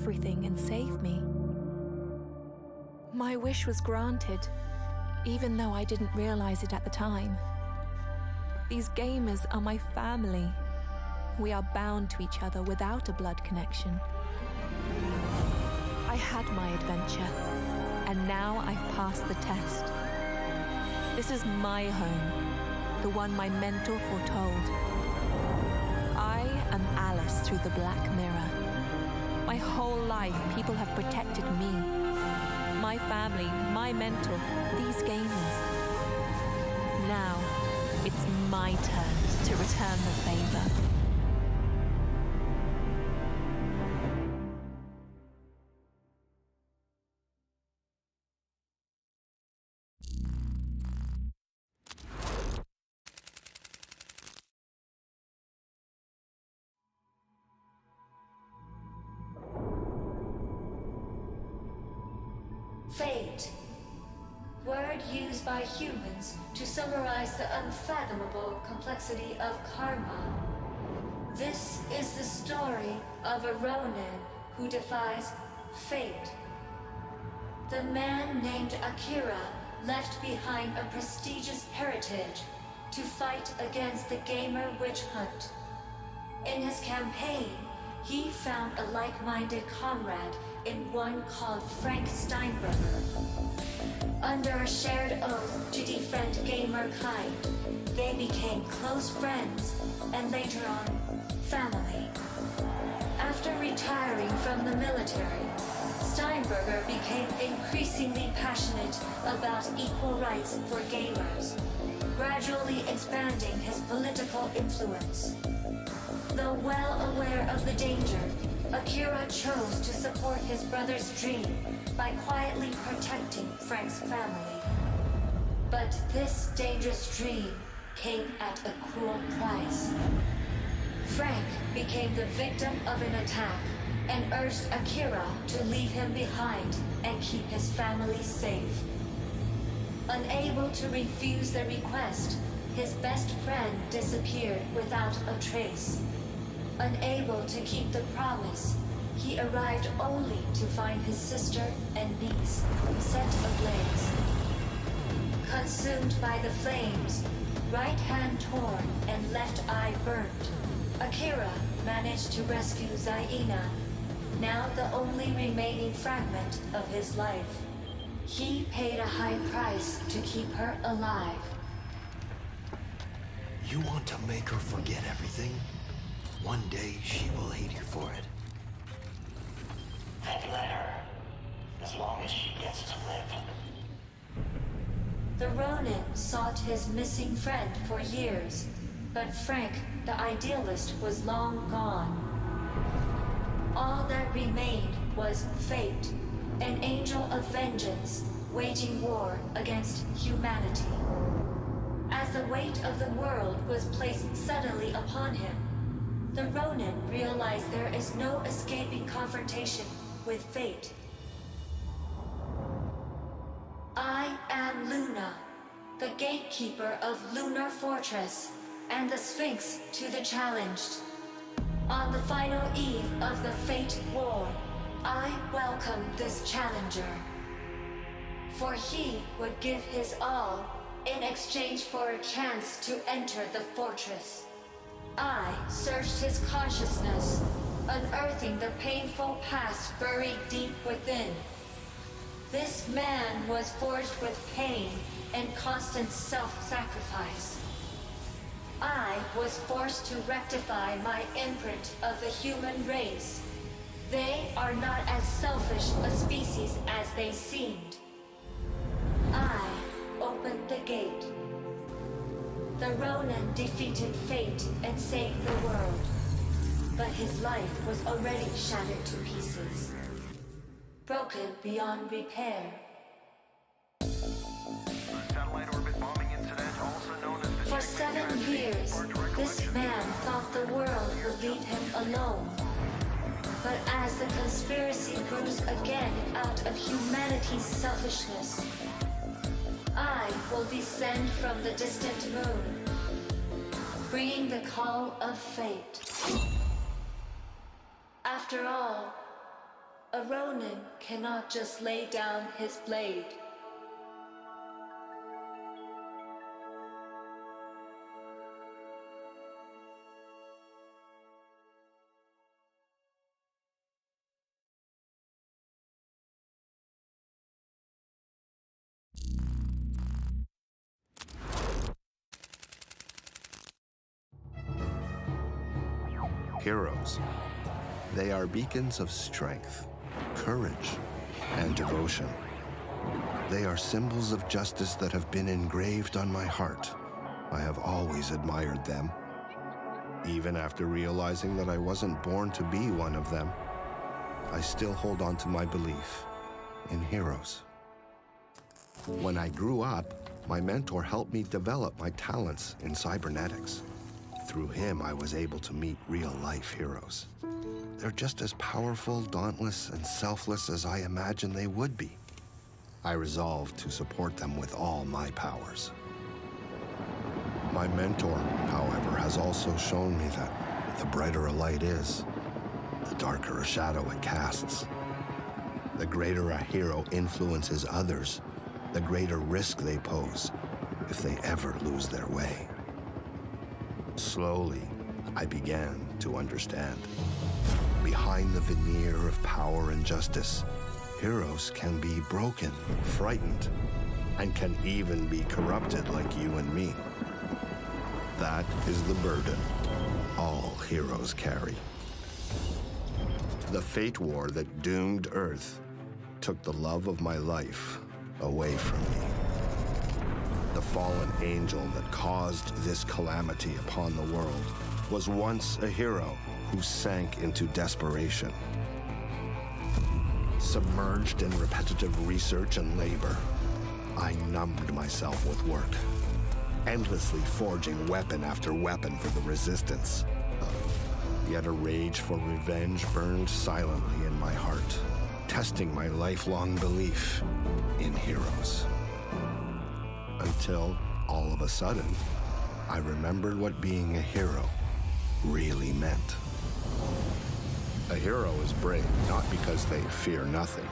everything and save me. My wish was granted, even though I didn't realize it at the time. These gamers are my family. We are bound to each other without a blood connection. I had my adventure, and now I've passed the test. This is my home, the one my mentor foretold. I am Alice through the Black Mirror. My whole life, people have protected me. My family, my mentor, these gamers. Now, it's my turn to return the favor. Fate. Word used by humans to summarize the unfathomable complexity of karma. This is the story of a Ronin who defies fate. The man named Akira left behind a prestigious heritage to fight against the gamer witch hunt. In his campaign, he found a like-minded comrade in one called Frank Steinberger. Under a shared oath to defend gamer kind, they became close friends and later on, family. After retiring from the military, Steinberger became increasingly passionate about equal rights for gamers, gradually expanding his political influence. Though well aware of the danger, Akira chose to support his brother's dream by quietly protecting Frank's family. But this dangerous dream came at a cruel price. Frank became the victim of an attack and urged Akira to leave him behind and keep his family safe. Unable to refuse the request, his best friend disappeared without a trace. Unable to keep the promise, he arrived only to find his sister and niece set ablaze. Consumed by the flames, right hand torn and left eye burnt, Akira managed to rescue Zaina, now the only remaining fragment of his life. He paid a high price to keep her alive. You want to make her forget everything? One day she will hate you for it. And let her, as long as she gets to live. The Ronin sought his missing friend for years, but Frank, the idealist, was long gone. All that remained was fate, an angel of vengeance, waging war against humanity. As the weight of the world was placed suddenly upon him, the Ronin realized there is no escaping confrontation with fate. I am Luna, the gatekeeper of Lunar Fortress, and the Sphinx to the challenged. On the final eve of the Fate War, I welcome this challenger. For he would give his all in exchange for a chance to enter the fortress. I searched his consciousness, unearthing the painful past buried deep within. This man was forged with pain and constant self-sacrifice. I was forced to rectify my imprint of the human race. They are not as selfish a species as they seemed. I opened the gate. The Ronin defeated fate and saved the world. But his life was already shattered to pieces, broken beyond repair. Satellite orbit bombing incident, also known as the For 7 years, this man thought the world would leave him alone. But as the conspiracy grows again out of humanity's selfishness, I will descend from the distant moon, bringing the call of fate. After all, Ronin cannot just lay down his blade. Heroes. They are beacons of strength, courage, and devotion. They are symbols of justice that have been engraved on my heart. I have always admired them. Even after realizing that I wasn't born to be one of them, I still hold on to my belief in heroes. When I grew up, my mentor helped me develop my talents in cybernetics. Through him, I was able to meet real-life heroes. They're just as powerful, dauntless, and selfless as I imagined they would be. I resolved to support them with all my powers. My mentor, however, has also shown me that the brighter a light is, the darker a shadow it casts. The greater a hero influences others, the greater risk they pose if they ever lose their way. Slowly, I began to understand. Behind the veneer of power and justice, heroes can be broken, frightened, and can even be corrupted like you and me. That is the burden all heroes carry. The fate war that doomed Earth took the love of my life away from me. The fallen angel that caused this calamity upon the world was once a hero who sank into desperation. Submerged in repetitive research and labor, I numbed myself with work, endlessly forging weapon after weapon for the resistance. Yet a rage for revenge burned silently in my heart, testing my lifelong belief in heroes. Until, all of a sudden, I remembered what being a hero really meant. A hero is brave not because they fear nothing,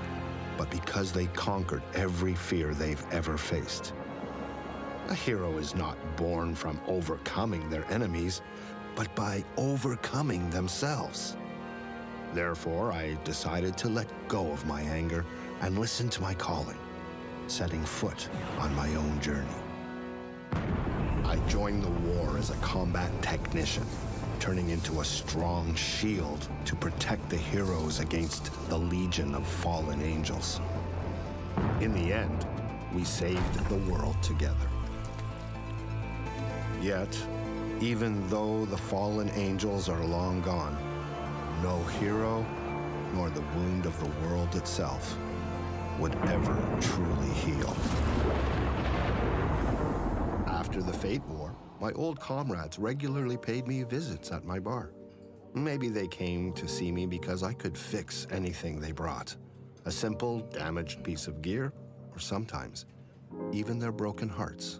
but because they conquered every fear they've ever faced. A hero is not born from overcoming their enemies, but by overcoming themselves. Therefore, I decided to let go of my anger and listen to my calling, setting foot on my own journey. I joined the war as a combat technician, turning into a strong shield to protect the heroes against the legion of fallen angels. In the end, we saved the world together. Yet, even though the fallen angels are long gone, no hero, nor the wound of the world itself, would ever truly heal. After the Fate War, my old comrades regularly paid me visits at my bar. Maybe they came to see me because I could fix anything they brought. A simple, damaged piece of gear, or sometimes, even their broken hearts.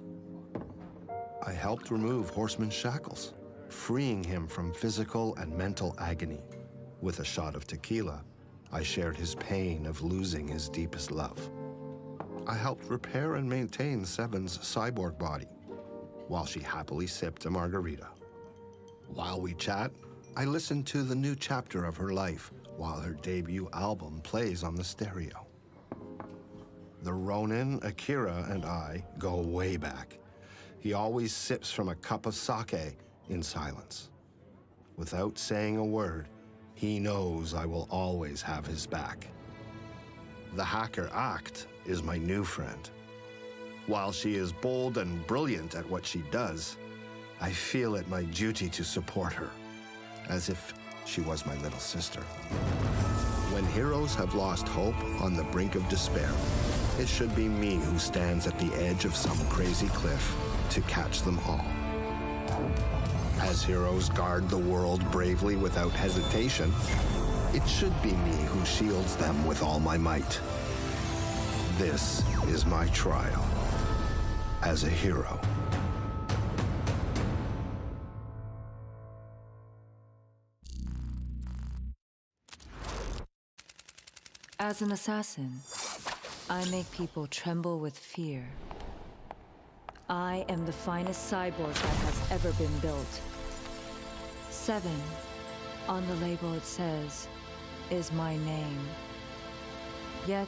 I helped remove Horseman's shackles, freeing him from physical and mental agony. With a shot of tequila, I shared his pain of losing his deepest love. I helped repair and maintain Seven's cyborg body, while she happily sipped a margarita. While we chat, I listen to the new chapter of her life while her debut album plays on the stereo. The Ronin, Akira, and I go way back. He always sips from a cup of sake in silence. Without saying a word, he knows I will always have his back. The hacker Act is my new friend. While she is bold and brilliant at what she does, I feel it my duty to support her, as if she was my little sister. When heroes have lost hope on the brink of despair, it should be me who stands at the edge of some crazy cliff to catch them all. As heroes guard the world bravely without hesitation, it should be me who shields them with all my might. This is my trial as a hero. As an assassin, I make people tremble with fear. I am the finest cyborg that has ever been built. 7, on the label it says, is my name. Yet,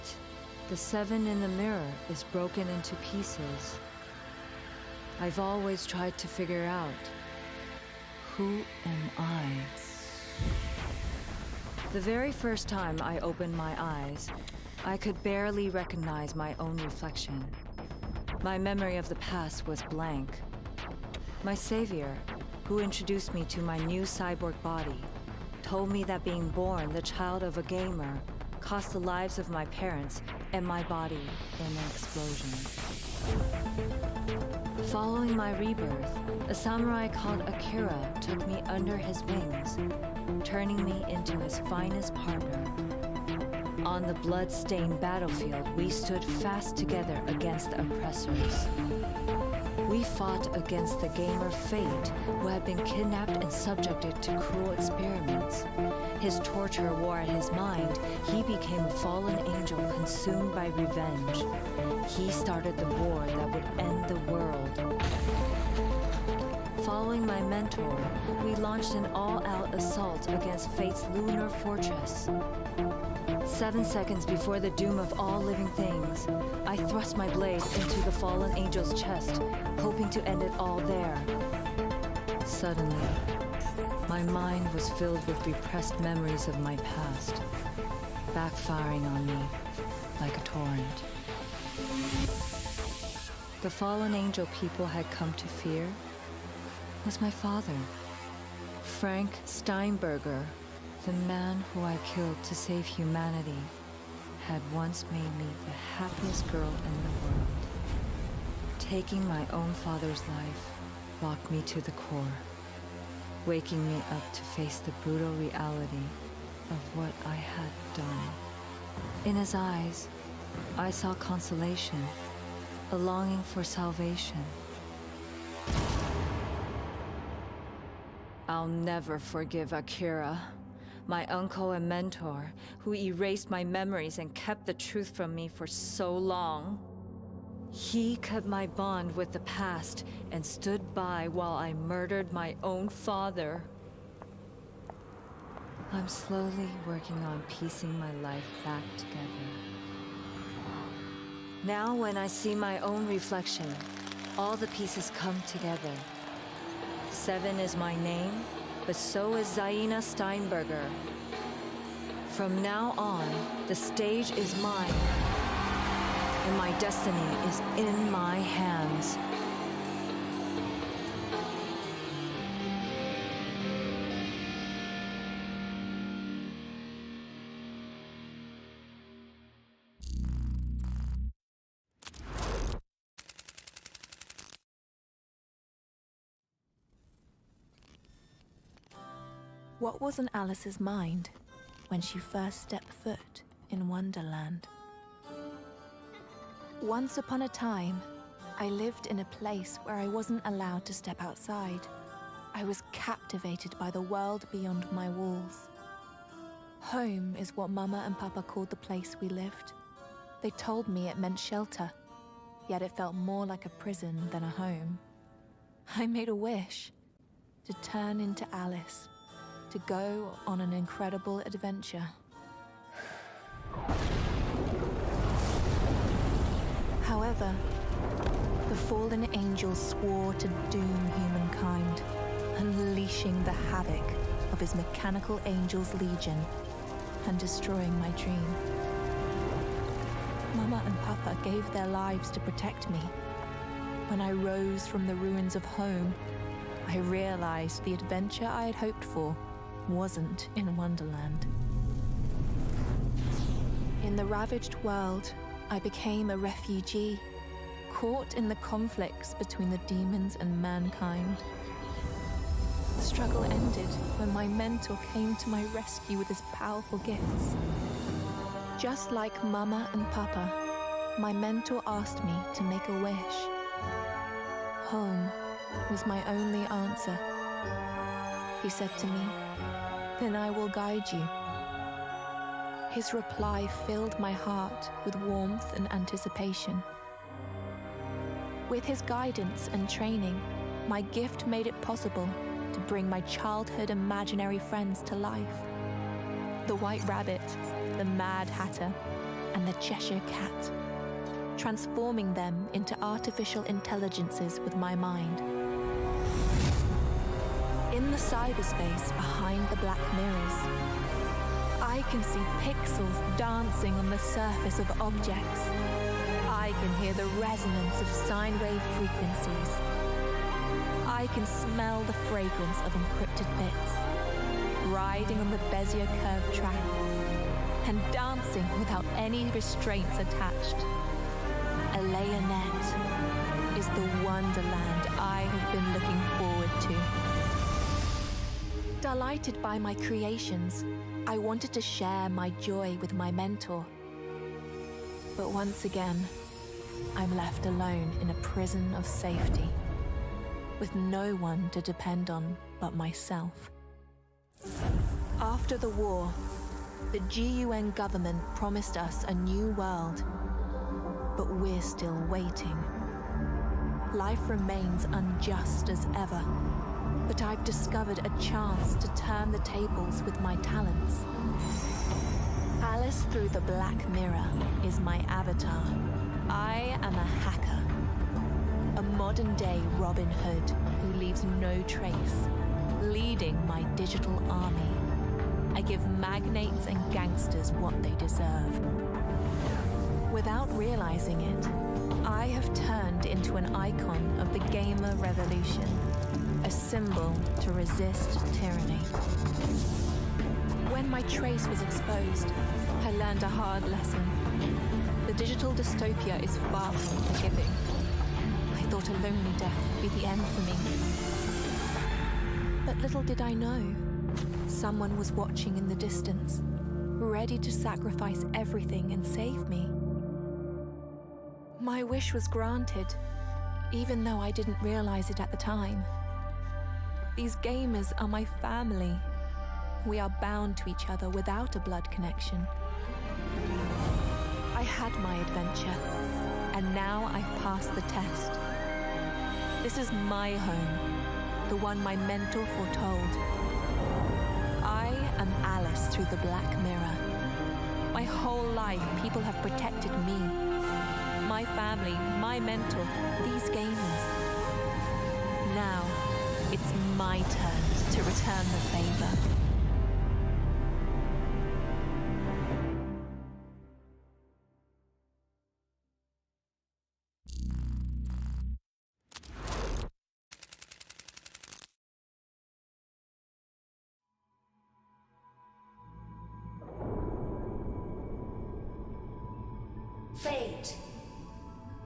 the 7 in the mirror is broken into pieces. I've always tried to figure out, who am I? The very first time I opened my eyes, I could barely recognize my own reflection. My memory of the past was blank. My savior, who introduced me to my new cyborg body, told me that being born the child of a gamer cost the lives of my parents and my body in an explosion. Following my rebirth, a samurai called Akira took me under his wings, turning me into his finest partner. On the blood-stained battlefield, we stood fast together against the oppressors. We fought against the gamer Fate, who had been kidnapped and subjected to cruel experiments. His torture wore at his mind. He became a fallen angel consumed by revenge. He started the war that would end the world. Following my mentor, we launched an all-out assault against Fate's lunar fortress. 7 seconds before the doom of all living things, I thrust my blade into the fallen angel's chest, hoping to end it all there. Suddenly, my mind was filled with repressed memories of my past, backfiring on me like a torrent. The fallen angel people had come to fear was my father, Frank Steinberger. The man who I killed to save humanity had once made me the happiest girl in the world. Taking my own father's life rocked me to the core, waking me up to face the brutal reality of what I had done. In his eyes, I saw consolation, a longing for salvation. I'll never forgive Akira, my uncle and mentor, who erased my memories and kept the truth from me for so long. He cut my bond with the past and stood by while I murdered my own father. I'm slowly working on piecing my life back together. Now when I see my own reflection, all the pieces come together. 7 is my name, but so is Zaina Steinberger. From now on, the stage is mine, and my destiny is in my hands. What was in Alice's mind when she first stepped foot in Wonderland? Once upon a time, I lived in a place where I wasn't allowed to step outside. I was captivated by the world beyond my walls. Home is what Mama and Papa called the place we lived. They told me it meant shelter, yet it felt more like a prison than a home. I made a wish to turn into Alice, to go on an incredible adventure. However, the fallen angel swore to doom humankind, unleashing the havoc of his mechanical angels legion and destroying my dream. Mama and Papa gave their lives to protect me. When I rose from the ruins of home, I realized the adventure I had hoped for wasn't in Wonderland. In the ravaged world, I became a refugee, caught in the conflicts between the demons and mankind. The struggle ended when my mentor came to my rescue with his powerful gifts. Just like Mama and Papa, my mentor asked me to make a wish. Home was my only answer. He said to me, "Then I will guide you." His reply filled my heart with warmth and anticipation. With his guidance and training, my gift made it possible to bring my childhood imaginary friends to life. The White Rabbit, the Mad Hatter, and the Cheshire Cat, transforming them into artificial intelligences with my mind. In the cyberspace behind the black mirrors, I can see pixels dancing on the surface of objects. I can hear the resonance of sine wave frequencies. I can smell the fragrance of encrypted bits, riding on the Bezier curved track, and dancing without any restraints attached. Alayanet is the wonderland I have been looking forward to. Delighted by my creations, I wanted to share my joy with my mentor. But once again, I'm left alone in a prison of safety, with no one to depend on but myself. After the war, the GUN government promised us a new world, but we're still waiting. Life remains unjust as ever, but I've discovered a chance to turn the tables with my talents. Alice through the Black Mirror is my avatar. I am a hacker, a modern-day Robin Hood who leaves no trace, leading my digital army. I give magnates and gangsters what they deserve. Without realizing it, I have turned into an icon of the gamer revolution, a symbol to resist tyranny. When my trace was exposed, I learned a hard lesson. The digital dystopia is far from forgiving. I thought a lonely death would be the end for me. But little did I know, someone was watching in the distance, ready to sacrifice everything and save me. My wish was granted, even though I didn't realize it at the time. These gamers are my family. We are bound to each other without a blood connection. I had my adventure, and now I've passed the test. This is my home, the one my mentor foretold. I am Alice through the Black Mirror. My whole life, people have protected me, my family, my mentor, these gamers. Now, it's my turn to return the favor. Fate.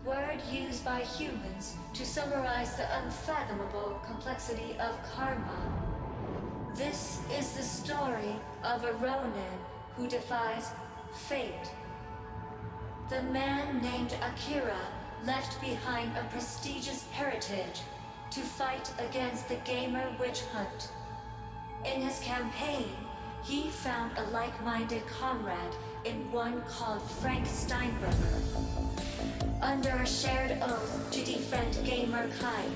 Word used by humans to summarize the unfathomable complexity of karma. This is the story of a Ronin who defies fate. The man named Akira left behind a prestigious heritage to fight against the gamer witch hunt. In his campaign, he found a like-minded comrade in one called Frank Steinberger. Under a shared oath to defend gamer kind,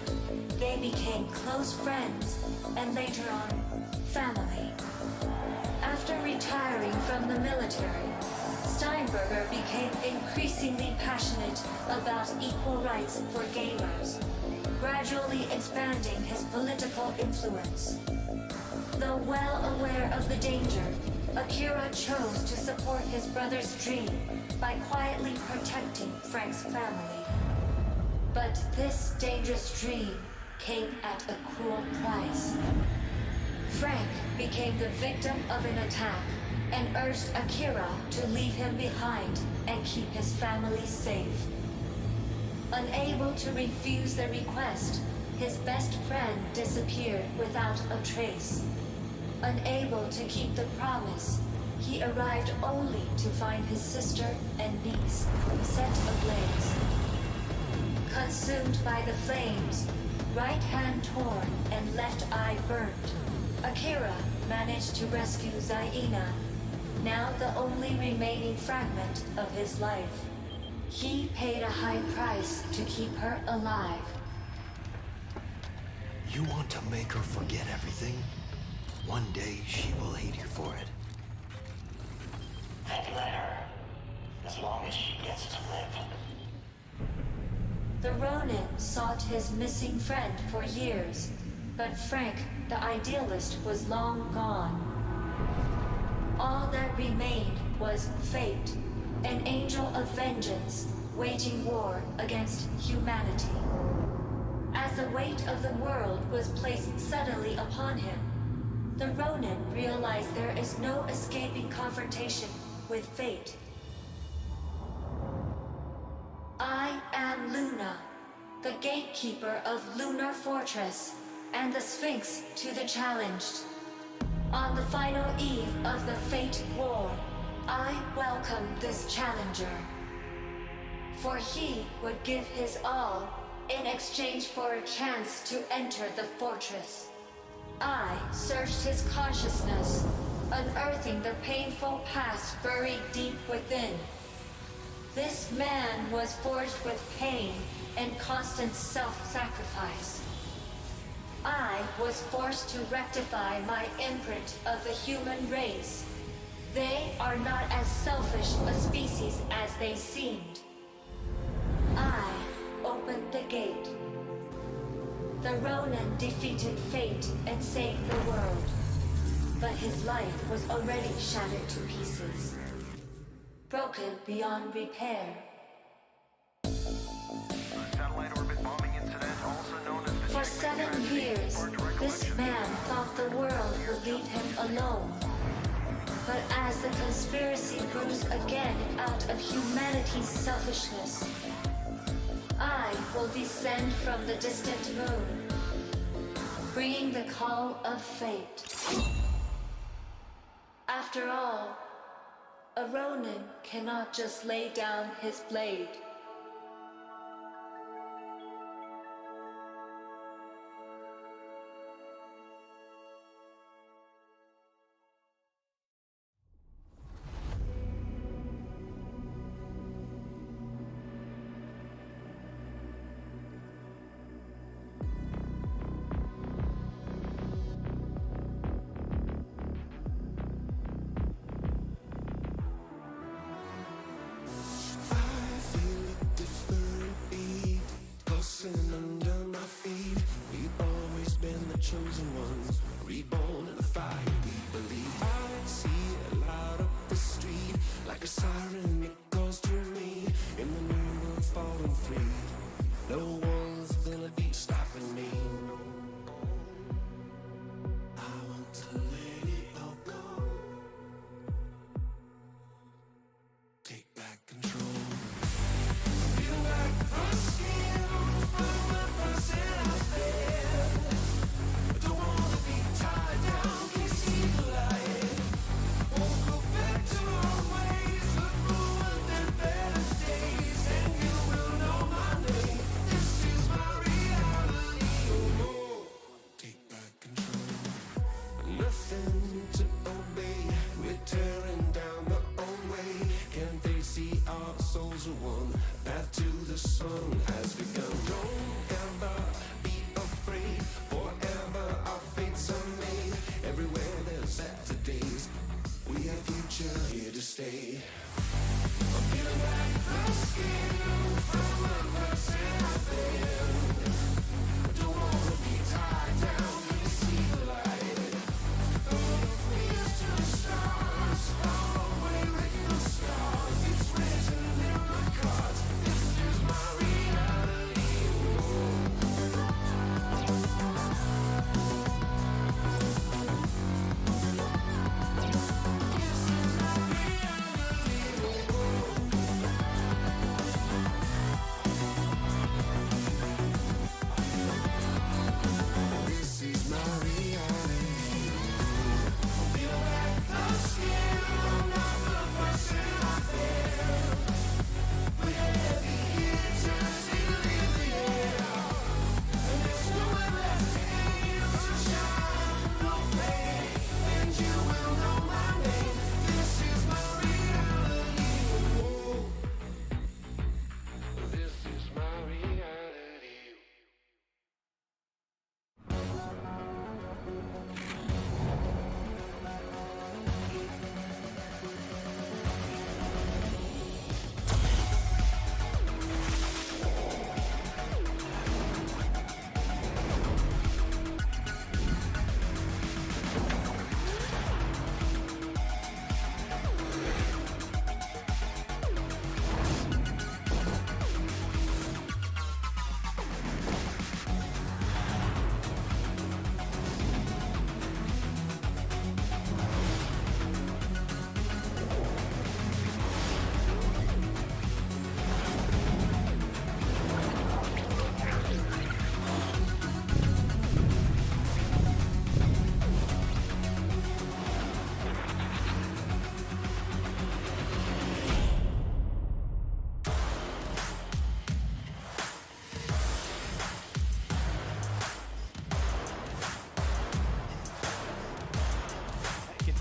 they became close friends and later on, family. After retiring from the military, Steinberger became increasingly passionate about equal rights for gamers, gradually expanding his political influence. Though well aware of the danger, Akira chose to support his brother's dream by quietly protecting Frank's family. But this dangerous dream came at a cruel price. Frank became the victim of an attack and urged Akira to leave him behind and keep his family safe. Unable to refuse the request, his best friend disappeared without a trace. Unable to keep the promise, he arrived only to find his sister and niece set ablaze. Consumed by the flames, right hand torn and left eye burnt, Akira managed to rescue Zaina, now the only remaining fragment of his life. He paid a high price to keep her alive. You want to make her forget everything? One day she will hate you for it. Then let her. As long as she gets to live. The Ronin sought his missing friend for years, but Frank, the idealist, was long gone. All that remained was fate, an angel of vengeance, waging war against humanity. As the weight of the world was placed suddenly upon him, the Ronin realized there is no escaping confrontation with fate. I am Luna, the gatekeeper of Lunar Fortress, and the Sphinx to the challenged. On the final eve of the Fate War, I welcome this challenger. For he would give his all in exchange for a chance to enter the fortress. I searched his consciousness, unearthing the painful past buried deep within. This man was forged with pain and constant self-sacrifice. I was forced to rectify my imprint of the human race. They are not as selfish a species as they seemed. I opened the gate. The Ronin defeated fate and saved the world. But his life was already shattered to pieces, broken beyond repair. Satellite orbit bombing incident, also known as the For 7 years, this man thought the world would leave him alone. But as the conspiracy grows again out of humanity's selfishness, I will descend from the distant moon, bringing the call of fate. After all, a Ronin cannot just lay down his blade.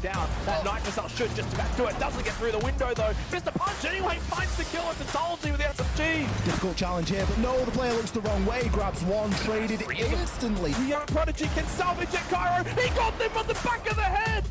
down. That Night Missile should just about do it. Doesn't get through the window though. Missed a punch anyway, finds the kill at the Tulsi with the SMG. Difficult challenge here, but no, the player looks the wrong way, grabs one, traded instantly. The young Prodigy can salvage it, Cairo. He got them on the back of the head.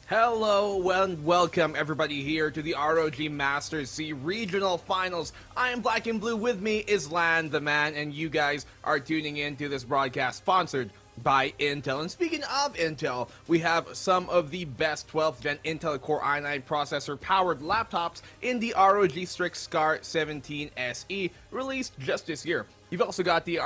Hello and welcome everybody here to the ROG Masters C Regional Finals. I am Black and Blue, with me is Lan the Man, and you guys are tuning in to this broadcast sponsored by Intel. And speaking of Intel, we have some of the best 12th gen Intel Core i9 processor powered laptops in the ROG Strix Scar 17 SE, released just this year. You've also got the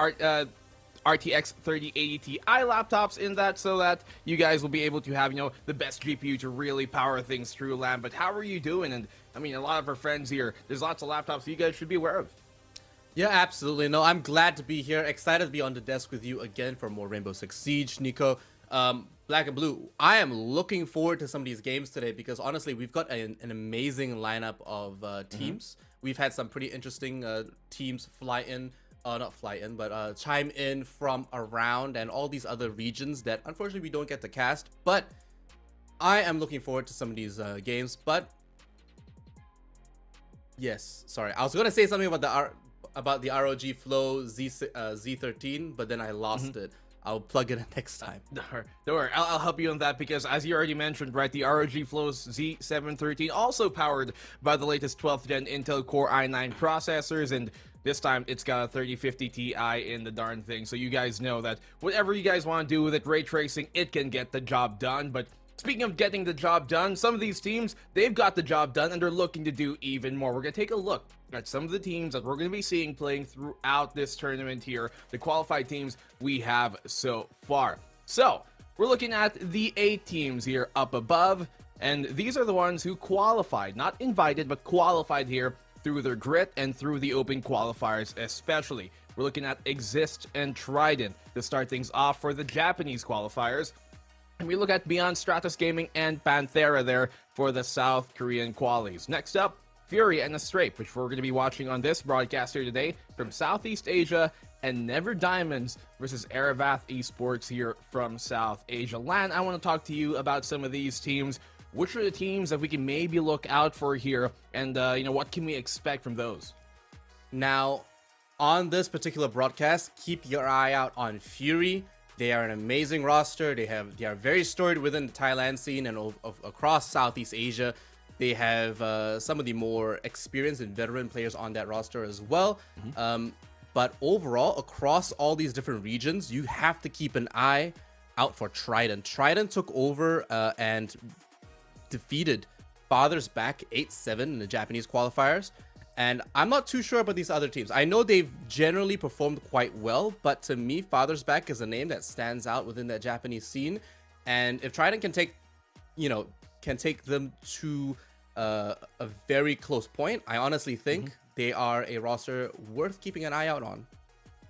RTX 3080 Ti laptops in that, so that you guys will be able to have, the best GPU to really power things through LAN. But how are you doing? And I mean, a lot of our friends here, there's lots of laptops you guys should be aware of. Yeah, absolutely. No, I'm glad to be here. Excited to be on the desk with you again for more Rainbow Six Siege, Nico. Black and Blue, I am looking forward to some of these games today because honestly, we've got an amazing lineup of teams. We've had some pretty interesting teams chime in from around and all these other regions that unfortunately we don't get to cast. But I am looking forward to some of these games. But yes, sorry, I was gonna say something about the ROG Flow Z13, but then I lost it. I'll plug it in next time. Don't worry. I'll help you on that because, as you already mentioned, right, the ROG Flow Z713 also powered by the latest 12th gen Intel Core i9 processors, and this time it's got a 3050 Ti in the darn thing. So you guys know that whatever you guys want to do with it, ray tracing, it can get the job done. But speaking of getting the job done, some of these teams, they've got the job done and they're looking to do even more. We're going to take a look at some of the teams that we're going to be seeing playing throughout this tournament here, the qualified teams we have so far. So we're looking at the 8 teams here up above, and these are the ones who qualified, not invited, but qualified here through their grit and through the open qualifiers especially. We're looking at Exist and Trident to start things off for the Japanese qualifiers. And we look at Beyond Stratus Gaming and Panthera there for the South Korean qualies. Next up, Fury and Astrape, which we're going to be watching on this broadcast here today from Southeast Asia, and Never Diamonds versus Aravath Esports here from South Asia. Lan, I want to talk to you about some of these teams. Which are the teams that we can maybe look out for here, and what can we expect from those? Now, on this particular broadcast, keep your eye out on Fury. They are an amazing roster. They are very storied within the Thailand scene and across Southeast Asia. They have some of the more experienced and veteran players on that roster as well. But overall, across all these different regions, you have to keep an eye out for Trident. Trident took over and defeated Father's Back 8-7 in the Japanese qualifiers. And I'm not too sure about these other teams. I know they've generally performed quite well, but to me, Father's Back is a name that stands out within that Japanese scene. And if Trident can take them to a very close point, I honestly think they are a roster worth keeping an eye out on.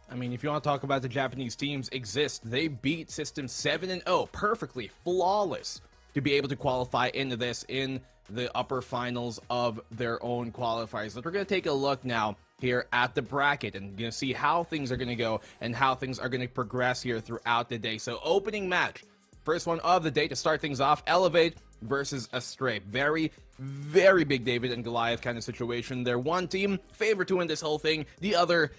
I mean, if you want to talk about the Japanese teams, Exist, they beat System 7-0 perfectly, flawless, to be able to qualify into this in the upper finals of their own qualifiers. But we're going to take a look now here at the bracket and going to see how things are going to go and how things are going to progress here throughout the day. So opening match, first one of the day to start things off, Elevate versus Astrape. Very, very big David and Goliath kind of situation. They're one team favored to win this whole thing. The other,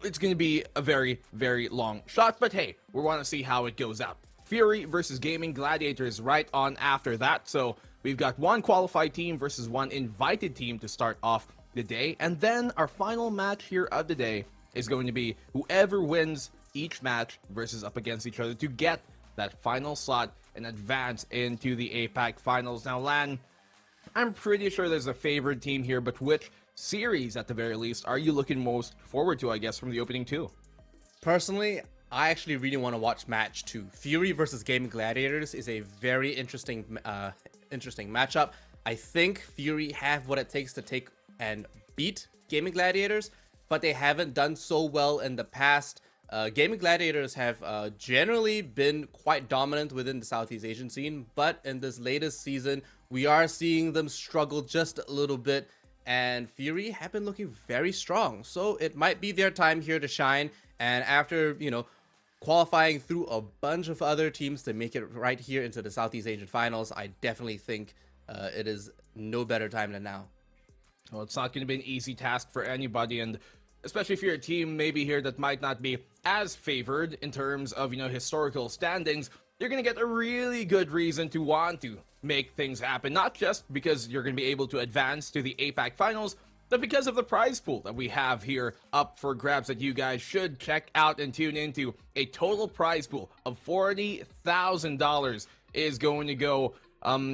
it's going to be a very, very long shot. But hey, we want to see how it goes out. Fury versus Gaming Gladiators right on after that. So we've got one qualified team versus one invited team to start off the day. And then our final match here of the day is going to be whoever wins each match versus up against each other to get that final slot and advance into the APAC finals. Now, Lan, I'm pretty sure there's a favored team here, but which series at the very least are you looking most forward to, I guess, from the opening two? Personally, I actually really want to watch match 2. Fury versus Gaming Gladiators is a very interesting matchup. I think Fury have what it takes to take and beat Gaming Gladiators, but they haven't done so well in the past. Gaming Gladiators have generally been quite dominant within the Southeast Asian scene, but in this latest season, we are seeing them struggle just a little bit, and Fury have been looking very strong. So it might be their time here to shine And after, qualifying through a bunch of other teams to make it right here into the Southeast Asian Finals, I definitely think it is no better time than now. Well, it's not going to be an easy task for anybody, and especially if you're a team maybe here that might not be as favored in terms of, historical standings, you're going to get a really good reason to want to make things happen, not just because you're going to be able to advance to the APAC Finals, but because of the prize pool that we have here up for grabs that you guys should check out and tune into. A total prize pool of $40,000 is going to go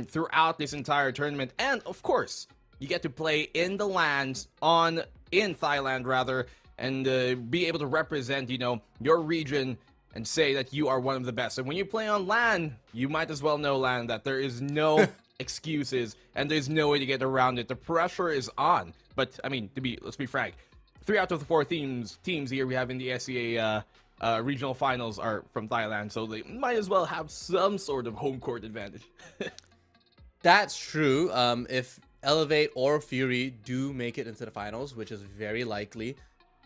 throughout this entire tournament, and of course, you get to play in the lands in Thailand rather, and be able to represent, your region and say that you are one of the best. And when you play on LAN, you might as well know, LAN, that there is no excuses and there's no way to get around it. The pressure is on. But I mean, let's be frank, 3 out of the 4 teams here we have in the SEA regional finals are from Thailand, so they might as well have some sort of home court advantage. That's true. If Elevate or Fury do make it into the finals, which is very likely,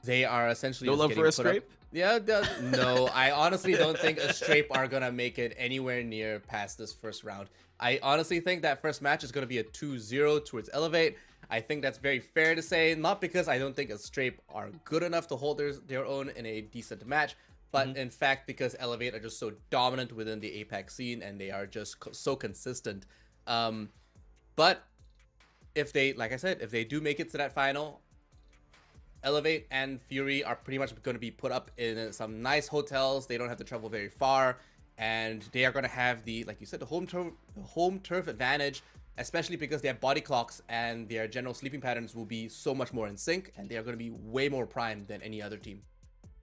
they are essentially no love for a scrape. Yeah, no, I honestly don't think a Strape are gonna make it anywhere near past this first round. I honestly think that first match is gonna be a 2-0 towards Elevate. I think that's very fair to say, not because I don't think a Strape are good enough to hold their own in a decent match, but in fact because Elevate are just so dominant within the APAC scene and they are just so consistent. But if they, like I said, if they do make it to that final, Elevate and Fury are pretty much going to be put up in some nice hotels. They don't have to travel very far, and they are going to have the, like you said, the home turf advantage, especially because their body clocks and their general sleeping patterns will be so much more in sync, and they are going to be way more primed than any other team.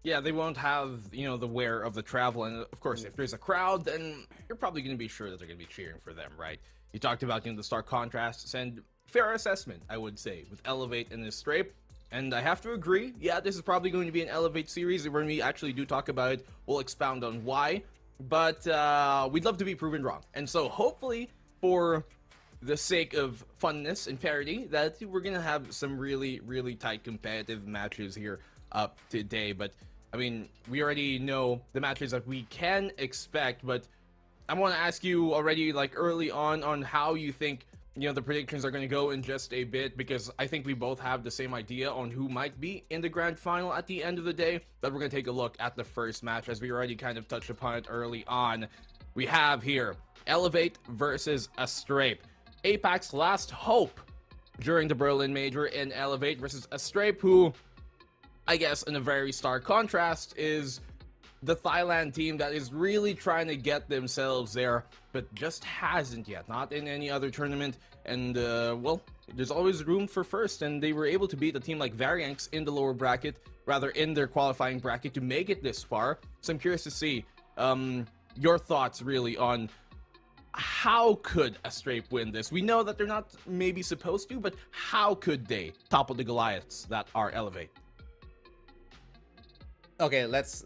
Yeah, they won't have, the wear of the travel, and of course, if there's a crowd, then you're probably going to be sure that they're going to be cheering for them, right? You talked about, the stark contrasts, and fair assessment, I would say, with Elevate and this Strape. And I have to agree, yeah, this is probably going to be an Elevate series. When we actually do talk about it, we'll expound on why. But we'd love to be proven wrong. And so hopefully, for the sake of funness and parity, that we're going to have some really, really tight competitive matches here up today. But, I mean, we already know the matches that we can expect. But I want to ask you already, like, early on how you think the predictions are going to go in just a bit, because I think we both have the same idea on who might be in the grand final at the end of the day. But we're going to take a look at the first match, as we already kind of touched upon it early on. We have here Elevate versus a Strape. APAC's last hope during the Berlin Major in Elevate versus a Strape, who, I guess, in a very stark contrast, is the Thailand team that is really trying to get themselves there, but just hasn't yet, not in any other tournament. And well, there's always room for first, and they were able to beat a team like Varianx in the lower bracket, rather in their qualifying bracket, to make it this far. So I'm curious to see your thoughts really on how could a Strape win this. We know that they're not maybe supposed to, but how could they topple the Goliaths that are Elevate? Okay, let's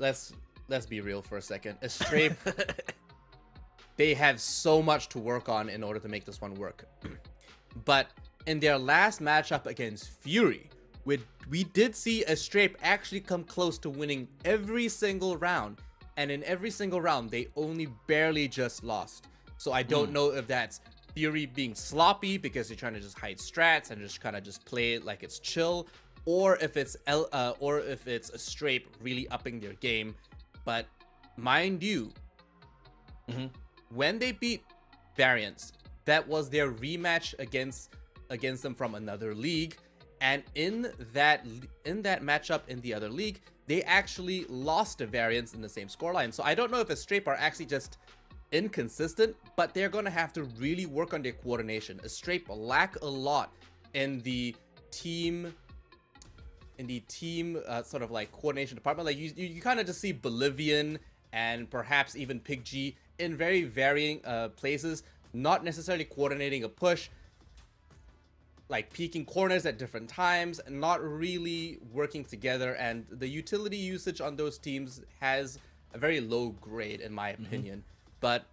be real for a second. A Strape, they have so much to work on in order to make this one work. But in their last matchup against Fury, we did see a Strape actually come close to winning every single round. And in every single round, they only barely just lost. So I don't know if that's Fury being sloppy because they're trying to just hide strats and just kind of just play it like it's chill, or if it's a Strape really upping their game. But mind you, when they beat Variance, that was their rematch against them from another league, and in that matchup in the other league, they actually lost to Variance in the same scoreline. So I don't know if a Strape are actually just inconsistent, but they're going to have to really work on their coordination. A Strape lack a lot in the team sort of like coordination department. Like you kind of just see Bolivian and perhaps even PigG in very varying places, not necessarily coordinating a push, like peeking corners at different times, not really working together, and the utility usage on those teams has a very low grade in my opinion. But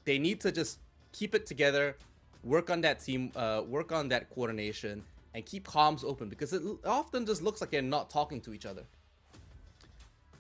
they need to just keep it together, work on that team, work on that coordination, and keep comms open, because it often just looks like they're not talking to each other.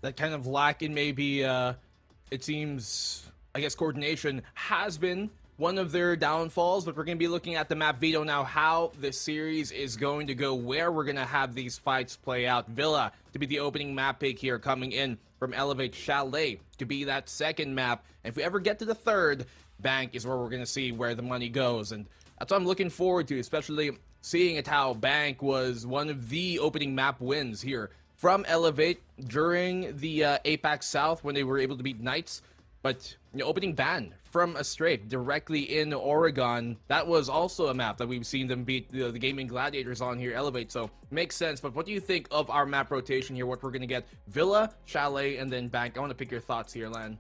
that kind of lack in maybe, it seems, I guess, coordination has been one of their downfalls, but we're going to be looking at the map Vito now, how the series is going to go, where we're going to have these fights play out. Villa to be the opening map pick here, coming in from Elevate. Chalet to be that second map. And if we ever get to the third, Bank is where we're going to see where the money goes. And that's what I'm looking forward to, especially seeing it how Bank was one of the opening map wins here from Elevate during the APAC South when they were able to beat Knights. But opening ban from a Strafe directly in Oregon, that was also a map that we've seen them beat the Gaming Gladiators on here, Elevate, so makes sense. But what do you think of our map rotation here, what we're going to get? Villa, Chalet, and then Bank. I want to pick your thoughts here, Lan.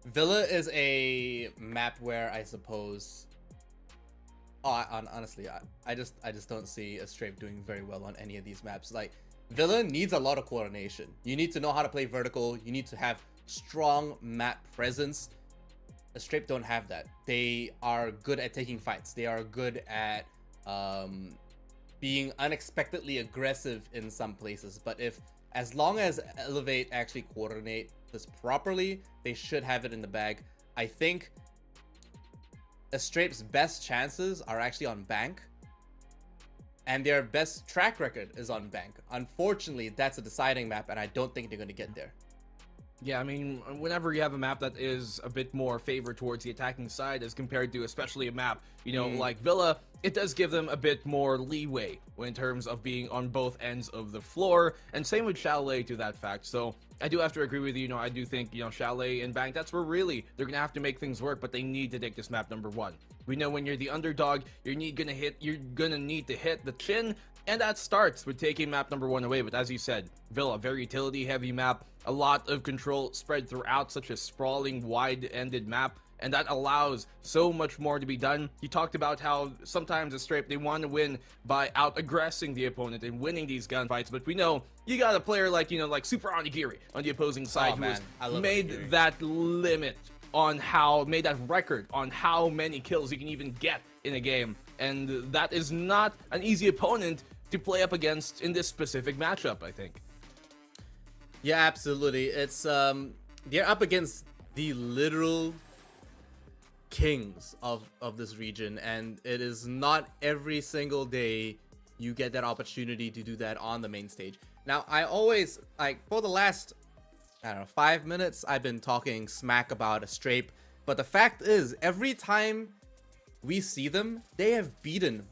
Villa is a map where I suppose... honestly, I just don't see a Strafe doing very well on any of these maps. Like, Villa needs a lot of coordination. You need to know how to play vertical. You need to have strong map presence. A Strafe don't have that. They are good at taking fights. They are good at being unexpectedly aggressive in some places. But as long as Elevate actually coordinate this properly, they should have it in the bag. I think a Strafe's best chances are actually on Bank, and their best track record is on Bank. Unfortunately, that's a deciding map, and I don't think they're going to get there. Yeah, I mean, whenever you have a map that is a bit more favored towards the attacking side as compared to especially a map, like Villa, it does give them a bit more leeway in terms of being on both ends of the floor, and same with Chalet to that fact. So I do have to agree with you. I do think, Chalet and Bank, that's where really they're going to have to make things work, but they need to take this map number one. We know when you're the underdog, you're gonna need to hit the chin, and that starts with taking map number one away. But as you said, Villa, very utility heavy map, a lot of control spread throughout such a sprawling, wide-ended map, and that allows so much more to be done. You talked about how sometimes a Strafe, they want to win by out-aggressing the opponent and winning these gunfights, but we know you got a player like, like Super Onigiri on the opposing side who has made that limit on made that record on how many kills you can even get in a game, and that is not an easy opponent to play up against in this specific matchup, I think. Yeah, absolutely. It's they're up against the literal kings of this region, and it is not every single day you get that opportunity to do that on the main stage. Now, I always, for the last, 5 minutes, I've been talking smack about a Strafe, but the fact is, every time we see them, they have beaten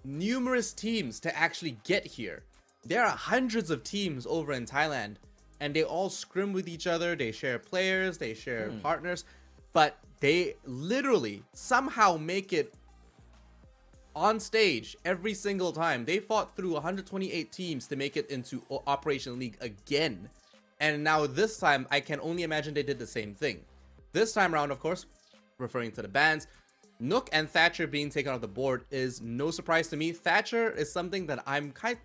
numerous teams to actually get here. There are hundreds of teams over in Thailand, and they all scrim with each other. They share players, they share partners, but they literally somehow make it on stage every single time. They fought through 128 teams to make it into Operation League again. And now this time, I can only imagine they did the same thing. This time around, of course, referring to the bans, Nook and Thatcher being taken off the board is no surprise to me. Thatcher is something that I'm kind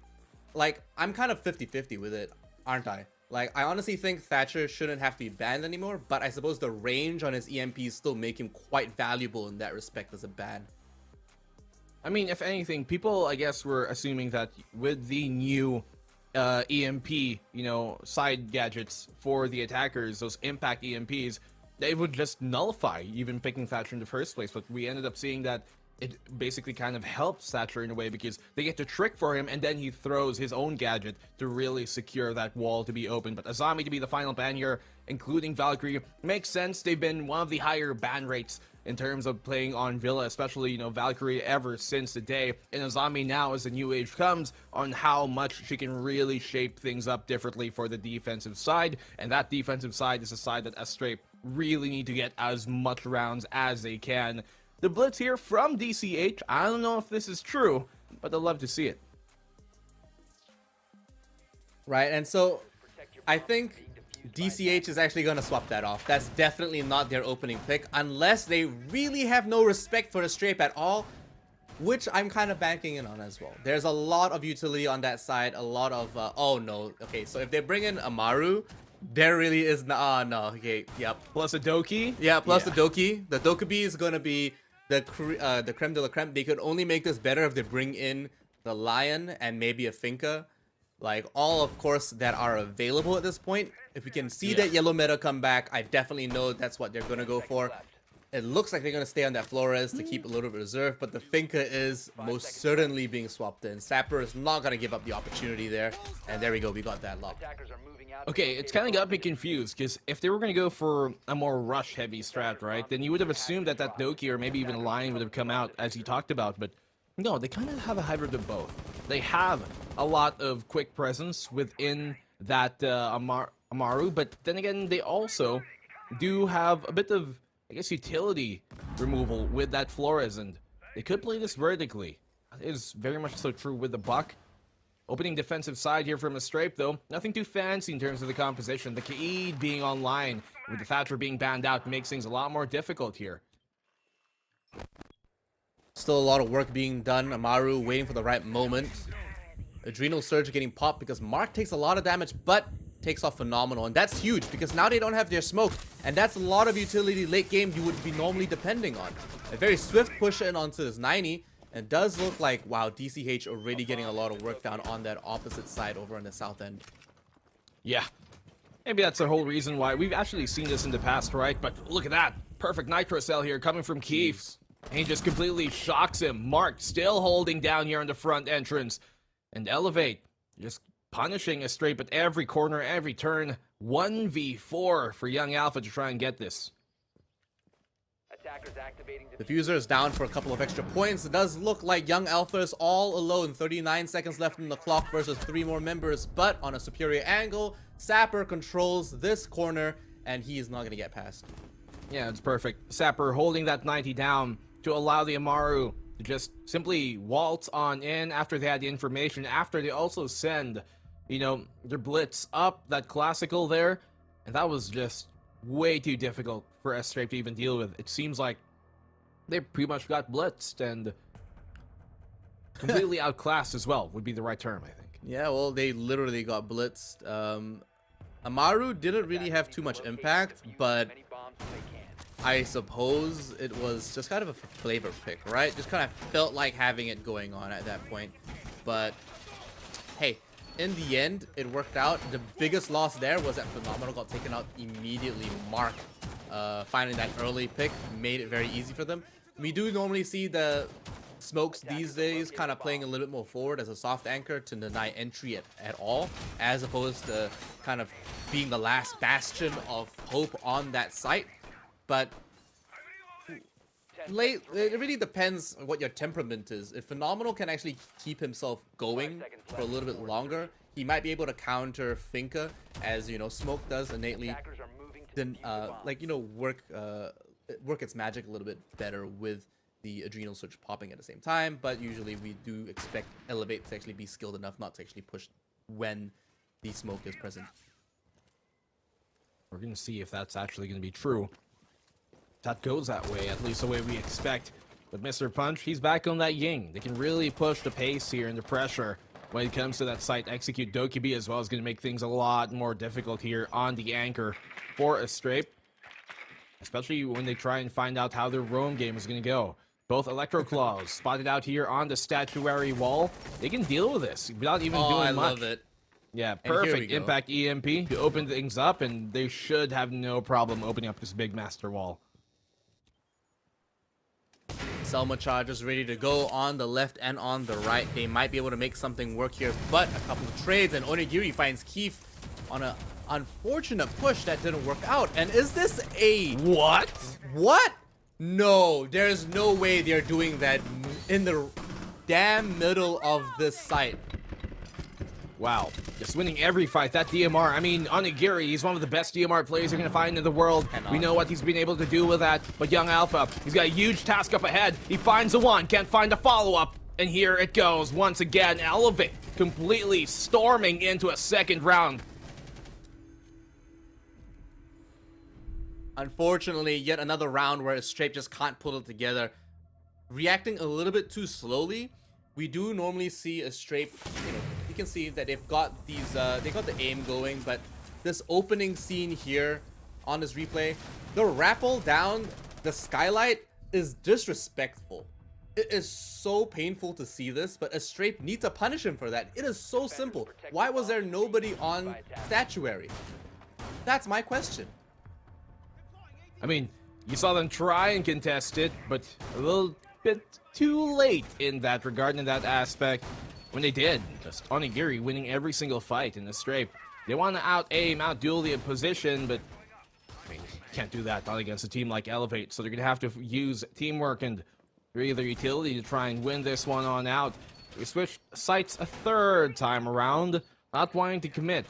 of 50-50 with it, aren't I? Like, I honestly think Thatcher shouldn't have to be banned anymore, but I suppose the range on his EMPs still make him quite valuable in that respect as a ban. I mean, if anything, people, I guess, were assuming that with the new EMP, side gadgets for the attackers, those impact EMPs, they would just nullify even picking Thatcher in the first place. But we ended up seeing that it basically kind of helps Thatcher in a way, because they get to trick for him, and then he throws his own gadget to really secure that wall to be open. But Azami to be the final ban here, including Valkyrie, makes sense. They've been one of the higher ban rates in terms of playing on Villa, especially, Valkyrie ever since the day. And Azami now, as the new age comes, on how much she can really shape things up differently for the defensive side. And that defensive side is a side that Strafe really need to get as much rounds as they can. The blitz here from DCH, I don't know if this is true, but I'd love to see it. Right, and so I think DCH is actually going to swap that off. That's definitely not their opening pick, unless they really have no respect for the Strafe at all, which I'm kind of banking in on as well. There's a lot of utility on that side, a lot of, oh no, okay, so if they bring in Amaru, there really is no, no, okay, yep. Plus a Doki? Yeah, plus the Doki. The Dokubi is going to be the creme de la creme. They could only make this better if they bring in the Lion and maybe a Finka. like all of course that are available at this point. If we can see that yellow meta come back, I definitely know that's what they're gonna go for. It looks like they're going to stay on that Flores to keep a little bit reserved, but the Finca is most certainly being swapped in. Sapper is not going to give up the opportunity there, and there we go, we got that lock. Okay, it's kind of got me confused, because if they were going to go for a more rush-heavy strat, right, then you would have assumed that that Doki or maybe even Lion would have come out, as you talked about, but no, they kind of have a hybrid of both. They have a lot of quick presence within that Amaru, but then again, they also do have a bit of, I guess, utility removal with that Flores, and they could play this vertically. It is very much so true with the Buck. Opening defensive side here from a Strape, though. Nothing too fancy in terms of the composition. The Kaid being online, with the Thatcher being banned out, makes things a lot more difficult here. Still a lot of work being done. Amaru waiting for the right moment. Adrenal Surge getting popped because Mark takes a lot of damage, but takes off phenomenal, and that's huge because now they don't have their smoke, and that's a lot of utility late game you would be normally depending on. A very swift push in onto this 90, and it does look like, wow, DCH already getting a lot of work done on that opposite side over on the south end. Yeah, maybe that's the whole reason why we've actually seen this in the past, right? But look at that perfect nitro cell here coming from Keith, and he just completely shocks him. Mark still holding down here on the front entrance, and Elevate just punishing a Straight at every corner, every turn. 1v4 for Young Alpha to try and get this. Diffuser is down for a couple of extra points. It does look like Young Alpha is all alone. 39 seconds left on the clock versus 3 more members, but on a superior angle, Sapper controls this corner, and he is not going to get past. Yeah, it's perfect. Sapper holding that 90 down to allow the Amaru to just simply waltz on in after they had the information, after they also send, you know, their blitz up, that classical there, and that was just way too difficult for S-Strape to even deal with. It seems like they pretty much got blitzed and completely outclassed as well, would be the right term, I think. Yeah, well, they literally got blitzed. Amaru didn't really have too much impact, but I suppose it was just kind of a flavor pick, right? Just kind of felt like having it going on at that point. But hey, in the end, it worked out. The biggest loss there was that Phenomenal got taken out immediately. Mark finding that early pick made it very easy for them. We do normally see the Smokes these days kind of playing a little bit more forward as a soft anchor to deny entry at all, as opposed to kind of being the last bastion of hope on that site. But it really depends on what your temperament is. If Phenomenal can actually keep himself going for a little bit longer, he might be able to counter Finca, as you know, Smoke does innately. Then, like, you know, work its magic a little bit better with the Adrenal Surge popping at the same time. But usually we do expect Elevate to actually be skilled enough not to actually push when the Smoke is present. We're gonna see if that's actually gonna be true. That goes that way, at least the way we expect. But Mr. Punch, he's back on that Ying. They can really push the pace here and the pressure when it comes to that site. Execute Dokkaebi as well is going to make things a lot more difficult here on the anchor for a Strape. Especially when they try and find out how their roam game is going to go. Both Electro Claws spotted out here on the statuary wall. They can deal with this without even doing much. I love it. Yeah, perfect impact EMP to open things up, and they should have no problem opening up this big master wall. Selma Chargers ready to go on the left and on the right. They might be able to make something work here, but a couple of trades, and Onigiri finds Keith on an unfortunate push that didn't work out. And is this a... What? What? No, there's no way they're doing that in the damn middle of this site. Wow, just winning every fight. That DMR, I mean, Onigiri, he's one of the best DMR players you're going to find in the world. We know what he's been able to do with that. But Young Alpha, he's got a huge task up ahead. He finds the one, can't find a follow-up. And here it goes. Once again, Elevate completely storming into a second round. Unfortunately, yet another round where Strape just can't pull it together. Reacting a little bit too slowly. We do normally see a Strape, you know, you can see that they've got these, they got the aim going, but this opening scene here on this replay, the rappel down the skylight is disrespectful. It is so painful to see this, but a Strape needs to punish him for that. It is so simple. Why was there nobody on statuary? That's my question. I mean, you saw them try and contest it, but a little bit too late in that regard, in that aspect. When they did, just Onigiri winning every single fight in the Strape. They want to out-aim, out-duel the position, but I mean, you can't do that, not against a team like Elevate. So they're going to have to use teamwork and really their utility to try and win this one on out. We switched sites a third time around, not wanting to commit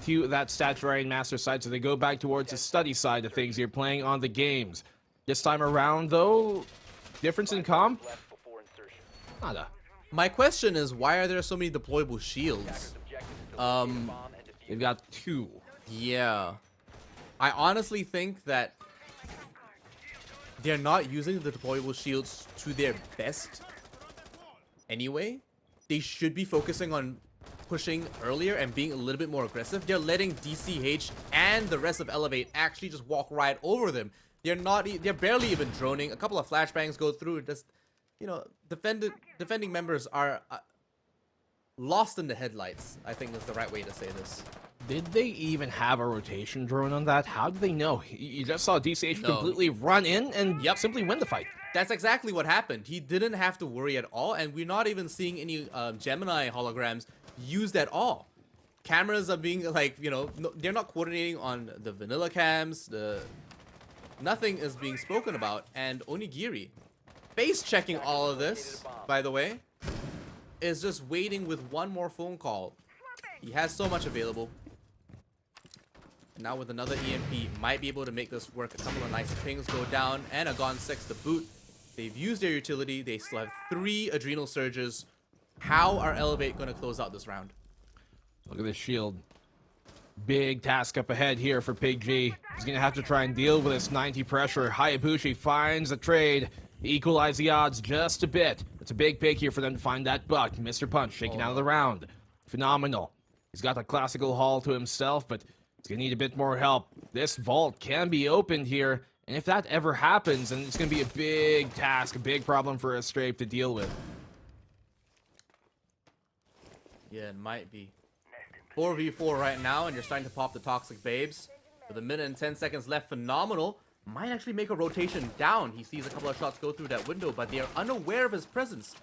to that statuary and master side, so they go back towards the study side of things here, playing on the games. This time around, though, difference in comp? Nada. My question is, why are there so many deployable shields? They've got 2. Yeah. I honestly think that they're not using the deployable shields to their best anyway. They should be focusing on pushing earlier and being a little bit more aggressive. They're letting DCH and the rest of Elevate actually just walk right over them. They're barely even droning. A couple of flashbangs go through. Just, you know, defending members are lost in the headlights, I think is the right way to say this. Did they even have a rotation drone on that? How did they know? You just saw DCH completely run in and simply win the fight. That's exactly what happened. He didn't have to worry at all, and we're not even seeing any Gemini holograms used at all. Cameras are being, like, you know, they're not coordinating on the vanilla cams. Nothing is being spoken about, and Onigiri, base checking all of this, by the way, is just waiting with one more phone call. He has so much available. Now with another EMP, might be able to make this work. A couple of nice pings go down, and a Gone 6 to boot. They've used their utility. They still have 3 adrenal surges. How are Elevate going to close out this round? Look at this shield. Big task up ahead here for Pig G. He's going to have to try and deal with this 90 pressure. Hayabushi finds a trade. Equalize the odds just a bit. It's a big pick here for them to find that buck. Mr. Punch shaking out of the round. Phenomenal. He's got the classical haul to himself, but he's going to need a bit more help. This vault can be opened here, and if that ever happens, then it's going to be a big task, a big problem for a Strape to deal with. Yeah, it might be. 4v4 right now, and you're starting to pop the Toxic Babes. With 1 minute and 10 seconds left, Phenomenal might actually make a rotation down. He sees a couple of shots go through that window, but they are unaware of his presence.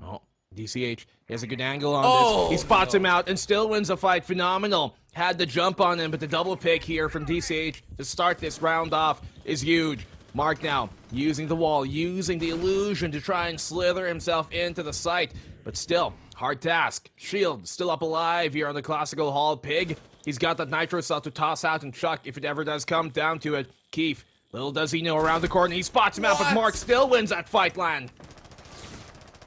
Oh, DCH has a good angle on this. He spots him out and still wins the fight. Phenomenal. Had the jump on him, but the double pick here from DCH to start this round off is huge. Mark now using the wall, using the illusion to try and slither himself into the site, but still, hard task. Shield still up alive here on the classical hall. Pig, he's got that nitro cell to toss out and chuck if it ever does come down to it. Keith, little does he know, around the corner, he spots him out, but Mark still wins that fight land.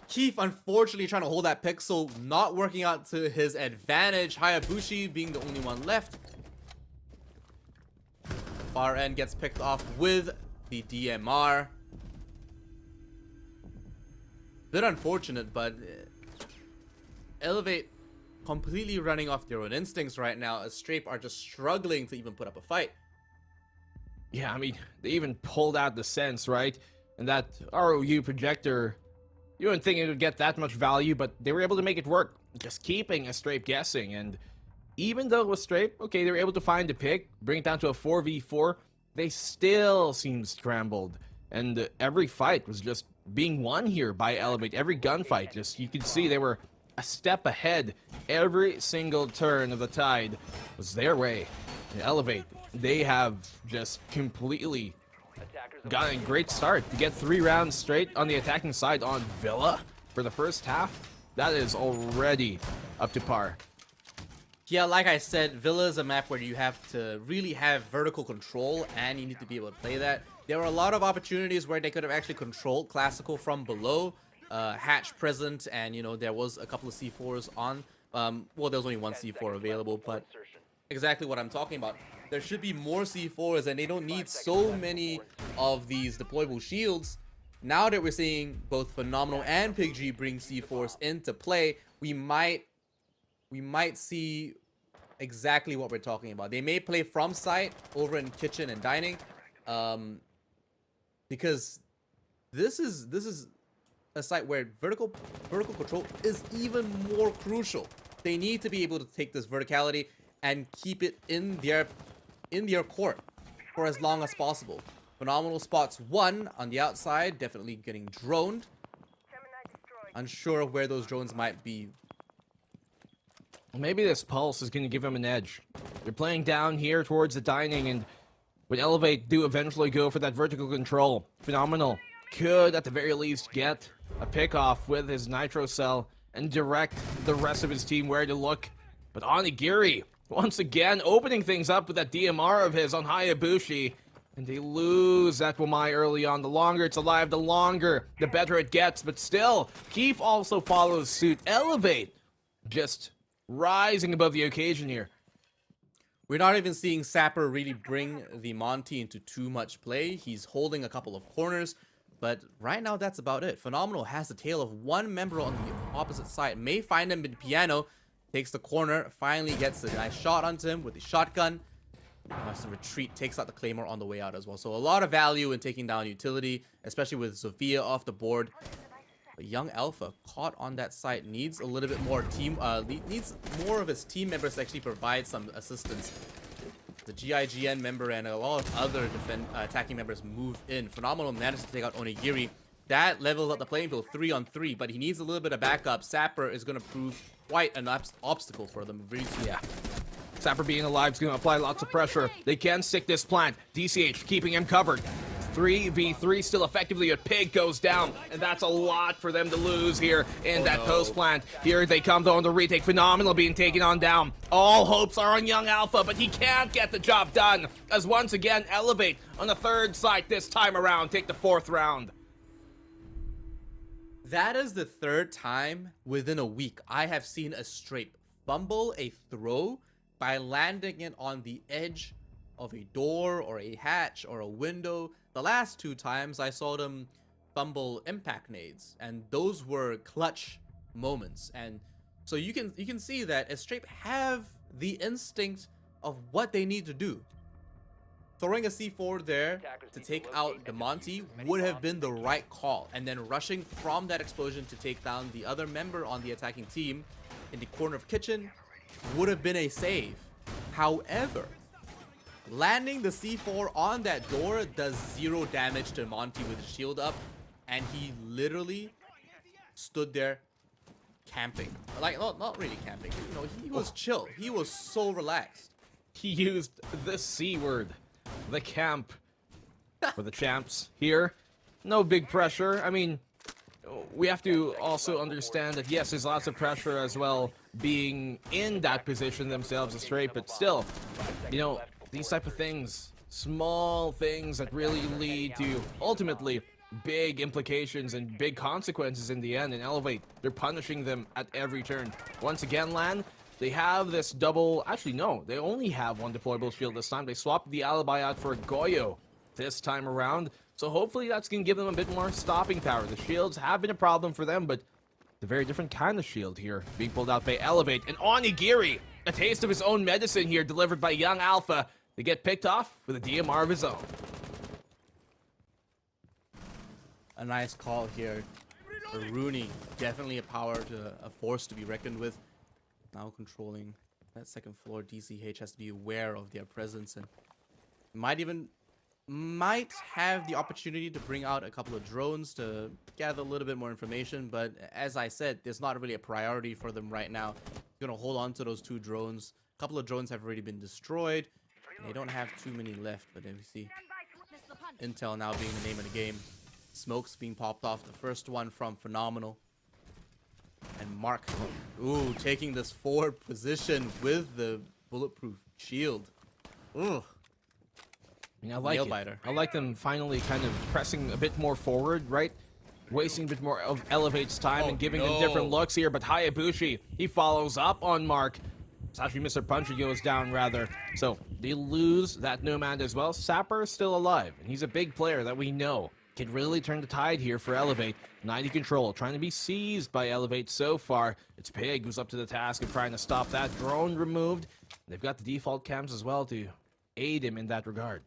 Keith, unfortunately, trying to hold that pixel, not working out to his advantage. Hayabushi being the only one left. Far end gets picked off with the DMR. Bit unfortunate, but Elevate completely running off their own instincts right now, as Strape are just struggling to even put up a fight. Yeah, I mean, they even pulled out the sense, right? And that ROU projector, you wouldn't think it would get that much value, but they were able to make it work, just keeping a Strape guessing. And even though it was Strape, okay, they were able to find the pick, bring it down to a 4v4, they still seemed scrambled. And every fight was just being won here by Elevate. Every gunfight, just you could see they were a step ahead. Every single turn of the tide was their way. And Elevate, they have just completely got a great start to get 3 rounds straight on the attacking side on Villa for the first half. That is already up to par. Yeah, like I said, Villa is a map where you have to really have vertical control, and you need to be able to play that. There were a lot of opportunities where they could have actually controlled Classical from below. Hatch present, and, you know, there was a couple of C4s on. Well, there was only one C4 available, but exactly what I'm talking about. There should be more C4s, and they don't need so many of these deployable shields. Now that we're seeing both Phenomenal and Pig G bring C4s into play, we might see exactly what we're talking about. They may play from site over in kitchen and dining, because this is a site where vertical control is even more crucial. They need to be able to take this verticality and keep it in their court for as long as possible. Phenomenal spots one on the outside, definitely getting droned. Unsure of where those drones might be. Maybe this pulse is going to give him an edge. They're playing down here towards the dining, and with Elevate do eventually go for that vertical control. Phenomenal could at the very least get a pickoff with his nitro cell and direct the rest of his team where to look. But Onigiri once again opening things up with that DMR of his on Hayabushi, and they lose that Wamai early on. The longer it's alive, the longer, the better it gets. But still, Keith also follows suit. Elevate just rising above the occasion here. We're not even seeing Sapper really bring the Monty into too much play. He's holding a couple of corners, but right now that's about it. Phenomenal has the tail of one member on the opposite side. May find him in piano, takes the corner, finally gets a nice shot onto him with the shotgun. Must retreat, takes out the Claymore on the way out as well. So a lot of value in taking down utility, especially with Sophia off the board. But Young Alpha caught on that site, needs a little bit more team, needs more of his team members to actually provide some assistance. The GIGN member and a lot of other attacking members move in. Phenomenal managed to take out Onigiri. That levels up the playing field 3-on-3, but he needs a little bit of backup. Sapper is going to prove quite an obstacle for them very soon. Yeah. Sapper being alive is going to apply lots of pressure. They can stick this plant. DCH keeping him covered. 3v3 still effectively. A pig goes down, and that's a lot for them to lose here in that post plant. Here they come though on the retake. Phenomenal being taken on down. All hopes are on Young Alpha, but he can't get the job done, as once again Elevate on the third site this time around take the fourth round. That is the third time within a week I have seen a straight fumble a throw by landing it on the edge of a door or a hatch or a window. The last two times I saw them fumble impact nades, and those were clutch moments. And so you can see that Estrape have the instinct of what they need to do. Throwing a C4 there to take out the Monty would have been the right call, and then rushing from that explosion to take down the other member on the attacking team in the corner of kitchen would have been a save. However, landing the C4 on that door does 0 damage to Monty with his shield up, and he literally stood there camping. Like, not really camping, you know, he was chill. He was so relaxed. He used the C word, the camp, for the champs here. No big pressure. I mean, we have to also understand that, yes, there's lots of pressure as well being in that position themselves straight, but still, you know, these type of things, small things that really lead to ultimately big implications and big consequences in the end. And Elevate, they're punishing them at every turn. Once again, Lan, they have this double, actually no, they only have one deployable shield this time. They swapped the alibi out for Goyo this time around, so hopefully that's going to give them a bit more stopping power. The shields have been a problem for them, but a very different kind of shield here being pulled out by Elevate. And Onigiri, a taste of his own medicine here delivered by Young Alpha. They get picked off with a DMR of his own. A nice call here. Rooney, definitely a force to be reckoned with. Now controlling that second floor, DCH has to be aware of their presence and might have the opportunity to bring out a couple of drones to gather a little bit more information. But as I said, there's not really a priority for them right now. They're gonna hold on to those 2 drones. A couple of drones have already been destroyed. They don't have too many left, but then we see Intel now being the name of the game. Smokes being popped off. The first one from Phenomenal. And Mark, ooh, taking this forward position with the bulletproof shield. Ooh. I mean, I like it. I like them finally kind of pressing a bit more forward, right? Wasting a bit more of Elevate's time and giving them different looks here. But Hayabushi, he follows up on Mark. It's actually Mr. Puncher goes down, rather. So they lose that Nomad as well. Sapper is still alive, and he's a big player that we know can really turn the tide here for Elevate. 90 control, trying to be seized by Elevate so far. It's Pig who's up to the task of trying to stop that. Drone removed. They've got the default cams as well to aid him in that regard.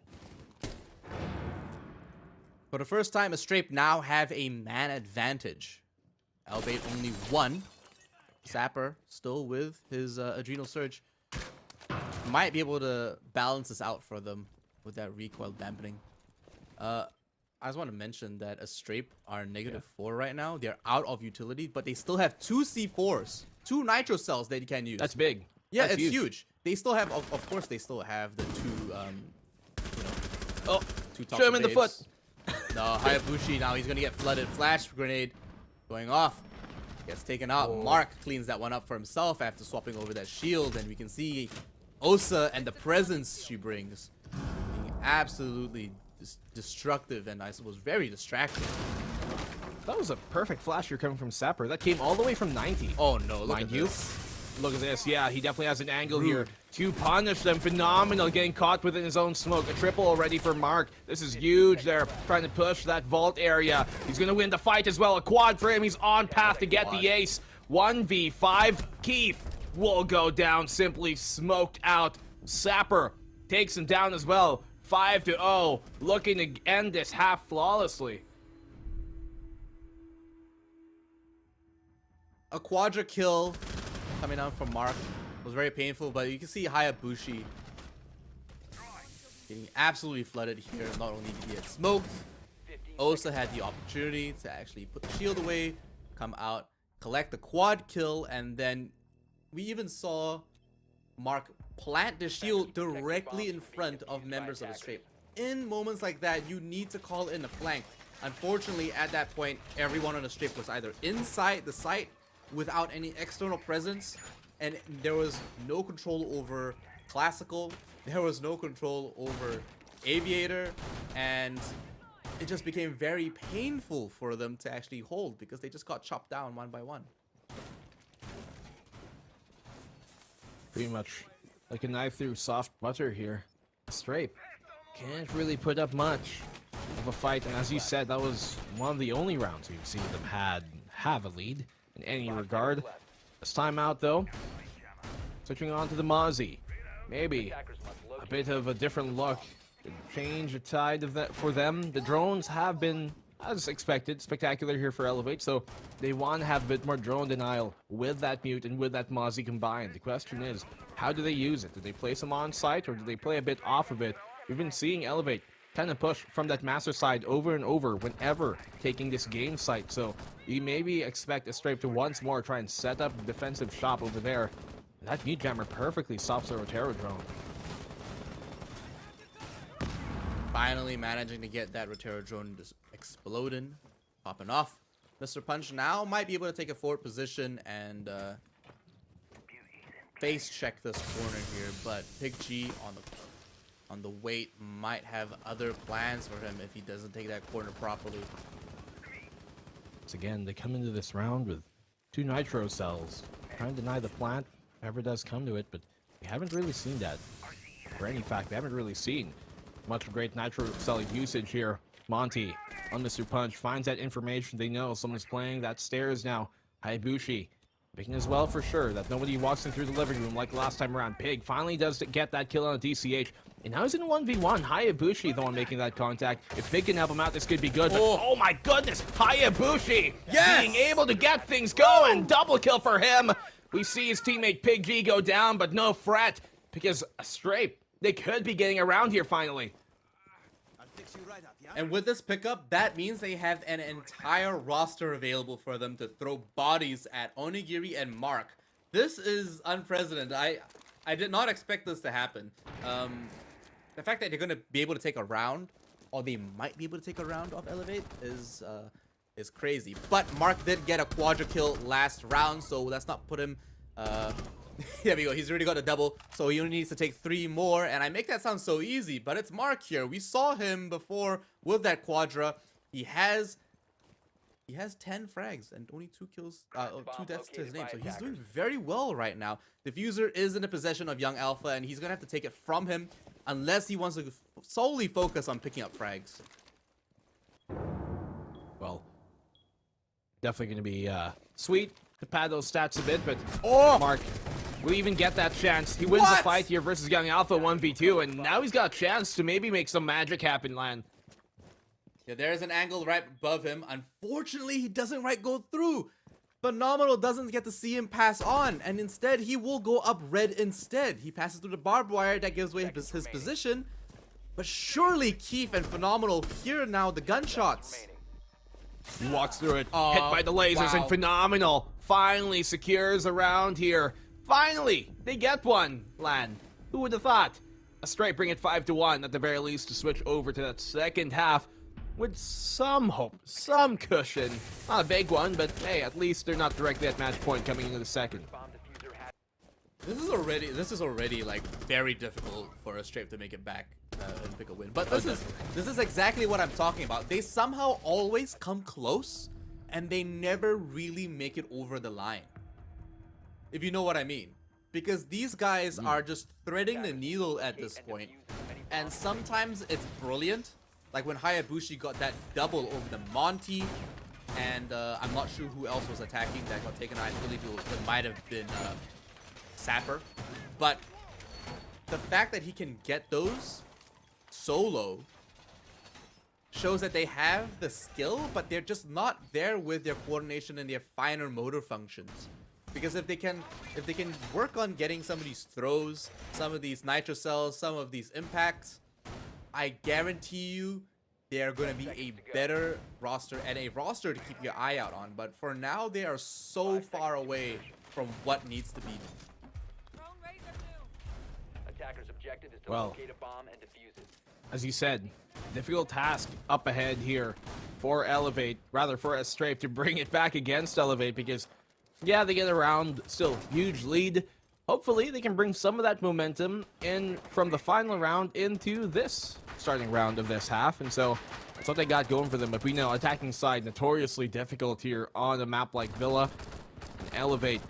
For the first time, Astrape now have a man advantage. Elevate only 1. Sapper still with his Adrenal Surge. Might be able to balance this out for them with that recoil dampening. I just want to mention that Astrape are -4 right now. They're out of utility, but they still have 2 C4s, 2 Nitro cells that you can use. That's big. Yeah, That's it's huge. They still have, of course, they still have the 2, Oh, 2 shoot him in the foot. No, Hayabushi now, he's gonna get flooded. Flash grenade going off. Gets taken out. Mark cleans that one up for himself after swapping over that shield, and we can see Osa and the presence she brings being absolutely destructive and I suppose very distracting. That was a perfect flasher coming from Sapper. That came all the way from 90. Oh no, look Mind at you. this. Look at this. Yeah, he definitely has an angle here to punish them. Phenomenal, getting caught within his own smoke. A triple already for Mark. This is huge there, trying to push that vault area. He's going to win the fight as well. A quad for him. He's on path to get the ace. 1v5. Keith will go down, simply smoked out. Sapper takes him down as well. 5-0, looking to end this half flawlessly. A quadra kill coming out from Mark was very painful, but you can see Hayabushi getting absolutely flooded here. Not only did he get smoked, Osa had the opportunity to actually put the shield away, come out, collect the quad kill, and then we even saw Mark plant the shield directly in front of members of the Astrape. In moments like that, you need to call in a flank. Unfortunately, at that point, everyone on the Astrape was either inside the site without any external presence, and there was no control over Classical, there was no control over Aviator, and it just became very painful for them to actually hold because they just got chopped down one by one. Pretty much like a knife through soft butter here. Astrape can't really put up much of a fight, and as you said, that was one of the only rounds we've seen them have a lead in any regard. This time out, though, switching on to the Mozzie. Maybe a bit of a different look. Change the tide of that for them. The drones have been, as expected, spectacular here for Elevate, so they want to have a bit more drone denial with that Mute and with that Mozzie combined. The question is, how do they use it? Do they place them on site, or do they play a bit off of it? We've been seeing Elevate kind of push from that master side over and over whenever taking this game site, so you maybe expect Astrape to once more try and set up a defensive shop over there. That Mute Jammer perfectly stops the Rotero drone. Finally managing to get that Rotero drone just exploding, popping off. Mr. Punch now might be able to take a forward position and face check this corner here, but Big G on the wait might have other plans for him if he doesn't take that corner properly. Once again, they come into this round with 2 Nitro cells, trying to deny the plant, if ever does come to it, but we haven't really seen that. For any fact, we haven't really seen much great Nitro cell usage here. Monty on Mr. Punch finds that information. They know someone's playing that stairs now. Hayabushi picking as well for sure that nobody walks in through the living room like last time around. Pig finally does get that kill on a DCH. And now he's in 1v1. Hayabushi the one making that contact. If Pig can help him out, this could be good. But, oh my goodness, Hayabushi being able to get things going. Double kill for him. We see his teammate Pig G go down, but no fret, because Astrape, they could be getting around here finally. And with this pickup, that means they have an entire roster available for them to throw bodies at Onigiri and Mark. This is unprecedented. I did not expect this to happen. The fact that they're going to be able to take a round, or they might be able to take a round off Elevate, is crazy. But Mark did get a quadra kill last round, so let's not put him... There we go, he's already got a double, so he only needs to take 3 more, and I make that sound so easy, but it's Mark here. We saw him before with that quadra. He has 10 frags and only 2 kills, 2 deaths to his name, so he's doing very well right now. Diffuser is in the possession of Young Alpha, and he's gonna have to take it from him unless he wants to solely focus on picking up frags. Well, definitely gonna be sweet to pad those stats a bit, but Mark will even get that chance. He wins the fight here versus Young Alpha 1v2, and now he's got a chance to maybe make some magic happen, Lan. Yeah, there's an angle right above him. Unfortunately, he doesn't go through. Phenomenal doesn't get to see him pass on, and instead he will go up red instead. He passes through the barbed wire that gives away his position. But surely Keith and Phenomenal hear now the gunshots. He walks through it, hit by the lasers, and Phenomenal finally secures a round here. Finally, they get one, Lan. Who would have thought? A straight bring it 5-1 at the very least to switch over to that second half with some hope, some cushion. Not a big one, but hey, at least they're not directly at match point coming into the second. This is already like very difficult for a Strafe to make it back and pick a win. But this is exactly what I'm talking about. They somehow always come close, and they never really make it over the line. If you know what I mean. Because these guys are just threading the needle at this point, and sometimes it's brilliant. Like when Hayabushi got that double over the Monty, and I'm not sure who else was attacking that got taken out. I believe it might have been Sapper. But the fact that he can get those solo shows that they have the skill, but they're just not there with their coordination and their finer motor functions. Because if they can work on getting some of these throws, some of these nitro cells, some of these impacts, I guarantee you they're going to be a better roster and a roster to keep your eye out on. But for now, they are so far away from what needs to be done. Attacker's objective is to Well, locate a bomb and defuse it. As you said, difficult task up ahead here for Elevate, rather for a Strafe to bring it back against Elevate, because yeah, they get around, still huge lead. Hopefully they can bring some of that momentum in from the final round into this starting round of this half, and so that's what they got going for them. But we know attacking side notoriously difficult here on a map like Villa. And Elevate,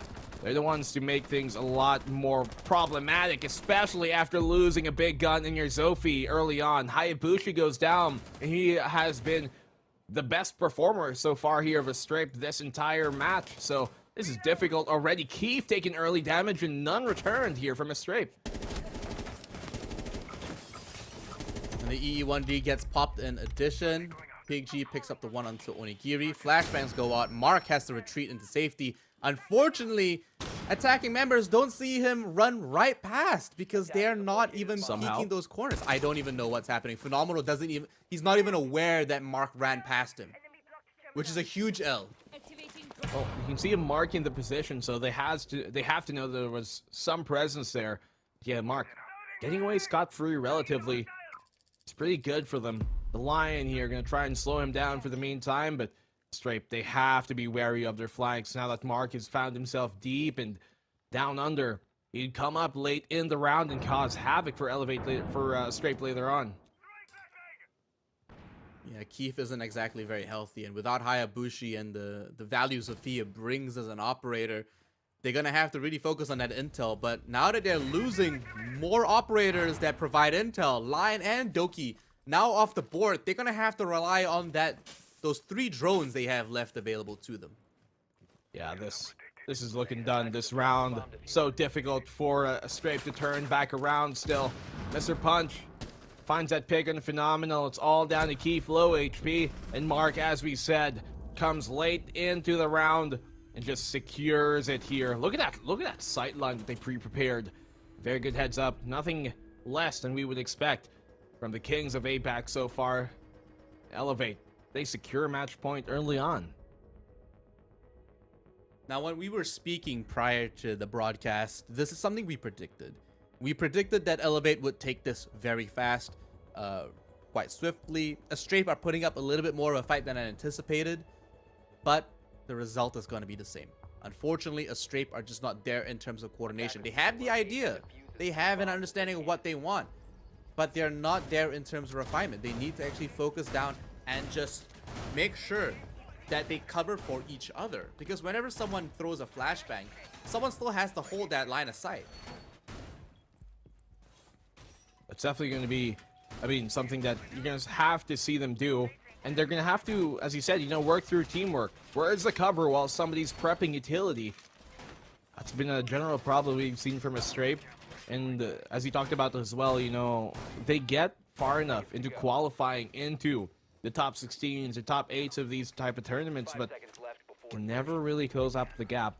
they're the ones to make things a lot more problematic, especially after losing a big gun in your Zophie early on. Hayabushi goes down, and he has been the best performer so far here of a Strafe this entire match, so this is difficult already. Keith taking early damage and none returned here from a Strafe. And the EE1D gets popped in addition. Big G picks up the one onto Onigiri. Flashbangs go out. Mark has to retreat into safety. Unfortunately, attacking members don't see him run right past because they're not even peeking those corners. I don't even know what's happening. Phenomenal doesn't even, he's not even aware that Mark ran past him, which is a huge L. Oh, you can see him marking the position, so they have to know there was some presence there. Yeah, Mark getting away scot-free relatively. It's pretty good for them. The Lion here gonna try and slow him down for the meantime, but Strafe, they have to be wary of their flanks now that Mark has found himself deep and down under. He'd come up late in the round and cause havoc for Strafe later on. Yeah, Keith isn't exactly very healthy, and without Hayabushi and the value Sophia brings as an operator, they're gonna have to really focus on that intel. But now that they're losing more operators that provide intel, Lion and Doki now off the board, they're gonna have to rely on those 3 drones they have left available to them. Yeah, this is looking done this round. So difficult for a Strafe to turn back around still. Mr. Punch finds that pick on Phenomenal. It's all down to Keith, low HP, and Mark, as we said, comes late into the round and just secures it here. Look at that sight line that they pre-prepared. Very good heads up. Nothing less than we would expect from the Kings of APAC so far. Elevate, they secure match point early on. Now, when we were speaking prior to the broadcast, this is something we predicted. We predicted that Elevate would take this very fast, quite swiftly. A Strafe are putting up a little bit more of a fight than I anticipated, but the result is going to be the same. Unfortunately, a Strafe are just not there in terms of coordination. They have the idea, they have an understanding of what they want, but they're not there in terms of refinement. They need to actually focus down and just make sure that they cover for each other, because whenever someone throws a flashbang, someone still has to hold that line of sight. It's definitely going to be, something that you're going to have to see them do. And they're going to have to, as you said, work through teamwork. Where's the cover while somebody's prepping utility? That's been a general problem we've seen from a Strafe. And as you talked about as well, they get far enough into qualifying into the top 16s, the top 8s of these type of tournaments, but can never really close up the gap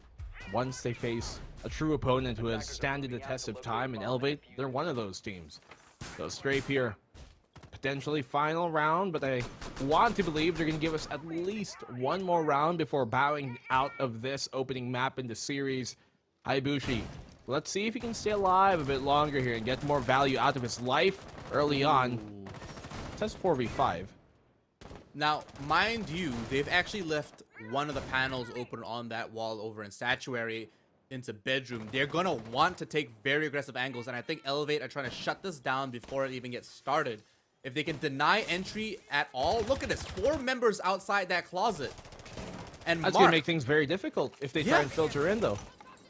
once they face a true opponent who has standed the test of time. And Elevate, they're one of those teams. So Strape here, potentially final round, but I want to believe they're going to give us at least one more round before bowing out of this opening map in the series. Hayabushi, let's see if he can stay alive a bit longer here and get more value out of his life early on. It says 4v5. Now, mind you, they've actually left one of the panels open on that wall over in Statuary into bedroom. They're gonna want to take very aggressive angles, and I think Elevate are trying to shut this down before it even gets started. If they can deny entry at all, look at this, 4 members outside that closet. And that's Mark, gonna make things very difficult if they try and filter in, though.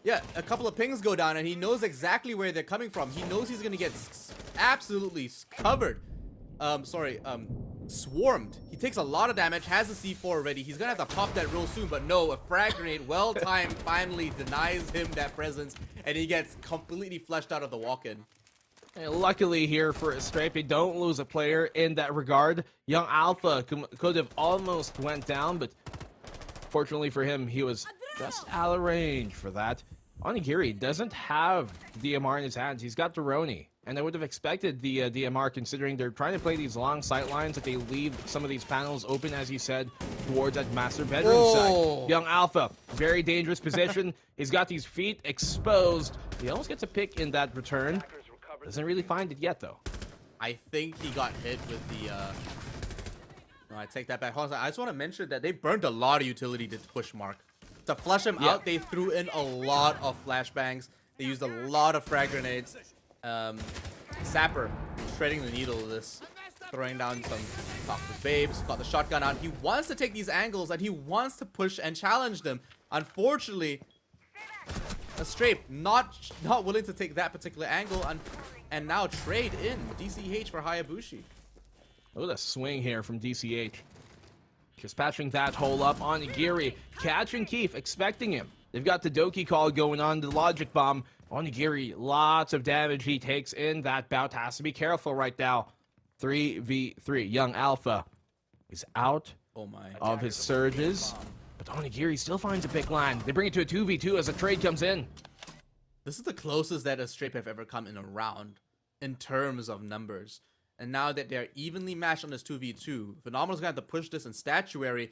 Yeah, a couple of pings go down, and he knows exactly where they're coming from. He knows he's gonna get absolutely covered. Swarmed. He takes a lot of damage, has a C4 already. He's gonna have to pop that real soon, but no, a frag grenade, well timed, finally denies him that presence, and he gets completely flushed out of the walk-in. Luckily here for Strape, they don't lose a player in that regard. Young Alpha could have almost went down, but fortunately for him, he was just out of range for that. Onigiri doesn't have DMR in his hands. He's got Doroni. And I would have expected the DMR, considering they're trying to play these long sight lines, that they leave some of these panels open, as you said, towards that master bedroom side. Young Alpha, very dangerous position. He's got these feet exposed. He almost gets a pick in that return. Doesn't really find it yet, though. I think he got hit with the... No, I take that back. Hold on, I just want to mention that they burned a lot of utility to push Mark. To flush him out, they threw in a lot of flashbangs. They used a lot of frag grenades. Sapper shredding the needle of this, throwing down some topless babes, got the shotgun out. He wants to take these angles and he wants to push and challenge them. Unfortunately, a Strape not willing to take that particular angle and now trade in DCH for Hayabushi. Oh, the swing here from DCH. Dispatching that hole up on Onigiri. Catching Keith, expecting him. They've got the Doki call going on, the logic bomb. Onigiri, lots of damage he takes in that bout. Has to be careful right now. 3v3. Young Alpha is out of his surges. But Onigiri still finds a big land. They bring it to a 2v2 as a trade comes in. This is the closest that a Strape have ever come in a round in terms of numbers. And now that they're evenly matched on this 2v2, Phenomenal's gonna have to push this in Statuary.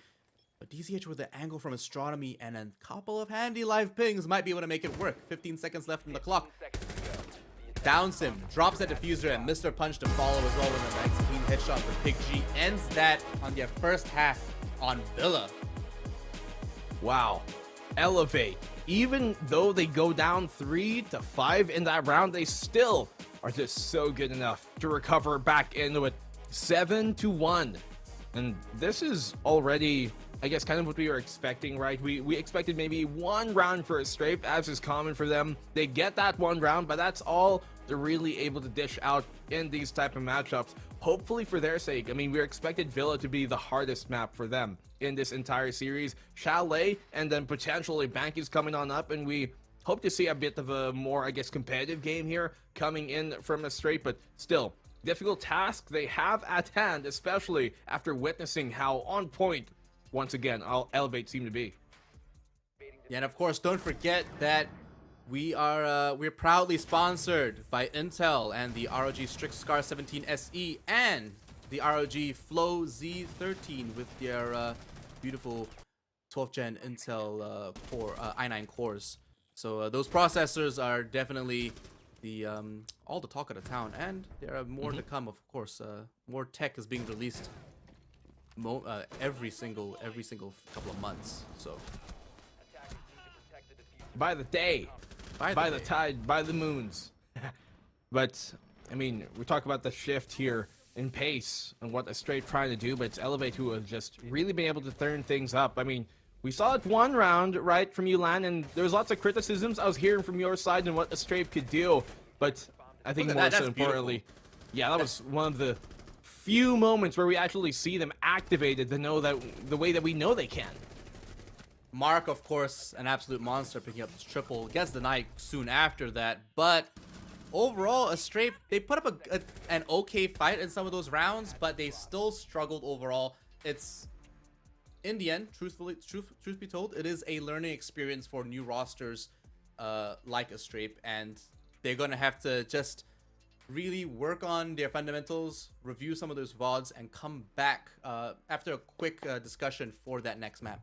But DCH with the angle from Astronomy and a couple of handy live pings might be able to make it work. 15 seconds left on the clock. Downs him, drops that diffuser, and Mr. Punch to follow as well with a nice clean headshot for Big G. Ends that on their first half on Villa. Wow. Elevate. Even though they go down 3-5 in that round, they still are just so good enough to recover back into it. 7-1. And this is already, I guess, kind of what we were expecting, right? We expected maybe one round for a Strape, as is common for them. They get that one round, but that's all they're really able to dish out in these type of matchups. Hopefully for their sake. I mean, we expected Villa to be the hardest map for them in this entire series. Chalet and then potentially Bank is coming on up, and we hope to see a bit of a more, I guess, competitive game here coming in from a Strape, but still, difficult task they have at hand, especially after witnessing how on point, once again, Elevate seem to be. Yeah, and of course, don't forget that we're proudly sponsored by Intel and the ROG Strix Scar 17 SE and the ROG Flow Z13 with their beautiful 12th gen Intel i9 cores. So those processors are definitely the all the talk of the town, and there are more to come. Of course, more tech is being released every single couple of months. So by the day, by the tide, by the moons. But I mean, we talk about the shift here in pace and what a Strape trying to do, but it's Elevate who have just really been able to turn things up. I mean, we saw it one round, right, from you, Lan, and there was lots of criticisms I was hearing from your side and what a Strape could do, but I think more so importantly, yeah, that was one of the few moments where we actually see them activated to know that the way that we know they can. Mark, of course, an absolute monster, picking up this triple. Gets denied soon after that, but overall, Astray, they put up an okay fight in some of those rounds, but they still struggled overall. It's, in the end, truth be told, it is a learning experience for new rosters like Astray, and they're gonna have to just really work on their fundamentals, review some of those VODs, and come back after a quick discussion for that next map.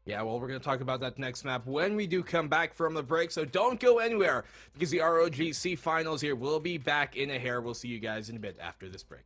Yeah, well, we're going to talk about that next map when we do come back from the break, so don't go anywhere, because the ROGC finals here will be back in a hair. We'll see you guys in a bit after this break.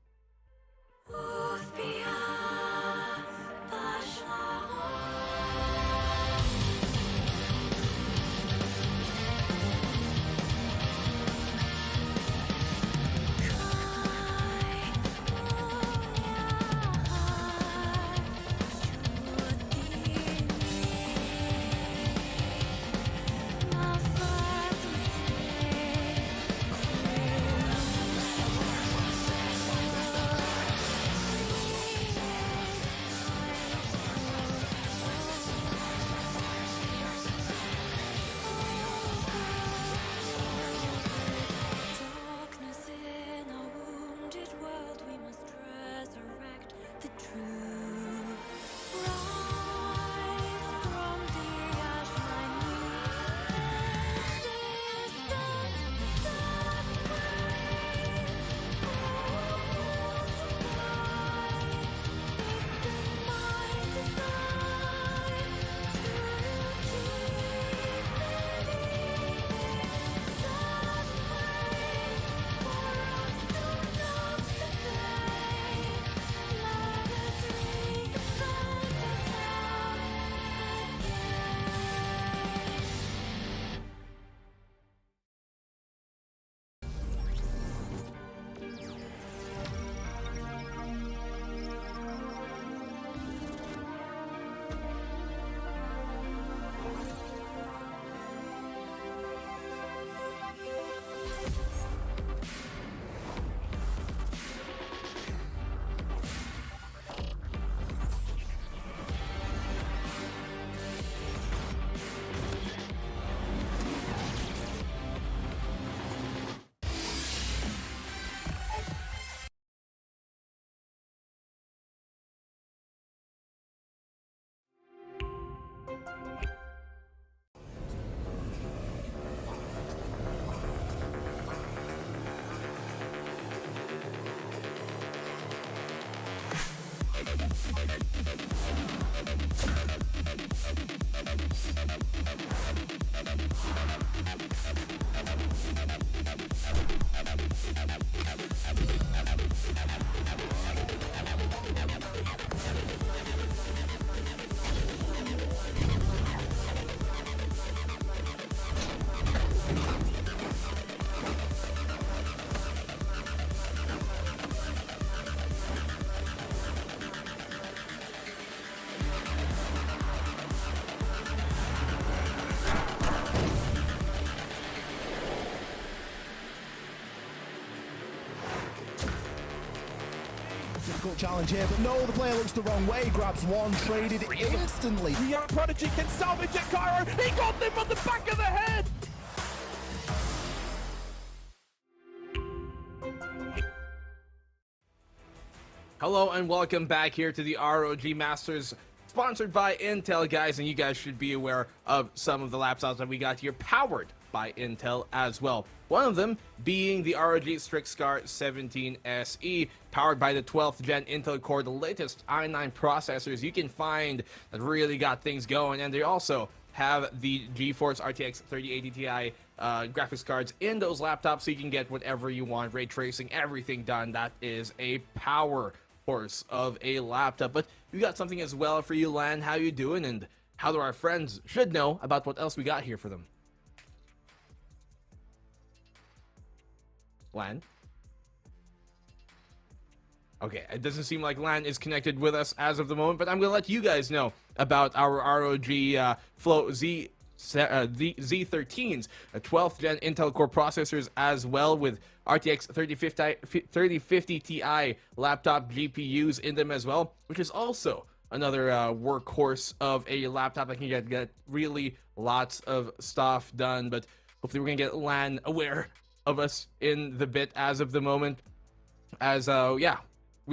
Difficult challenge here, but no, the player looks the wrong way, grabs one, traded instantly. The young prodigy can salvage it, Cairo. He got them on the back of the head. Hello and welcome back here to the ROG Masters, sponsored by Intel, guys, and you guys should be aware of some of the laptops that we got here powered by Intel as well. One of them being the ROG Strix-Scar 17 SE, powered by the 12th gen Intel Core, the latest i9 processors you can find that really got things going, and they also have the GeForce RTX 3080 Ti graphics cards in those laptops, so you can get whatever you want, ray tracing, everything done. That is a power horse of a laptop. But we got something as well for you, Lan. How you doing, and how do our friends should know about what else we got here for them? Lan? Okay, it doesn't seem like Lan is connected with us as of the moment, but I'm going to let you guys know about our ROG Flow Z13s, 12th gen Intel Core processors as well, with RTX 3050 Ti laptop GPUs in them as well, which is also another workhorse of a laptop that can get really lots of stuff done. But hopefully we're going to get Lan aware of us in the bit as of the moment. As we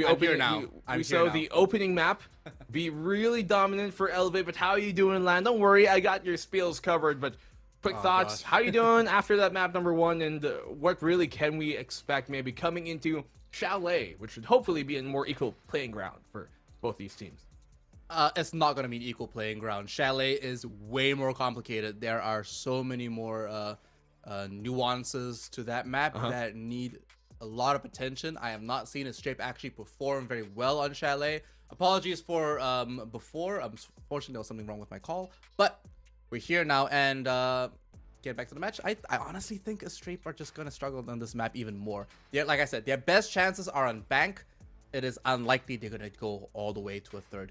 I'm open here it- now. We I'm saw here now. the opening map be really dominant for Elevate. But how you doing, Lan? Don't worry, I got your spiels covered. But quick thoughts: gosh. how you doing after that map number 1, and what really can we expect maybe coming into Chalet, which should hopefully be a more equal playing ground for both these teams? It's not going to be an equal playing ground. Chalet is way more complicated. There are so many more nuances to that map that need a lot of attention. I have not seen a Strape actually perform very well on Chalet. Apologies for before. Unfortunately, there was something wrong with my call, but we're here now, and get back to the match. I honestly think a Strape are just going to struggle on this map even more. Like I said, their best chances are on bank. It is unlikely they're going to go all the way to a third.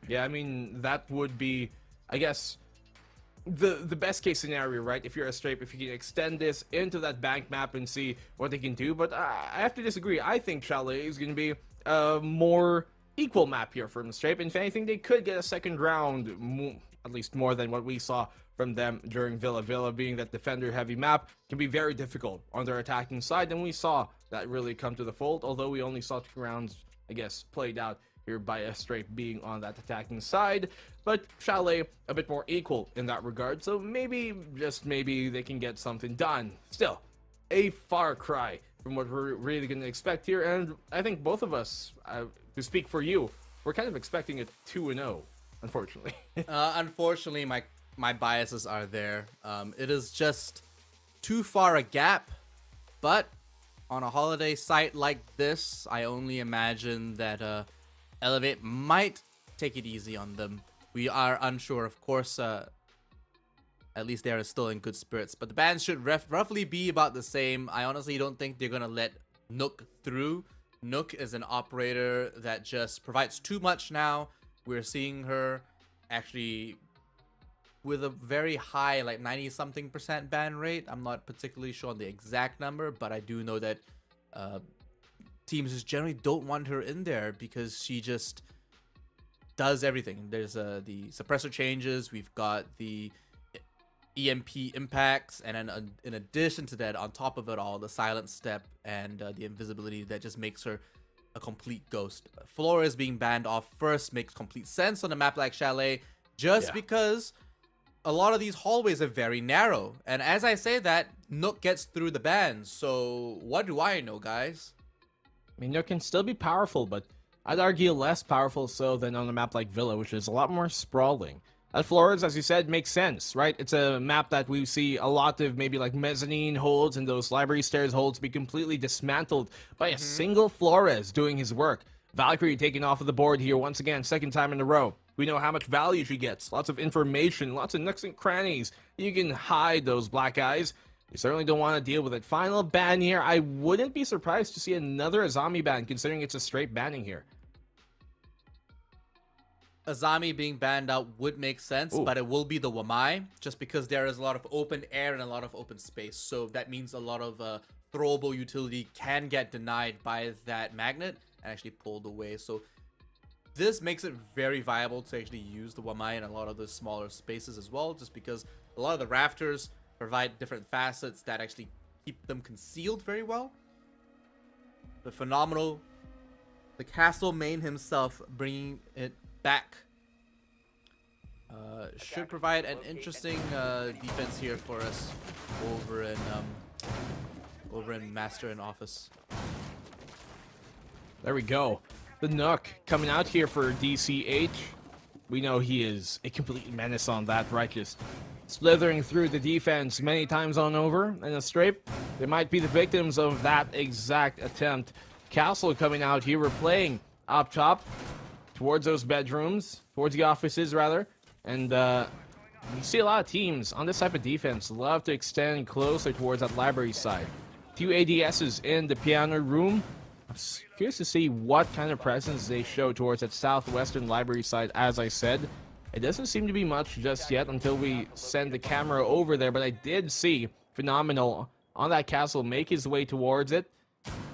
Yeah, I mean, that would be, I guess, the best case scenario, right? If you're a Strape, if you can extend this into that bank map and see what they can do. But I have to disagree. I think Chalet is going to be a more equal map here from the Strape. If anything, they could get a second round, at least more than what we saw from them during Villa. Villa being that defender-heavy map can be very difficult on their attacking side, and we saw that really come to the fold, although we only saw 2 rounds, I guess, played out here by a Strape being on that attacking side. But Chalet a bit more equal in that regard, so maybe, just maybe, they can get something done. Still, a far cry from what we're really going to expect here, and I think both of us, to speak for you, we're kind of expecting a 2-0, unfortunately. Unfortunately, my biases are there. It is just too far a gap, but on a holiday site like this, I only imagine that Elevate might take it easy on them. We are unsure, of course. At least they are still in good spirits, but the bans should roughly be about the same. I honestly don't think they're gonna let Nook through. Nook is an operator that just provides too much now. We're seeing her actually with a very high, like 90-something% ban rate. I'm not particularly sure on the exact number, but I do know that teams just generally don't want her in there because she just does everything. There's the suppressor changes, we've got the EMP impacts, and then in addition to that, on top of it all, the silent step and the invisibility that just makes her a complete ghost. Flores being banned off first makes complete sense on a map like Chalet, just because a lot of these hallways are very narrow. And as I say that, Nook gets through the bans. So what do I know, guys? I mean, Nook can still be powerful, but I'd argue less powerful so than on a map like Villa, which is a lot more sprawling. At Flores, as you said, makes sense, right? It's a map that we see a lot of maybe like mezzanine holds and those library stairs holds be completely dismantled by a single Flores doing his work. Valkyrie taking off of the board here once again, second time in a row. We know how much value she gets. Lots of information, lots of nooks and crannies. You can hide those black eyes. You certainly don't want to deal with it. Final ban here. I wouldn't be surprised to see another Azami ban, considering it's a straight banning here. Azami being banned out would make sense, but it will be the Wamai, just because there is a lot of open air and a lot of open space. So that means a lot of throwable utility can get denied by that magnet and actually pulled away. So this makes it very viable to actually use the Wamai in a lot of the smaller spaces as well, just because a lot of the rafters provide different facets that actually keep them concealed very well. The phenomenal, the castle main himself bringing it back should provide an interesting defense here for us over in Master and Office. There we go. The Nook coming out here for DCH. We know he is a complete menace on that, right? Just slithering through the defense many times on over. And a Strape, they might be the victims of that exact attempt. Castle coming out here. We're playing up top towards those bedrooms, towards the offices rather. And you see a lot of teams on this type of defense love to extend closer towards that library side. 2 ADSs in the piano room. I'm curious to see what kind of presence they show towards that southwestern library side. As I said, it doesn't seem to be much just yet until we send the camera over there, but I did see Phenomenal on that castle make his way towards it.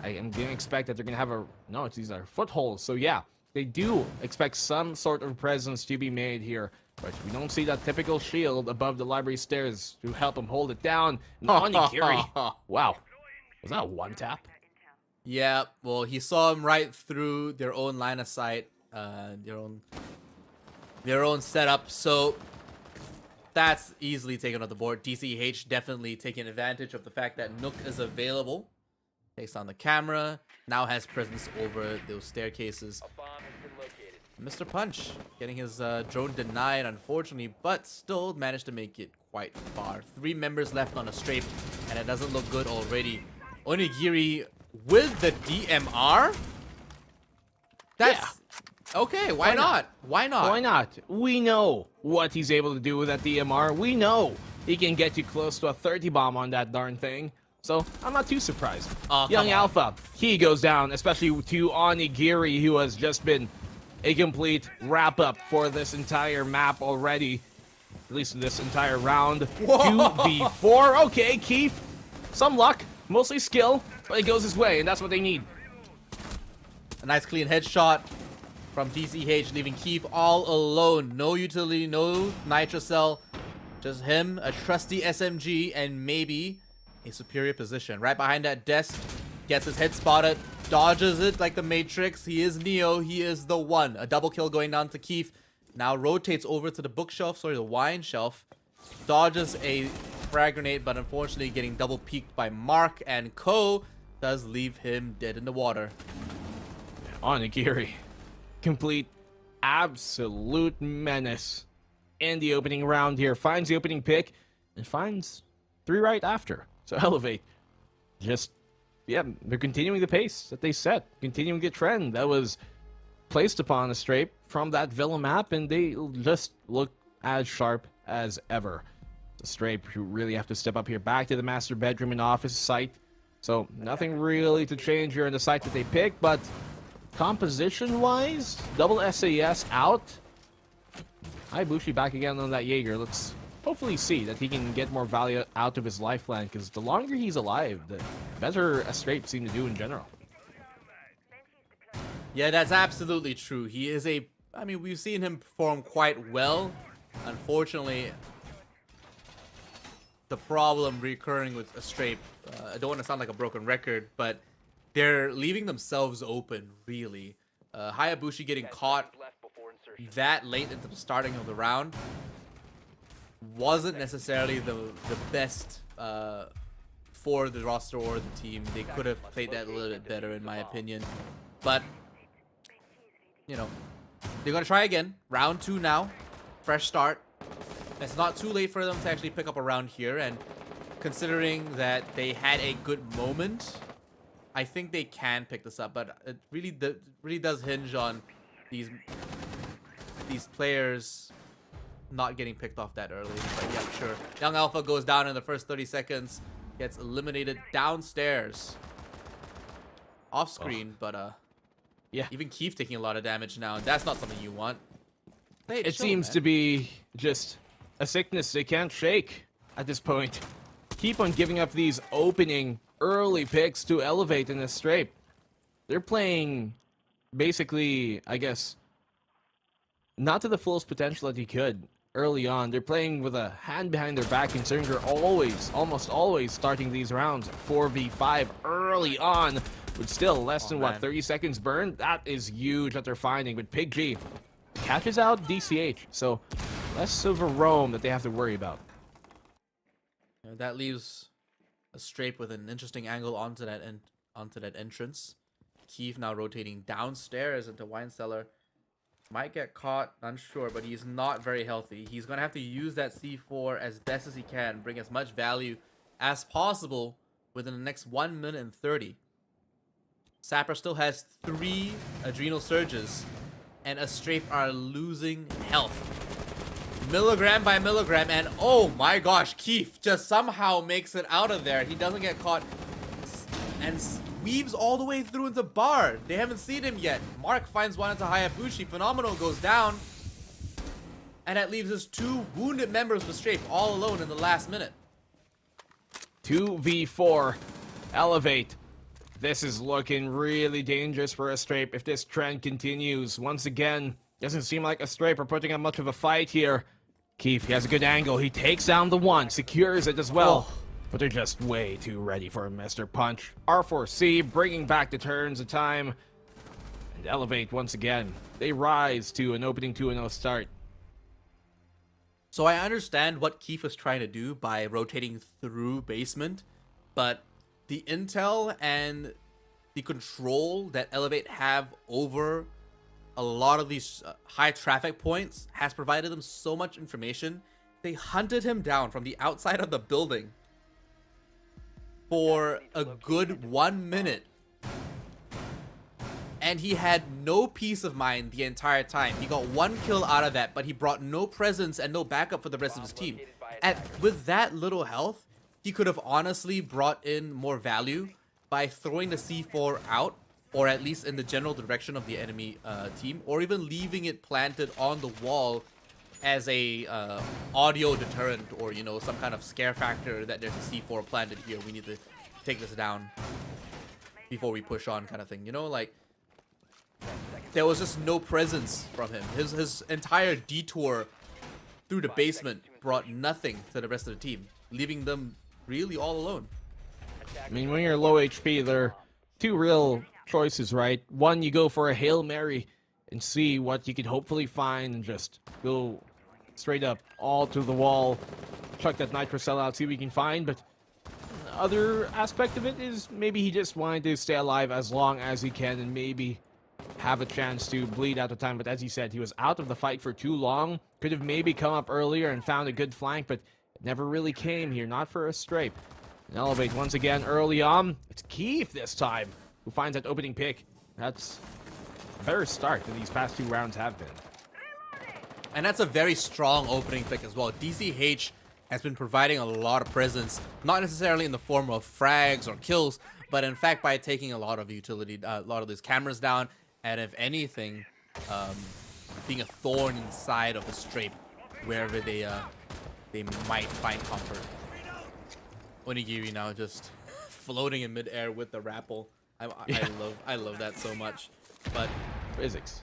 I am going to expect that they're going to have a... No, these are footholds. So yeah, they do expect some sort of presence to be made here But we don't see that typical shield above the library stairs to help him hold it down. And Onigiri. Wow. Was that a one tap? Yeah, well, he saw him right through their own line of sight, their own setup. So that's easily taken off the board. DCH definitely taking advantage of the fact that Nook is available. Takes on the camera. Now has presence over those staircases. Mr. Punch getting his drone denied, unfortunately, but still managed to make it quite far. 3 members left on a strafe, and it doesn't look good already. Onigiri with the DMR? That's... Okay, why not? Why not? Why not? We know what he's able to do with that DMR. We know he can get you close to a 30 bomb on that darn thing. So, I'm not too surprised. Young Alpha, he goes down, especially to Onigiri, who has just been a complete wrap-up for this entire map already. At least in this entire round. 2v4. Okay, Keith. Some luck. Mostly skill. But it goes his way, and that's what they need. A nice clean headshot from DCH, leaving Keith all alone. No utility, no Nitrocell. Just him, a trusty SMG, and maybe a superior position. Right behind that desk. Gets his head spotted. Dodges it like the Matrix. He is Neo. He is the one. A double kill going down to Keith. Now rotates over to the bookshelf. Sorry, the wine shelf. Dodges a frag grenade, but unfortunately getting double peeked by Mark, and Ko does leave him dead in the water. Onigiri. Complete absolute menace in the opening round here. Finds the opening pick and finds 3 right after. So Elevate just... yeah, they're continuing the pace that they set, continuing the trend that was placed upon the Strape from that Villa map, and they just look as sharp as ever. The Strape, who really have to step up here, back to the master bedroom and office site. So nothing really to change here in the site that they pick, but composition-wise, double SAS out. Ibushi back again on that Jaeger. Let's hopefully see that he can get more value out of his lifeline, because the longer he's alive, the better a Strape seem to do in general. Yeah, that's absolutely true. He is a... I mean, we've seen him perform quite well. Unfortunately, the problem recurring with a Strape, I don't want to sound like a broken record, but they're leaving themselves open, really. Hayabushi getting caught that late into the starting of the round wasn't necessarily the best for the roster or the team. They could have played that a little bit better, in my opinion. But, you know, they're going to try again. Round 2 now. Fresh start. It's not too late for them to actually pick up a round here. And considering that they had a good moment, I think they can pick this up. But it really does hinge on these players not getting picked off that early. But yeah, sure. Young Alpha goes down in the first 30 seconds. Gets eliminated downstairs. Off screen, but yeah. Even Keith taking a lot of damage now. That's not something you want. It seems to be just a sickness they can't shake at this point. Keep on giving up these opening early picks to Elevate in this Strape. They're playing basically, I guess, not to the fullest potential that he could early on. They're playing with a hand behind their back, considering they're almost always starting these rounds 4v5 early on, with still less than, 30 seconds burned. That is huge that they're finding, but Pig G catches out DCH, so less of a roam that they have to worry about. That leaves a Strape with an interesting angle onto that entrance. Keith now rotating downstairs into Wine Cellar. Might get caught, unsure, but he's not very healthy. He's going to have to use that C4 as best as he can, bring as much value as possible within the next 1 minute and 30. Sapper still has 3 adrenal surges, and a Strape are losing health. Milligram by milligram, and oh my gosh, Keith just somehow makes it out of there. He doesn't get caught and weaves all the way through into bar. They haven't seen him yet. Mark finds one into Hayabushi. Phenomenal goes down. And that leaves us 2 wounded members of the Strape all alone in the last minute. 2v4. Elevate. This is looking really dangerous for a Strape if this trend continues. Once again, Doesn't seem like a Strape are putting up much of a fight here. Keith, he has a good angle. He takes down the one, secures it as well. But they're just way too ready for Mr. Punch. R4C bringing back the turns of time. And Elevate once again. They rise to an opening 2-0 start. So I understand what Keith was trying to do by rotating through basement, but the intel and the control that Elevate have over a lot of these high traffic points has provided them so much information. They hunted him down from the outside of the building for a good 1 minute. And he had no peace of mind the entire time. He got 1 kill out of that, but he brought no presence and no backup for the rest of his team. And with that little health, he could have honestly brought in more value by throwing the C4 out, or at least in the general direction of the enemy team, or even leaving it planted on the wall as a audio deterrent, or, you know, some kind of scare factor that there's a C4 planted here. We need to take this down before we push on, kind of thing. You know, like, there was just no presence from him. His entire detour through the basement brought nothing to the rest of the team, leaving them really all alone. I mean, when you're low HP, there are two real choices, right? One, you go for a Hail Mary and see what you could hopefully find and just go straight up all to the wall, chuck that Nitro Cell out, see what you can find. But the other aspect of it is maybe he just wanted to stay alive as long as he can and maybe have a chance to bleed out the time. But as he said, he was out of the fight for too long. Could have maybe come up earlier and found a good flank, but it never really came here, not for a Strape. And Elevate once again early on. It's Keith this time who finds that opening pick. That's a better start than these past 2 rounds have been. And that's a very strong opening pick as well. DCH has been providing a lot of presence, not necessarily in the form of frags or kills, but in fact by taking a lot of utility, a lot of these cameras down, and if anything, being a thorn inside of a Strape wherever they might find comfort. Onigiri now just floating in midair with the rappel. I love that so much. But physics.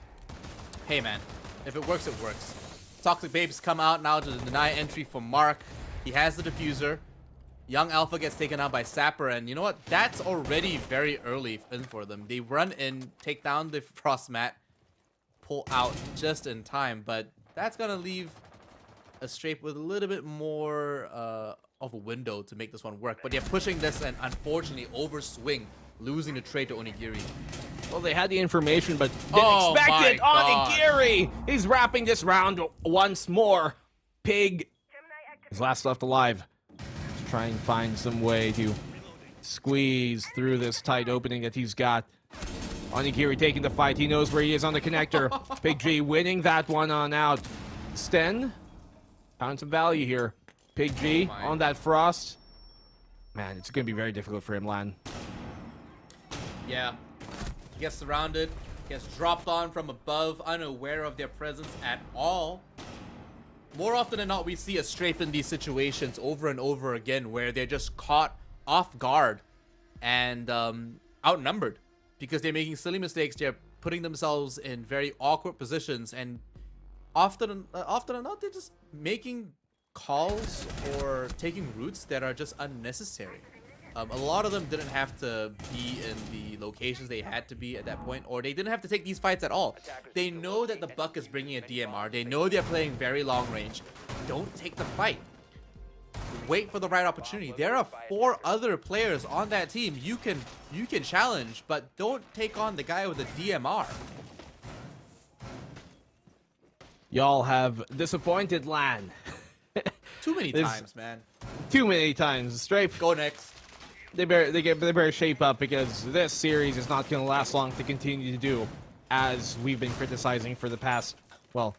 Hey man, if it works, it works. Toxic Babes come out now to deny entry for Mark. He has the diffuser. Young Alpha gets taken out by Sapper, and you know what? That's already very early in for them. They run in, take down the Frost Mat, pull out just in time, but that's gonna leave a Strape with a little bit more of a window to make this one work. But they're pushing this and unfortunately overswing, losing the trade to Onigiri. Well, they had the information, but didn't expect it. Onigiri! He's wrapping this round once more. Pig is last left alive. To try and find some way to squeeze through this tight opening that he's got. Onigiri taking the fight. He knows where he is on the connector. Big G winning that one on out. Sten found some value here. Big G on that Frost. Man, it's going to be very difficult for him, Lan. Yeah. He gets surrounded, gets dropped on from above, unaware of their presence at all. More often than not, we see a Strafe in these situations over and over again where they're just caught off guard and outnumbered because they're making silly mistakes. They're putting themselves in very awkward positions, and often or not, they're just making calls or taking routes that are just unnecessary. A lot of them didn't have to be in the locations they had to be at that point, or they didn't have to take these fights at all. They know that the Buck is bringing a DMR. They know they're playing very long range. Don't take the fight. Wait for the right opportunity. There are 4 other players on that team you can challenge, but don't take on the guy with the DMR. Y'all have disappointed Lan. Too many times, man. Too many times. Strafe. Go next. They better shape up, because this series is not going to last long to continue to do, as we've been criticizing for the past, well,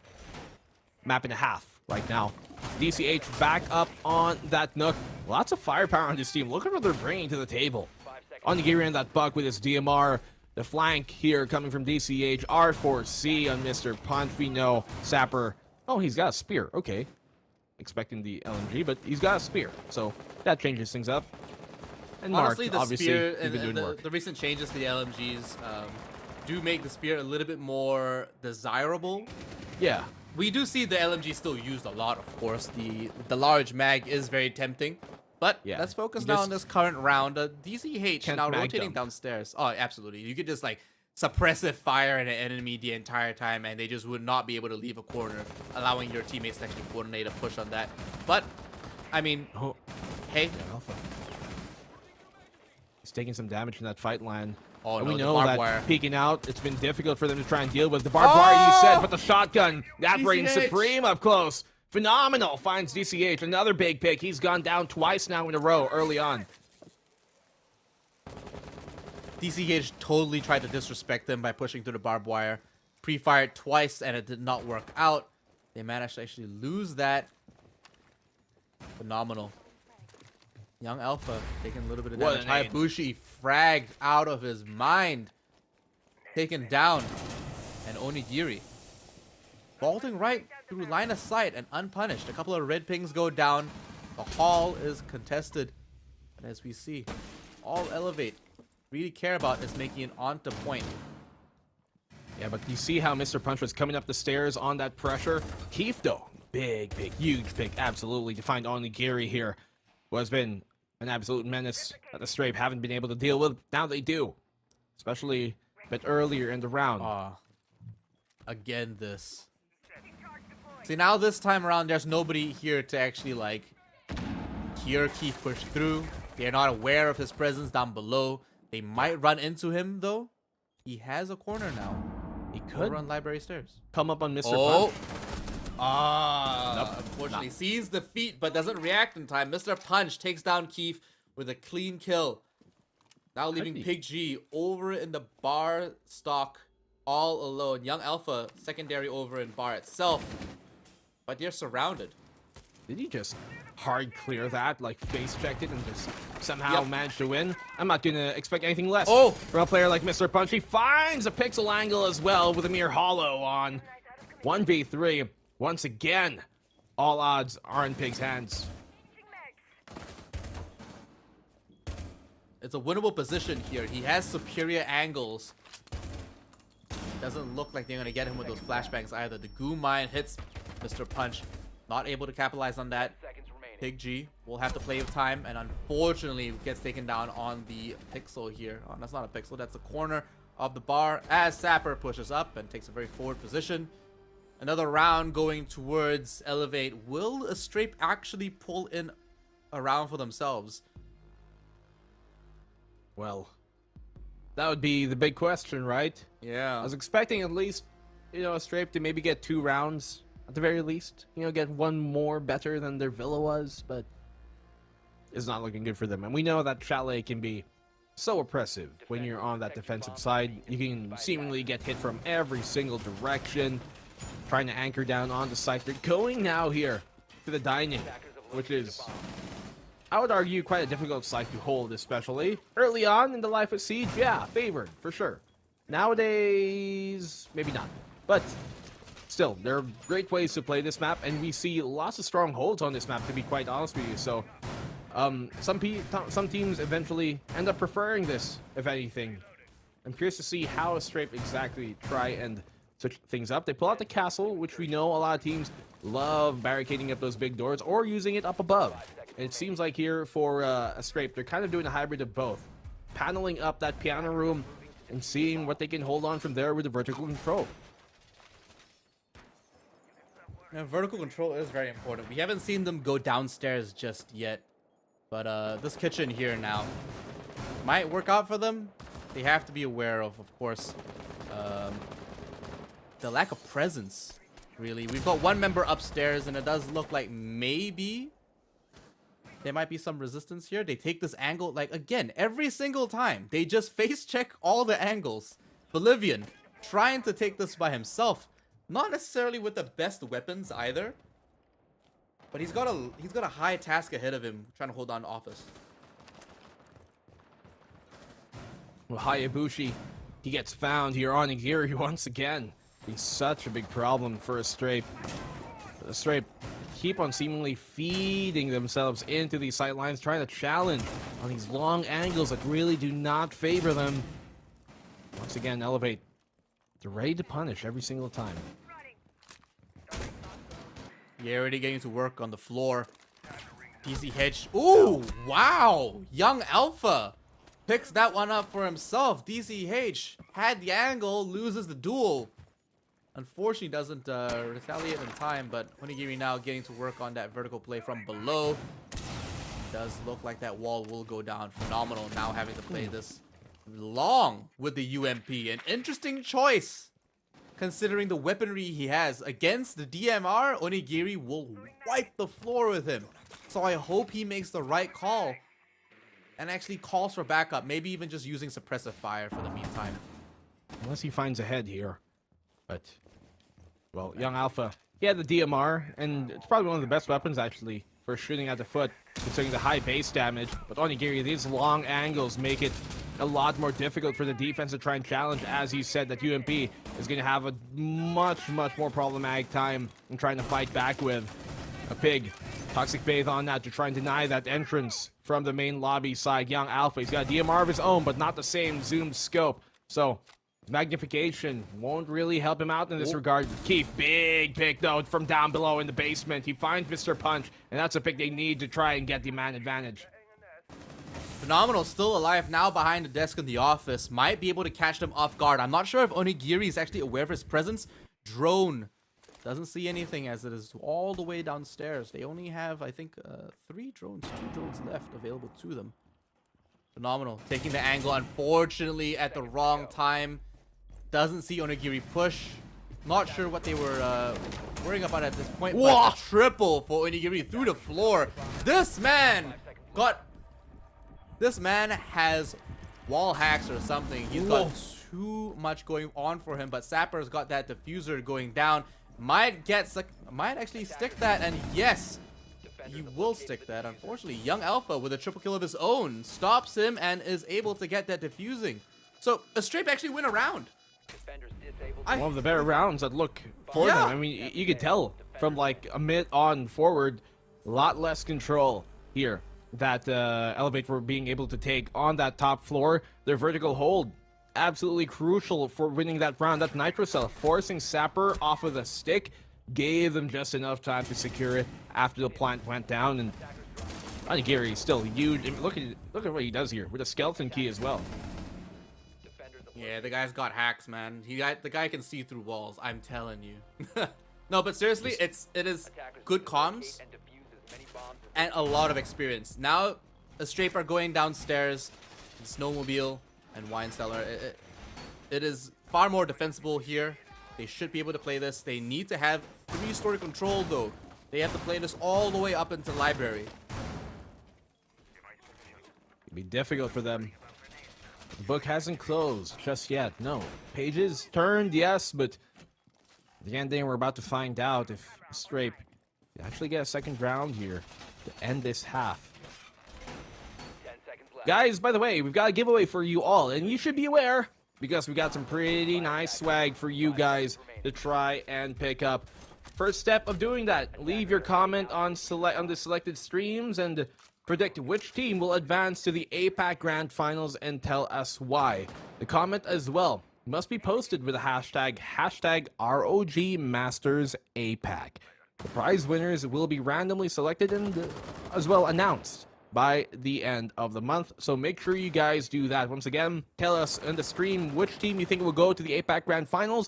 map and a half right now. DCH back up on that Nook. Lots of firepower on this team. Look at what they're bringing to the table. Onigiri and that Buck with his DMR. The flank here coming from DCH. R4C on Mr. Punch. We know Sapper. Oh, he's got a spear. Okay. Expecting the LMG, but he's got a spear. So that changes things up. And honestly, Mark, the spear and the the recent changes to the LMGs do make the spear a little bit more desirable. Yeah. We do see the LMG still used a lot, of course. The large mag is very tempting. But Yeah, let's focus you now just on this current round. DCH can't now mag rotating them. downstairs. Oh, absolutely. You could just like suppressive fire at an enemy the entire time, and they just would not be able to leave a corner, allowing your teammates to actually coordinate a push on that. But, I mean, hey. Alpha. He's taking some damage from that fight line. Oh, And no, we the know barbed that wire. peeking out, it's been difficult for them to try and deal with. The barbed wire, you said, but the shotgun, that reigns DCH. supreme up close. Phenomenal finds DCH. Another big pick. He's gone down twice now in a row early on. DCH totally tried to disrespect them by pushing through the barbed wire. Pre-fired twice, and it did not work out. They managed to actually lose that. Phenomenal. Young Alpha taking a little bit of What damage. an aim. Hayabushi fragged out of his mind. Taken down. And Onigiri vaulting right through line of sight and unpunished. A couple of red pings go down. The hall is contested. And as we see, all Elevate really care about is making it onto point. Yeah, but you see how Mr. Punch was coming up the stairs on that pressure? Keith, though, big, huge pick, absolutely, to find Onigiri here, who has been an absolute menace that the Strafe haven't been able to deal with. Now they do, especially a bit earlier in the round. Again, this. See, now this time around, there's nobody here to actually, like, hear Keith push through. They're not aware of his presence down below. They might run into him, though. He has a corner now. He could run library stairs. come up on Mr. Oh. Punch. Unfortunately, sees the feet, but doesn't react in time. Mr. Punch takes down Keith with a clean kill. Now leaving Pig G over in the bar stock all alone. Young Alpha secondary over in bar itself. But they're surrounded. Did he just hard clear that, like face checked it and just somehow managed to win? I'm not gonna expect anything less from a player like Mr. Punch. He finds a pixel angle as well with a mere hollow on 1v3. Once again, all odds are in Pig's hands. It's a winnable position here. He has superior angles. Doesn't look like they're gonna get him with those flashbangs either. The goo mine hits Mr. Punch. Not able to capitalize on that. Pig G will have to play with time, and unfortunately gets taken down on the pixel here. Oh, that's not a pixel, that's a corner of the bar as Sapper pushes up and takes a very forward position. Another round going towards Elevate. Will a Strape actually pull in a round for themselves? Well, that would be the big question, right? Yeah. I was expecting at least, a Strafe to maybe get 2 rounds at the very least. Get one more better than their Villa was, but it's not looking good for them. And we know that Chalet can be so oppressive when you're on that defensive side. You can seemingly get hit from every single direction, trying to anchor down on the site. They're going now here to the dining, which is, I would argue, quite a difficult site to hold, especially early on in the life of Siege. Yeah, favored for sure. Nowadays, maybe not, but still, there are great ways to play this map, and we see lots of strongholds on this map, to be quite honest with you. So some teams eventually end up preferring this, if anything. I'm curious to see how Strafe exactly try and switch things up. They pull out the castle, which we know a lot of teams love barricading up those big doors or using it up above. And it seems like here for a Strafe, they're kind of doing a hybrid of both, paneling up that piano room and seeing what they can hold on from there with the vertical control. Yeah, vertical control is very important. We haven't seen them go downstairs just yet, but this kitchen here now might work out for them. They have to be aware of course, the lack of presence, really. We've got one member upstairs, and it does look like maybe there might be some resistance here. They take this angle, like, again, every single time. They just face check all the angles. Bolivian trying to take this by himself. Not necessarily with the best weapons either. But he's got a high task ahead of him, trying to hold on to office. Well, Hayabushi, he gets found here on Igiri once again. He's such a big problem for a Strafe. The Strafe keep on seemingly feeding themselves into these sight lines, trying to challenge on these long angles that really do not favor them. Once again, Elevate They're ready to punish every single time. Yeah, already getting to work on the floor. DCH. Ooh, wow. Young Alpha picks that one up for himself. DCH had the angle, loses the duel. Unfortunately, doesn't retaliate in time, but Onigiri now getting to work on that vertical play from below. Does look like that wall will go down. Phenomenal now having to play this long with the UMP. An interesting choice, considering the weaponry he has. Against the DMR, Onigiri will wipe the floor with him. So I hope he makes the right call and actually calls for backup. Maybe even just using suppressive fire for the meantime. Unless he finds a head here. But, well, Young Alpha, he had the DMR, and it's probably one of the best weapons, actually, for shooting at the foot, considering the high base damage. But Onigiri, these long angles make it a lot more difficult for the defense to try and challenge. As he said, that UMP is going to have a much more problematic time in trying to fight back with. A pig. Toxic Bathe on that to try and deny that entrance from the main lobby side. Young Alpha, he's got a DMR of his own, but not the same zoom scope. So, magnification won't really help him out in this regard. Keith, big pick though from down below in the basement. He finds Mr. Punch, and that's a pick they need to try and get the man advantage. Phenomenal, still alive now behind the desk in the office. Might be able to catch them off guard. I'm not sure if Onigiri is actually aware of his presence. Drone doesn't see anything as it is all the way downstairs. They only have, I think, 2 drones left available to them. Phenomenal. Taking the angle, unfortunately, at the wrong time. Doesn't see Onigiri push. Not sure what they were worrying about at this point. But a triple for Onigiri through the floor. This man has wall hacks or something. He's got too much going on for him. But Sapper's got that diffuser going down. Might actually stick that, and yes, he will stick that. Unfortunately, Young Alpha with a triple kill of his own stops him and is able to get that diffusing. So a straight actually win a round. One of the better rounds that look for them. I mean, you could tell from like a mid on forward, a lot less control here that Elevate were being able to take on that top floor. Their vertical hold, absolutely crucial for winning that round. That Nitro Cell forcing Sapper off of the stick gave them just enough time to secure it after the plant went down. And Onigiri is still huge. I mean, look at what he does here with a skeleton key as well. Yeah, the guy's got hacks, man. The guy can see through walls. I'm telling you. No, but seriously, it is good comms and a lot of experience. Now, a Straper going downstairs, Snowmobile and Wine Cellar. It is far more defensible here. They should be able to play this. They need to have 3-story control, though. They have to play this all the way up into Library. It'd be difficult for them. The book hasn't closed just yet. No. Pages turned, yes, but at the end we're about to find out if Strape can actually get a second round here to end this half. Guys, by the way, we've got a giveaway for you all, and you should be aware because we got some pretty nice swag for you guys to try and pick up. First step of doing that, leave your comment on the selected streams and predict which team will advance to the APAC Grand Finals and tell us why. The comment as well must be posted with the hashtag ROG Masters APAC. The prize winners will be randomly selected and as well announced by the end of the month. So make sure you guys do that. Once again, tell us in the stream which team you think will go to the APAC Grand Finals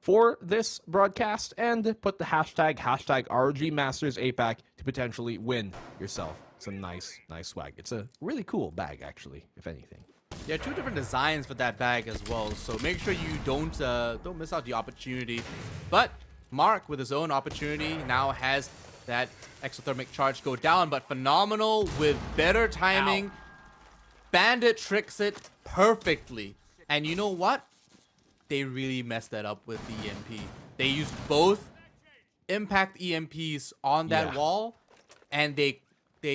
for this broadcast and put the hashtag ROG Masters APAC to potentially win yourself some nice swag. It's a really cool bag, actually, if anything. Yeah, 2 different designs for that bag as well, so make sure you don't miss out the opportunity. But Mark, with his own opportunity, now has that exothermic charge go down, but Phenomenal with better timing. Bandit tricks it perfectly. And you know what? They really messed that up with the EMP. They used both impact EMPs on that wall, and they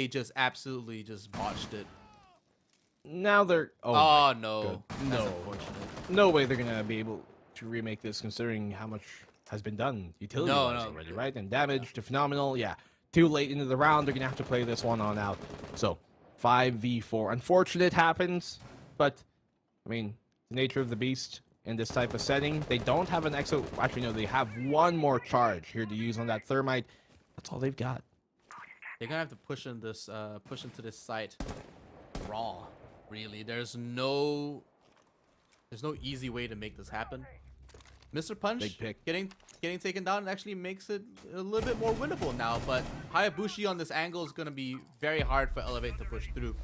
just absolutely just botched it. Now they're... Oh no. No. No way they're going to be able to remake this considering how much has been done utility-wise already, right? And damage to Phenomenal, too late into the round, they're going to have to play this one on out. So, 5v4. Unfortunate happens, but, I mean, the nature of the beast. in this type of setting. They don't have an exo. Actually, no, they have one more charge here to use on that thermite. That's all they've got. They're gonna have to push into this site raw. Really, there's no easy way to make this happen. Mr. Punch Big pick. getting taken down actually makes it a little bit more winnable now, but Hayabushi on this angle is going to be very hard for Elevate to push through.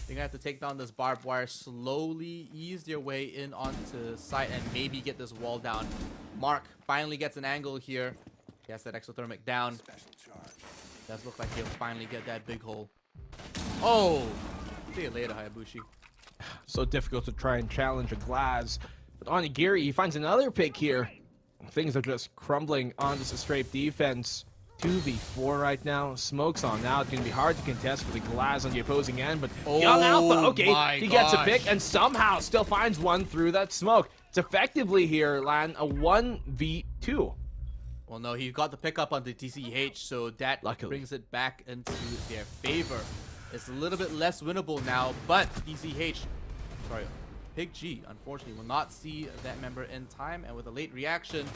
They're going to have to take down this barbed wire, slowly ease their way in onto site, and maybe get this wall down. Mark finally gets an angle here. He has that exothermic down. Does look like he'll finally get that big hole. Oh! See you later, Hayabushi. So difficult to try and challenge a glass. But Onigiri, he finds another pick here. Things are just crumbling on this Strafe defense. 2v4 right now. Smoke's on now. It's going to be hard to contest with the glass on the opposing end. But Young Alpha, okay, he gets a pick and somehow still finds one through that smoke. It's effectively here, Lan, a 1v2. Well, no, he got the pickup on the TCH, so that brings it back into their favor. It's a little bit less winnable now, but Pig G, unfortunately, will not see that member in time, and with a late reaction,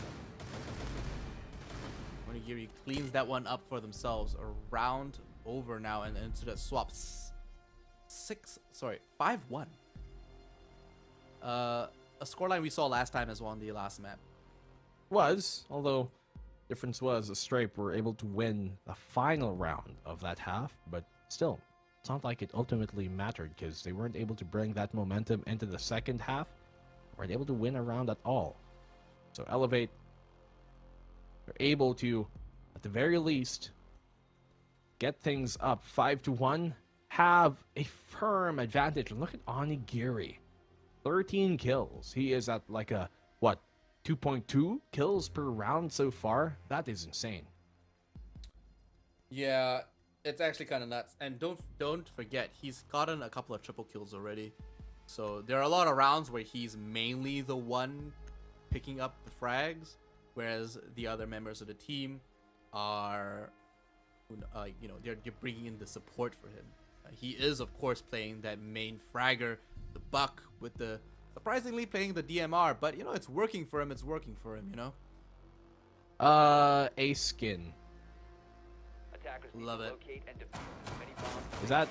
Onigiri cleans that one up for themselves. A round over now, and into the swaps. 5-1. A scoreline we saw last time as well on the last map. Although difference was the Stripe were able to win the final round of that half, but still, it's not like it ultimately mattered because they weren't able to bring that momentum into the second half. Weren't able to win a round at all. So Elevate are able to, at the very least, get things up 5-1, have a firm advantage. And look at Onigiri, 13 kills. He is at like a 2.2 kills per round so far. That is insane. Yeah. It's actually kind of nuts, and don't forget, he's gotten a couple of triple kills already. So there are a lot of rounds where he's mainly the one picking up the frags, whereas the other members of the team are, they're bringing in the support for him. He is, of course, playing that main fragger, the Buck, with the surprisingly playing the DMR, but it's working for him. It's working for him. A skin. Love it. Is that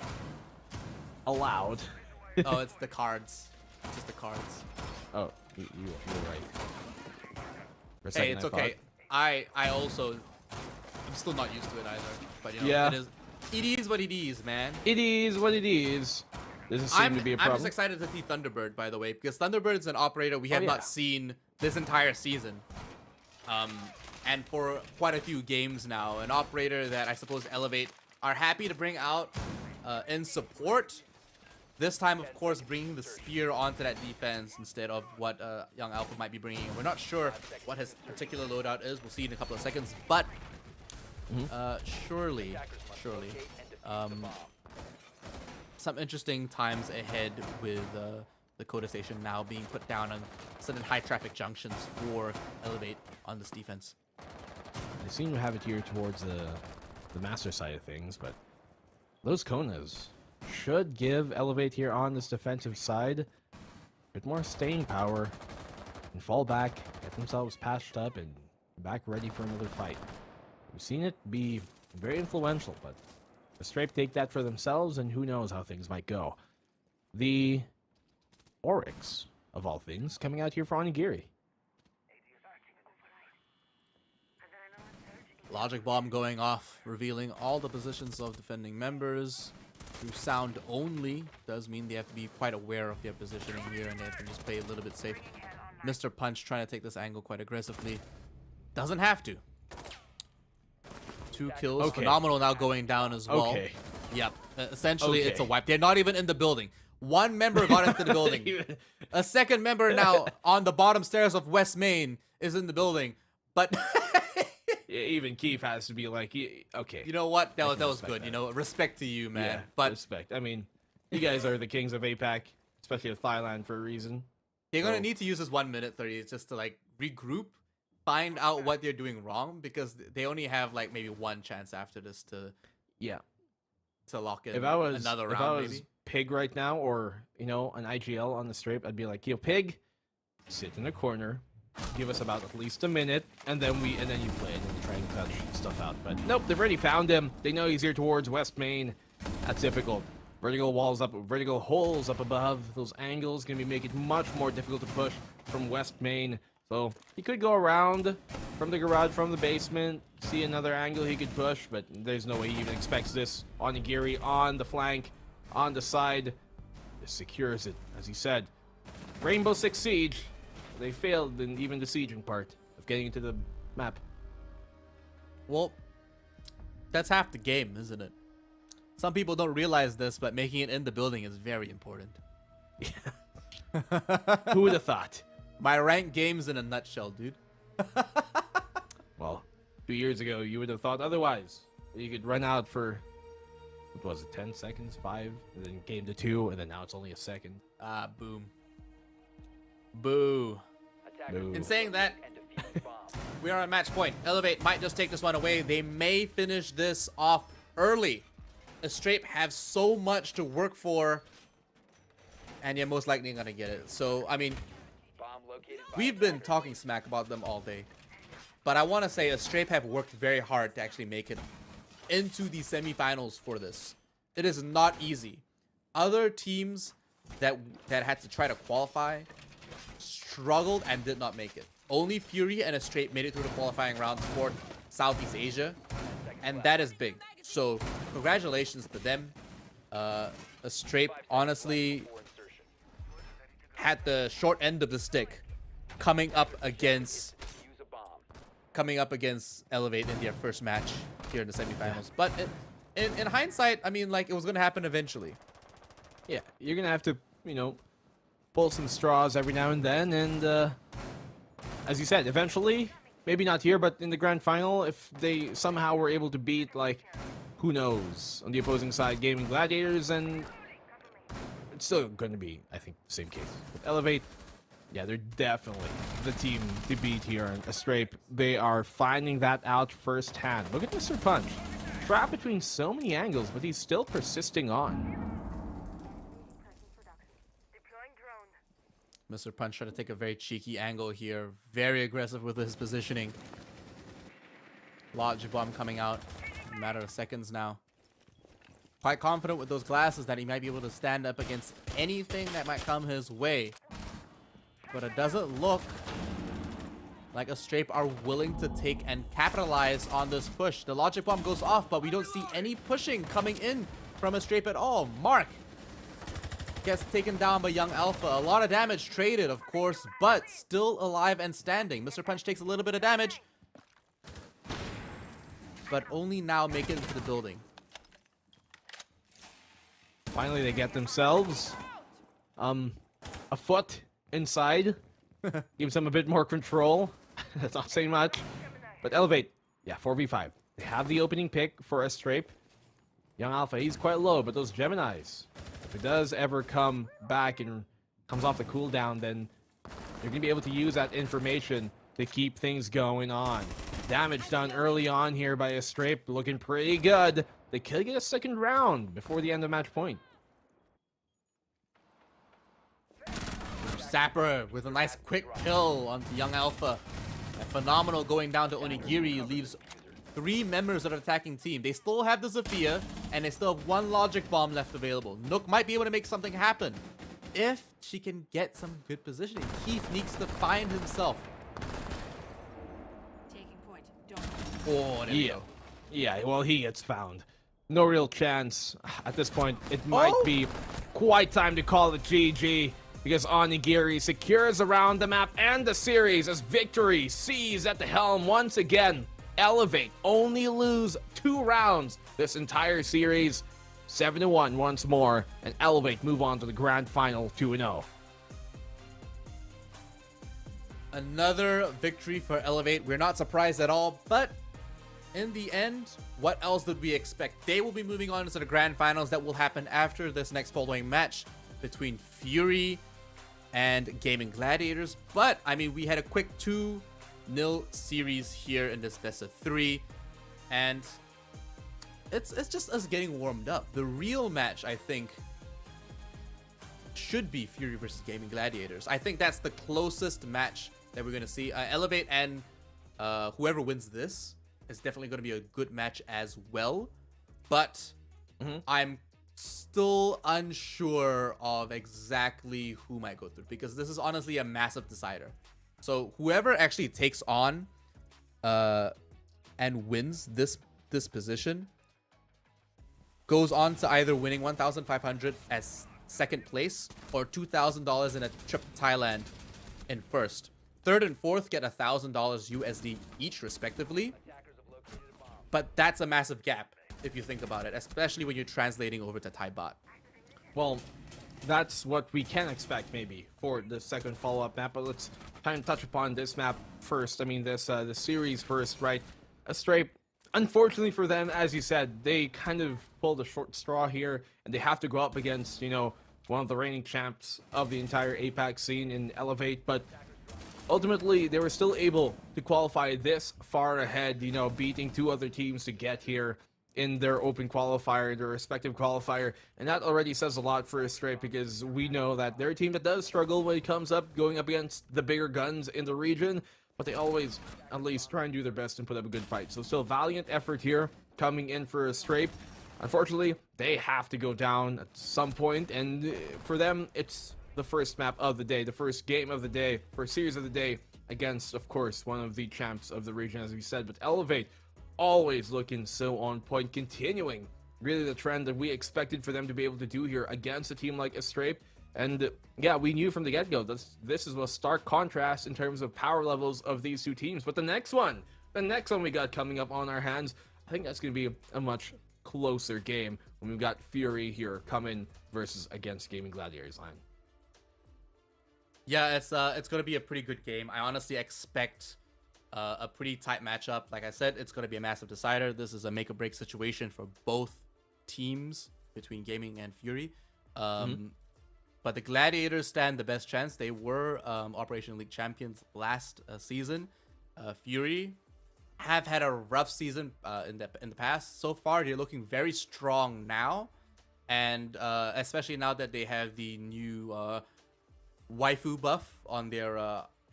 allowed? Oh, it's the cards. Just the cards. Oh, you're right. Hey, it's okay. I'm still not used to it either. But yeah. It is what it is, man. It is what it is. Doesn't seem to be a problem. I'm just excited to see Thunderbird, by the way, because Thunderbird is an operator we have not seen this entire season. And for quite a few games now, an operator that I suppose Elevate are happy to bring out in support. This time, of course, bringing the spear onto that defense instead of what Young Alpha might be bringing. We're not sure what his particular loadout is. We'll see in a couple of seconds. But surely, some interesting times ahead with the Coda Station now being put down on certain high traffic junctions for Elevate on this defense. They seem to have it here towards the master side of things, but those Konas should give Elevate here on this defensive side a bit more staying power and fall back, get themselves patched up, and back ready for another fight. We've seen it be very influential, but the Stripe take that for themselves, and who knows how things might go. The Oryx, of all things, coming out here for Onigiri. Logic Bomb going off, revealing all the positions of defending members. Through sound only does mean they have to be quite aware of their positioning here, and they have to just play a little bit safe. Mr. Punch trying to take this angle quite aggressively. Doesn't have to. 2 kills. Okay. Phenomenal now going down as well. Okay. Yep. Essentially, it's a wipe. They're not even in the building. One member got into the building. A second member now on the bottom stairs of West Main is in the building. But even Keith has to be like, okay. You know what? That was good. That. Respect to you, man. Yeah, but respect. I mean, you guys are the kings of APAC, especially with Thailand for a reason. They're gonna need to use this 1 minute 30 just to regroup, find out what they're doing wrong, because they only have maybe one chance after this to lock in another round. If I was maybe. Pig right now, or an IGL on the strip, I'd be like, Pig, sit in a corner, give us about at least a minute, and then you play it and try and cut stuff out. But nope, they've already found him. They know he's here towards West Main. That's difficult. Vertical walls up, vertical holes up above. Those angles gonna be making it much more difficult to push from West Main. So he could go around from the garage, from the basement, see another angle he could push, but there's no way he even expects this. Onigiri on the flank, on the side. This secures it, as he said. Rainbow Six Siege, they failed in even the sieging part of getting into the map. Well, that's half the game, isn't it? Some people don't realize this, but making it in the building is very important. Who would have thought? My ranked games in a nutshell, dude. Well, 2 years ago, you would have thought otherwise. You could run out for, what was it, 10 seconds, 5, and then came to 2, and then now it's only a second. Ah, boom. Boo. Boo. In saying that, we are on match point. Elevate might just take this one away. They may finish this off early. Astrape have so much to work for, and you're most likely gonna get it. So, I mean, we've been talking smack about them all day, but I want to say Astrape have worked very hard to actually make it into the semifinals for this. It is not easy. Other teams that had to try to qualify struggled and did not make it. Only Fury and Astrape made it through the qualifying rounds for Southeast Asia, and that is big. So congratulations to them. Astrape honestly had the short end of the stick coming up against Elevate in their first match here in the semifinals. But in hindsight, I mean, like, it was gonna happen eventually. Yeah, you're gonna have to, pull some straws every now and then, and as you said, eventually, maybe not here, but in the grand final, if they somehow were able to beat, like, who knows, on the opposing side, Gaming Gladiators, and it's still going to be, I think, the same case. With Elevate, yeah, they're definitely the team to beat here in Astrape. They are finding that out firsthand. Look at Mr. Punch. Trapped between so many angles, but he's still persisting on. Mr. Punch trying to take a very cheeky angle here. Very aggressive with his positioning. Logic bomb coming out in a matter of seconds now. Quite confident with those glasses that he might be able to stand up against anything that might come his way. But it doesn't look like Astrape are willing to take and capitalize on this push. The logic bomb goes off, but we don't see any pushing coming in from Astrape at all. Mark gets taken down by Young Alpha. A lot of damage traded, of course, but still alive and standing. Mr. Punch takes a little bit of damage, but only now make it into the building. Finally, they get themselves a foot inside. Gives them a bit more control. That's not saying much. But Elevate, yeah, 4v5. They have the opening pick for Astrape. Young Alpha, he's quite low, but those Geminis, if it does ever come back and comes off the cooldown, then you're going to be able to use that information to keep things going on. Damage done early on here by Astrape, looking pretty good. They could get a second round before the end of match point. Sapper with a nice quick kill on Young Alpha. And phenomenal going down to Onigiri leaves 3 members of the attacking team. They still have the Zofia, and they still have 1 logic bomb left available. Nook might be able to make something happen if she can get some good positioning. Keith needs to find himself. Taking point. Oh, there we go. Yeah, well, he gets found. No real chance. At this point, it might be quite time to call it GG, because Onigiri secures around the map and the series as Victory sees at the helm once again. Elevate only lose 2 rounds this entire series. 7-1 once more, and Elevate move on to the grand final 2-0. Another victory for Elevate. We're not surprised at all, but in the end, what else did we expect? They will be moving on to the grand finals that will happen after this next following match between Fury and Gaming Gladiators. But, I mean, we had a quick 2-0 series here in this best of 3, and it's just us getting warmed up. The real match, I think, should be Fury versus Gaming Gladiators. I think that's the closest match that we're going to see. Elevate and whoever wins this is definitely going to be a good match as well. But I'm still unsure of exactly who might go through, because this is honestly a massive decider. So whoever actually takes on and wins this position goes on to either winning 1,500 as second place or $2,000 in a trip to Thailand in first. Third and fourth get $1,000 USD each respectively. But that's a massive gap if you think about it, especially when you're translating over to Thai baht. Well, that's what we can expect maybe for the second follow-up map, but let's kind of touch upon this map first. I mean, this the series first, right? Astray, unfortunately for them, as you said, they kind of pulled a short straw here, and they have to go up against, you know, one of the reigning champs of the entire APAC scene in Elevate, but ultimately they were still able to qualify this far ahead, you know, beating two other teams to get here in their open qualifier, their respective qualifier, and that already says a lot for Astray, because we know that they're a team that does struggle when it comes up going up against the bigger guns in the region, but they always at least try and do their best and put up a good fight. So still valiant effort here coming in for Astray. Unfortunately, they have to go down at some point, and for them, it's the first map of the day, the first game of the day, first series of the day against, of course, one of the champs of the region, as we said. But Elevate, always looking so on point, continuing really the trend that we expected for them to be able to do here against a team like Astray. And yeah, we knew from the get-go this is a stark contrast in terms of power levels of these two teams. But the next one we got coming up on our hands, I think that's going to be a much closer game when we've got Fury here coming versus against Gaming Gladiators line. Yeah, it's going to be a pretty good game. I honestly expect a pretty tight matchup. Like I said, it's going to be a massive decider. This is a make or break situation for both teams between Gaming and Fury. But the Gladiators stand the best chance. They were Operation League champions last season. Fury have had a rough season in the past. So far, they're looking very strong now, and especially now that they have the new waifu buff on their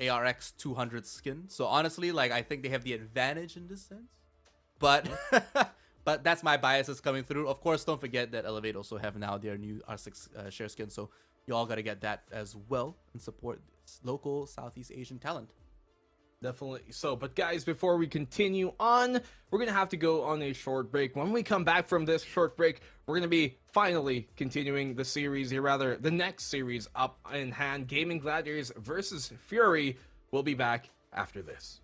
ARX 200 skin. So honestly, like, I think they have the advantage in this sense. But but that's my biases coming through. Of course, don't forget that Elevate also have now their new R6 share skin. So you all got to get that as well and support this local Southeast Asian talent. Definitely so. But guys, before we continue on, we're going to have to go on a short break. When we come back from this short break, we're going to be finally continuing the series here, rather the next series up in hand, Gaming Gladiators versus Fury. We'll be back after this.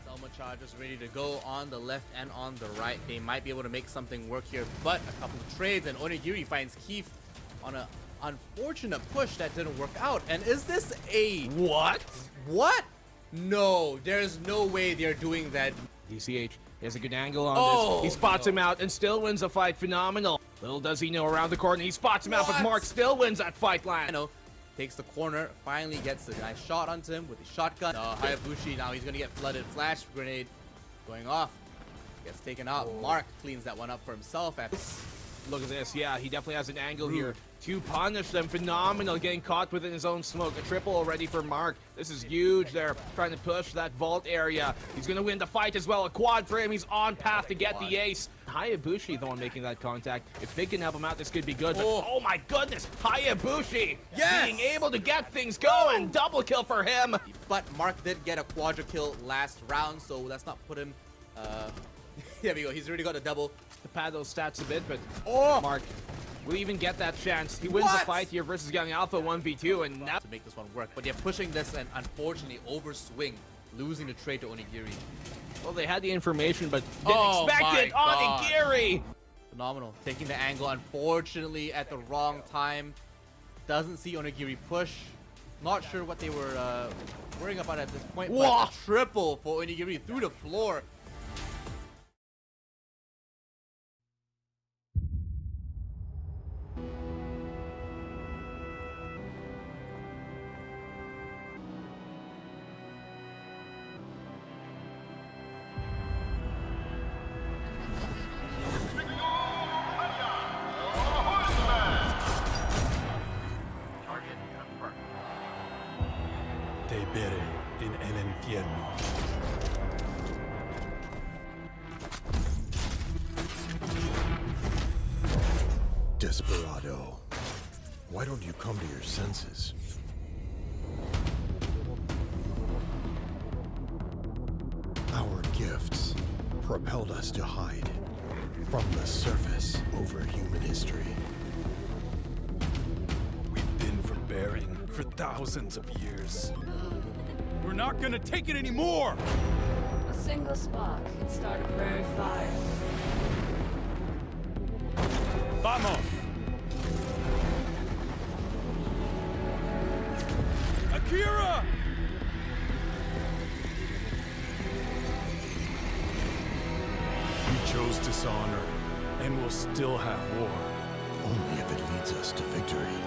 Selma Chargers ready to go on the left and on the right. They might be able to make something work here, but a couple of trades, and Onigiri finds Keith on an unfortunate push that didn't work out. And is this a... What? No, there's no way they're doing that. DCH has a good angle on this. He spots him out and still wins the fight. Phenomenal. Little does he know, around the corner, he spots him out, but Mark still wins that fight line. Takes the corner, finally gets a nice shot onto him with the shotgun. Hayabushi, now he's going to get flooded. Flash grenade going off. Gets taken out. Mark cleans that one up for himself. Look at this. Yeah, he definitely has an angle here to punish them. Phenomenal, getting caught within his own smoke. A triple already for Mark. This is huge there, trying to push that vault area. He's going to win the fight as well. A quad for him. He's on path to get the ace. Hayabushi, the one making that contact. If they can help him out, this could be good. But, oh my goodness, Hayabushi being able to get things going. Double kill for him. But Mark did get a quadra kill last round, so let's not put him... There we go. He's already got a double. To pad those stats a bit, but Mark will even get that chance. He wins the fight here versus Young Alpha 1v2, and now to make this one work. But they're pushing this and unfortunately overswing, losing the trade to Onigiri. Well, they had the information, but didn't expect it. Onigiri! Phenomenal. Taking the angle, unfortunately, at the wrong time. Doesn't see Onigiri push. Not sure what they were worrying about at this point. But a triple for Onigiri through the floor. Desperado. Why don't you come to your senses? Our gifts propelled us to hide from the surface over human history. We've been forbearing for thousands of years. We're not gonna take it anymore! A single spark can start a prairie fire. Vamos! Akira! We chose dishonor, and we'll still have war. Only if it leads us to victory.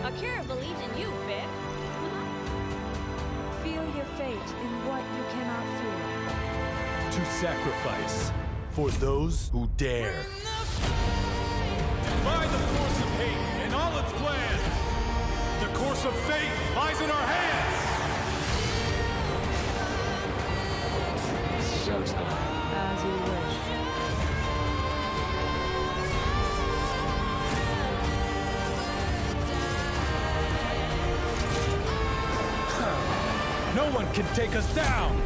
Akira believes in you, Vic. Feel your fate in what you cannot feel. To sacrifice for those who dare. Defy the force of hate and all its plans. The course of fate lies in our hands. Showtime. As you wish. No one can take us down.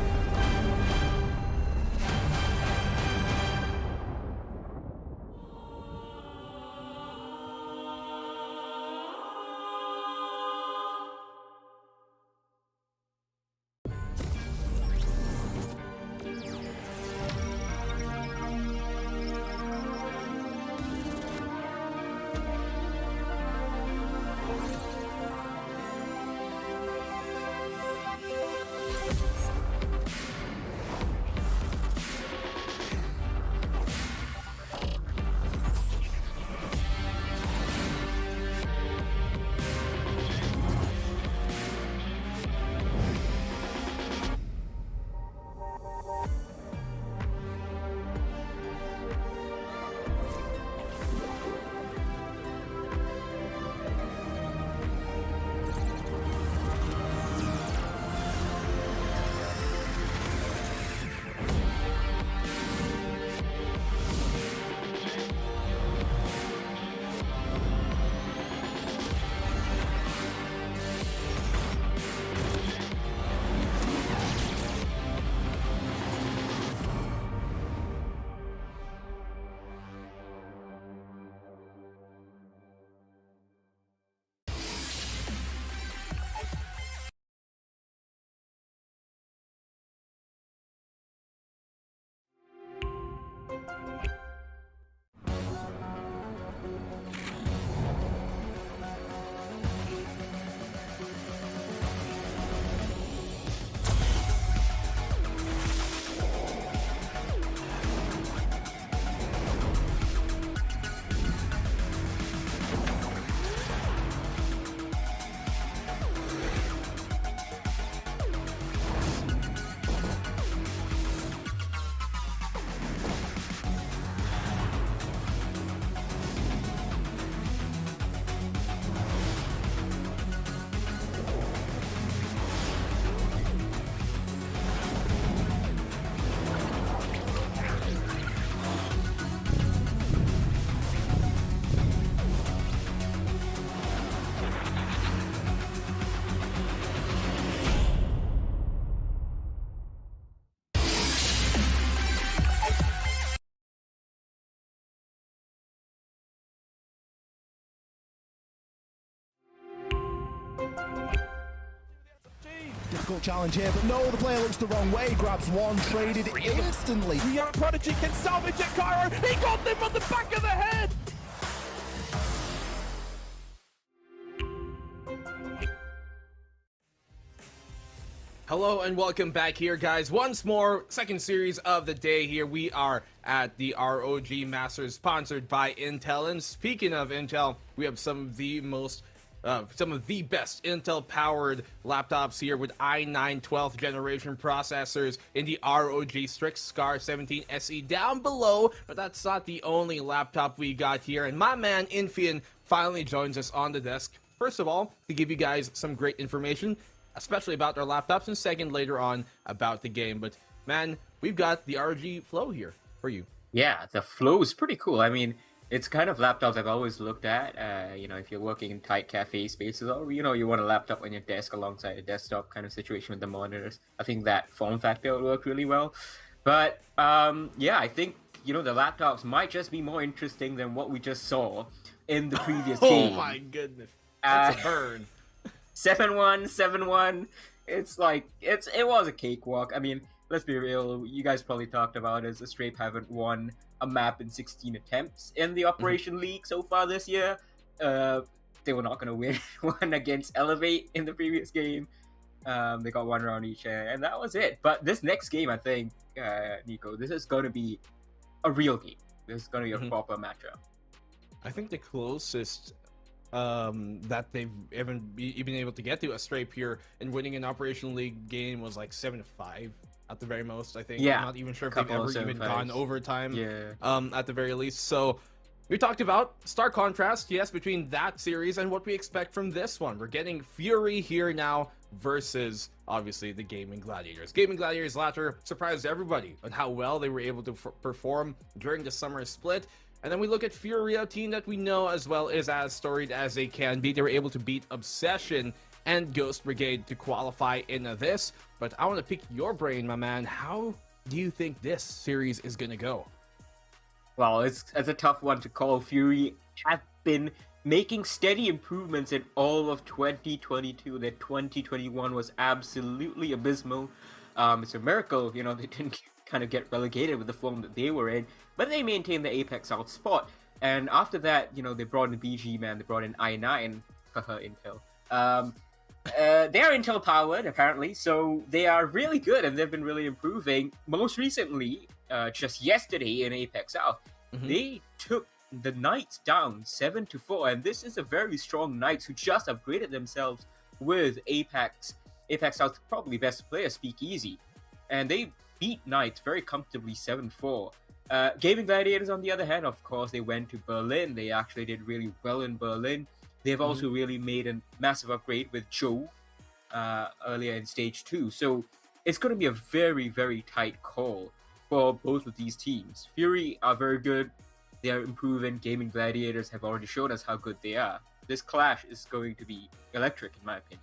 Difficult challenge here, but no, the player looks the wrong way, grabs one, traded instantly. The young prodigy can salvage it, Cairo. He got them on the back of the head. Hello and welcome back here, guys. Once more, second series of the day here. We are at the ROG Masters, sponsored by Intel. And speaking of Intel, we have some of the best Intel-powered laptops here with i9 12th generation processors in the ROG Strix Scar 17 SE down below. But that's not the only laptop we got here. And my man Infian finally joins us on the desk. First of all, to give you guys some great information, especially about their laptops, and second, later on, about the game. But man, we've got the ROG Flow here for you. Yeah, the Flow is pretty cool. I mean, it's kind of laptops I've always looked at. If you're working in tight cafe spaces, or you want a laptop on your desk alongside a desktop kind of situation with the monitors. I think that form factor will work really well. But I think the laptops might just be more interesting than what we just saw in the previous game. Oh my goodness, that's a burn. 7-1, 7-1. It's like it was a cakewalk. I mean, let's be real. You guys probably talked about it. Strape haven't won a map in 16 attempts in the Operation League so far this year. They were not going to win one against Elevate in the previous game. They got one round each, and that was it. But this next game, I think, Nico, this is going to be a real game. This is going to be a proper matchup. I think the closest that they've even been able to get to a Strape here and winning an Operation League game was like 7-5 at the very most. I think. I'm not even sure if they've ever even gone overtime. At the very least. So we talked about stark contrast, yes, between that series and what we expect from this one. We're getting Fury here now versus obviously the Gaming Gladiators. Gaming Gladiators latter surprised everybody on how well they were able to perform during the summer split. And then we look at Fury, a team that we know as well is as storied as they can be. They were able to beat Obsession and Ghost Brigade to qualify in this. But I want to pick your brain, my man. How do you think this series is going to go? Well, it's a tough one to call. Fury have been making steady improvements in all of 2022. That 2021 was absolutely abysmal. It's a miracle, they didn't kind of get relegated with the form that they were in, but they maintained the Apex South spot. And after that, they brought in BG, man. They brought in I9, Intel. They are Intel powered, apparently, so they are really good, and they've been really improving. Most recently, just yesterday in Apex South, they took the Knights down 7-4, and this is a very strong Knights who just upgraded themselves with Apex South's probably best player, Speakeasy, and they beat Knights very comfortably 7-4. Gaming Gladiators, on the other hand, of course, they went to Berlin. They actually did really well in Berlin. They've also really made a massive upgrade with Joe earlier in Stage 2. So it's going to be a very, very tight call for both of these teams. Fury are very good. They are improving. Gaming Gladiators have already shown us how good they are. This clash is going to be electric, in my opinion.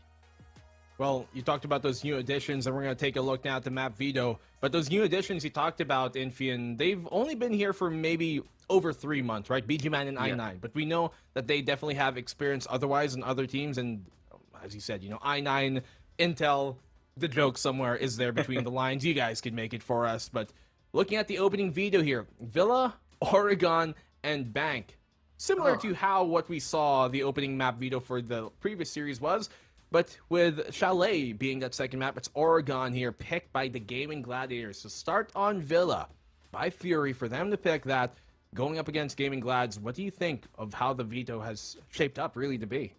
Well, you talked about those new additions, and we're going to take a look now at the map Vito. But those new additions you talked about, Infian, they've only been here for maybe over 3 months, right? BG Man and I9. But we know that they definitely have experience otherwise in other teams. And as you said, I9, Intel, the joke somewhere is there between the lines. You guys can make it for us. But looking at the opening Vito here, Villa, Oregon, and Bank. Similar to how what we saw the opening map Vito for the previous series was. But with Chalet being that second map, it's Oregon here, picked by the Gaming Gladiators. So start on Villa by Fury for them to pick that. Going up against Gaming Glads, what do you think of how the Vito has shaped up really to be?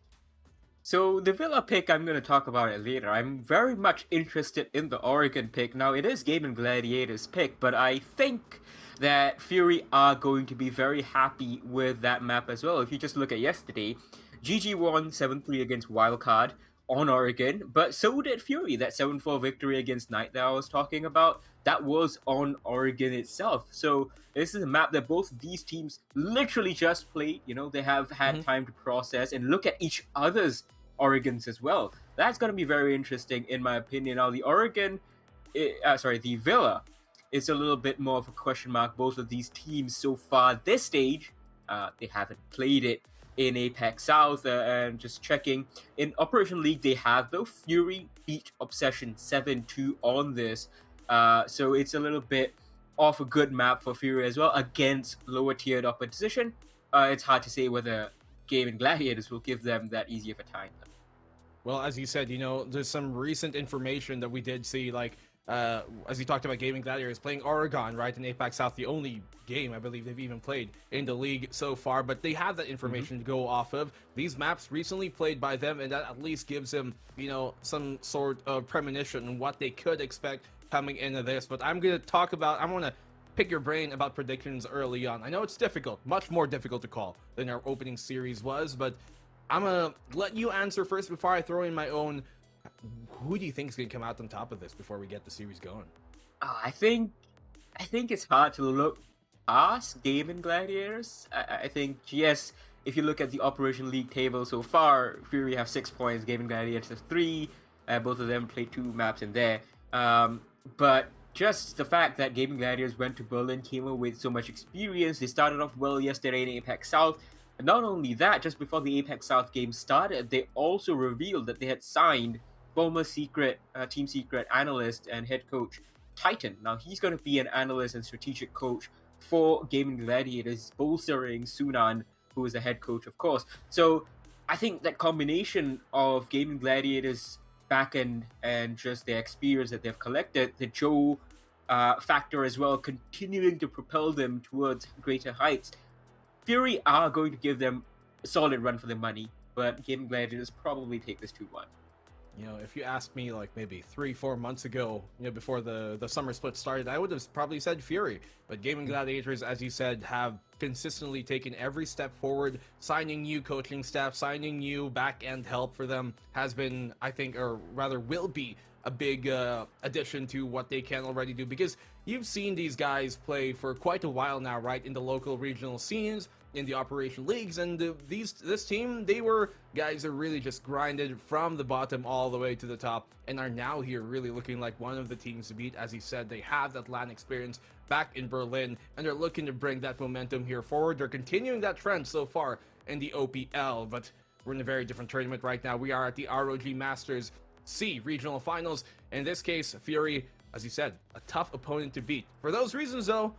So the Villa pick, I'm going to talk about it later. I'm very much interested in the Oregon pick. Now, it is Gaming Gladiators pick, but I think that Fury are going to be very happy with that map as well. If you just look at yesterday, GG won 7-3 against Wildcard on Oregon, but so did Fury. That 7-4 victory against Knight that I was talking about, that was on Oregon itself. So this is a map that both of these teams literally just played. They have had time to process and look at each other's Oregons as well. That's going to be very interesting, in my opinion. Now, the Villa is a little bit more of a question mark. Both of these teams so far this stage, they haven't played it in Apex South, and just checking. In Operation League, they have, though. Fury beat Obsession 7-2 on this. So it's a little bit of a good map for Fury as well against lower tiered opposition. It's hard to say whether Gaming Gladiators will give them that easy of a time. Well, as you said, there's some recent information that we did see, like, as you talked about Gaming Gladiators playing Oregon, right, in Apex South, the only game I believe they've even played in the league so far, but they have that information to go off of. These maps recently played by them, and that at least gives them, some sort of premonition on what they could expect coming into this. But I'm going to pick your brain about predictions early on. I know it's difficult, much more difficult to call than our opening series was, but I'm going to let you answer first before I throw in my own. Who do you think is going to come out on top of this before we get the series going? I think it's hard to look ask Gaming Gladiators. I think, yes, if you look at the Operation League table so far, Fury have 6 points, Gaming Gladiators have 3. Both of them played 2 maps in there. But just the fact that Gaming Gladiators went to Berlin, came away with so much experience. They started off well yesterday in APAC South. And not only that, just before the APAC South game started, they also revealed that they had signed former Team Secret analyst and head coach Titan. Now, he's going to be an analyst and strategic coach for Gaming Gladiators, bolstering Sunan, who is the head coach, of course. So I think that combination of Gaming Gladiators back end and just their experience that they've collected, the Joe factor as well, continuing to propel them towards greater heights. Fury are going to give them a solid run for their money, but Gaming Gladiators probably take this 2-1. You know, if you asked me like maybe 3-4 months ago, you know, before the summer split started, I would have probably said Fury. But Gaming Gladiators, as you said, have consistently taken every step forward. Signing new coaching staff, signing new back-end help for them has been, I think, or rather will be a big addition to what they can already do, because you've seen these guys play for quite a while now, right, in the local regional scenes, in the Operation Leagues, and this team, they were guys that really just grinded from the bottom all the way to the top, and are now here really looking like one of the teams to beat. As he said, they have that LAN experience back in Berlin, and they're looking to bring that momentum here forward. They're continuing that trend so far in the OPL, but we're in a very different tournament right now. We are at the ROG Masters C regional finals. In this case, Fury, as you said, a tough opponent to beat. For those reasons, though,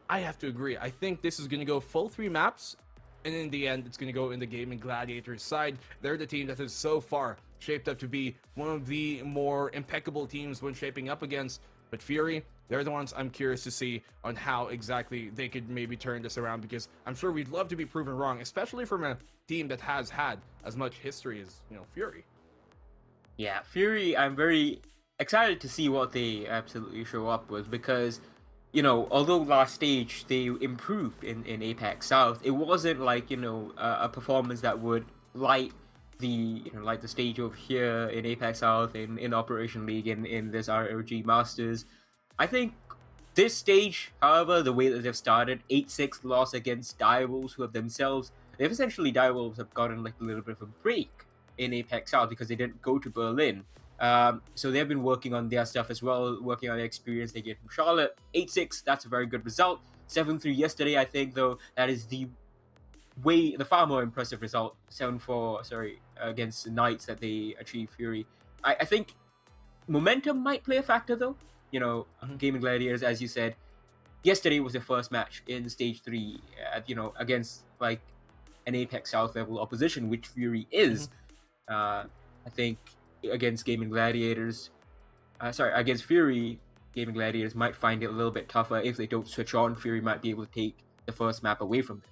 I have to agree. I think this is going to go full 3 maps, and in the end, it's going to go in the Gaming Gladiators side. They're the team that has so far shaped up to be one of the more impeccable teams when shaping up against. But Fury, they're the ones I'm curious to see on how exactly they could maybe turn this around, because I'm sure we'd love to be proven wrong, especially from a team that has had as much history as, you know, Fury. Yeah, Fury, I'm very excited to see what they absolutely show up with, because, you know, although last stage they improved in APAC South, it wasn't like, you know, a performance that would light the stage over here in APAC South, in Operation League, in this ROG Masters. I think this stage, however, the way that they've started, 8-6 loss against Direwolves, who have themselves, Direwolves have gotten like a little bit of a break in APAC South because they didn't go to Berlin. So they've been working on their stuff as well, working on the experience they get from Charlotte. 8-6, that's a very good result. 7-3 yesterday, I think, though, that is the far more impressive result. 7-4, against the Knights that they achieved, Fury. I think momentum might play a factor, though. You know, Gaming Gladiators, as you said, yesterday was the first match in Stage 3, against, like, an Apex South level opposition, which Fury is. I think against Gaming Gladiators, against Fury, Gaming Gladiators might find it a little bit tougher. If they don't switch on, Fury might be able to take the first map away from them.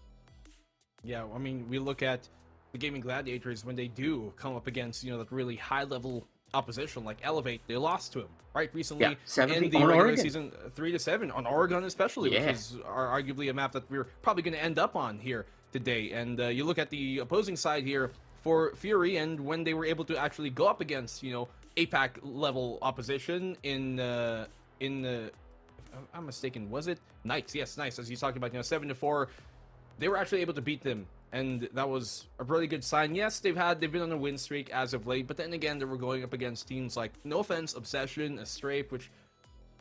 Yeah, I mean, we look at the Gaming Gladiators when they do come up against, you know, that really high-level opposition like Elevate. They lost to him, right, recently in the regular season, 3-7 on Oregon especially, which is arguably a map that we're probably going to end up on here today. And you look at the opposing side here for Fury, and when they were able to actually go up against, you know, APAC level opposition in if I'm mistaken, was it Knights? Yes, Knights, as you talked about, you know, 7-4, they were actually able to beat them, and that was a really good sign. Yes, they've been on a win streak as of late, but then again, they were going up against teams like, no offense, Obsession, Strafe, which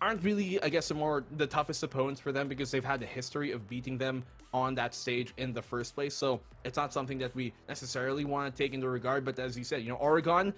aren't really, I guess, the toughest opponents for them, because they've had a history of beating them on that stage in the first place. So it's not something that we necessarily want to take into regard. But as you said, you know, Oregon,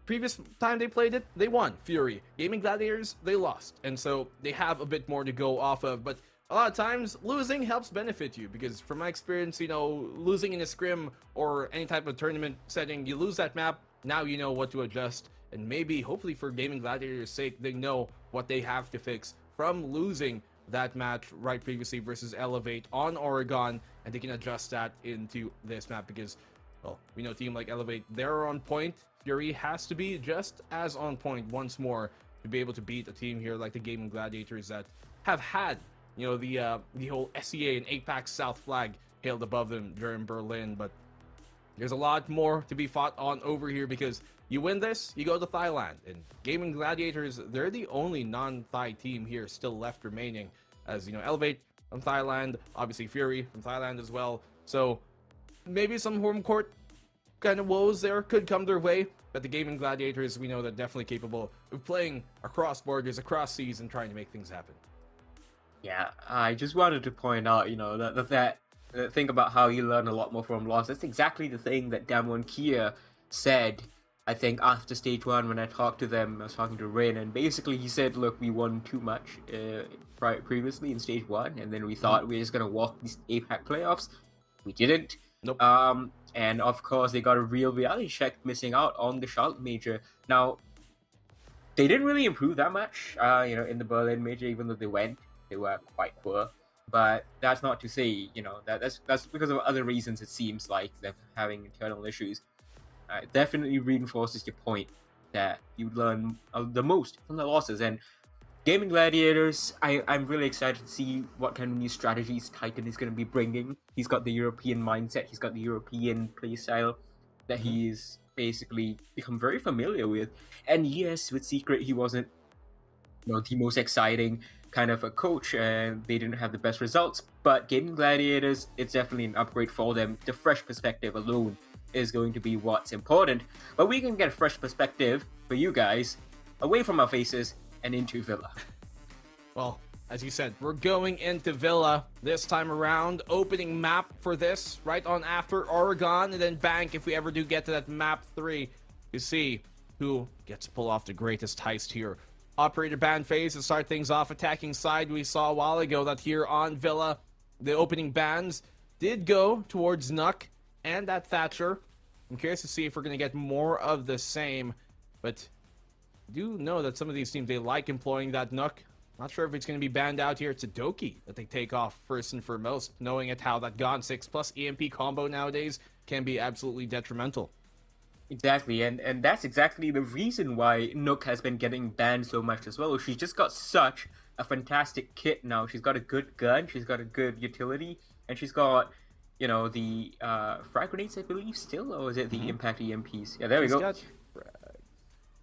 previous time they played it, they won. Fury, Gaming Gladiators, they lost, and so they have a bit more to go off of. But a lot of times, losing helps benefit you, because from my experience, you know, losing in a scrim or any type of tournament setting, you lose that map, now you know what to adjust, and maybe, hopefully for Gaming Gladiators' sake, they know what they have to fix from losing that match right previously versus Elevate on Oregon, and they can adjust that into this map, because, well, we know a team like Elevate, they're on point. Fury has to be just as on point once more to be able to beat a team here like the Gaming Gladiators that have had, you know, the whole SEA and APAC South flag hailed above them during Berlin. But there's a lot more to be fought on over here, because you win this, you go to Thailand, and Gaming Gladiators, they're the only non-Thai team here still left remaining, as, you know, Elevate, from Thailand, obviously Fury from Thailand as well. So maybe some home court kind of woes there could come their way, but the Gaming Gladiators, we know they're definitely capable of playing across borders, across seas, and trying to make things happen. Yeah, I just wanted to point out, that thing about how you learn a lot more from loss. That's exactly the thing that Damwon Kia said, I think, after stage 1 when I talked to them. I was talking to Rin, and basically he said, look, we won too much previously in stage 1, and then we thought we were just going to walk these APAC playoffs. We didn't. Nope. And of course, they got a real reality check missing out on the Charlotte Major. Now, they didn't really improve that much, in the Berlin Major, even though they were quite poor. But that's not to say, that's because of other reasons. It seems like they're having internal issues. It definitely reinforces your point that you learn the most from the losses. And Gaming Gladiators, I'm really excited to see what kind of new strategies Titan is going to be bringing. He's got the European mindset, he's got the European playstyle that he's basically become very familiar with. And yes, with Secret, he wasn't the most exciting kind of a coach, and they didn't have the best results. But Gaming Gladiators, it's definitely an upgrade for them. The fresh perspective alone is going to be what's important. But we can get a fresh perspective for you guys away from our faces and into Villa. Well, as you said, we're going into Villa this time around. Opening map for this, right on after Oregon, and then Bank if we ever do get to that map 3 to see who gets to pull off the greatest heist here. Operator ban phase to start things off. Attacking side, we saw a while ago that here on Villa, the opening bans did go towards Nuck and that Thatcher. I'm curious to see if we're going to get more of the same, but I do know that some of these teams, they like employing that Nuck. Not sure if it's going to be banned out here. It's a Doki that they take off first and foremost, knowing at how that Gon 6 plus EMP combo nowadays can be absolutely detrimental. Exactly, and that's exactly the reason why Nook has been getting banned so much as well. She's just got such a fantastic kit now. She's got a good gun, she's got a good utility, and she's got, the frag grenades, I believe, still, or is it the impact EMPs? Yeah, there we go.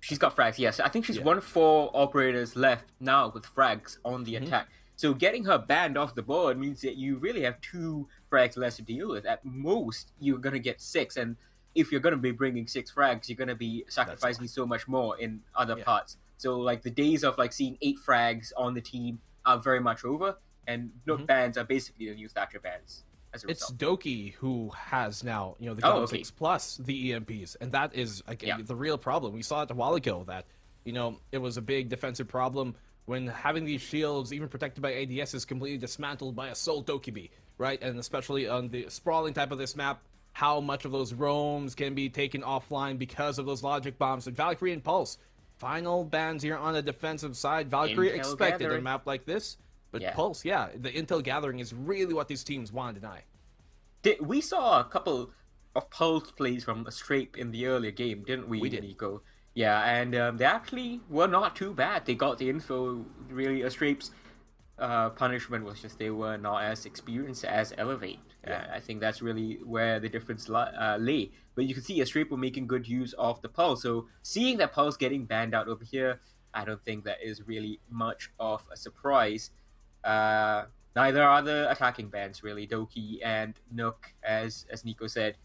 She's got frags, yes. I think she's one of 4 operators left now with frags on the attack. So getting her banned off the board means that you really have 2 frags less to deal with. At most, you're going to get 6, and if you're going to be bringing 6 frags, you're going to be sacrificing so much more in other parts. So, the days of, seeing 8 frags on the team are very much over, and Nook bans are basically the new Thatcher bans. It's Doki who has now, the Gon 6 plus the EMPs, and that is, the real problem. We saw it a while ago that, it was a big defensive problem when having these shields, even protected by ADS, is completely dismantled by a sole Dokibi, right? And especially on the sprawling type of this map, how much of those roams can be taken offline because of those logic bombs. And Valkyrie and Pulse, final bans here on the defensive side. Valkyrie expected a map like this, but Pulse, the intel gathering is really what these teams want to deny. We saw a couple of Pulse plays from Astrape in the earlier game, didn't we, Nico? Yeah, and they actually were not too bad. They got the info. Really, Astrape's punishment was just they were not as experienced as Elevate. I think that's really where the difference lay. But you can see Astrape were making good use of the Pulse. So seeing that Pulse getting banned out over here, I don't think that is really much of a surprise. Neither are the attacking bans, really. Doki and Nook, as Nico said,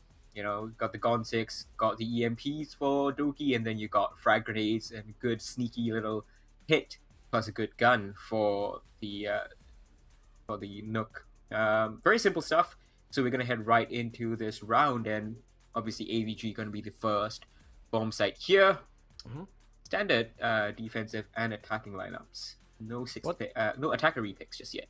got the Gon 6, got the EMPs for Doki, and then you got frag grenades and good sneaky little hit, plus a good gun for the Nook. Very simple stuff. So we're going to head right into this round, and obviously AVG going to be the first bomb site here. Standard defensive and attacking lineups. No attacker repicks just yet.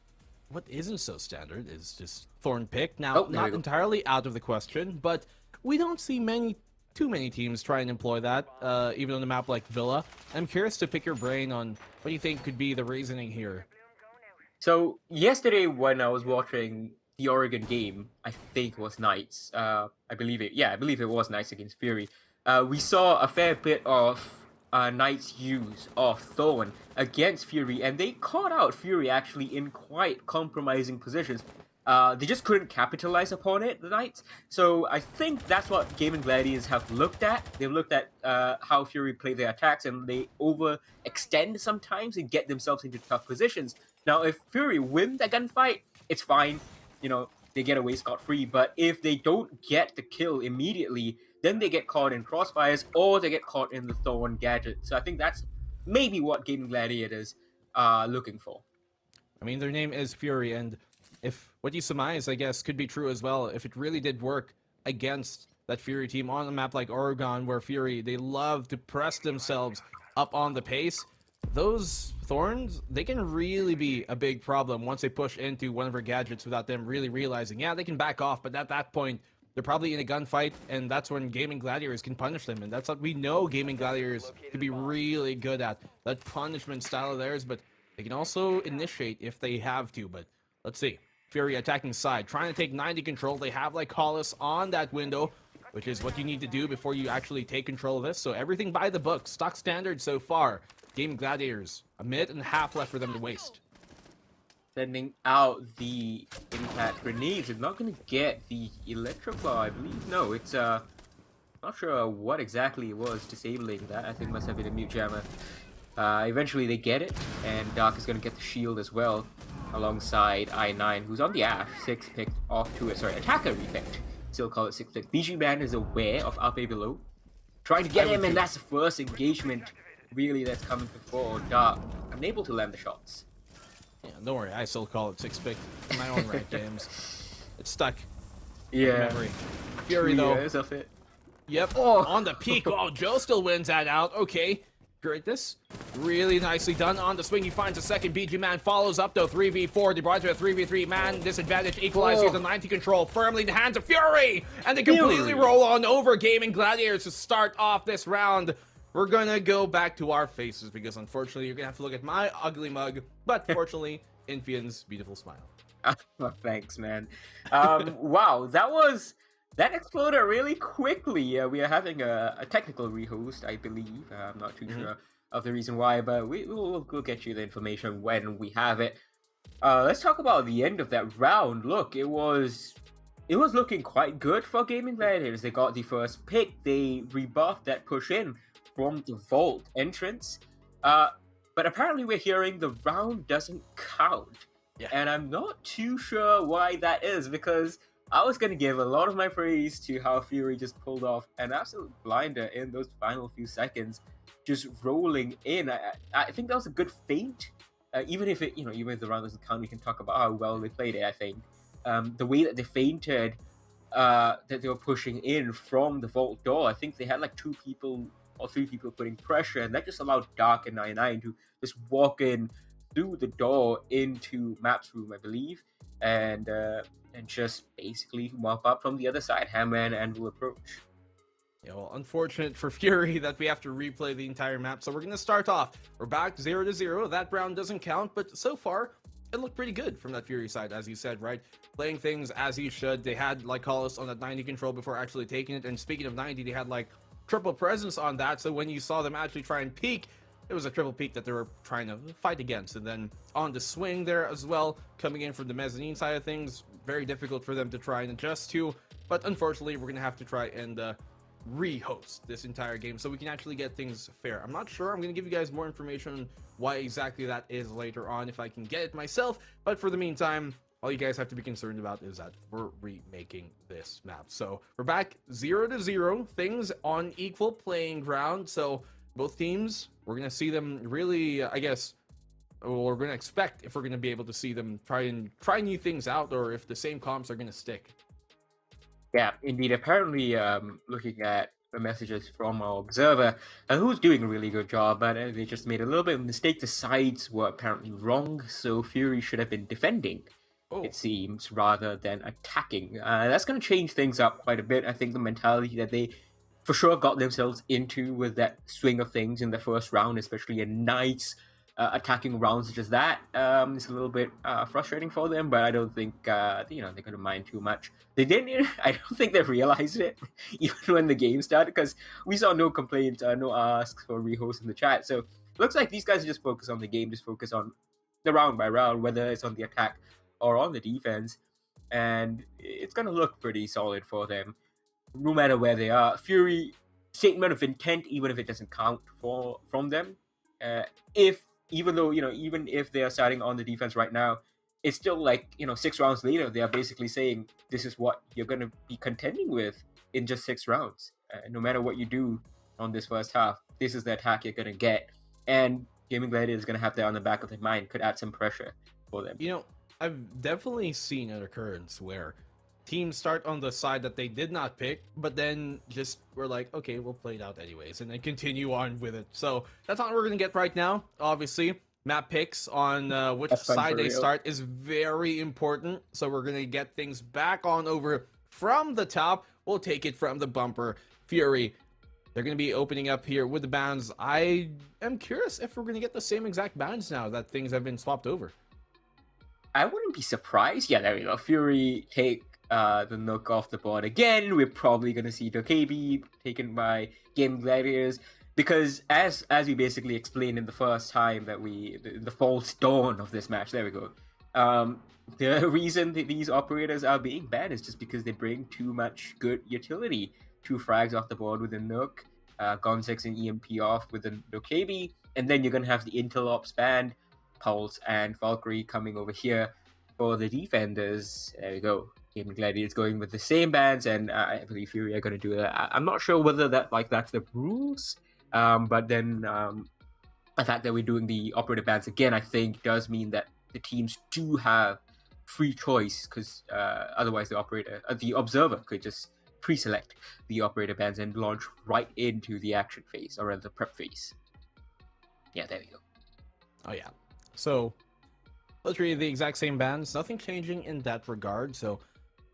What isn't so standard is just Thorn pick. Now, not entirely out of the question, but we don't see too many teams try and employ that, even on a map like Villa. I'm curious to pick your brain on what you think could be the reasoning here. So yesterday when I was watching the Oregon game, I think it was Knights. I believe it was Knights against Fury. We saw a fair bit of Knights' use of Thorn against Fury, and they caught out Fury actually in quite compromising positions. They just couldn't capitalize upon it, the Knights. So I think that's what Gaming Gladiators have looked at. They've looked at how Fury play their attacks, and they overextend sometimes and get themselves into tough positions. Now, if Fury win that gunfight, it's fine. They get away scot-free. But if they don't get the kill immediately, then they get caught in crossfires or they get caught in the Thorn gadget. So I think that's maybe what Gaming Gladiators are looking for. I mean, their name is Fury, and if what you surmise, I guess, could be true as well, if it really did work against that Fury team on a map like Oregon, where Fury, they love to press themselves up on the pace, those Thorns, they can really be a big problem once they push into one of her gadgets without them really realizing, yeah, they can back off, but at that point, they're probably in a gunfight, and that's when Gaming Gladiators can punish them, and that's what we know Gaming Gladiators could be really good at, that punishment style of theirs, but they can also initiate if they have to, but let's see. Fury attacking side, trying to take 90 control. They have like Hollis on that window, which is what you need to do before you actually take control of this. So everything by the book, stock standard so far. Gaming Gladiators, a minute and a half left for them to waste. Sending out the impact grenades. It's not going to get the Electroclaw, I believe. No, it's not sure what exactly it was disabling that. I think it must have been a mute jammer. Eventually they get it, and Dark is going to get the shield as well, alongside I9, who's on the Ash, 6 picked off to attacker repicked. Still call it 6 picked. BG Man is aware of Alpe below, trying to get him, and that's the first engagement, really, that's coming before Dark, unable to land the shots. Yeah, don't worry, I still call it 6 picked in my own ranked games. It's stuck. Yeah. Memory. Fury, though. Of it. Yep, on the peak. Oh, Joe still wins that out. Okay. Greatness. Really nicely done on the swing. He finds a second. BG Man follows up though. 3v4. They brought to a 3v3. Man, disadvantage equalizer. The 90 control firmly in the hands of Fury. And they completely roll on over Gaming Gladiators to start off this round. We're gonna go back to our faces because unfortunately you're gonna have to look at my ugly mug. But fortunately, Infian's beautiful smile. Oh, thanks, man. Wow, that exploded really quickly. We are having a technical rehost, I believe. I'm not too sure of the reason why, but we'll get you the information when we have it. Let's talk about the end of that round. Look, it was looking quite good for Gaming Gladiators. They got the first pick. They rebuffed that push in from the vault entrance. But apparently we're hearing the round doesn't count. Yeah. And I'm not too sure why that is, because I was going to give a lot of my praise to how Fury just pulled off an absolute blinder in those final few seconds, just rolling in. I think that was a good feint. Even if even if the round doesn't count, we can talk about how well they played it, I think. The way that they feinted, that they were pushing in from the vault door, I think they had like 2 people or 3 people putting pressure, and that just allowed Dark and 99 to just walk in through the door into Map's room, I believe, and just basically mop up from the other side. Hammer and Anvil approach. Yeah, well, unfortunate for Fury that we have to replay the entire map, so we're going to start off. We're back 0-0. That round doesn't count, but so far, it looked pretty good from that Fury side, as you said, right? Playing things as he should. They had, like, Hollis on that 90 control before actually taking it, and speaking of 90, they had, like, triple presence on that, so when you saw them actually try and peek, it was a triple peek that they were trying to fight against. And then on the swing there as well, coming in from the mezzanine side of things, very difficult for them to try and adjust to, but unfortunately we're gonna have to try and re-host this entire game so we can actually get things fair. I'm not sure. I'm gonna give you guys more information on why exactly that is later on if I can get it myself, but for the meantime, all you guys have to be concerned about is that we're remaking this map. So we're back 0-0, things on equal playing ground. So both teams, we're gonna see them really, I guess, or we're gonna expect if we're gonna be able to see them try new things out, or if the same comps are gonna stick. Yeah, indeed. Apparently, looking at the messages from our observer, who's doing a really good job, but they just made a little bit of a mistake. The sides were apparently wrong, so Fury should have been defending, it seems, rather than attacking. That's going to change things up quite a bit. I think the mentality that they for sure got themselves into with that swing of things in the first round, especially a nice attacking round such as that, is a little bit frustrating for them, but I don't think they're going to mind too much. They didn't. I don't think they realized it even when the game started, because we saw no complaints, no asks for rehost in the chat. So it looks like these guys just focus on the game, just focus on the round by round, whether it's on the attack or on the defense, and it's going to look pretty solid for them, no matter where they are. Fury, statement of intent, even if it doesn't count from them, even if they are starting on the defense right now, it's still like, 6 rounds later, they are basically saying this is what you're going to be contending with in just 6 rounds. No matter what you do on this first half, this is the attack you're going to get. And Gaming Gladiator is going to have that on the back of their mind, could add some pressure for them. I've definitely seen an occurrence where teams start on the side that they did not pick, but then just were like, okay, we'll play it out anyways, and then continue on with it. So that's not what we're going to get right now, obviously. Map picks on which side they start is very important. So we're going to get things back on over from the top. We'll take it from the bumper. Fury, they're going to be opening up here with the bans. I am curious if we're going to get the same exact bans now that things have been swapped over. I wouldn't be surprised. Yeah, there we go. Fury take the Nook off the board again. We're probably going to see Dokebi taken by Game Gladiators. Because as we basically explained in the first time that the false dawn of this match, there we go. The reason that these operators are being banned is just because they bring too much good utility. 2 frags off the board with a Nook, Gon 6 and EMP off with the Dokebi, and then you're going to have the Intel Ops banned, Pulse and Valkyrie coming over here for the defenders. There we go. Game Gladiators going with the same bans, and I believe Fury are going to do that. I'm not sure whether that's the rules. But then the fact that we're doing the operator bans again, I think, does mean that the teams do have free choice, because otherwise the observer could just pre-select the operator bans and launch right into the action phase, or rather the prep phase. Yeah, there we go. Oh yeah. So literally the exact same bans, nothing changing in that regard. So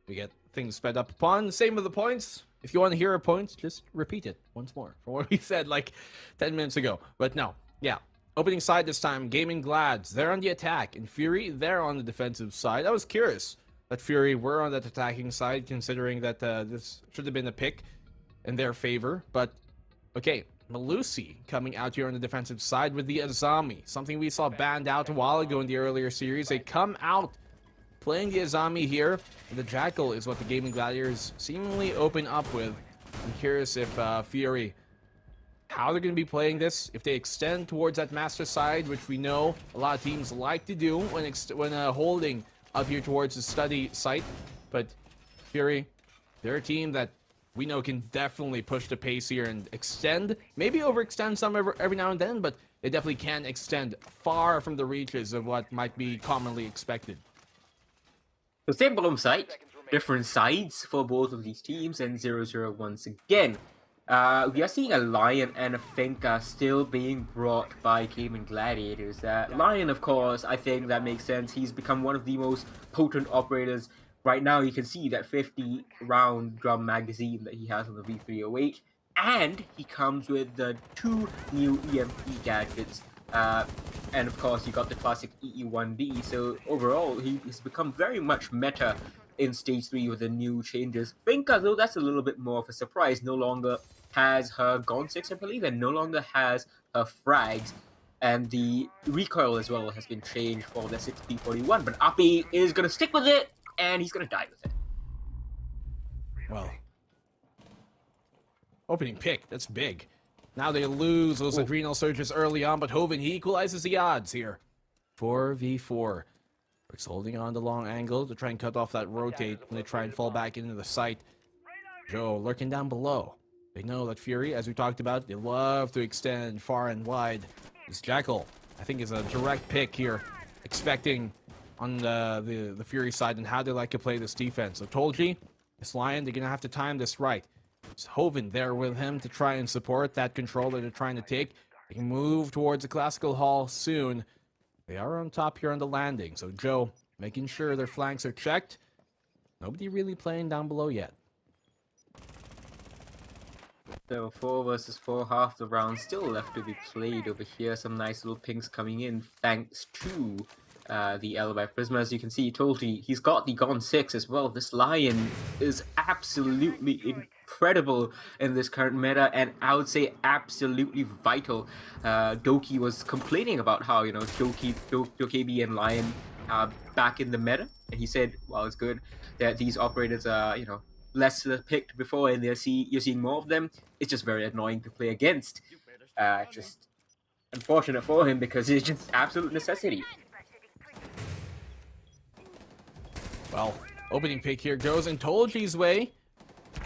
we get things sped up upon. Same with the points. If you want to hear our points, just repeat it once more from what we said like 10 minutes ago. But no, yeah. Opening side this time, Gaming Glads, they're on the attack. And Fury, they're on the defensive side. I was curious that Fury were on that attacking side, considering that this should have been a pick in their favor. But, okay, Malusi coming out here on the defensive side with the Azami. Something we saw banned out a while ago in the earlier series. They come out playing the Azami here. The Jackal is what the Gaming Gladiators seemingly open up with. I'm curious if Fury, how they're going to be playing this. If they extend towards that master side, which we know a lot of teams like to do when holding up here towards the study site. But Fury, they're a team that we know can definitely push the pace here and extend. Maybe overextend some every now and then, but they definitely can extend far from the reaches of what might be commonly expected. So same bottom site, different sides for both of these teams, and 0-0 once again. We are seeing a Lion and a Finka still being brought by Gaming Gladiators. Lion, of course, I think that makes sense. He's become one of the most potent operators. Right now, you can see that 50-round drum magazine that he has on the V308. And he comes with the 2 new EMP gadgets. And of course, you got the classic EE1D. So overall, he's become very much meta in Stage 3 with the new changes. Finka, though, that's a little bit more of a surprise. No longer has her Gon 6, I believe, and no longer has her frags. And the recoil as well has been changed for the 6P41. But Api is going to stick with it, and he's going to die with it. Well, opening pick, that's big. Now they lose those adrenal surges early on, but Hoven, he equalizes the odds here. 4v4. Rick's holding on the long angle to try and cut off that rotate when they try and fall back into the site. Joe lurking down below. They know that Fury, as we talked about, they love to extend far and wide. This Jackal, I think, is a direct pick here, expecting on the Fury side and how they like to play this defense. So Tolji, this Lion, they're going to have to time this right. It's Hoven there with him to try and support that control that they're trying to take. They can move towards the classical hall soon. They are on top here on the landing. So Joe making sure their flanks are checked. Nobody really playing down below yet. So 4 versus 4, half the round still left to be played over here. Some nice little pings coming in thanks to the Alibi Prisma. As you can see, Tolji, he's got the Gon 6 as well. This Lion is absolutely incredible in this current meta, and I would say absolutely vital. Doki was complaining about how, Dokebi and Lion are back in the meta, and he said, well, it's good that these operators are, less picked before, and you're seeing more of them. It's just very annoying to play against. Just unfortunate for him, because it's just absolute necessity. Well, opening pick here goes in Tolji's way.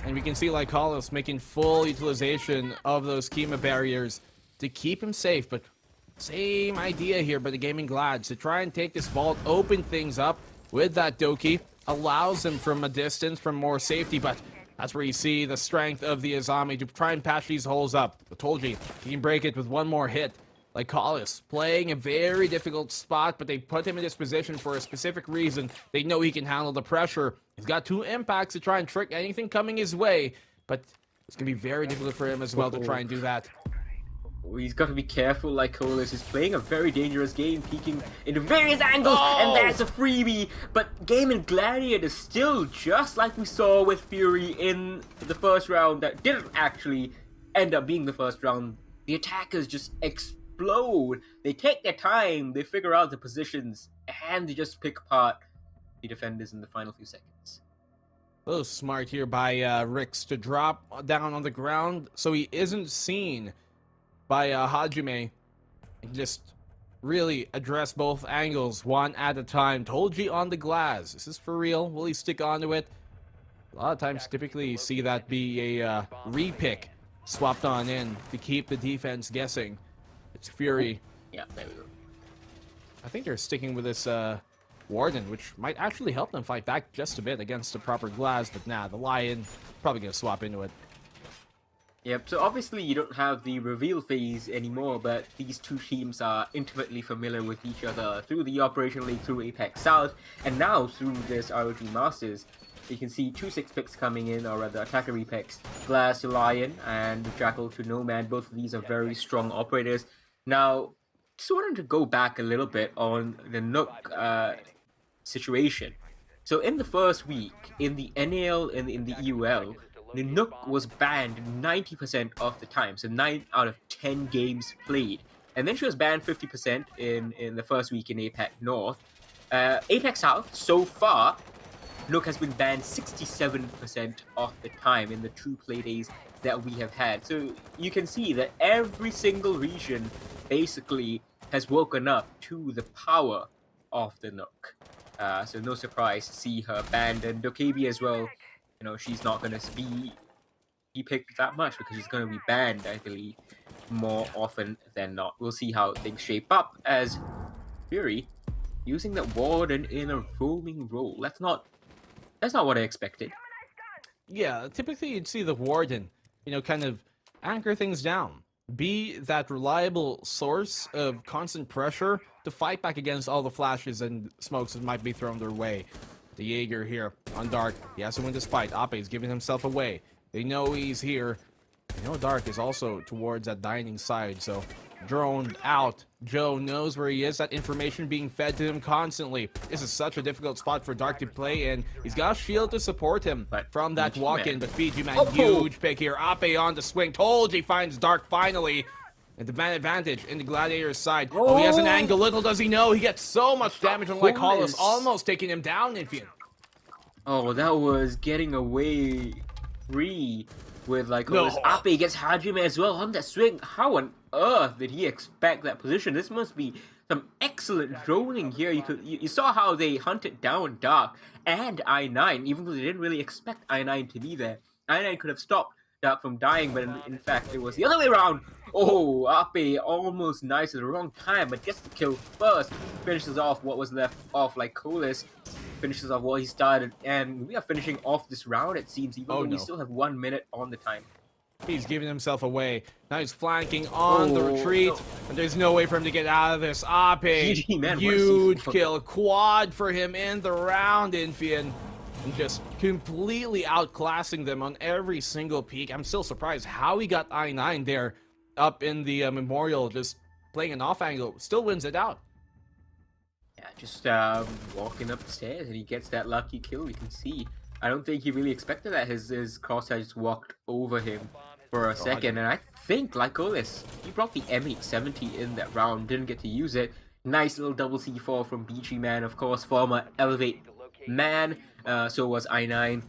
And we can see Lycolis making full utilization of those Kima barriers to keep him safe. But same idea here by the Gaming Glads to try and take this vault, open things up with that Doki. Allows him from a distance, from more safety, but that's where you see the strength of the Azami to try and patch these holes up. I told you, he can break it with one more hit. Lycolis playing a very difficult spot, but they put him in this position for a specific reason. They know he can handle the pressure. He's got 2 impacts to try and trick anything coming his way, but it's going to be very difficult for him as well to try and do that. He's got to be careful. Lycolis is playing a very dangerous game, peeking into various angles, and that's a freebie. But Gaming Gladiator is still just like we saw with Fury in the first round that didn't actually end up being the first round. The attackers just explode. They take their time, they figure out the positions, and they just pick apart the defenders in the final few seconds. A little smart here by Rix to drop down on the ground so he isn't seen by Hajime, and just really address both angles one at a time. Tolji on the glass. This is for real. Will he stick onto it? A lot of times typically you see that be a repick swapped on in to keep the defense guessing. It's Fury. Yeah, there we go. I think they're sticking with this Warden, which might actually help them fight back just a bit against the proper glass, but nah, the Lion probably gonna swap into it. Yep, so obviously you don't have the reveal phase anymore, but these two teams are intimately familiar with each other through the Operation League, through APAC South, and now through this ROG Masters. You can see 2 6 picks coming in, or rather attacker repicks. Glass to Lion and Jackal to Nomad. Both of these are very strong operators. Now, just wanted to go back a little bit on the Nook situation. So in the first week, in the NAL and in the EUL, the Nook was banned 90% of the time, so 9 out of 10 games played. And then she was banned 50% in the first week in APAC North. APAC South, so far, Nook has been banned 67% of the time in the 2 play days that we have had. So you can see that every single region basically has woken up to the power of the Nook. So no surprise to see her banned, and Dokebi as well. You know, she's not going to be picked that much because she's going to be banned, I believe, more often than not. We'll see how things shape up as Fury using that Warden in a roaming role. That's not what I expected. Yeah, typically you'd see the Warden, you know, kind of anchor things down. Be that reliable source of constant pressure to fight back against all the flashes and smokes that might be thrown their way. The Jaeger here on Dark. He has to win this fight. Ape is giving himself away. They know he's here. They know Dark is also towards that dining side, so droned out. Joe knows where he is. That information being fed to him constantly. This is such a difficult spot for Dark to play in. He's got a shield to support him from that walk-in, but BG Man, huge pick here. Ape on the swing. Tolji finds Dark finally. And the man advantage in the Gladiator's side. Oh, he has an angle. Little does he know, he gets so much damage on Lycolis, almost taking him down, Infian. Oh, that was getting away free with Lycolis. No. Ape gets Hajime as well on that swing. How on earth did he expect that position? This must be some excellent droning here. You saw how they hunted down Dark and I9, even though they didn't really expect I9 to be there. I9 could have stopped Dark from dying, but in fact it was the other way around. Oh, Ape almost nice at the wrong time, but gets the kill first. Finishes off what was left of Lycolis. Finishes off what he started, and we are finishing off this round, it seems, even though we still have 1 minute on the time. He's giving himself away. Now he's flanking on the retreat, and there's no way for him to get out of this. Ape, huge kill, quad for him in the round, Infian. And just completely outclassing them on every single peak. I'm still surprised how he got I9 there up in the memorial, just playing an off angle. Still wins it out. Yeah, just walking up the stairs and he gets that lucky kill. You can see. I don't think he really expected that. His crosshair just walked over him for a second. And I think Lycolis, he brought the M870 in that round. Didn't get to use it. Nice little double C4 from BG Man, of course. Former Elevate Man. So was I9.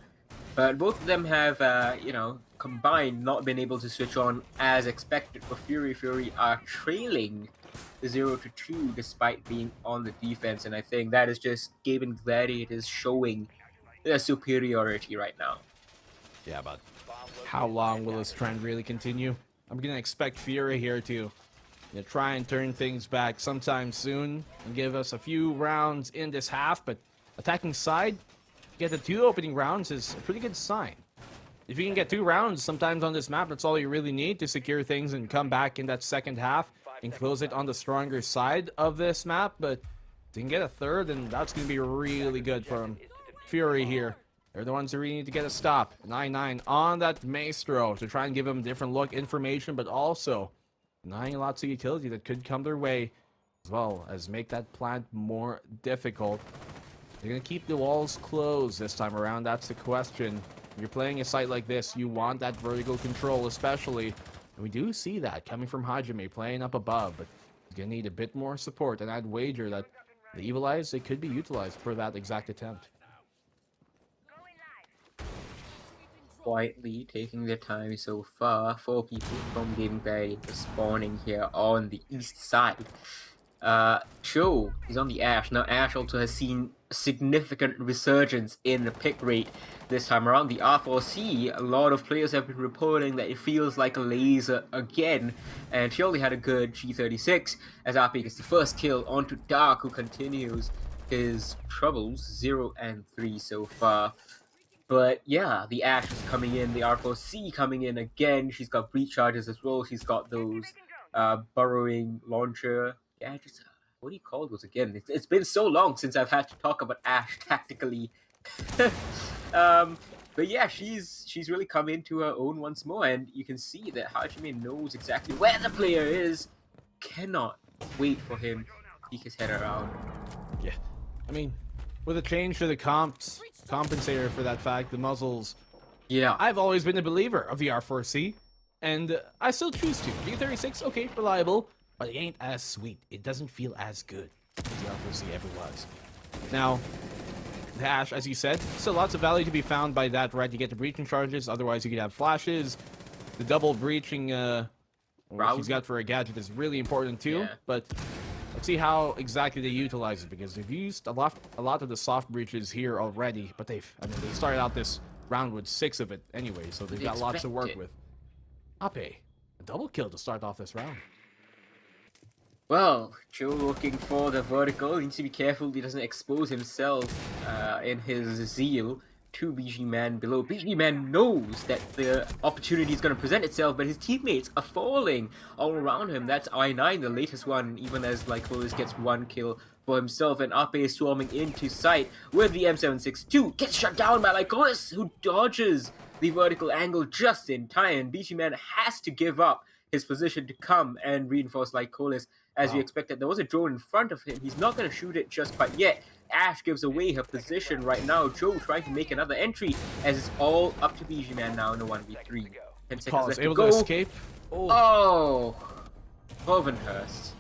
But both of them have, you know, combined not been able to switch on as expected for Fury. Fury are trailing 0-2 despite being on the defense, and I think that is just Gaming Gladiators showing their superiority right now. Yeah, but how long will this trend really continue? I'm gonna expect Fury here to try and turn things back sometime soon and give us a few rounds in this half, but attacking side, get the 2 opening rounds is a pretty good sign. If you can get 2 rounds sometimes on this map, that's all you really need to secure things and come back in that second half and close it on the stronger side of this map, but if you can get a third, then that's going to be really good from Fury here. They're the ones who really need to get a stop. 9-9 on that Maestro to try and give him a different look information, but also denying lots of utility that could come their way, as well as make that plant more difficult. They're going to keep the walls closed this time around. That's the question. If you're playing a site like this, you want that vertical control especially. And we do see that coming from Hajime playing up above, but he's going to need a bit more support, and I'd wager that the Evil Eyes, they could be utilized for that exact attempt. Quietly taking their time so far. 4 people from Gaming Gladiators spawning here on the east side. Cho is on the Ashe. Now Ashe also has seen significant resurgence in the pick rate this time around. The R4C, a lot of players have been reporting that it feels like a laser again, and she only had a good G36 as RP gets the first kill onto Dark, who continues his troubles, 0 and 3 so far. But yeah, the Ashe is coming in, the R4C coming in again. She's got breach charges as well. She's got those burrowing launcher gadgets. What do you call those again? It's been so long since I've had to talk about Ashe tactically. But yeah, she's really come into her own once more, and you can see that Hajime knows exactly where the player is. Cannot wait for him to peek his head around. Yeah, I mean, with a change to the compensator for that fact, the muzzles. Yeah, I've always been a believer of the R4C, and I still choose to. G36, okay, reliable, but it ain't as sweet. It doesn't feel as good as the R4C ever was. Now, the Ashe, as you said, still lots of value to be found by that, right? You get the breaching charges, otherwise you could have flashes. The double breaching what she's got for a gadget is really important too, but let's see how exactly they utilize it, because they've used a lot of the soft breaches here already, but they started out this round with 6 of it anyway, so they've got lots to work with. Ape, a double kill to start off this round. Well, Joe looking for the vertical. He needs to be careful he doesn't expose himself in his zeal to BG Man below. BG Man knows that the opportunity is going to present itself, but his teammates are falling all around him. That's I9, the latest one, even as Lycolis gets 1 kill for himself, and Ape is swarming into sight with the M762. Gets shut down by Lycolis, who dodges the vertical angle just in time. BG Man has to give up his position to come and reinforce Lycolis. As we expected, there was a drone in front of him. He's not going to shoot it just quite yet. Ashe gives away her position right now. Joe trying to make another entry, as it's all up to BG Man now in a 1v3. 10 seconds left able to go. to escape. Oh, Hovenhurst.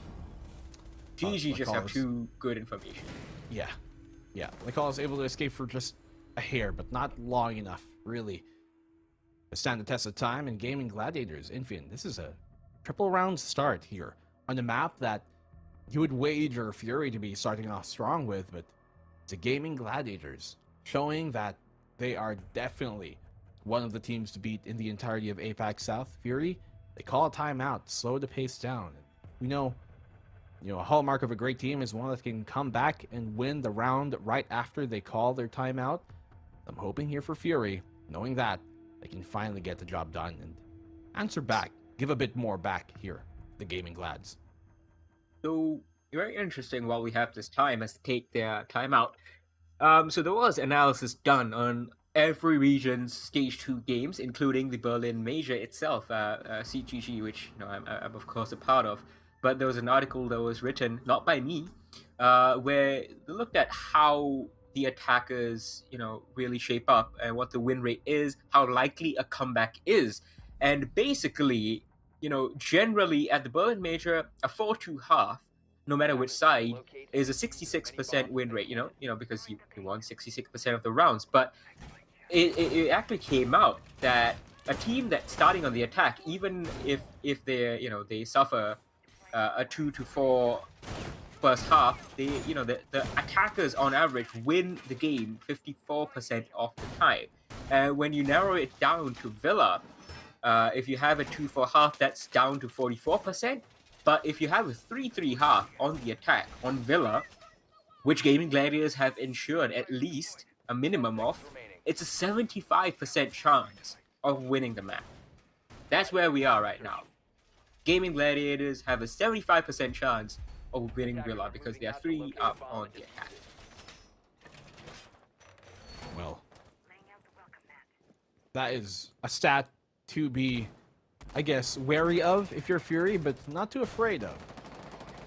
GG just have too good information. Yeah. Lycolis able to escape for just a hair, but not long enough, really, to stand the test of time. And Gaming Gladiators, Infian, this is a triple round start here on the map that you would wager Fury to be starting off strong with, but it's a Gaming Gladiators showing that they are definitely one of the teams to beat in the entirety of APAC South. Fury, they call a timeout, slow the pace down. We know, a hallmark of a great team is one that can come back and win the round right after they call their timeout. I'm hoping here for Fury, knowing that they can finally get the job done and answer back, give a bit more back here, the Gaming Glads. So, very interesting while we have this time as to take their timeout. So there was analysis done on every region's Stage 2 games, including the Berlin Major itself, CGG, which I'm of course a part of. But there was an article that was written, not by me, where they looked at how the attackers, really shape up and what the win rate is, how likely a comeback is. And basically, generally at the Berlin Major, a 4-2 half, no matter which side, is a 66% win rate, because you won 66% of the rounds. But it actually came out that a team that's starting on the attack, even if they they suffer a 2-4 first half, the attackers on average win the game 54% of the time. And when you narrow it down to Villa, if you have a 2-4 half, that's down to 44%. But if you have a 3-3 half on the attack on Villa, which Gaming Gladiators have ensured at least a minimum of, it's a 75% chance of winning the map. That's where we are right now. Gaming Gladiators have a 75% chance of winning Villa because they are 3 up on the attack. Well, that is a stat to be, I guess, wary of if you're Fury, but not too afraid of.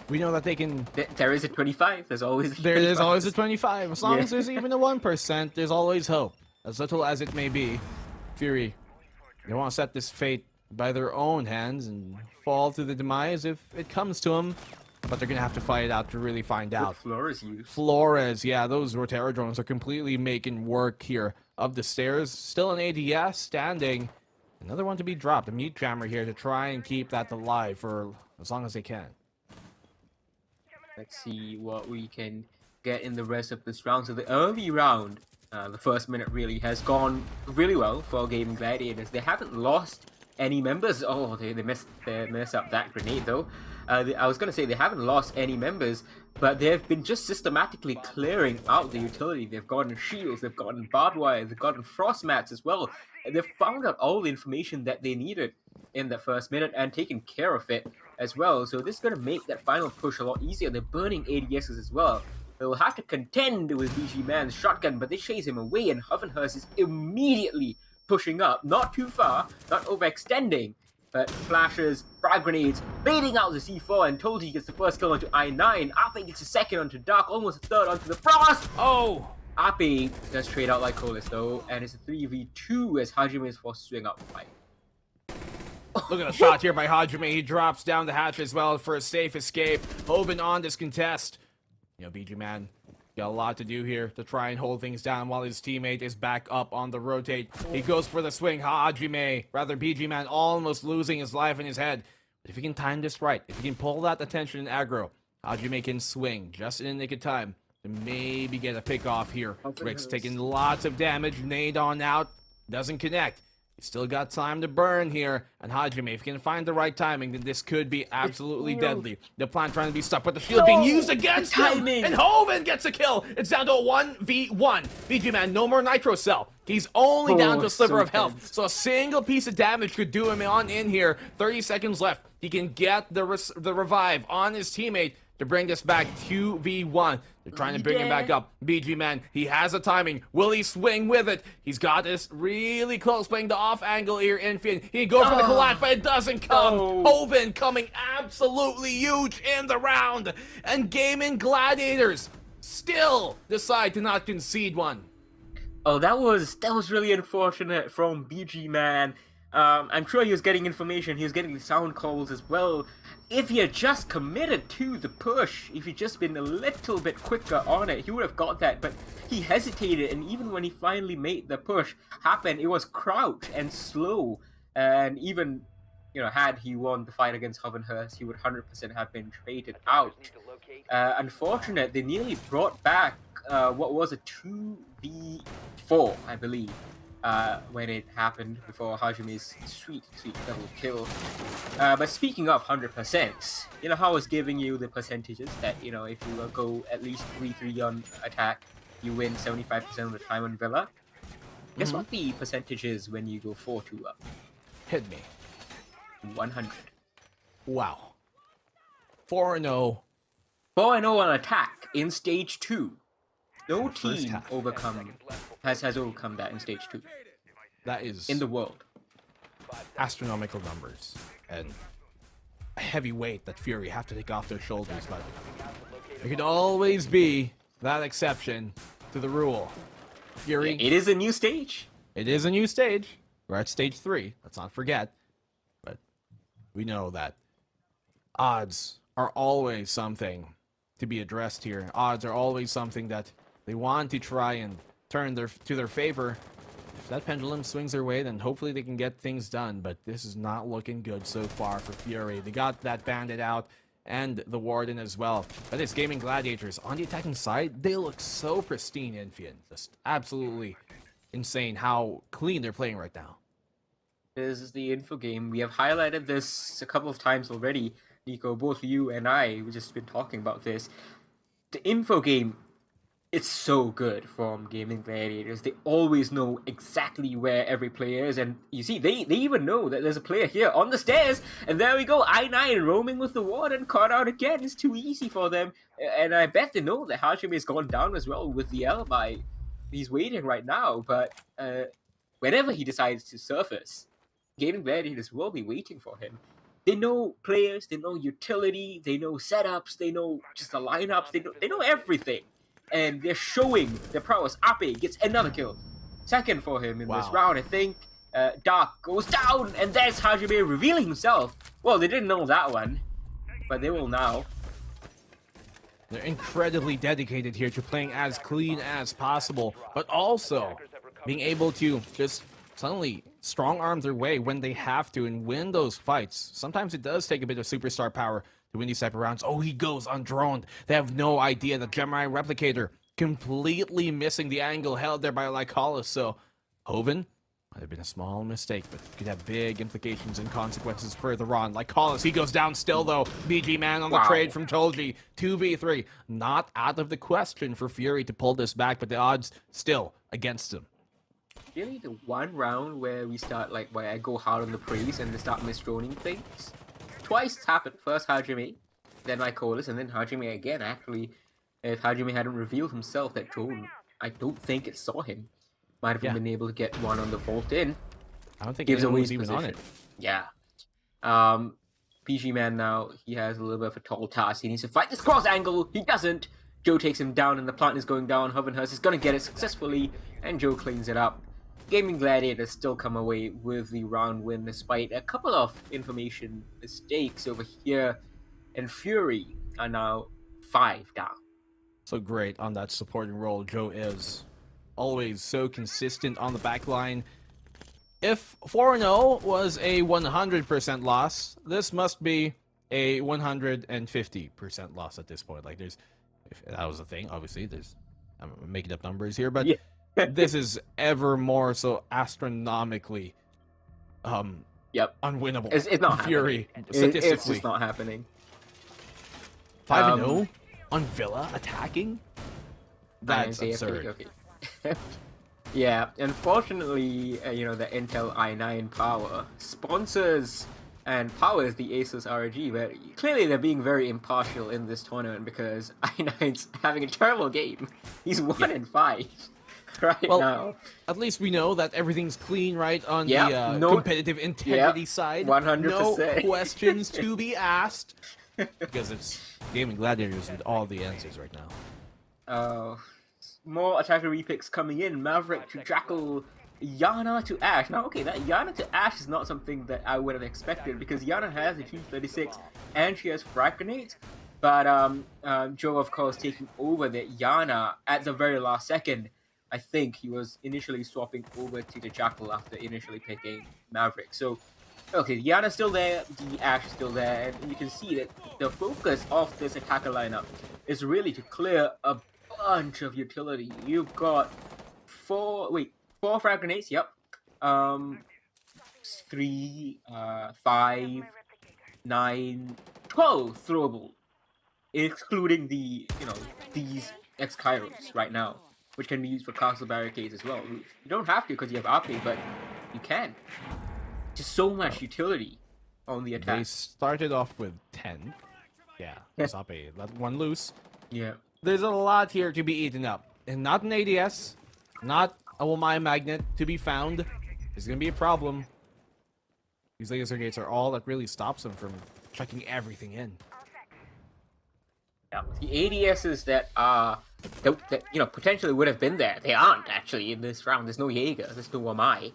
We know that they can... There is a 25. There's always a 25. There is always a 25. As long as there's even a 1%, there's always hope. As little as it may be, Fury, they want to set this fate by their own hands and fall to the demise if it comes to them. But they're going to have to fight it out to really find out. Flores used. Flores, yeah, those Rotero drones are completely making work here of the stairs. Still an ADS standing. Another one to be dropped. A mute jammer here to try and keep that alive for as long as they can. Let's see what we can get in the rest of this round. So the early round, the first minute really, has gone really well for Gaming Gladiators. They haven't lost any members. Oh, they messed up that grenade though. I was going to say they haven't lost any members, but they've been just systematically clearing out the utility. They've gotten shields, they've gotten barbed wire, they've gotten frost mats as well. And they've found out all the information that they needed in the first minute and taken care of it as well. So this is going to make that final push a lot easier. They're burning ADSs as well. They'll have to contend with BG Man's shotgun, but they chase him away, and Hovenhurst is immediately pushing up. Not too far, not overextending, but flashes, frag grenades, baiting out the C4, and Tolji gets the first kill onto I9. Ape gets a second onto Dark, almost a third onto the Frost! Oh! Ape does trade out like Colas though, and it's a 3v2 as Hajime is forced to swing up the fight. Look at the shot here by Hajime. He drops down the hatch as well for a safe escape. Hoven on this contest. You know, BG Man got a lot to do here to try and hold things down while his teammate is back up on the rotate. He goes for the swing. BG Man almost losing his life in his head. But if he can time this right, if he can pull that attention and aggro, Hajime can swing just in the nick of time to maybe get a pick off here. Rick's taking lots of damage. Nade on out. Doesn't connect. He's still got time to burn here. And Hajime, if he can find the right timing, then this could be absolutely deadly. The plant trying to be stuck, but the shield being used against him. And Hoven gets a kill. It's down to a 1v1. BG Man, no more Nitro Cell. He's only down to a sliver of health. So a single piece of damage could do him on in here. 30 seconds left. He can get the revive on his teammate to bring this back 2v1. They're trying to bring him back up. BG Man, he has the timing. Will he swing with it? He's got this really close, playing the off angle here. Infian. He goes for the collapse, but it doesn't come. Hoven coming absolutely huge in the round. And Gaming Gladiators still decide to not concede one. Oh, that was really unfortunate from BG Man. I'm sure he was getting information. He was getting sound calls as well. If he had just committed to the push, if he'd just been a little bit quicker on it, he would have got that. But he hesitated, and even when he finally made the push happen, it was crouched and slow. And even, had he won the fight against Hovenhurst, he would 100% have been traded out. Unfortunate, they nearly brought back what was a 2v4, I believe. When it happened before Hajime's sweet double kill. But speaking of 100%, you know how I was giving you the percentages that, if you go at least 3-3 on attack, you win 75% of the time on Villa? Guess what the percentage is when you go 4-2 up? Hit me. 100. Wow. 4-0. 4-0 on attack in stage 2. No team has overcome that in stage 2. That is in the world. Astronomical numbers and a heavy weight that Fury have to take off their shoulders, but there could always be that exception to the rule. Fury. It is a new stage. It is a new stage. We're at stage 3. Let's not forget. But we know that odds are always something to be addressed here. Odds are always something that they want to try and turn to their favor. If that pendulum swings their way, then hopefully they can get things done. But this is not looking good so far for Fury. They got that bandit out. and the Warden as well. But it's Gaming Gladiators. On the attacking side, they look so pristine, Infian. Just absolutely insane how clean they're playing right now. This is the info game. We have highlighted this a couple of times already, Nico. Both you and I, we've just been talking about this. The info game, it's so good from Gaming Gladiators. They always know exactly where every player is, and you see, they even know that there's a player here on the stairs, and there we go, I9 roaming with the Warden, caught out again. It's too easy for them, and I bet they know that Hajime has gone down as well with the alibi. He's waiting right now, but whenever he decides to surface, Gaming Gladiators will be waiting for him. They know players, they know utility, they know setups, they know just the lineups, they know everything. And they're showing their prowess. Ape gets another kill. Second for him in this round, I think. Dark goes down, and there's Hajime revealing himself. Well, they didn't know that one, but they will now. They're incredibly dedicated here to playing as clean as possible, but also being able to just suddenly strong arm their way when they have to and win those fights. Sometimes it does take a bit of superstar power to win these type of rounds. Oh, he goes undroned. They have no idea that Gemini Replicator completely missing the angle held there by Lycolis. So Hoven might have been a small mistake, but could have big implications and consequences further on. Lycolis, he goes down still though. BG Man on the trade from Tolji. 2v3. Not out of the question for Fury to pull this back, but the odds still against him. Really, the one round where we start, like, where I go hard on the praise and they start misdroning things? Twice it's happened. First Hajime, then Lycolis, and then Hajime again. Actually, if Hajime hadn't revealed himself, that drone, I don't think it saw him. Might have been able to get one on the vault in. I don't think anyone was even on it. Yeah. PG Man now, he has a little bit of a tall task. He needs to fight this cross angle. He doesn't. Joe takes him down, and the plant is going down. Hovenhurst is going to get it successfully, and Joe cleans it up. Gaming Gladiators still come away with the round win despite a couple of information mistakes over here, and Fury are now 5 down. So great on that supporting role. Joe is always so consistent on the back line. If 4-0 was a 100% loss, this must be a 150% loss at this point. Like, there's, if that was a thing, obviously, there's, I'm making up numbers here, but this is ever more so astronomically unwinnable. It's not Fury, happening. statistically. It's just not happening. 5-0 on Villa attacking? That's absurd. Okay. Yeah, unfortunately, you know, the Intel i9 power sponsors and powers the Asus ROG, but clearly they're being very impartial in this tournament because i9's having a terrible game. He's 1-5 now. At least we know that everything's clean, right, on the competitive integrity side. 100%. No questions to be asked because it's Gaming Gladiators with all the answers right now. More attacker repicks coming in. Maverick to Jackal, Yana to Ashe. Now, okay, that Yana to Ashe is not something that I would have expected because Yana has a T36 and she has frag grenades. But Joe, of course, taking over the Yana at the very last second. I think he was initially swapping over to the Jackal after initially picking Maverick. So, okay, Yana's still there, the Ashe is still there, and you can see that the focus of this attacker lineup is really to clear a bunch of utility. You've got 4 frag grenades, 3, 5, 9, 12 throwable, excluding the, you know, these X-Kairos right now, which can be used for castle barricades as well. You don't have to because you have AP, but you can. Just so much utility on the attack. They started off with 10. Yeah, AP let one loose. Yeah. There's a lot here to be eaten up. And not an ADS, not a Wamai Magnet to be found. There's going to be a problem. These laser gates are all that really stops them from checking everything in. Yeah, the ADSs that you know, potentially would have been there, they aren't actually in this round. There's no Jaeger, there's no Wamai.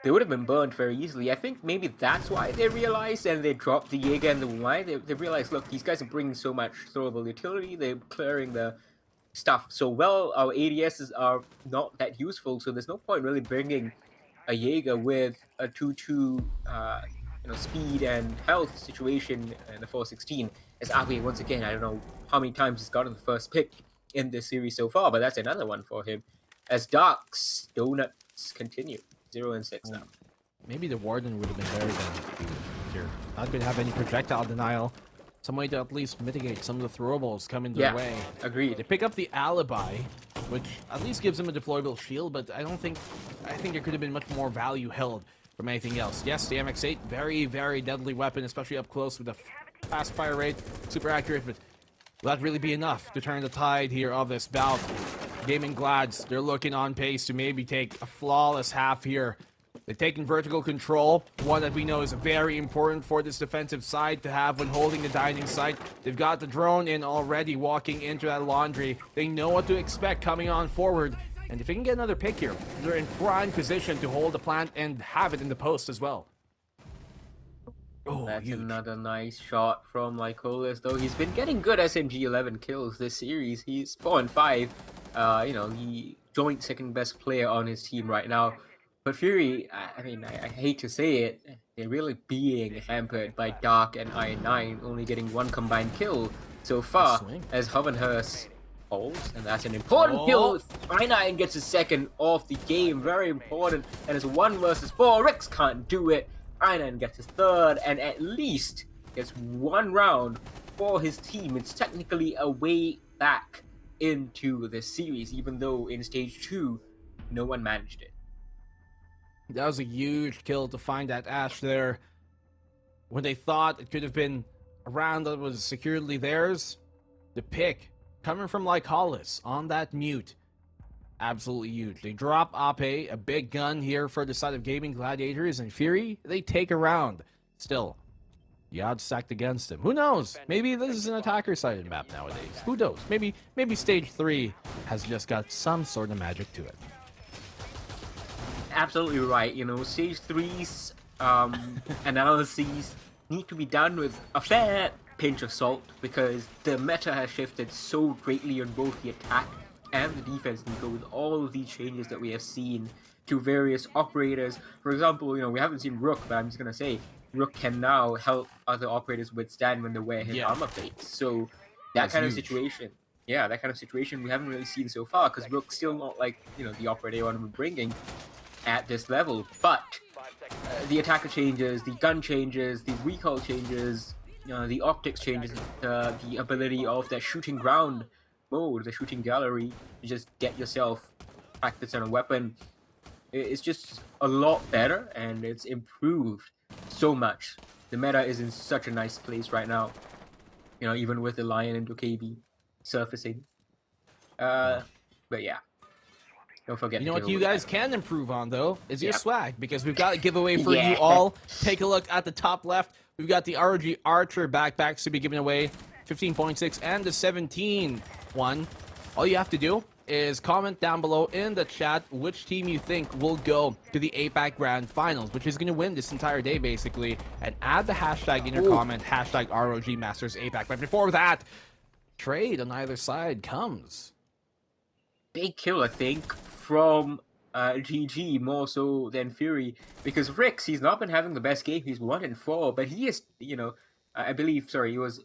They would have been burned very easily. I think maybe that's why they realized and they dropped the Jaeger and the Wamai. They realized, look, these guys are bringing so much throwable utility. They're clearing the stuff so well. Our ADSs are not that useful, so there's no point really bringing a Jaeger with a 2-2 speed and health situation in the 416. As Abe, once again, I don't know how many times he's gotten the first pick in this series so far, but that's another one for him. As Dark's donuts continue, 0-6 now. Maybe the Warden would have been better than here. Not going to have any projectile denial. Some way to at least mitigate some of the throwables coming their way. Agreed. They pick up the Alibi, which at least gives them a deployable shield, but I think there could have been much more value held from anything else. Yes, the MX-8, very, very deadly weapon, especially up close with a fast fire rate, super accurate, but will that really be enough to turn the tide here of this bout? Gaming Glads, they're looking on pace to maybe take a flawless half here. They've taken vertical control, one that we know is very important for this defensive side to have when holding the dining site. They've got the drone in already, walking into that laundry. They know what to expect coming on forward. And if they can get another pick here, they're in prime position to hold the plant and have it in the post as well. Oh, that's huge. Another nice shot from Lycolis, though he's been getting good SMG-11 kills this series. He's 4-5. He joint second best player on his team right now. But Fury, I hate to say it, they're really being hampered by Dark and Iron 9 only getting one combined kill so far, as Hovenhurst holds, and that's an important kill. Iron 9 gets his second off the game, very important, and it's 1 versus 4. Rix can't do it. Iron 9 gets his third, and at least gets 1 round for his team. It's technically a way back into the series, even though in stage 2, no one managed it. That was a huge kill to find that Ash there. When they thought it could have been a round that was securely theirs, the pick coming from Lycolis on that mute. Absolutely huge. They drop Ape, a big gun here for the side of Gaming Gladiators, and Fury, they take a round. Still, the odds stacked against him. Who knows? Maybe this is an attacker-sided map nowadays. Who knows? Maybe stage 3 has just got some sort of magic to it. Absolutely right. Stage 3's analyses need to be done with a fair pinch of salt, because the meta has shifted so greatly on both the attack and the defense Nico, with all of these changes that we have seen to various operators. For example, we haven't seen Rook, but I'm just gonna say Rook can now help other operators withstand when they wear his armor plates. So that kind of situation, we haven't really seen so far, because Rook's still not like the operator you want to be bringing at this level. But the attacker changes, the gun changes, the recoil changes, the optics changes, the ability of that shooting ground mode, the shooting gallery, to just get yourself practice on a weapon. It's just a lot better, and it's improved so much. The meta is in such a nice place right now, even with the Lion into KB surfacing. But yeah, don't forget. You know what you guys can improve on, though, is your swag, because we've got a giveaway for you all. Take a look at the top left. We've got the ROG Archer backpacks to be given away, 15.6 and the 17 one. All you have to do is comment down below in the chat which team you think will go to the APAC Grand Finals, which is going to win this entire day, basically, and add the hashtag in your comment, hashtag ROG Masters APAC. But before that, trade on either side comes. Big kill, I think, from GG more so than Fury, because Rix, he's not been having the best game. He's 1-4, but he is, I believe, sorry, it was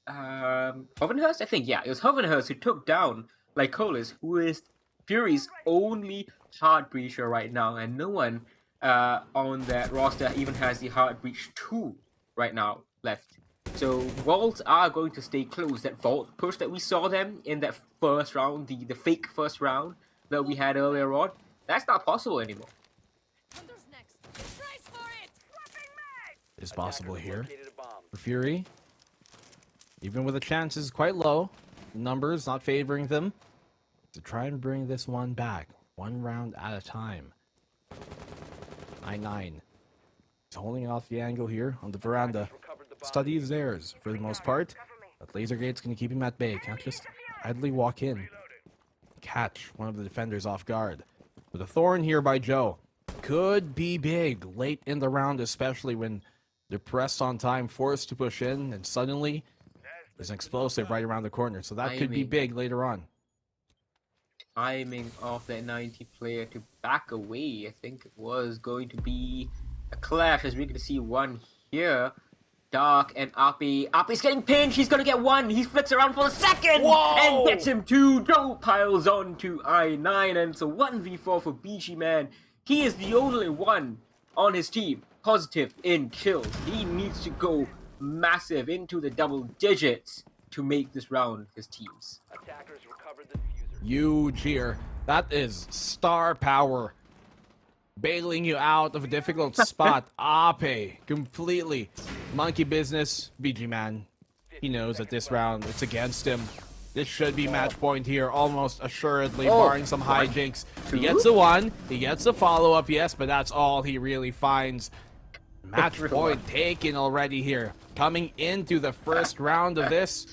Hovenhurst? I think, it was Hovenhurst who took down Lycolis, who is Fury's only hard breacher right now, and no one on that roster even has the hard breach 2 right now left. So Vaults are going to stay close. That Vault push that we saw them in that first round, the fake first round that we had earlier on, that's not possible anymore. It's possible here for Fury. Even with the chances quite low, the numbers not favoring them, to try and bring this one back, 1 round at a time. 9-9. He's holding off the angle here on the veranda. Study is theirs for the most part, but Lasergate's going to keep him at bay. Can't just idly walk in. Catch one of the defenders off guard. With a thorn here by Joe. Could be big late in the round, especially when they're pressed on time, forced to push in, and suddenly there's an explosive right around the corner. So that could be big later on. Timing of that 90 player to back away, I think it was going to be a clash, as we're going to see one here. Dark and Api. Api's getting pinched. He's gonna get one. He flicks around for a second. Whoa! And gets him two. Dope piles on to I9. And it's a 1v4 for BG Man. He is the only one on his team positive in kills. He needs to go massive into the double digits to make this round his team's. Huge here. That is star power. Bailing you out of a difficult spot. Ape, completely. Monkey business. BG Man. He knows that this round, it's against him. This should be match point here, almost assuredly, barring some hijinks. He gets a one. He gets a follow-up, yes, but that's all he really finds. Match point taken already here. Coming into the first round of this.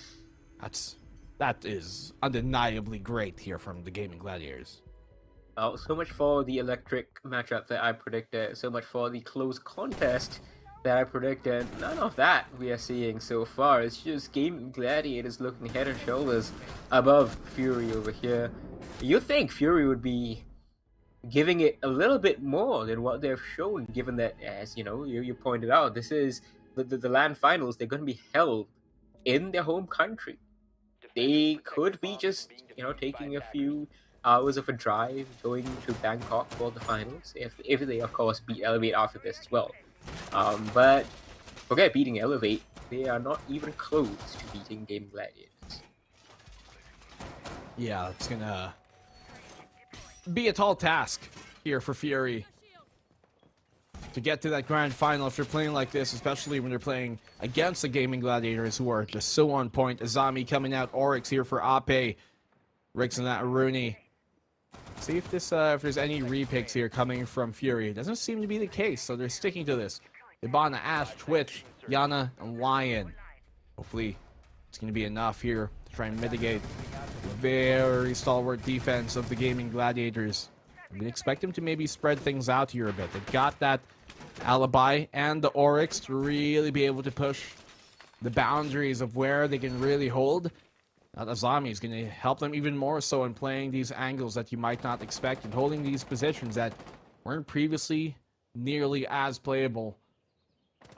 That is undeniably great here from the Gaming Gladiators. Oh, so much for the electric matchup that I predicted. So much for the close contest that I predicted. None of that we are seeing so far. It's just Gaming Gladiators looking head and shoulders above Fury over here. You'd think Fury would be giving it a little bit more than what they've shown, given that, as you know, you pointed out, this is the LAN finals. They're going to be held in their home country. They could be just, taking a few hours of a drive going to Bangkok for the finals, if they of course beat Elevate after this as well. But forget beating Elevate, they are not even close to beating Gaming Gladiators. Yeah, it's gonna be a tall task here for Fury to get to that grand final if they're playing like this, especially when they're playing against the Gaming Gladiators, who are just so on point. Azami coming out, Oryx here for Ape, Rix and that Rooney. See if there's any repicks here coming from Fury. It doesn't seem to be the case, so they're sticking to this. Ibana, Ash, Twitch, Yana, and Lion. Hopefully, it's going to be enough here to try and mitigate the very stalwart defense of the Gaming Gladiators. We expect them to maybe spread things out here a bit. They've got that alibi and the Oryx to really be able to push the boundaries of where they can really hold. Now, Azami is going to help them even more so in playing these angles that you might not expect and holding these positions that weren't previously nearly as playable.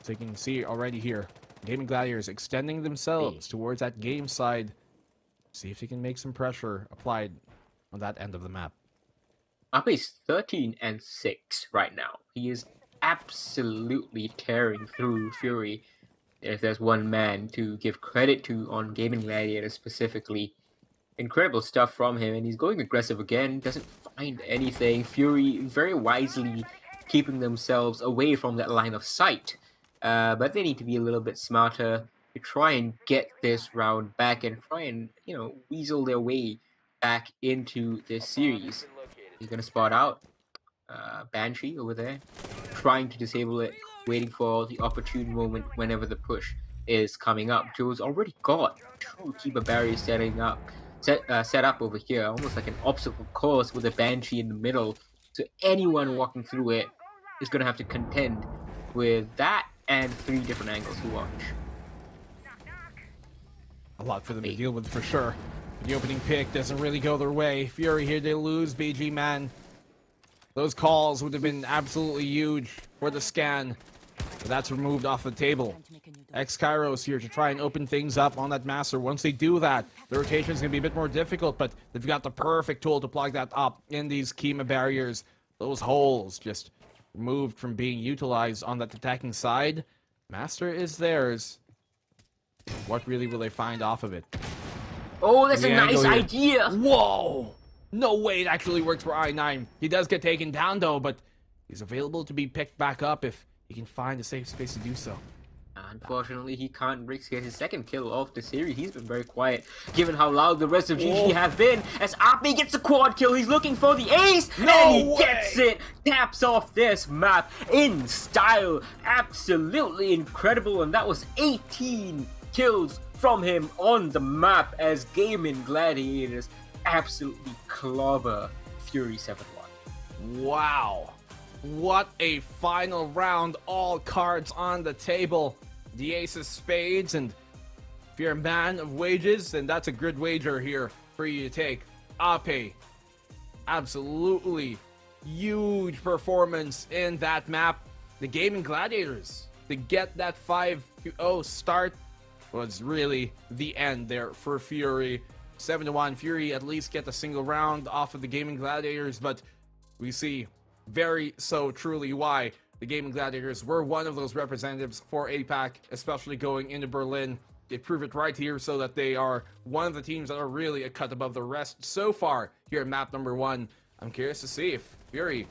So you can see already here, Gaming Gladiators extending themselves towards that game side. See if they can make some pressure applied on that end of the map. Ape's 13-6 right now. He is absolutely tearing through Fury. If there's one man to give credit to on Gaming Gladiators specifically, incredible stuff from him, and he's going aggressive again, doesn't find anything. Fury very wisely keeping themselves away from that line of sight, but they need to be a little bit smarter to try and get this round back and try and, weasel their way back into this series. He's going to spot out Banshee over there, trying to disable it, waiting for the opportune moment whenever the push is coming up. Joe's already got two keeper barriers set up over here, almost like an obstacle course with a Banshee in the middle. So anyone walking through it is going to have to contend with that and three different angles to watch. A lot for them to deal with for sure. The opening pick doesn't really go their way. Fury here, they lose BG Man. Those calls would have been absolutely huge for the scan. But that's removed off the table. X-Kairos here to try and open things up on that Master. Once they do that, the rotation is going to be a bit more difficult, but they've got the perfect tool to plug that up in these Kima barriers. Those holes just removed from being utilized on that attacking side. Master is theirs. What really will they find off of it? Oh, that's a nice idea! Whoa! No way it actually works for I9. He does get taken down though, but he's available to be picked back up if he can find a safe space to do so. Unfortunately, he can't risk get his second kill off the series. He's been very quiet, given how loud the rest of GG have been. As Ape gets a quad kill, he's looking for the ace, and he gets it! Taps off this map in style. Absolutely incredible, and that was 18 kills from him on the map as Gaming Gladiators absolutely clobber Fury 7-1. Wow. What a final round. All cards on the table. The ace of spades, and if you're a man of wages, then that's a good wager here for you to take. Ape, absolutely huge performance in that map. The Gaming Gladiators to get that 5-0 start was really the end there for Fury. 7-1, Fury at least get a single round off of the Gaming Gladiators, but we see very so truly why the Gaming Gladiators were one of those representatives for APAC, especially going into Berlin. They prove it right here so that they are one of the teams that are really a cut above the rest so far here at map number 1. I'm curious to see if Fury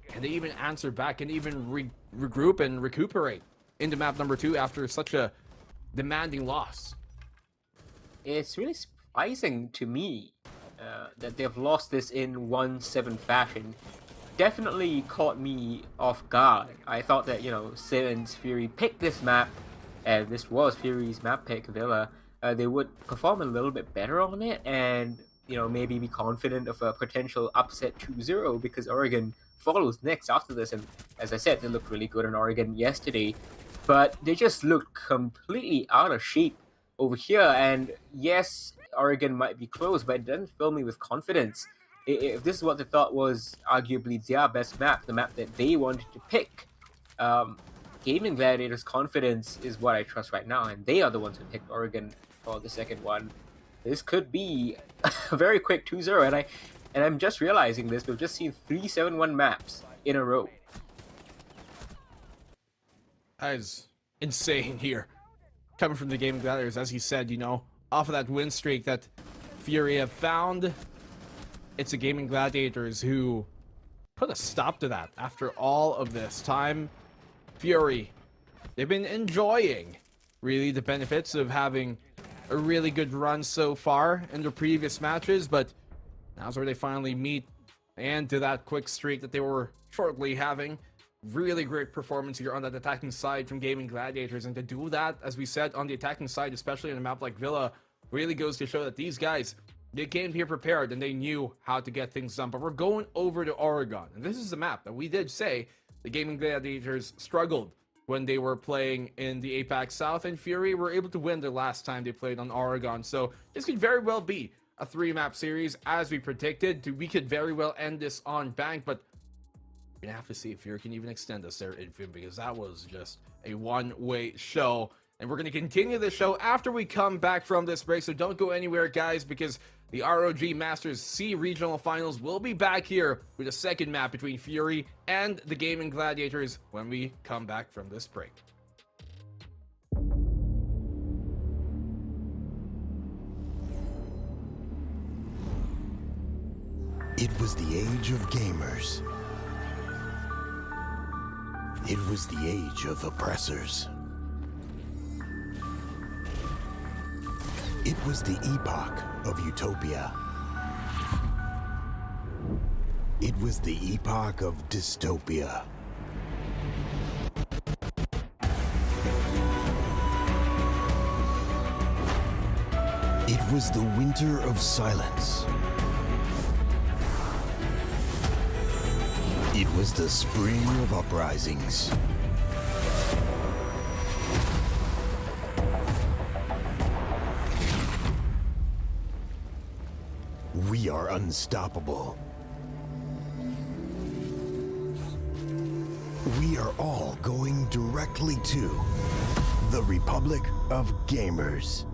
can they even answer back, can even regroup and recuperate into map number 2 after such a demanding loss. It's really surprising to me that they've lost this in 1-7 fashion. Definitely caught me off guard. I thought that, since Fury picked this map, and this was Fury's map pick, Villa, they would perform a little bit better on it and, maybe be confident of a potential upset 2-0 because Oregon follows next after this. And as I said, they looked really good in Oregon yesterday, but they just looked completely out of shape over here. And yes, Oregon might be close, but it doesn't fill me with confidence. If this is what they thought was arguably their best map, the map that they wanted to pick, Gaming Gladiators' confidence is what I trust right now, and they are the ones who picked Oregon for the second one. This could be a very quick 2-0, and I'm just realizing this. We've just seen 3 7-1 maps in a row. That is insane here. Coming from the Gaming Gladiators, as he said, off of that win streak that Fury have found, it's the Gaming Gladiators who put a stop to that after all of this time. Fury, they've been enjoying really the benefits of having a really good run so far in the previous matches, but now's where they finally meet and to that quick streak that they were shortly having. Really great performance here on that attacking side from Gaming Gladiators, and to do that, as we said, on the attacking side, especially on a map like Villa, really goes to show that these guys, they came here prepared and they knew how to get things done. But we're going over to Oregon, and this is a map that we did say the Gaming Gladiators struggled when they were playing in the APAC South, and Fury were able to win the last time they played on Oregon. So this could very well be a 3-map series, as we predicted. We could very well end this on bank, but we're gonna have to see if Fury can even extend us there, because that was just a one-way show. And we're going to continue the show after we come back from this break, so don't go anywhere, guys, because the ROG Masters C Regional Finals will be back here with a second map between Fury and the Gaming Gladiators when we come back from this break. It was the age of gamers. It was the age of oppressors. It was the epoch of utopia. It was the epoch of dystopia. It was the winter of silence. It was the spring of uprisings. We are unstoppable. We are all going directly to the Republic of Gamers.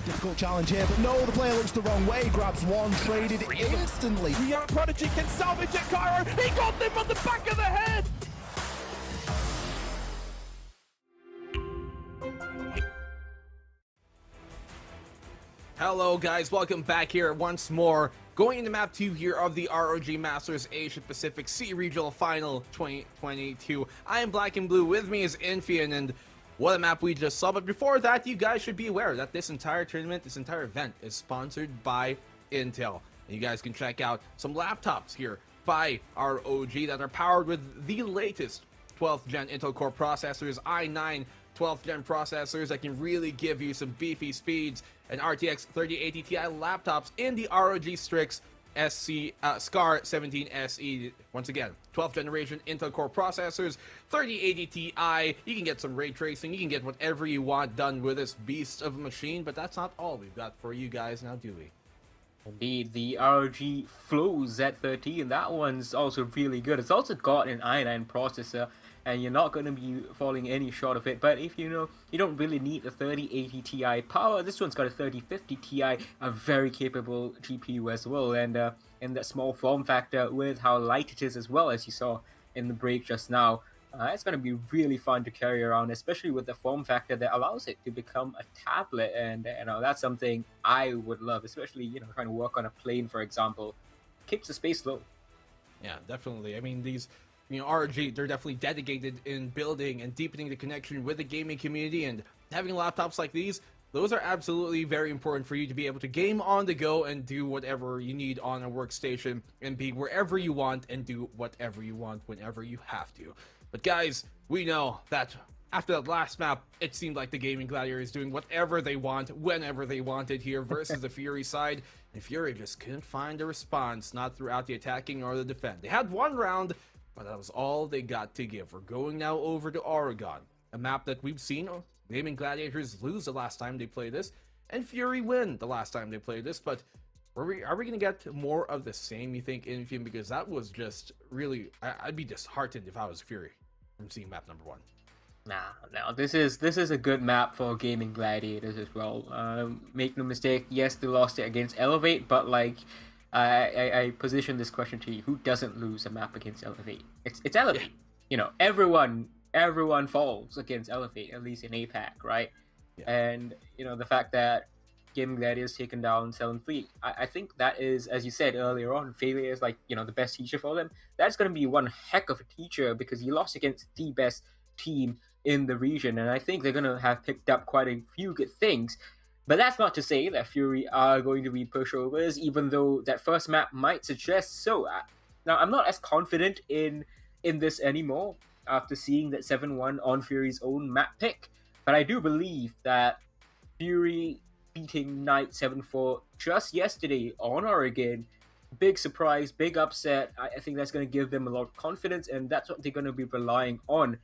Difficult challenge here, but no, the player looks the wrong way, grabs one, traded instantly. The young prodigy can salvage it, Cairo. He got them on the back of the head. Hello guys, welcome back here once more. Going into map 2 here of the ROG Masters Asia Pacific Sea Regional Final 2022. I am Black and Blue, with me is Infian, and what a map we just saw. But before that, you guys should be aware that this entire tournament, this entire event is sponsored by Intel. And you guys can check out some laptops here by ROG that are powered with the latest 12th gen Intel Core processors, i9 12th gen processors that can really give you some beefy speeds, and RTX 3080 Ti laptops in the ROG Strix SCAR 17 SE. Once again, 12th generation Intel Core processors, 3080 Ti. You can get some ray tracing, you can get whatever you want done with this beast of a machine, but that's not all we've got for you guys now, do we? Indeed, the ROG Flow Z13, that one's also really good. It's also got an i9 processor, and you're not going to be falling any short of it. But if you know you don't really need the 3080 Ti power, this one's got a 3050 Ti, a very capable GPU as well, and in that small form factor with how light it is as well, as you saw in the break just now. It's going to be really fun to carry around, especially with the form factor that allows it to become a tablet, and that's something I would love, especially trying to work on a plane, for example. Keeps the space low. Yeah, definitely. I mean, these ROG, they're definitely dedicated in building and deepening the connection with the gaming community, and having laptops like these, those are absolutely very important for you to be able to game on the go and do whatever you need on a workstation and be wherever you want and do whatever you want whenever you have to. But guys, we know that after that last map, it seemed like the Gaming Gladiator is doing whatever they want, whenever they wanted here versus the Fury side. And Fury just couldn't find a response, not throughout the attacking or the defense. They had one round, but that was all they got to give. We're going now over to Oregon, a map that we've seen Gaming Gladiators lose the last time they played this, and Fury win the last time they played this. But are we going to get more of the same, you think, Infium? Because that was just really, I'd be disheartened if I was Fury from seeing map number 1. Nah, this is a good map for Gaming Gladiators as well. Make no mistake, yes, they lost it against Elevate, but like, I position this question to you: who doesn't lose a map against Elevate? It's Elevate. Yeah. Everyone falls against Elevate, at least in APAC, right? Yeah. And the fact that Gaming Gladiators taken down 7-3, I think that is, as you said earlier on, failure is like the best teacher for them. That's going to be one heck of a teacher, because you lost against the best team in the region, and I think they're going to have picked up quite a few good things. But that's not to say that Fury are going to be pushovers, even though that first map might suggest so. Now, I'm not as confident in this anymore after seeing that 7-1 on Fury's own map pick, but I do believe that Fury beating Knight 7-4 just yesterday on Oregon, big surprise, big upset. I think that's going to give them a lot of confidence, and that's what they're going to be relying on.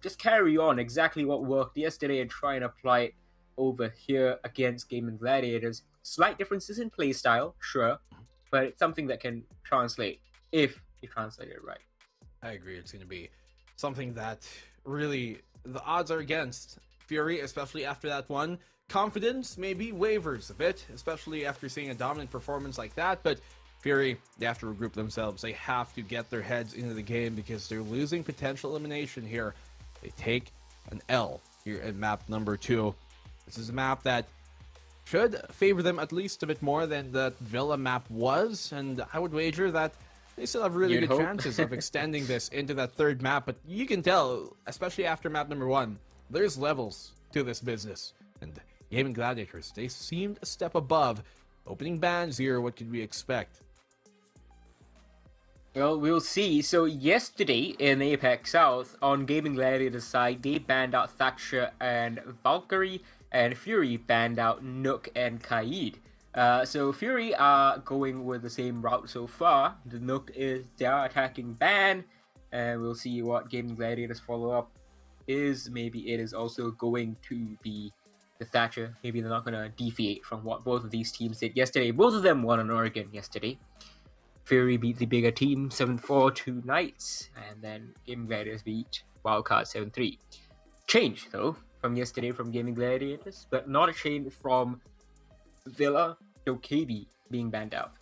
Just carry on exactly what worked yesterday and try and apply it over here against Gaming Gladiators. Slight differences in playstyle, sure, but it's something that can translate if you translate it right. I agree. It's going to be something that really the odds are against Fury, especially after that one. Confidence maybe wavers a bit, especially after seeing a dominant performance like that, but Fury, they have to regroup themselves. They have to get their heads into the game because they're losing potential elimination here. They take an L here at map number 2. This is a map that should favor them at least a bit more than the Villa map was, and I would wager that they still have really good chances of extending this into that third map. But you can tell, especially after map number 1, there's levels to this business, and Gaming Gladiators, they seemed a step above. Opening bans here, what could we expect? Well, we'll see. So yesterday in APAC South, on Gaming Gladiators side, they banned out Thatcher and Valkyrie, and Fury banned out Nook and Kaid. So Fury are going with the same route so far. The Nook is their attacking ban, and we'll see what Gaming Gladiators follow up is. Maybe it is also going to be the Thatcher. Maybe they're not going to deviate from what both of these teams did yesterday. Both of them won on Oregon yesterday. Fury beat the bigger team 7-4 to Knights, and then Gaming Gladiators beat Wildcard 7-3. Change, though, from yesterday from Gaming Gladiators, but not a change from Villa, Dokkaebi being banned out.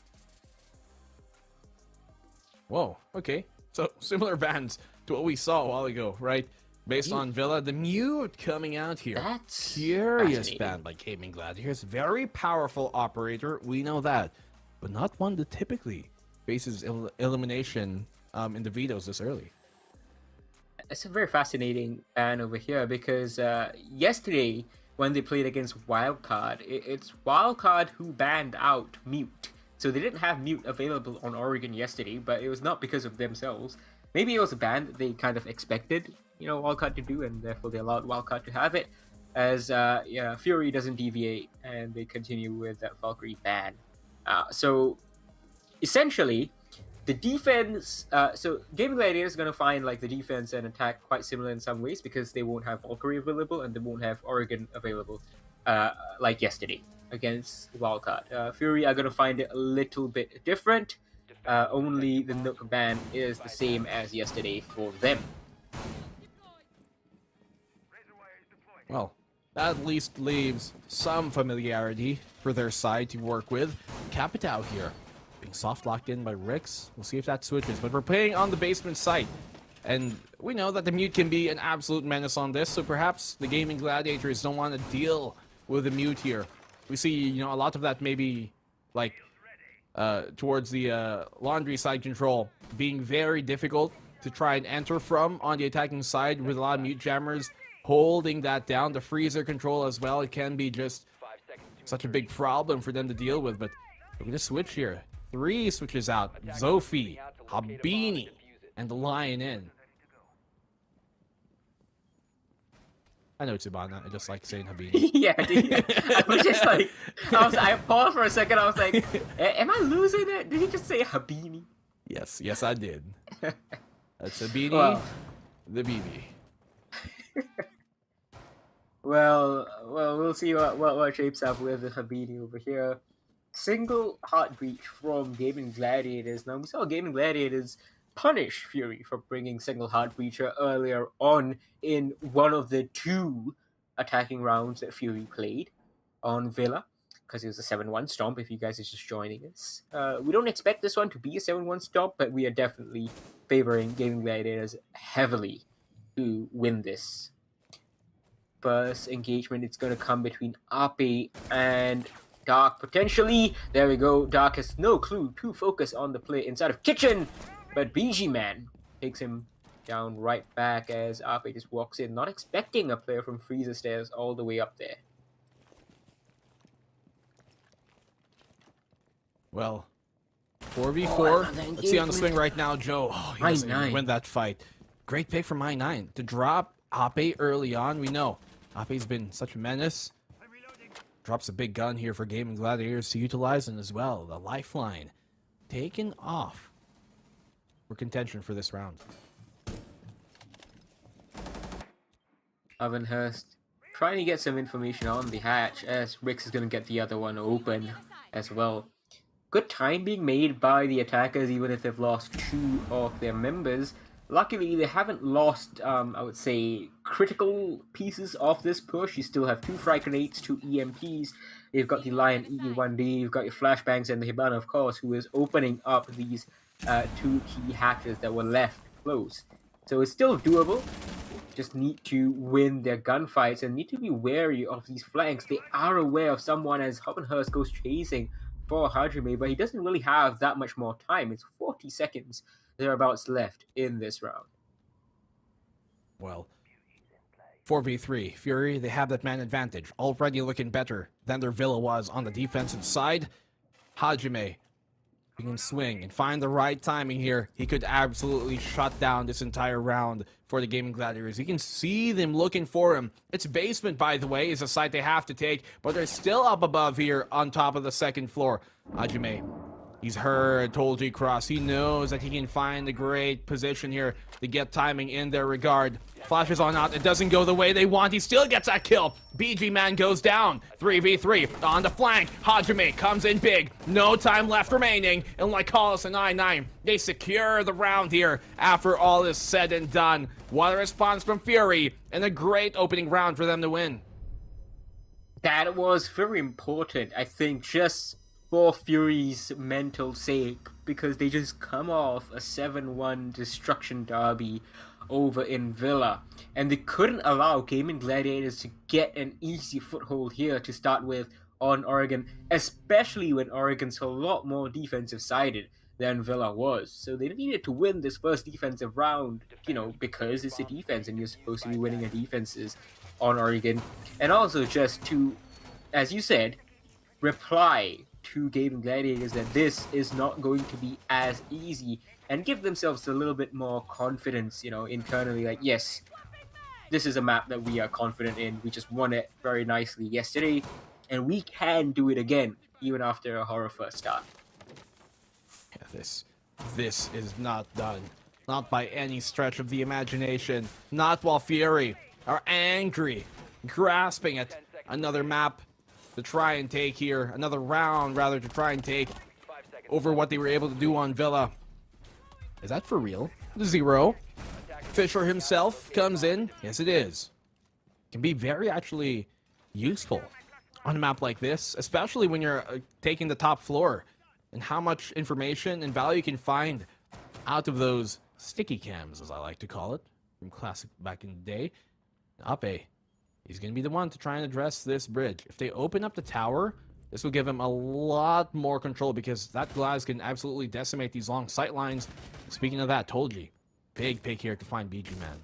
Whoa, okay. So similar bans to what we saw a while ago, right? Based on Villa, the Mute coming out here. That's curious ban by Gaming Gladiators. Very powerful operator, we know that. But not one that typically faces elimination in the vetoes this early. It's a very fascinating ban over here because yesterday when they played against Wildcard, it's Wildcard who banned out Mute. So they didn't have Mute available on Oregon yesterday, but it was not because of themselves. Maybe it was a ban that they kind of expected, Wildcard to do, and therefore they allowed Wildcard to have it. As Fury doesn't deviate, and they continue with that Valkyrie ban. So essentially, the defense, so Gaming Gladiator is going to find like the defense and attack quite similar in some ways because they won't have Valkyrie available and they won't have Oregon available like yesterday against Wildcard. Fury are going to find it a little bit different. Only the Nook ban is the same as yesterday for them. Well, that at least leaves some familiarity for their side to work with. Capitao here, being soft locked in by Rix. We'll see if that switches, but we're playing on the basement site. And we know that the Mute can be an absolute menace on this, so perhaps the Gaming Gladiators don't want to deal with the Mute here. We see, a lot of that maybe, like, towards the laundry side control being very difficult to try and enter from on the attacking side with a lot of Mute jammers holding that down. The freezer control as well, it can be just such a big problem for them to deal with, but we're going to switch here. 3 switches out. Zophie, Habini, and the Lion in. I know it's Ibana, I just like saying Habini. Yeah, dude. I was just like, I paused for a second, I was like, am I losing it? Did he just say Habini? Yes, I did. That's Habini, Well. the BB. Well, we'll see what shapes up with the Habini over here. Single heart breach from Gaming Gladiators. Now, we saw Gaming Gladiators punish Fury for bringing single heart breacher earlier on in one of the 2 attacking rounds that Fury played on Villa, because it was a 7-1 stomp if you guys are just joining us. We don't expect this one to be a 7-1 stomp, but we are definitely favoring Gaming Gladiators heavily to win this. First engagement, it's going to come between Ape and Dark, potentially. There we go. Dark has no clue to focus on the play inside of Kitchen, but BG Man takes him down right back as Ape just walks in, not expecting a player from Freezer Stairs all the way up there. Well, 4v4. Let's see on the swing right now, Joe. Oh, he doesn't even win that fight. Great pick from I9 to drop Ape early on. We know Ape's been such a menace. Drops a big gun here for Gaming Gladiators to utilize, and as well, the lifeline taken off for contention for this round. Ovenhurst trying to get some information on the hatch as Rix is going to get the other one open as well. Good time being made by the attackers even if they've lost 2 of their members. Luckily, they haven't lost, I would say, critical pieces of this push. You still have 2 frag grenades, 2 EMPs. You've got the Lion E1D, you've got your flashbangs, and the Hibana, of course, who is opening up these 2 key hatches that were left closed. So it's still doable. Just need to win their gunfights and need to be wary of these flanks. They are aware of someone as Ovenhurst goes chasing for Hajime, but he doesn't really have that much more time. It's 40 seconds thereabouts left in this round. Well, 4v3. Fury, they have that man advantage. Already looking better than their Villa was on the defensive side. Hajime, he can swing and find the right timing here. He could absolutely shut down this entire round for the Gaming Gladiators. You can see them looking for him. It's basement, by the way, is a site they have to take, but they're still up above here on top of the 2nd floor. Hajime, he's heard Tolji Cross. He knows that he can find a great position here to get timing in their regard. Flashes on out. It doesn't go the way they want. He still gets that kill. BG Man goes down. 3v3 on the flank. Hajime comes in big. No time left remaining. And like Collis and I9, they secure the round here after all is said and done. What a response from Fury and a great opening round for them to win. That was very important, I think, just for Fury's mental sake, because they just come off a 7-1 destruction derby over in Villa, and they couldn't allow Gaming Gladiators to get an easy foothold here to start with on Oregon, especially when Oregon's a lot more defensive sided than Villa was. So they needed to win this first defensive round, because it's a defense and you're supposed to be winning a defenses on Oregon. And also just to, as you said, reply to Gaming Gladiators that this is not going to be as easy and give themselves a little bit more confidence, internally. Like, yes, this is a map that we are confident in. We just won it very nicely yesterday, and we can do it again, even after a horror first start. Yeah, this is not done. Not by any stretch of the imagination. Not while Fury are angry, grasping at another map to try and take here. Another round, rather, to try and take over what they were able to do on Villa. Is that for real? 0. Fisher himself comes in. Yes, it is. Can be very actually useful on a map like this, especially when you're taking the top floor, and how much information and value you can find out of those sticky cams, as I like to call it, from Classic back in the day. Ape, he's going to be the one to try and address this bridge. If they open up the tower, this will give him a lot more control, because that glass can absolutely decimate these long sight lines. Speaking of that, Tolji, big pick here to find BG Man.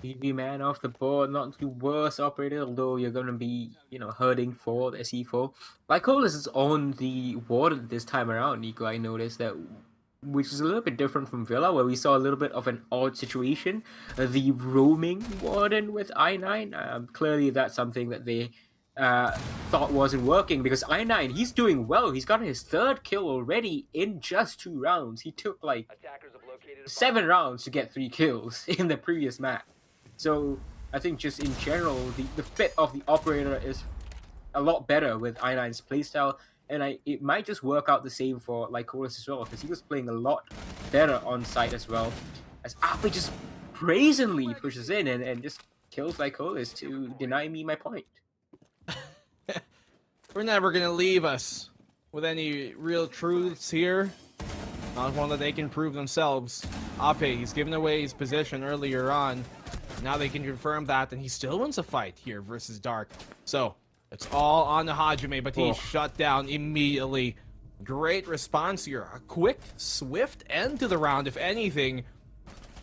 BG Man off the board, not the worst operator, although you're going to be, hurting for the C4. Lycolis is on the Warden this time around, Nico. I noticed that, which is a little bit different from Villa, where we saw a little bit of an odd situation. The roaming Warden with I9, clearly that's something that they thought wasn't working, because I9, he's doing well. He's got his 3rd kill already in just 2 rounds. He took like 7 rounds to get 3 kills in the previous match. So I think just in general, the fit of the operator is a lot better with I9's playstyle, and it might just work out the same for Lycolis as well, because he was playing a lot better on site as well, as Ape just brazenly pushes in and just kills Lycolis to deny me my point. We're never going to leave us with any real truths here. Not one that they can prove themselves. Ape, he's given away his position earlier on. Now they can confirm that, and he still wins a fight here versus Dark. So, it's all on the Hajime, but he's shut down immediately. Great response here. A quick, swift end to the round, if anything.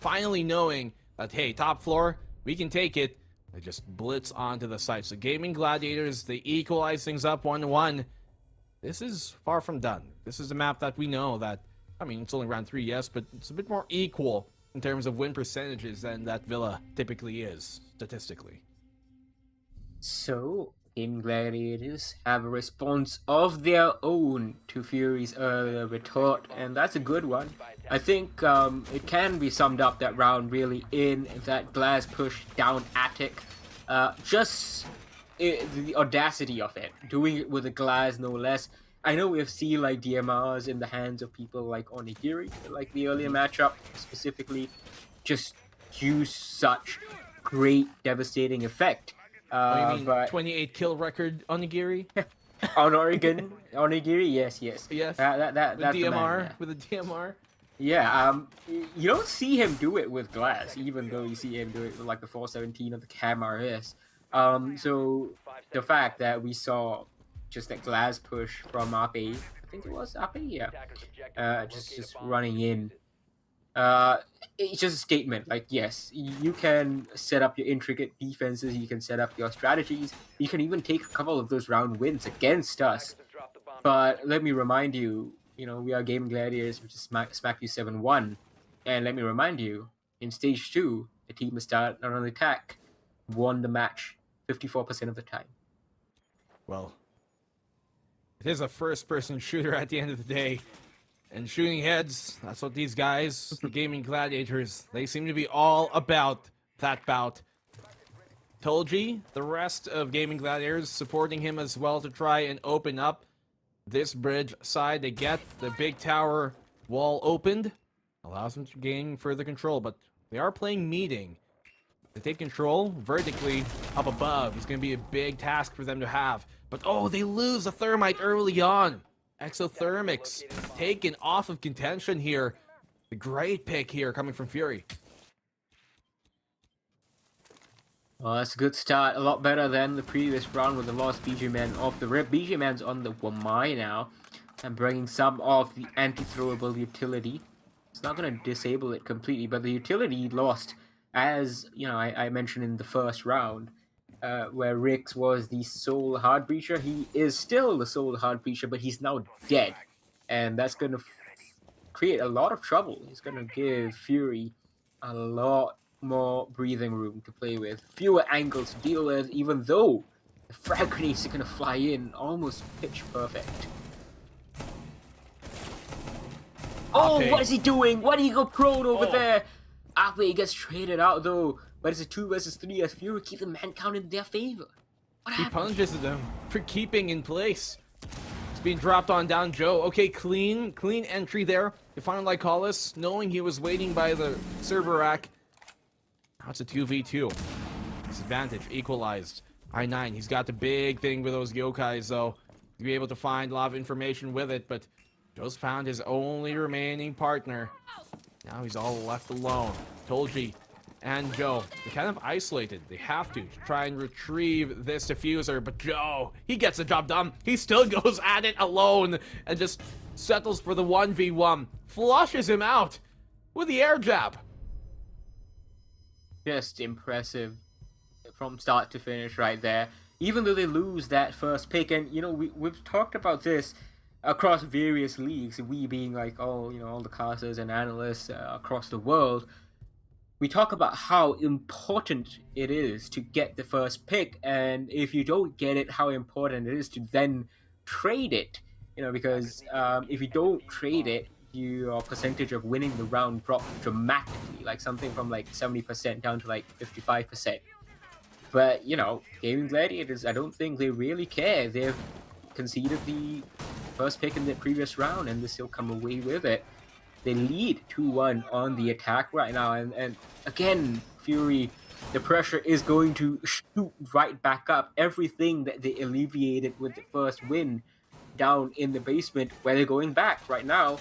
Finally knowing that, hey, top floor, we can take it. They just blitz onto the site. So Gaming Gladiators, they equalize things up 1-1. This is far from done. This is a map that we know that, I mean, it's only round 3, yes, but it's a bit more equal in terms of win percentages than that Villa typically is, statistically. So, Gaming Gladiators have a response of their own to Fury's earlier retort, and that's a good one. I think it can be summed up, that round, really, in that glass push down attic. The audacity of it, doing it with a glass, no less. I know we've seen like DMRs in the hands of people like Onigiri, like the earlier matchup specifically, just use such great devastating effect. You mean but 28 kill record Onigiri? On Oregon, Onigiri, yes. Yes. That's DMR, the man, yeah. with a DMR. Yeah, you don't see him do it with glass, even though you see him do it with like the 417 of the Cam RS. So the fact that we saw just that glass push from Ape, I think it was Ape, yeah, just running in. It's just a statement, like, yes, you can set up your intricate defenses, you can set up your strategies, you can even take a couple of those round wins against us. But let me remind you, we are Gaming Gladiators, which is smacked you 7-1. And let me remind you, in stage 2, the team has started on an attack, won the match 54% of the time. Well, it is a first-person shooter at the end of the day. And shooting heads, that's what these guys, the Gaming Gladiators, they seem to be all about that bout. Tolji, the rest of Gaming Gladiators supporting him as well to try and open up this bridge side. They get the big tower wall opened, allows them to gain further control, but they are playing meeting. They take control vertically up above. It's going to be a big task for them to have. But oh, they lose the thermite early on. Exothermics taken off of contention here. A great pick here coming from Fury. Well, that's a good start. A lot better than the previous round with the lost BG Man off the rip. BG Man's on the Wamai now and bringing some of the anti-throwable utility. It's not going to disable it completely, but the utility lost, as you know, I mentioned in the first round, where Rix was the sole hard breacher. He is still the sole hard breacher, but he's now dead, and that's going to create a lot of trouble. It's going to give Fury a lot more breathing room to play with, fewer angles to deal with, even though the frag grenades are going to fly in almost pitch perfect. Oh, what is he doing? Why did he go prone over there? Ape gets traded out though, but it's a 2 versus 3 as Fury keep the man count in their favor. What happened? He punishes them for keeping in place. It's being dropped on down Joe. Okay, clean entry there to find Lycolis, knowing he was waiting by the server rack. Now it's a 2v2. Disadvantage equalized. I9, he's got the big thing with those yokais though. To be able to find a lot of information with it, but Joe's found his only remaining partner. Now he's all left alone. Tolji and Joe, they're kind of isolated. They have to try and retrieve this diffuser, but Joe, he gets the job done. He still goes at it alone and just settles for the 1v1. Flushes him out with the air jab. Just impressive from start to finish right there. Even though they lose that first pick, and you know, we've talked about this across various leagues, we being like all the casters and analysts across the world, we talk about how important it is to get the first pick, and if you don't get it, how important it is to then trade it. You know, because if you don't trade it, your percentage of winning the round drops dramatically, like something from like 70% down to like 55%. But you know, Gaming Gladiators, I don't think they really care. They've conceded the first pick in the previous round and they still come away with it. They lead 2-1 on the attack right now, and again, Fury, the pressure is going to shoot right back up. Everything that they alleviated with the first win down in the basement, where they're going back right now,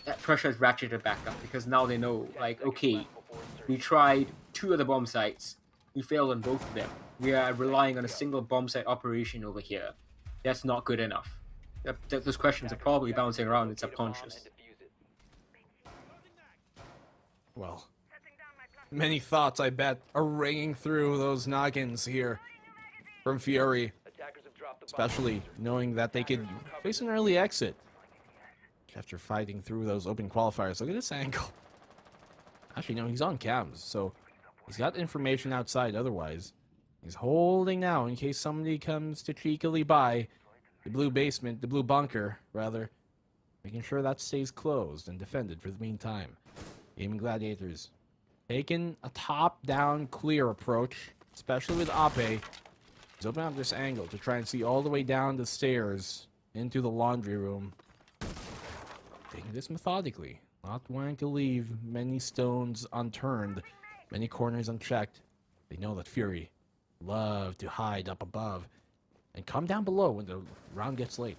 that pressure is ratcheted back up, because now they know, like, okay, we tried 2 of the bomb sites, we failed on both of them. We are relying on a single bomb site operation over here. That's not good enough. Those questions are probably bouncing around in subconscious. Well, many thoughts, I bet, are ringing through those noggins here from Fury. Especially knowing that they could face an early exit after fighting through those open qualifiers. Look at this angle. Actually, no, he's on cams, so he's got information outside otherwise. He's holding now in case somebody comes to cheekily buy the blue basement, the blue bunker, rather. Making sure that stays closed and defended for the meantime. Gaming Gladiators taking a top-down clear approach, especially with Ape. He's opening up this angle to try and see all the way down the stairs into the laundry room. Taking this methodically, not wanting to leave many stones unturned, many corners unchecked. They know that Fury love to hide up above and come down below when the round gets late.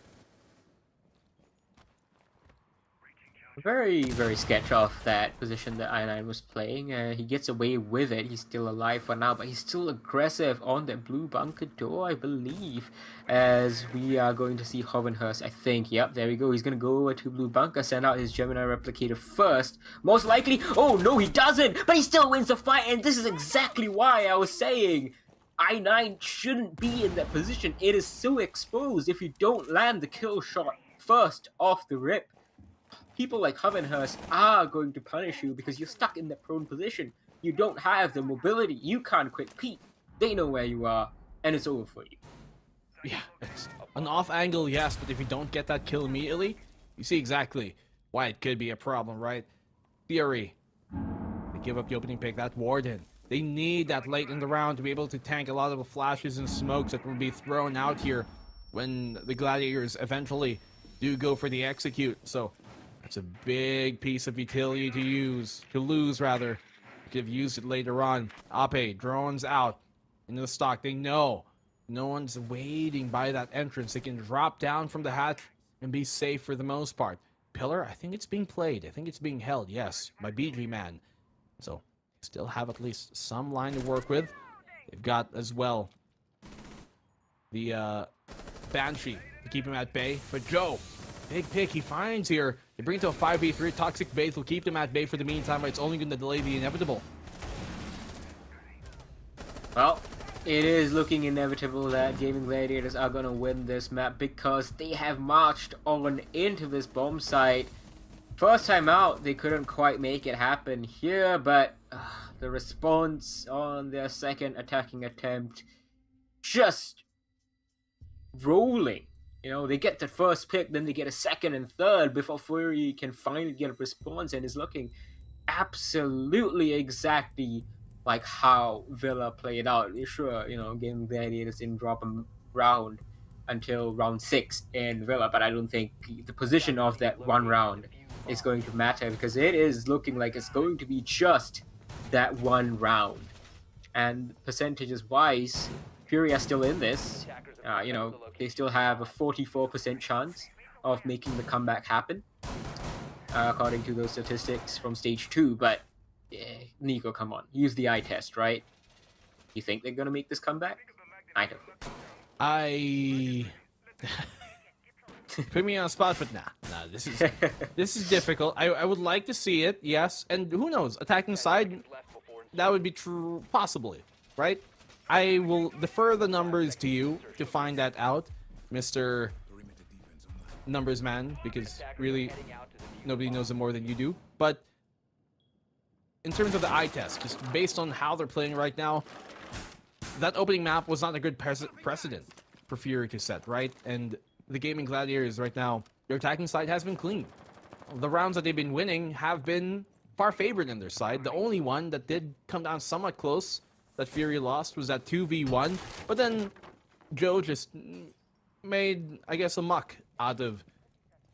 Very, very sketch off that position that I9 was playing. He gets away with it. He's still alive for now, but he's still aggressive on that blue bunker door, I believe. As we are going to see Hovenhurst, I think. Yep, there we go. He's going to go over to blue bunker, send out his Gemini replicator first. Most likely. Oh, no, he doesn't. But he still wins the fight, and this is exactly why I was saying I9 shouldn't be in that position. It is so exposed if you don't land the kill shot first off the rip. People like Hovenhurst are going to punish you because you're stuck in that prone position. You don't have the mobility. You can't quick peek. They know where you are, and it's over for you. Yeah, it's an off angle, yes, but if you don't get that kill immediately, you see exactly why it could be a problem, right? Fury, they give up the opening pick. That Warden, they need that late in the round to be able to tank a lot of the flashes and smokes that will be thrown out here when the Gladiators eventually do go for the execute. So that's a big piece of utility to lose, Could have used it later on. Ape, drones out into the stock. They know no one's waiting by that entrance. They can drop down from the hatch and be safe for the most part. Pillar, I think it's being played. I think it's being held, yes, by BG Man. So, still have at least some line to work with. They've got, as well, the Banshee to keep him at bay. But Joe, big pick he finds here. They bring it to a 5v3. Toxic Bait will keep them at bay for the meantime, but it's only going to delay the inevitable. Well, it is looking inevitable that Gaming Gladiators are going to win this map because they have marched on into this bomb site. First time out, they couldn't quite make it happen here, but the response on their second attacking attempt just rolling. You know, they get the first pick, then they get a second and third before Fury can finally get a response, and is looking absolutely exactly like how Villa played out. Sure, you know, Gaming Gladiators didn't drop a round until round 6 in Villa, but I don't think the position of that one round is going to matter because it is looking like it's going to be just that one round. And percentages wise, Fury are still in this. You know, they still have a 44% chance of making the comeback happen, according to those statistics from stage 2. But Nico, come on, use the eye test, right? You think they're gonna make this comeback? I don't. Put me on a spot, but nah, this is difficult. I would like to see it, yes, and who knows, attacking side, that would be true, possibly, right? I will defer the numbers to you to find that out, Mr. Numbers Man, because really nobody knows it more than you do. But in terms of the eye test, just based on how they're playing right now, that opening map was not a good precedent for Fury to set, right? And the Gaming Gladiators right now, their attacking side has been clean. The rounds that they've been winning have been far favored in their side. The only one that did come down somewhat close that Fury lost was that 2v1, but then Joe just made, I guess, a muck out of,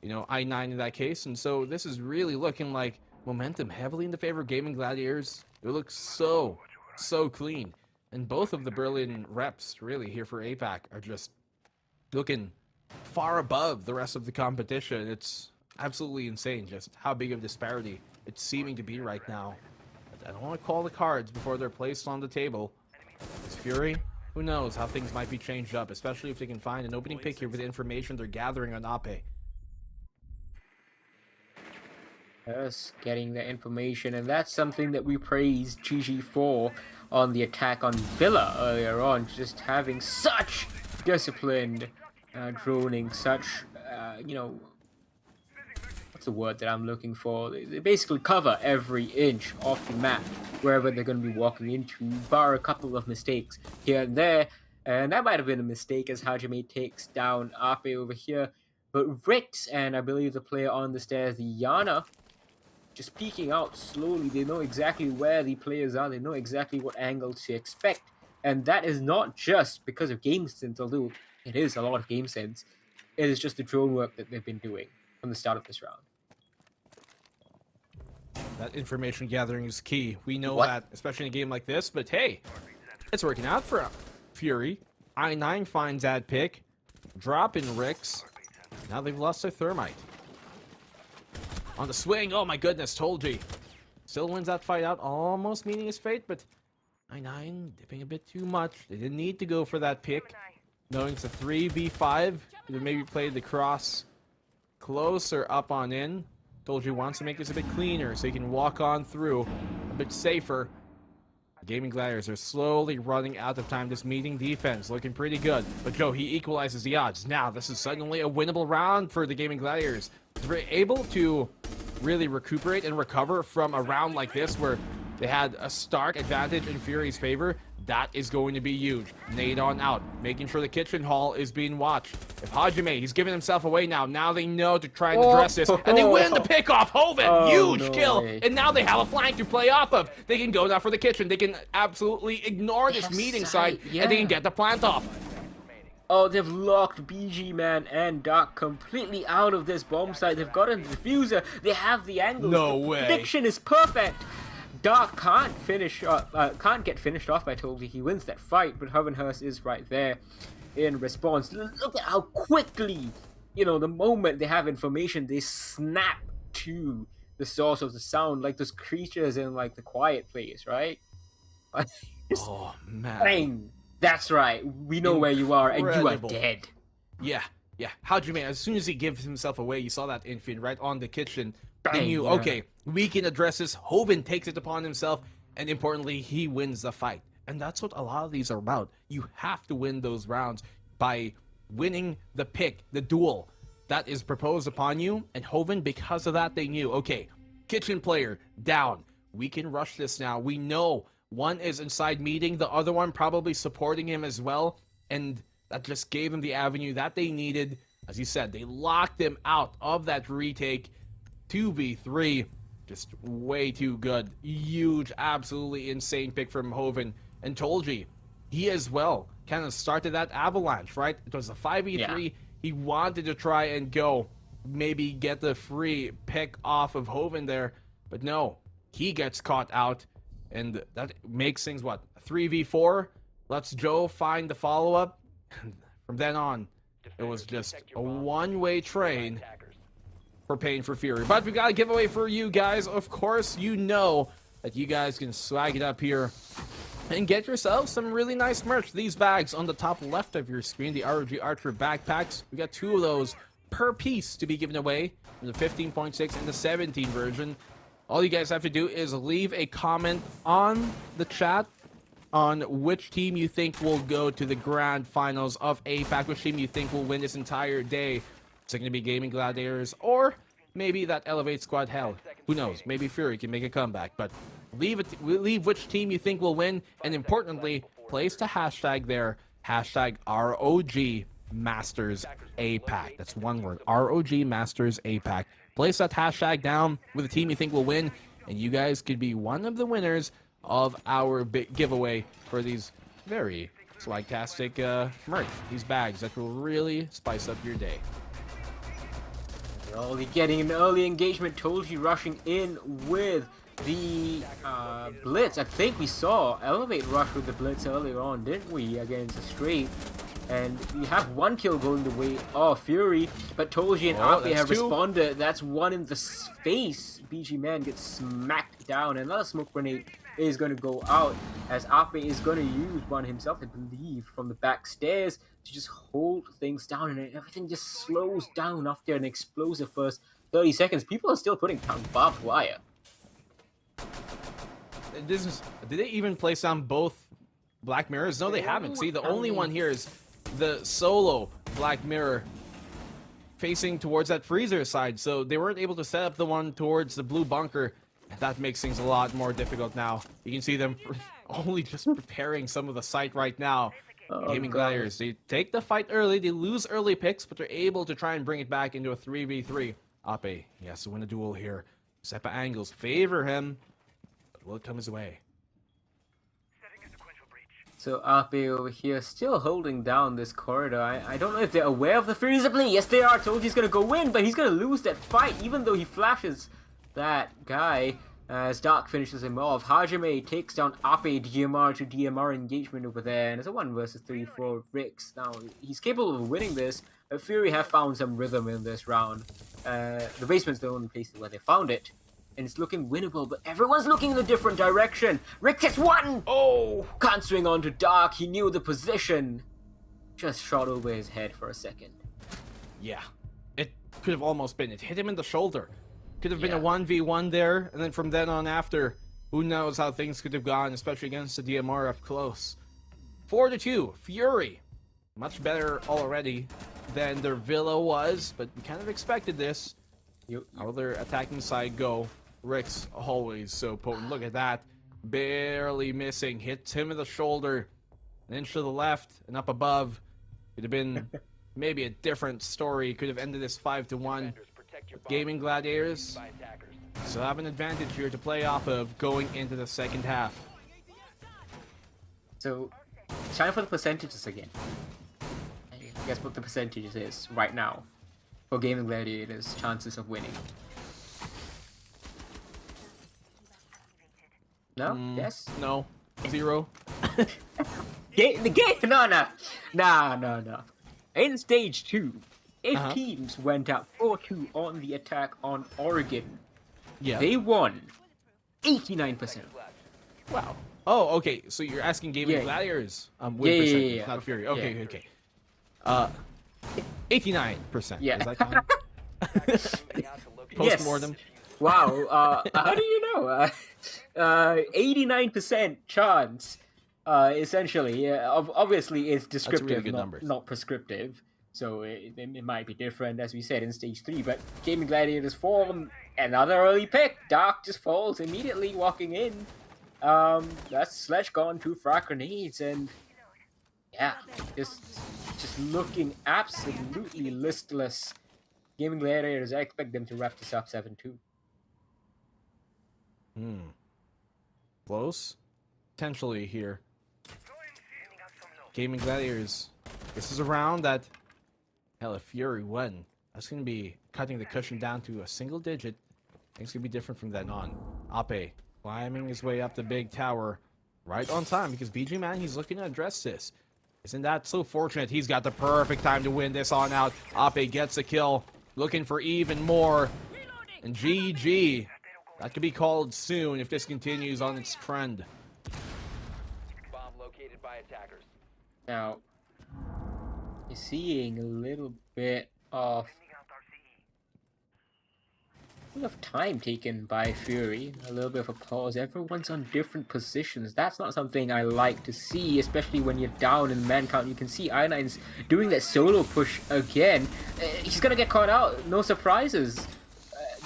you know, I9 in that case. And so this is really looking like momentum heavily in the favor of Gaming Gladiators. It looks so clean. And both of the Berlin reps really here for APAC are just looking far above the rest of the competition. It's absolutely insane just how big of a disparity it's seeming to be right now. But I don't want to call the cards before they're placed on the table. It's Fury. Who knows how things might be changed up, especially if they can find an opening pick here with the information they're gathering on Ape. Yes, getting the information, and that's something that we praised GG for on the attack on Villa earlier on, just having such disciplined droning, such, you know, what's the word that I'm looking for? They basically cover every inch of the map, wherever they're going to be walking into, bar a couple of mistakes here and there, and that might have been a mistake as Hajime takes down Ape over here, but Rix, and I believe the player on the stairs, the Yana, just peeking out slowly. They know exactly where the players are, they know exactly what angles to expect, and that is not just because of game sense, although it is a lot of game sense. It is just the drone work that they've been doing from the start of this round. That information gathering is key. We know that, especially in a game like this, but hey, it's working out for Fury. I9 finds that pick. Drop in Rix. Now they've lost their Thermite. On the swing, oh my goodness, Tolji still wins that fight out, almost meeting his fate, but I9 dipping a bit too much. They didn't need to go for that pick, knowing it's a 3v5. They maybe played the cross closer up on in. Tolji wants to make this a bit cleaner so he can walk on through a bit safer. Gaming Gladiators are slowly running out of time. This meeting defense looking pretty good, but Joe, he equalizes the odds. Now this is suddenly a winnable round for the Gaming Gladiators. They're able to really recuperate and recover from a round like this where they had a stark advantage in Fury's favor. That is going to be huge. Nade on out, making sure the kitchen hall is being watched. If Hajime, he's giving himself away now. Now they know to try and address this. And they win the pick off Hoven. Huge kill. And now they have a flank to play off of. They can go now for the kitchen. They can absolutely ignore this meeting side. And they can get the plant off. Oh, they've locked BG Man and Doc completely out of this bomb site. They've got a diffuser. They have the angle. No way. Prediction is perfect. Dark can't get finished off by Tolji. He wins that fight, but Hovenhurst is right there in response. Look at how quickly, the moment they have information, they snap to the source of the sound, like those creatures in like the Quiet Place, right? Oh man, bang! That's right. We know where you are, and you are dead. Yeah. Hajime, as soon as he gives himself away, you saw that infant right on the kitchen. They Bang, knew, yeah. okay, we can address this. Hoven takes it upon himself, and importantly, he wins the fight. And that's what a lot of these are about. You have to win those rounds by winning the pick, the duel that is proposed upon you. And Hoven, because of that, they knew, okay, kitchen player down. We can rush this now. We know one is inside meeting, the other one probably supporting him as well. And that just gave him the avenue that they needed. As you said, they locked him out of that retake. 2v3, just way too good. Huge, absolutely insane pick from Hoven. And Tolji, he as well kind of started that avalanche, right? It was a 5v3. Yeah. He wanted to try and go, maybe get the free pick off of Hoven there. But no, he gets caught out. And that makes things, what, 3v4? Let's Joe find the follow-up. From then on, it was just a one-way train for Pain for Fury. But we got a giveaway for you guys. Of course, you know that you guys can swag it up here and get yourselves some really nice merch. These bags on the top left of your screen, the ROG Archer backpacks. We got 2 of those per piece to be given away, the 15.6 and the 17 version. All you guys have to do is leave a comment on the chat on which team you think will go to the grand finals of APAC, which team you think will win this entire day. Is it going to be Gaming Gladiators, or maybe that Elevate Squad Hell? Who knows? Maybe Fury can make a comeback, but leave which team you think will win, and importantly, place the hashtag there, hashtag ROG Masters APAC. That's one word, ROG Masters APAC. Place that hashtag down with the team you think will win, and you guys could be one of the winners of our big giveaway for these very swagtastic merch, these bags that will really spice up your day. They're already getting an early engagement. Tolji rushing in with the blitz. I think we saw Elevate rush with the blitz earlier on, didn't we, against the straight? And we have 1 kill going the way of Fury, but Tolji and Ape have responded. That's 1 in the face. BG Man gets smacked down. Another smoke grenade is going to go out as Ape is going to use one himself, I believe, from the back stairs to just hold things down, and everything just slows down after an explosive first 30 seconds. People are still putting down barbed wire. Did they even place on both Black Mirrors? No, they haven't. See, the only one here is the solo Black Mirror facing towards that freezer side, so they weren't able to set up the one towards the blue bunker. That makes things a lot more difficult now. You can see them only just preparing some of the site right now. Gaming Gladiators, they take the fight early, they lose early picks, but they're able to try and bring it back into a 3v3. Ape, he has to win a duel here. Seppa angles favor him, but will it come his way? So Ape over here still holding down this corridor. I don't know if they're aware of the freezer play. Yes, they are. Told he's going to go in, but he's going to lose that fight, even though he flashes that guy as Dark finishes him off. Hajime takes down Ape, DMR to DMR engagement over there, and it's a 1 versus 3 for Rix. Now, he's capable of winning this, but Fury have found some rhythm in this round. The basement's the only place where they found it, and it's looking winnable, but everyone's looking in a different direction. Rix gets 1! Oh! Can't swing onto Dark, he knew the position. Just shot over his head for a second. Yeah, it could have almost been. It hit him in the shoulder. Could have been a 1v1 there, and then from then on after, who knows how things could have gone, especially against the DMR up close. 4-2, Fury. Much better already than their Villa was, but we kind of expected this. How their attacking side go. Rix always so potent. Look at that. Barely missing. Hits him in the shoulder. An inch to the left and up above. Could have been maybe a different story. Could have ended this 5-1. Gaming Gladiators still have an advantage here to play off of going into the second half. So, time for the percentages again. Guess what the percentages is right now for Gaming Gladiators' chances of winning. No? Yes? No. 0. No. In stage 2, if teams went out 4-2 on the attack on Oregon, they won 89%. Wow. Oh, okay. So you're asking Gaming Gladiators? Win percentage, not Fury. Okay. 89%. Yeah. Does that count? Post-mortem. Yes. Wow. How do you know? 89% chance. Essentially, obviously, it's descriptive, really not prescriptive. So it might be different, as we said in stage 3. But Gaming Gladiators form another early pick. Dark just falls immediately walking in. That's Sledge gone 2 frag grenades, and yeah, just looking absolutely listless. Gaming Gladiators, I expect them to wrap this up 7-2. Close? Potentially here. Gaming Gladiators. This is a round that, hell, if Fury won, that's going to be cutting the cushion down to a single digit. Things going to be different from then on. Ape climbing his way up the big tower right on time because BG Man, he's looking to address this. Isn't that so fortunate? He's got the perfect time to win this on out. Ape gets a kill, looking for even more. And GG. That could be called soon if this continues on its trend. Bomb located by attackers. Now, you're seeing a little bit of time taken by Fury, a little bit of a pause. Everyone's on different positions. That's not something I like to see, especially when you're down in man count. You can see I9's doing that solo push again. He's gonna get caught out, no surprises.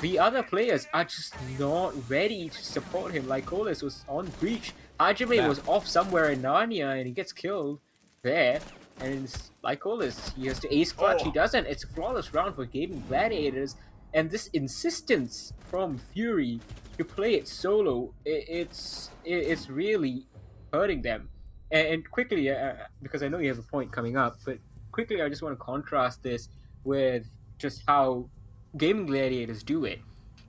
The other players are just not ready to support him. Lycolis was on breach. Hajime was off somewhere in Narnia and he gets killed there. And it's Lycolis, he has to ace clutch. He doesn't. It's a flawless round for Gaming Gladiators. And this insistence from Fury to play it solo, it's really hurting them. And quickly, because I know you have a point coming up, but quickly I just want to contrast this with just how Gaming Gladiators do it.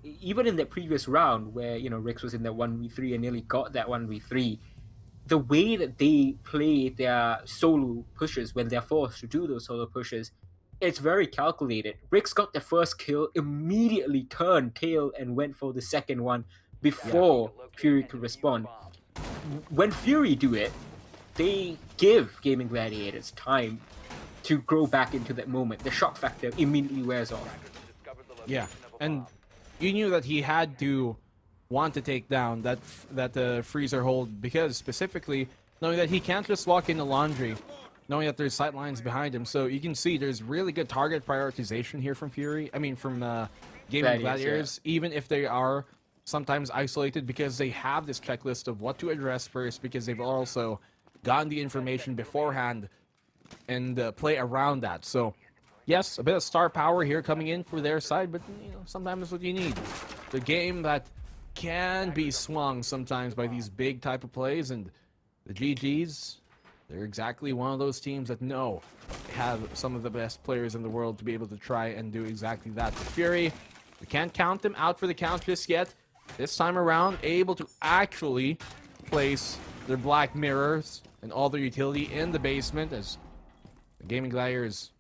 Even in the previous round where, Rix was in that 1v3 and nearly got that 1v3, the way that they play their solo pushes when they're forced to do those solo pushes, it's very calculated. Rix got the first kill, immediately turned tail and went for the second one before Fury could respond. When Fury do it, they give Gaming Gladiators time to grow back into that moment. The shock factor immediately wears off. Yeah, and you knew that he had to want to take down that freezer hold because specifically knowing that he can't just walk in the laundry, knowing that there's sight lines behind him. So you can see there's really good target prioritization here from Gaming Gladiators, even if they are sometimes isolated because they have this checklist of what to address first because they've also gotten the information beforehand and play around that. So yes, a bit of star power here coming in for their side, but sometimes that's what you need. The game that can be swung sometimes by these big type of plays, and the GGs, they're exactly one of those teams that know they have some of the best players in the world to be able to try and do exactly that. The Fury, we can't count them out for the count just yet. This time around, able to actually place their black mirrors and all their utility in the basement as the Gaming Gladiators,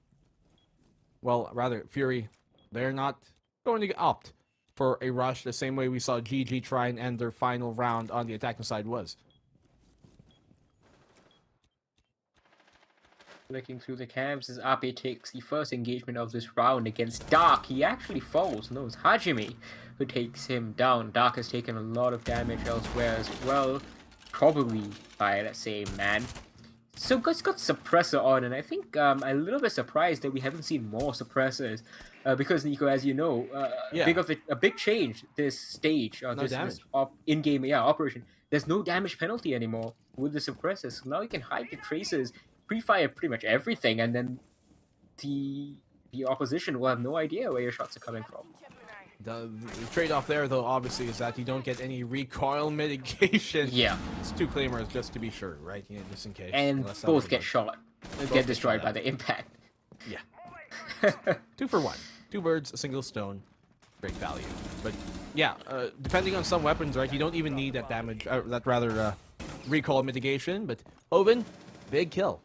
well, rather, Fury, they're not going to opt for a rush the same way we saw GG try and end their final round on the attacking side was. Looking through the camps as Ape takes the first engagement of this round against Dark. He actually falls. No, it's Hajime who takes him down. Dark has taken a lot of damage elsewhere as well. Probably by, let's say, man. So Guts got Suppressor on, and I think I'm a little bit surprised that we haven't seen more Suppressors. Because, Nico, as you know, a big change this stage, this in-game operation. There's no damage penalty anymore with the Suppressors. So now you can hide the traces, pre-fire pretty much everything, and then the opposition will have no idea where your shots are coming from. The trade-off there, though, obviously, is that you don't get any recoil mitigation. Yeah. It's 2 claimers just to be sure, right? Just in case. And both get shot. Get destroyed by the impact. Yeah. 2 for 1. 2 birds, a single stone. Great value. But yeah, depending on some weapons, right, you don't even need that damage, recoil mitigation, but Hoven, big kill.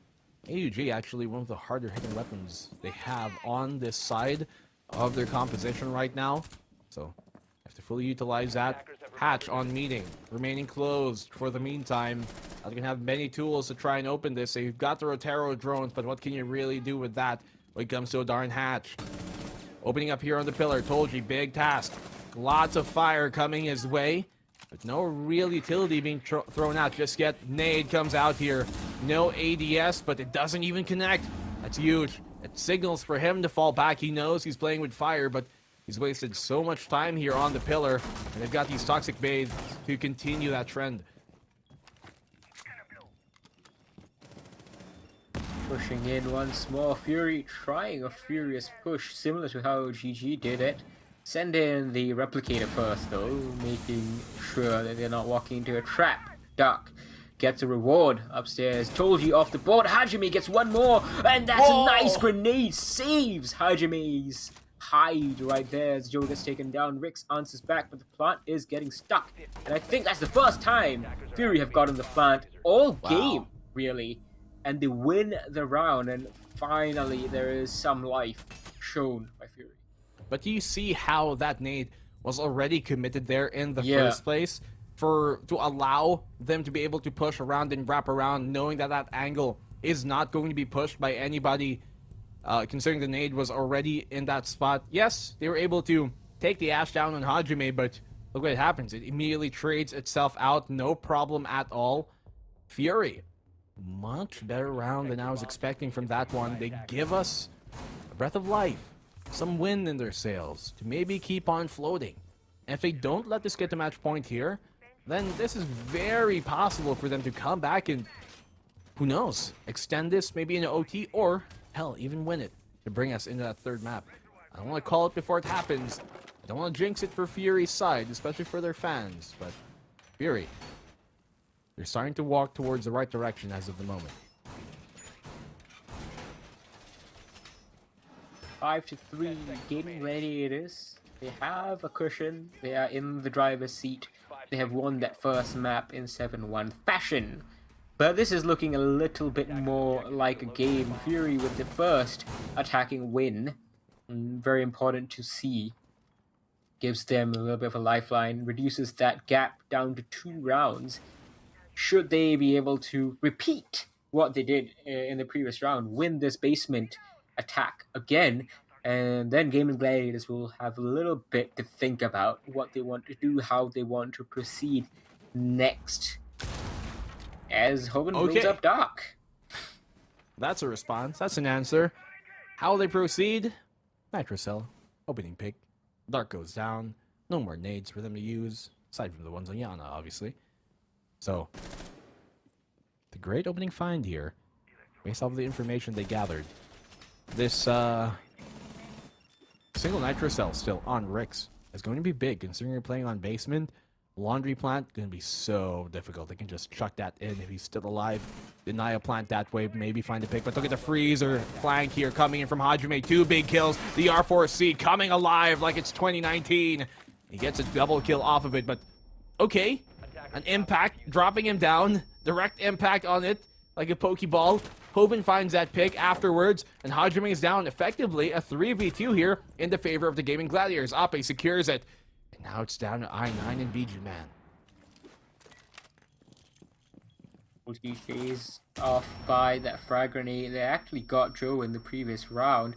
AUG actually one of the harder hitting weapons they have on this side of their composition right now, so have to fully utilize that. Hatch on meeting, remaining closed for the meantime. They can have many tools to try and open this. So you've got the Rotero drones, but what can you really do with that when it comes to a darn hatch? Opening up here on the pillar, told you, big task. Lots of fire coming his way, but no real utility being thrown out just yet. Nade comes out here. No ADS, but it doesn't even connect. That's huge. It signals for him to fall back. He knows he's playing with fire, but he's wasted so much time here on the pillar, and they've got these toxic bays to continue that trend. Pushing in once more. Fury trying a furious push, similar to how GG did it. Send in the replicator first, though, making sure that they're not walking into a trap. Duck gets a reward upstairs. Toji off the board. Hajime gets one more, and that's a nice grenade. Saves Hajime's hide right there as Joe gets taken down. Rix answers back, but the plant is getting stuck. And I think that's the first time Fury have gotten the plant all game, really. And they win the round, and finally there is some life shown by Fury. But do you see how that nade was already committed there in the first place to allow them to be able to push around and wrap around, knowing that that angle is not going to be pushed by anybody, considering the nade was already in that spot. Yes, they were able to take the Ash down on Hajime, but look what happens. It immediately trades itself out, no problem at all. Fury, much better round than I was expecting from that one. They give us a breath of life, some wind in their sails to maybe keep on floating. And if they don't let this get to match point here, then this is very possible for them to come back and, who knows, extend this maybe in an OT, or hell, even win it to bring us into that third map. I don't want to call it before it happens. I don't want to jinx it for Fury's side, especially for their fans, but Fury, they're starting to walk towards the right direction as of the moment. 5-3, getting ready it is. They have a cushion. They are in the driver's seat. They have won that first map in 7-1 fashion. But this is looking a little bit more like a game. Fury with the first attacking win. Very important to see. Gives them a little bit of a lifeline. Reduces that gap down to 2 rounds. Should they be able to repeat what they did in the previous round, win this basement attack again, and then Gaming Gladiators will have a little bit to think about what they want to do, how they want to proceed next. As Hogan builds up Dark. That's a response. That's an answer. How will they proceed? Nitrocell, opening pick. Dark goes down. No more nades for them to use, aside from the ones on Yana, obviously. So, the great opening find here, based off of the information they gathered. This single nitro cell still on Rix is going to be big, considering you're playing on basement. Laundry plant going to be so difficult. They can just chuck that in if he's still alive. Deny a plant that way, maybe find a pick. But look at the freezer flank here coming in from Hajime. 2 big kills. The R4C coming alive like it's 2019. He gets a double kill off of it, but okay. An impact, dropping him down. Direct impact on it, like a Pokeball. Hoven finds that pick afterwards, and Hajime is down. Effectively, a 3v2 here in the favor of the Gaming Gladiators. Ape secures it. And now it's down to I9 and BG Man. Chase off by that frag grenade. They actually got Joe in the previous round.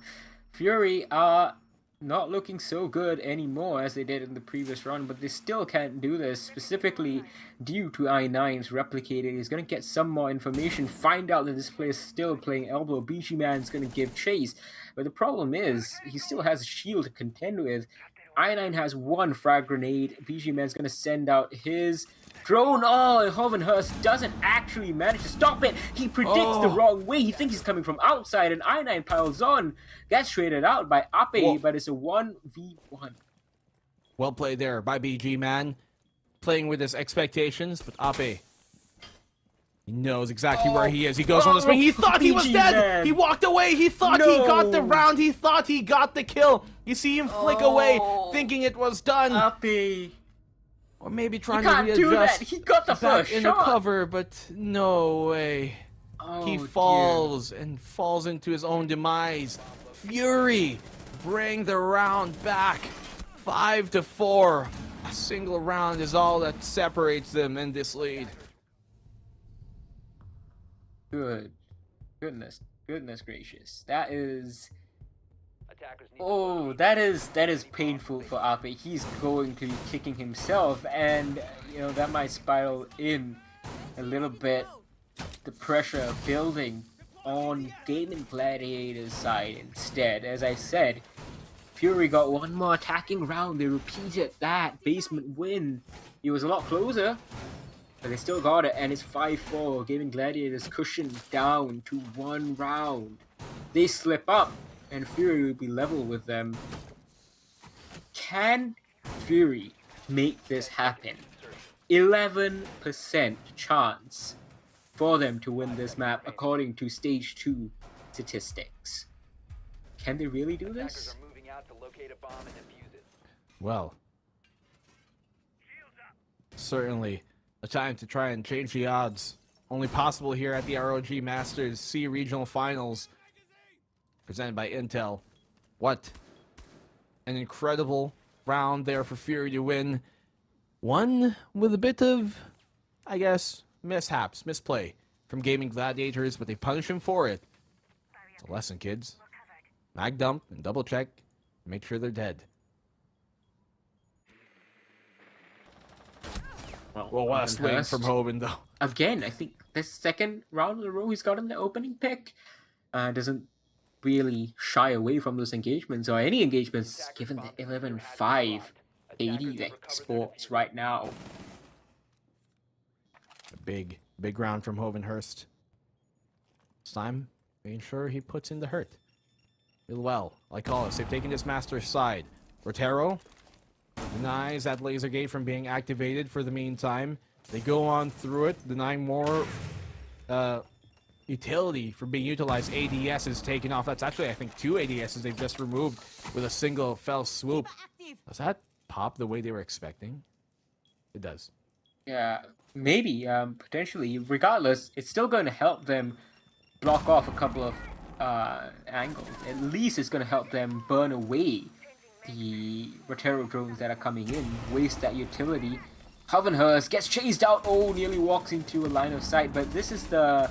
Fury are not looking so good anymore as they did in the previous round, but they still can't do this, specifically due to I9's replicating. He's going to get some more information, find out that this player is still playing elbow. BG Man's going to give chase, but the problem is he still has a shield to contend with. I9 has 1 frag grenade. BG Man's going to send out his drone. Oh, and Hovenhurst doesn't actually manage to stop it. He predicts the wrong way. He thinks he's coming from outside, and I9 piles on. Gets traded out by Ape, but it's a 1v1. Well played there by BG Man. Playing with his expectations, but Ape He knows exactly where he is. He goes on the swing. He thought he was dead. Man. He walked away. He thought he got the round. He thought he got the kill. You see him flick away, thinking it was done. Appy. Or maybe trying You to can't readjust do that. He got the back first in shot. the cover, but no way. He falls and falls into his own demise. Fury bring the round back. 5-4. A single round is all that separates them in this lead. Goodness gracious. That is... Oh, that is painful for Ape. He's going to be kicking himself, and you know that might spiral in a little bit. The pressure building on Gaming Gladiator's side instead. As I said, Fury got one more attacking round. They repeated that basement win. It was a lot closer, but they still got it, and it's 5-4. Gaming Gladiators cushioned down to 1 round. They slip up, and Fury will be level with them. Can Fury make this happen? 11% chance for them to win this map according to Stage 2 statistics. Can they really do this? Well, certainly a time to try and change the odds. Only possible here at the ROG Masters C Regional Finals, presented by Intel. What an incredible round there for Fury to win. One with a bit of, I guess, mishaps, misplay from Gaming Gladiators, but they punish him for it. It's a lesson, kids. Mag dump and double check. Make sure they're dead. Well, what a swing from Hoban, though. Again, I think this second round in a row he's gotten the opening pick. Doesn't really shy away from those engagements, or any engagements, given the 11-5 AD sports right now. A big round from Hovenhurst. This time, making sure he puts in the hurt. Real well, like always, they've taken this master's side. Rotero denies that laser gate from being activated for the meantime. They go on through it, denying more utility from being utilized. ADS is taken off. That's actually, I think, 2 ADSs they've just removed with a single fell swoop. Does that pop the way they were expecting? It does. Yeah, maybe, potentially. Regardless, it's still going to help them block off a couple of angles. At least it's going to help them burn away the Rotero drones that are coming in, waste that utility. Hovenhurst gets chased out. Oh, nearly walks into a line of sight. But this is the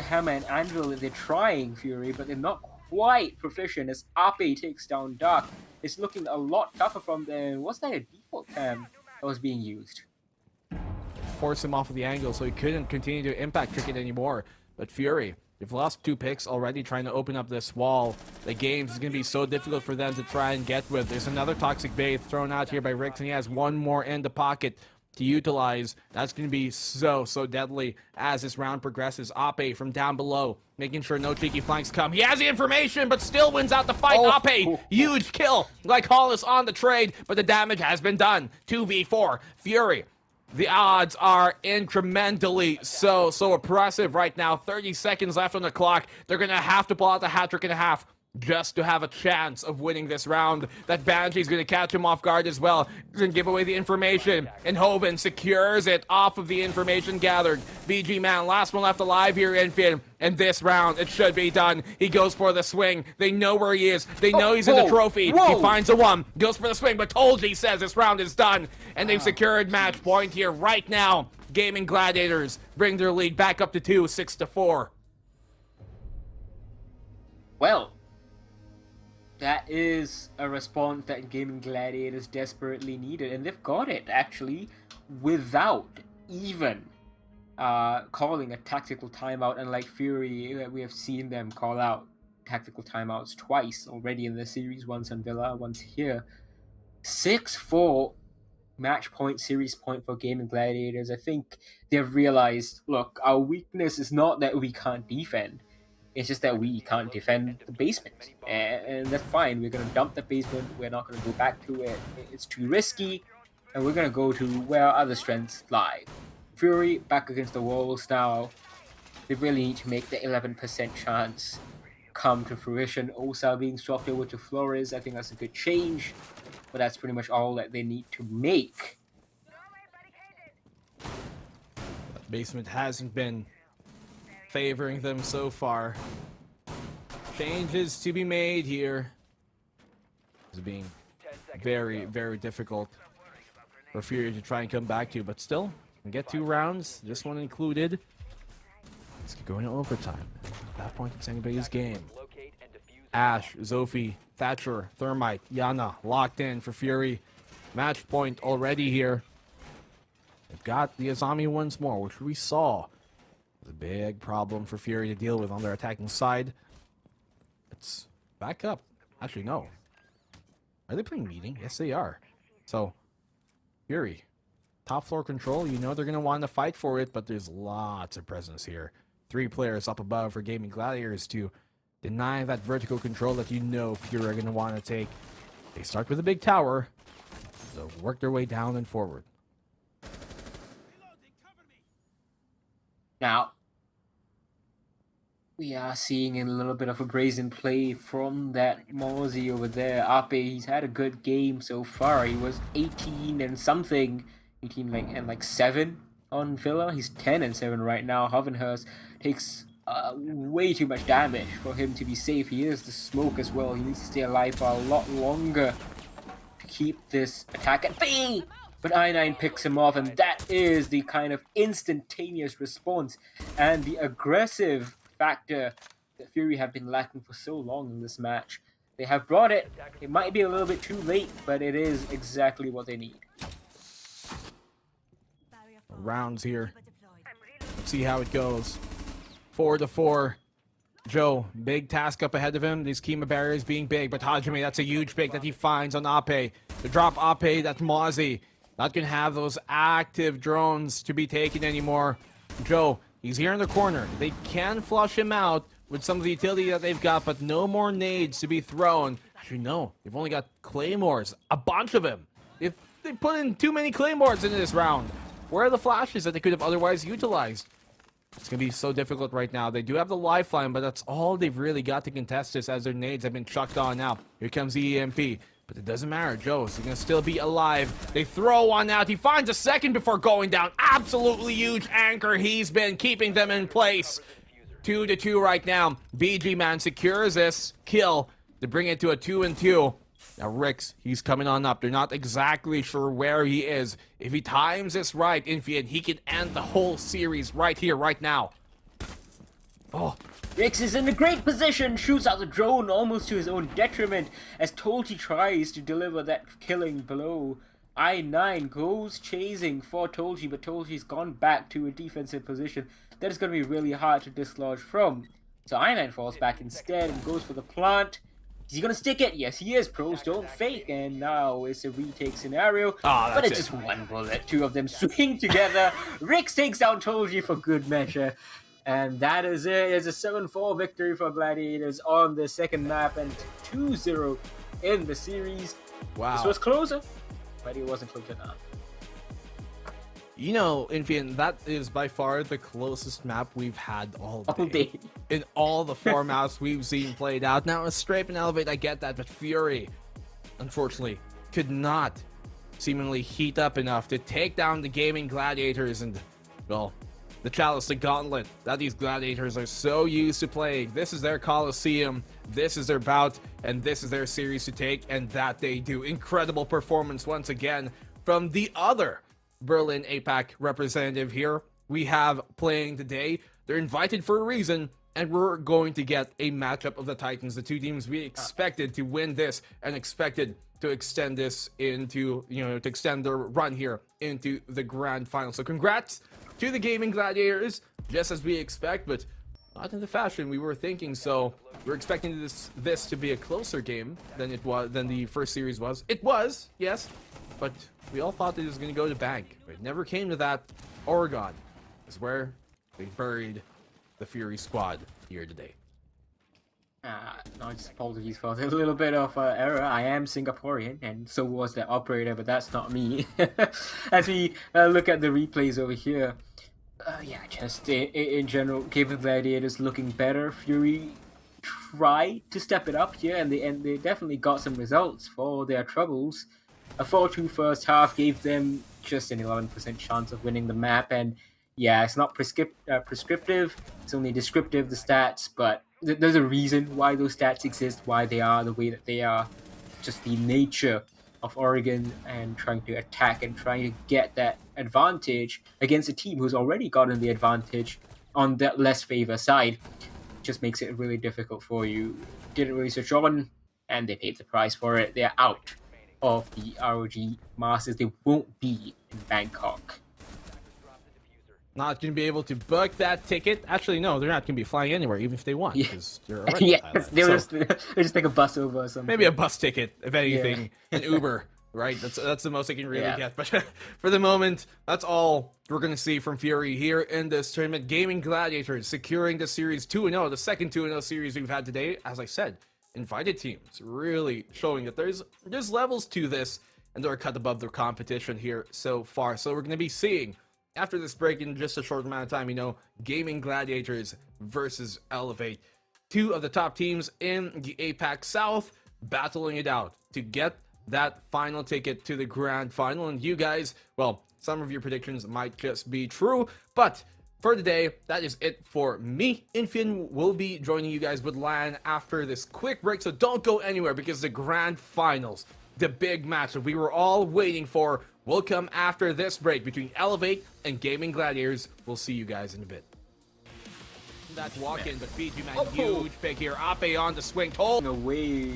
hammer and anvil that they're trying, Fury, but they're not quite proficient as Ape takes down Dark. It's looking a lot tougher from them. Was that a default cam that was being used? Force him off of the angle so he couldn't continue to impact trick it anymore. But Fury, they've lost 2 picks already trying to open up this wall. The game is going to be so difficult for them to try and get with. There's another Toxic Bait thrown out here by Rix, and he has one more in the pocket to utilize. That's going to be so deadly as this round progresses. Ape from down below, making sure no cheeky flanks come. He has the information, but still wins out the fight. Ape, huge kill, like Hollis on the trade, but the damage has been done. 2v4, Fury. The odds are incrementally so oppressive right now. 30 seconds left on the clock. They're going to have to pull out the hat trick and a half just to have a chance of winning this round. That Banshee's going to catch him off guard as well. He's going to give away the information, and Hoven secures it off of the information gathered. BG Man, last one left alive here, Infield. And this round, it should be done. He goes for the swing. They know where he is. They know he's in the trophy. He finds a 1, goes for the swing, but Tolji says this round is done. And they've secured match point here right now. Gaming Gladiators bring their lead back up to 2, 6-4. Well, that is a response that Gaming Gladiators desperately needed, and they've got it, actually, without even calling a tactical timeout. Unlike Fury, we have seen them call out tactical timeouts twice already in the series, once on Villa, once here. 6-4 match point, series point for Gaming Gladiators. I think they've realized, look, our weakness is not that we can't defend. It's just that we can't defend the basement. And that's fine. We're going to dump the basement. We're not going to go back to it. It's too risky. And we're going to go to where our other strengths lie. Fury back against the walls now. They really need to make the 11% chance come to fruition. Osa being swapped over to Flores, I think that's a good change, but that's pretty much all that they need to make. Basement hasn't been favoring them so far. Changes to be made here. It's being very, very difficult for Fury to try and come back to, but still, can get 2 rounds, this one included. It's going to overtime. At that point, it's anybody's game. Ash, Zophie, Thatcher, Thermite, Yana locked in for Fury. Match point already here. They've got the Azami once more, which we saw was a big problem for Fury to deal with on their attacking side. It's back up. Actually, no. Are they playing meeting? Yes, they are. So, Fury, top floor control. You know they're going to want to fight for it, but there's lots of presence here. 3 players up above for Gaming Gladiators to deny that vertical control that you know Fury are going to want to take. They start with a big tower. They'll work their way down and forward. Now, we are seeing a little bit of a brazen play from that Mozi over there. Ape, he's had a good game so far. He was 18 and something, 18 and 7 on Villa. He's 10 and 7 right now. Hovenhurst takes way too much damage for him to be safe. He is the smoke as well. He needs to stay alive for a lot longer to keep this attack at bay. But I9 picks him off, and that is the kind of instantaneous response and the aggressive factor that Fury have been lacking for so long in this match. They have brought it. It might be a little bit too late, but it is exactly what they need. Rounds here. Let's see how it goes. 4-4. Joe, big task up ahead of him. These Kima barriers being big, but Hajime, that's a huge pick that he finds on Ape. To drop Ape, that's Mozzie. Not going to have those active drones to be taken anymore. Joe, he's here in the corner. They can flush him out with some of the utility that they've got, but no more nades to be thrown. Actually, no. They've only got claymores. A bunch of them. If they put in too many claymores into this round, where are the flashes that they could have otherwise utilized? It's going to be so difficult right now. They do have the lifeline, but that's all they've really got to contest this as their nades have been chucked on now. Here comes the EMP. But it doesn't matter. Joe's going to still be alive. They throw one out. He finds a second before going down. Absolutely huge anchor. He's been keeping them in place. 2-2 right now. BG Man secures this kill to bring it to a 2-2. Now Rix, he's coming on up. They're not exactly sure where he is. If he times this right, Infian, he can end the whole series right here, right now. Oh. Rix is in a great position, shoots out the drone almost to his own detriment as Tolti tries to deliver that killing blow. I9 goes chasing for Tolti, but Tolti's gone back to a defensive position that is going to be really hard to dislodge from. So I9 falls back instead and goes for the plant. Is he going to stick it? Yes, he is. Pros don't fake, and now it's a retake scenario. But it's just one bullet. 2 of them swing together. Rix takes down Tolti for good measure. And that is it. It's a 7-4 victory for Gladiators on the second map and 2-0 in the series. Wow. This was closer, but it wasn't close enough. You know, Infian, that is by far the closest map we've had all day. In all the 4 maps we've seen played out. Now, Strafe and Elevate, I get that, but Fury, unfortunately, could not seemingly heat up enough to take down the Gaming Gladiators and, well, the Chalice, the Gauntlet that these Gladiators are so used to playing. This is their Coliseum, this is their bout, and this is their series to take, and that they do. Incredible performance once again from the other Berlin APAC representative here. We have playing today. They're invited for a reason, and we're going to get a matchup of the Titans, the 2 teams we expected to win this and expected to extend this into, to extend their run here into the grand final. So congrats to the Gaming Gladiators, just as we expect, but not in the fashion we were thinking. So we're expecting this to be a closer game than the first series was. It was, yes, but we all thought that it was going to go to bank. But it never came to that. Oregon is where they buried the Fury squad here today. Now just apologies for a little bit of error. I am Singaporean, and so was the operator, but that's not me. As we look at the replays over here, yeah, just in general, Cable Gladiators looking better. Fury tried to step it up here, and they definitely got some results for their troubles. A 4-2 first half gave them just an 11% chance of winning the map, and yeah, it's not prescriptive, it's only descriptive, the stats, but there's a reason why those stats exist, why they are the way that they are. Just the nature of Oregon and trying to attack and trying to get that advantage against a team who's already gotten the advantage on that less favor side just makes it really difficult for you. Didn't really switch on, and they paid the price for it. They're out of the ROG Masters. They won't be in Bangkok. Not going to be able to book that ticket. Actually, no, they're not going to be flying anywhere, even if they want. Yeah, they're already yeah, they'll just take a bus over or something. Maybe a bus ticket, if anything, an Uber, right? That's the most they can really get. But for the moment, that's all we're going to see from Fury here in this tournament. Gaming Gladiators securing the series 2-0, the second 2-0 series we've had today. As I said, invited teams really showing that there's levels to this, and they're cut above their competition here so far. So we're going to be seeing, after this break, in just a short amount of time, Gaming Gladiators versus Elevate. Two of the top teams in the APAC South battling it out to get that final ticket to the grand final. And you guys, well, some of your predictions might just be true, but for today, that is it for me. Infian will be joining you guys with Lan after this quick break, so don't go anywhere, because the grand finals, the big match that we were all waiting for, will come after this break between Elevate and Gaming Gladiators. We'll see you guys in a bit. That walk in, but BG Man, huge pick here. Ape on the swing, told away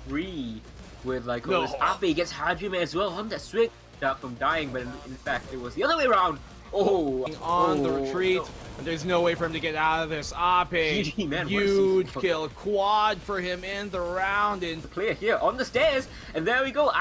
free with Ape gets Hajime as well on that swing up from dying, but in fact it was the other way around. On the retreat, and there's no way for him to get out of this. Ape, huge kill, quad for him in the round. And the player here on the stairs, and there we go.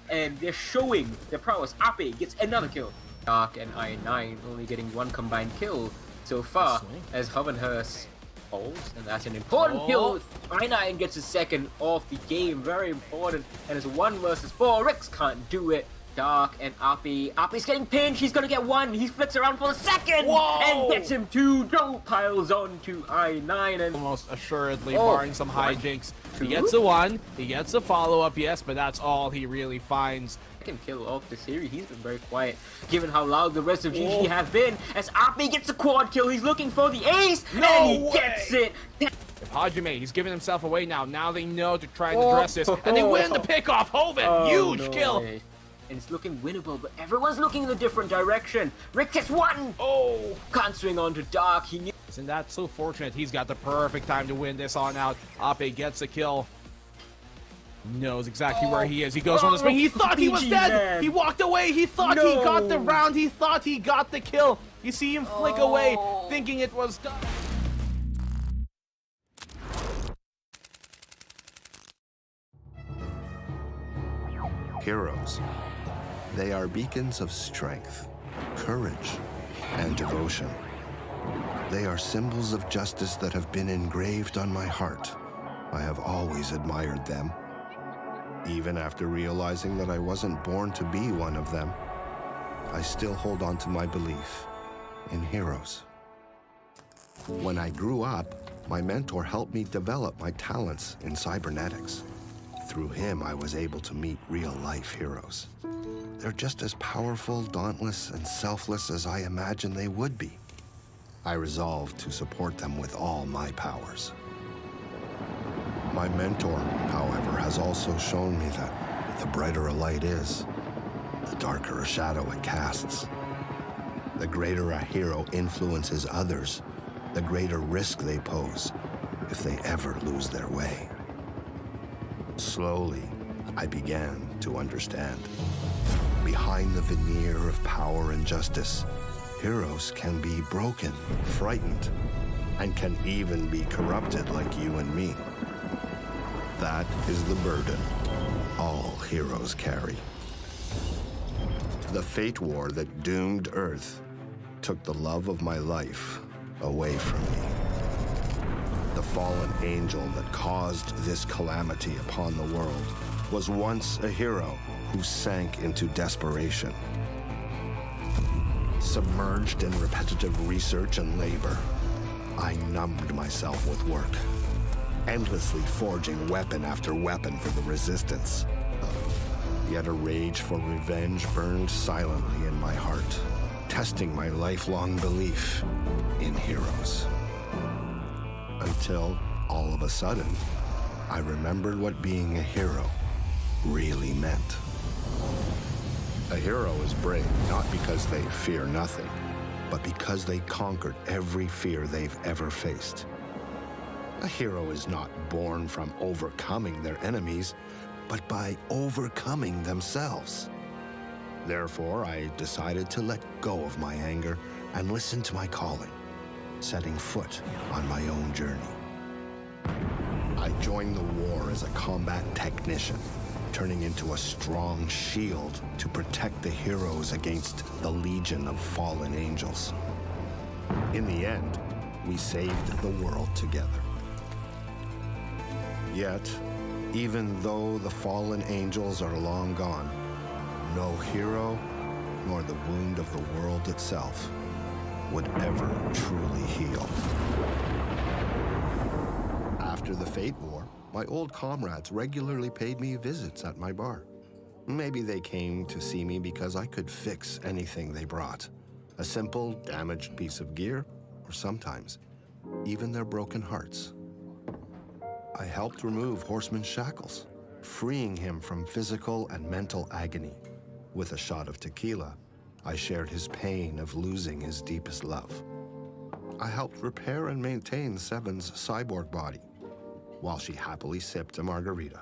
And they're showing their prowess. Ape gets another kill. Dark and I9 only getting one combined kill so far as Hovenhurst falls, and that's an important kill. I9 gets a second off the game, very important, and it's 1 versus 4. Rix can't do it. Dark and Ape. Ape's getting pinched. He's gonna get one. He flicks around for the second and gets him 2. Piles on to I9 and almost assuredly barring some hijinks. He gets a 1. He gets a follow-up, yes, but that's all he really finds. Second kill off the series. He's been very quiet, given how loud the rest of GG have been. As Ape gets a quad kill, he's looking for the ace, and he gets it. If Hajime, he's giving himself away now. Now they know to try and address this, and they win the pick off. Hoven, huge kill. And it's looking winnable, but everyone's looking in a different direction. Rick gets 1! Can't swing on to Dark. Isn't that so fortunate? He's got the perfect time to win this on out. Ape gets a kill. Knows exactly where he is. He goes on the swing. He thought he was dead. He walked away. He thought he got the round. He thought he got the kill. You see him flick away, thinking it was done. Heroes. They are beacons of strength, courage, and devotion. They are symbols of justice that have been engraved on my heart. I have always admired them. Even after realizing that I wasn't born to be one of them, I still hold on to my belief in heroes. When I grew up, my mentor helped me develop my talents in cybernetics. Through him, I was able to meet real-life heroes. They're just as powerful, dauntless, and selfless as I imagined they would be. I resolved to support them with all my powers. My mentor, however, has also shown me that the brighter a light is, the darker a shadow it casts. The greater a hero influences others, the greater risk they pose if they ever lose their way. Slowly, I began to understand. Behind the veneer of power and justice, heroes can be broken, frightened, and can even be corrupted like you and me. That is the burden all heroes carry. The fate war that doomed Earth took the love of my life away from me. The fallen angel that caused this calamity upon the world was once a hero who sank into desperation. Submerged in repetitive research and labor, I numbed myself with work, endlessly forging weapon after weapon for the resistance. Yet a rage for revenge burned silently in my heart, testing my lifelong belief in heroes. Until, all of a sudden, I remembered what being a hero really meant. A hero is brave not because they fear nothing, but because they conquered every fear they've ever faced. A hero is not born from overcoming their enemies, but by overcoming themselves. Therefore, I decided to let go of my anger and listen to my calling, setting foot on my own journey. I joined the war as a combat technician, turning into a strong shield to protect the heroes against the legion of fallen angels. In the end, we saved the world together. Yet, even though the fallen angels are long gone, no hero, nor the wound of the world itself, would ever truly heal. After the Fate War, my old comrades regularly paid me visits at my bar. Maybe they came to see me because I could fix anything they brought. A simple, damaged piece of gear, or sometimes, even their broken hearts. I helped remove Horseman's shackles, freeing him from physical and mental agony. With a shot of tequila, I shared his pain of losing his deepest love. I helped repair and maintain Seven's cyborg body, while she happily sipped a margarita.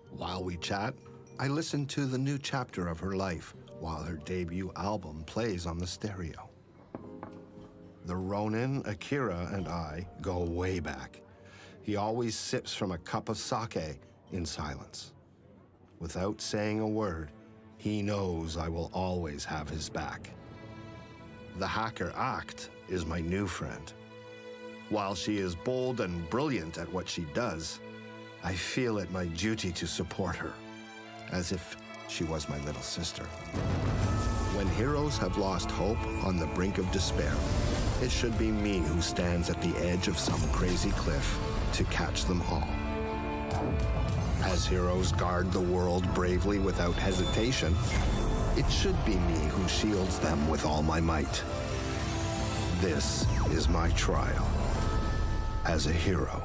While we chat, I listen to the new chapter of her life while her debut album plays on the stereo. The Ronin, Akira, and I go way back. He always sips from a cup of sake in silence. Without saying a word, he knows I will always have his back. The hacker Act is my new friend. While she is bold and brilliant at what she does, I feel it my duty to support her, as if she was my little sister. When heroes have lost hope on the brink of despair, it should be me who stands at the edge of some crazy cliff to catch them all. As heroes guard the world bravely without hesitation, it should be me who shields them with all my might. This is my trial as a hero.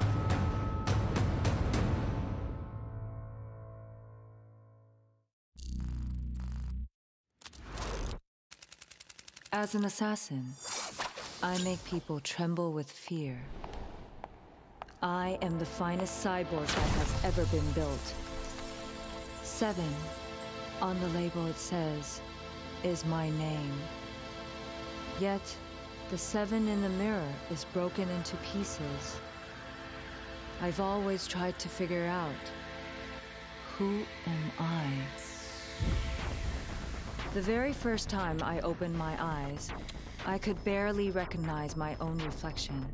As an assassin, I make people tremble with fear. I am the finest cyborg that has ever been built. 7, on the label it says, is my name. Yet, the 7 in the mirror is broken into pieces. I've always tried to figure out, who am I? The very first time I opened my eyes, I could barely recognize my own reflection.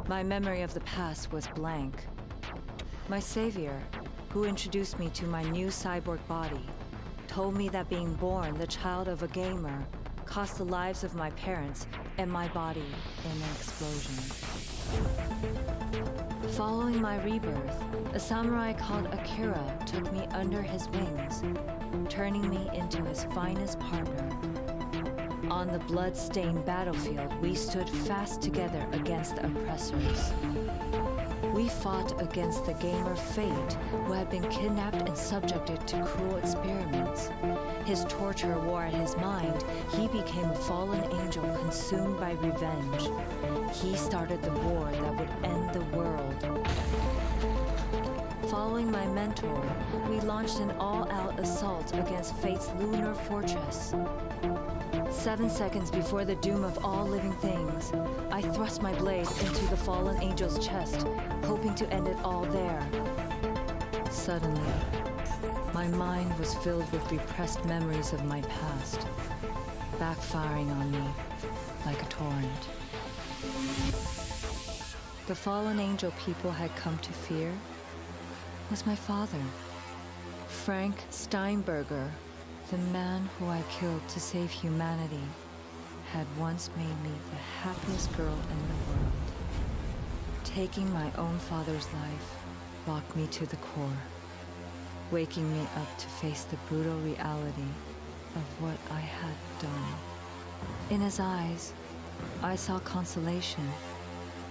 My memory of the past was blank. My savior, who introduced me to my new cyborg body, told me that being born the child of a gamer cost the lives of my parents and my body in an explosion. Following my rebirth, a samurai called Akira took me under his wings, turning me into his finest partner. On the blood-stained battlefield, we stood fast together against the oppressors. We fought against the gamer Fate, who had been kidnapped and subjected to cruel experiments. His torture wore at his mind. He became a fallen angel consumed by revenge. He started the war that would end the world. Following my mentor, we launched an all-out assault against Fate's lunar fortress. 7 seconds before the doom of all living things, I thrust my blade into the fallen angel's chest, hoping to end it all there. Suddenly, my mind was filled with repressed memories of my past, backfiring on me like a torrent. the fallen angel people had come to fear was my father, Frank Steinberger, the man who I killed to save humanity, had once made me the happiest girl in the world. Taking my own father's life rocked me to the core, waking me up to face the brutal reality of what I had done. In his eyes, I saw consolation,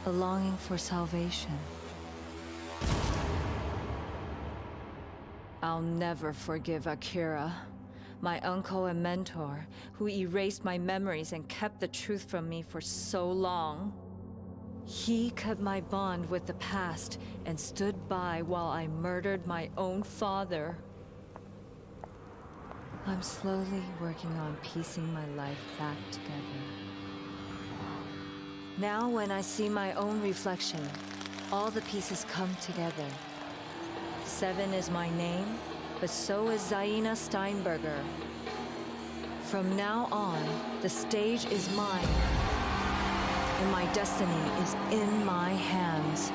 a longing for salvation. I'll never forgive Akira, my uncle and mentor, who erased my memories and kept the truth from me for so long. He cut my bond with the past and stood by while I murdered my own father. I'm slowly working on piecing my life back together. Now when I see my own reflection, all the pieces come together. 7 is my name, but so is Zaina Steinberger. From now on, the stage is mine, and my destiny is in my hands.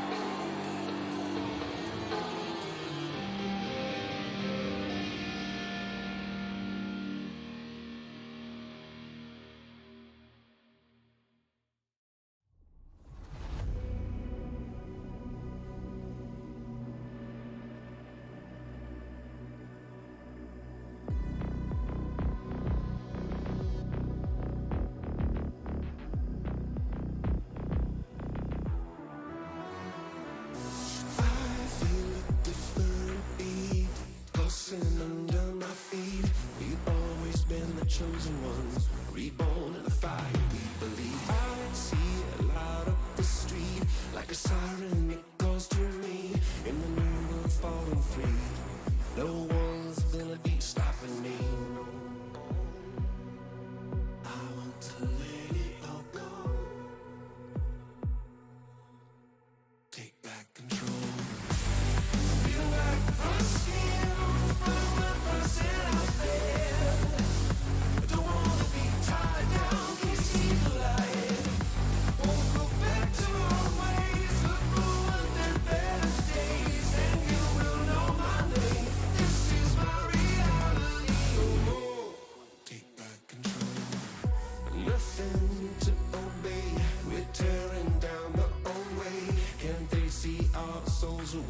Under my feet, we've always been the chosen ones, reborn in the fire we believe. I see it loud up the street, like a siren it goes to me, in the new world falling free. No one's gonna be stopping me. I want to let it all go. Take back control. Feel like the skin.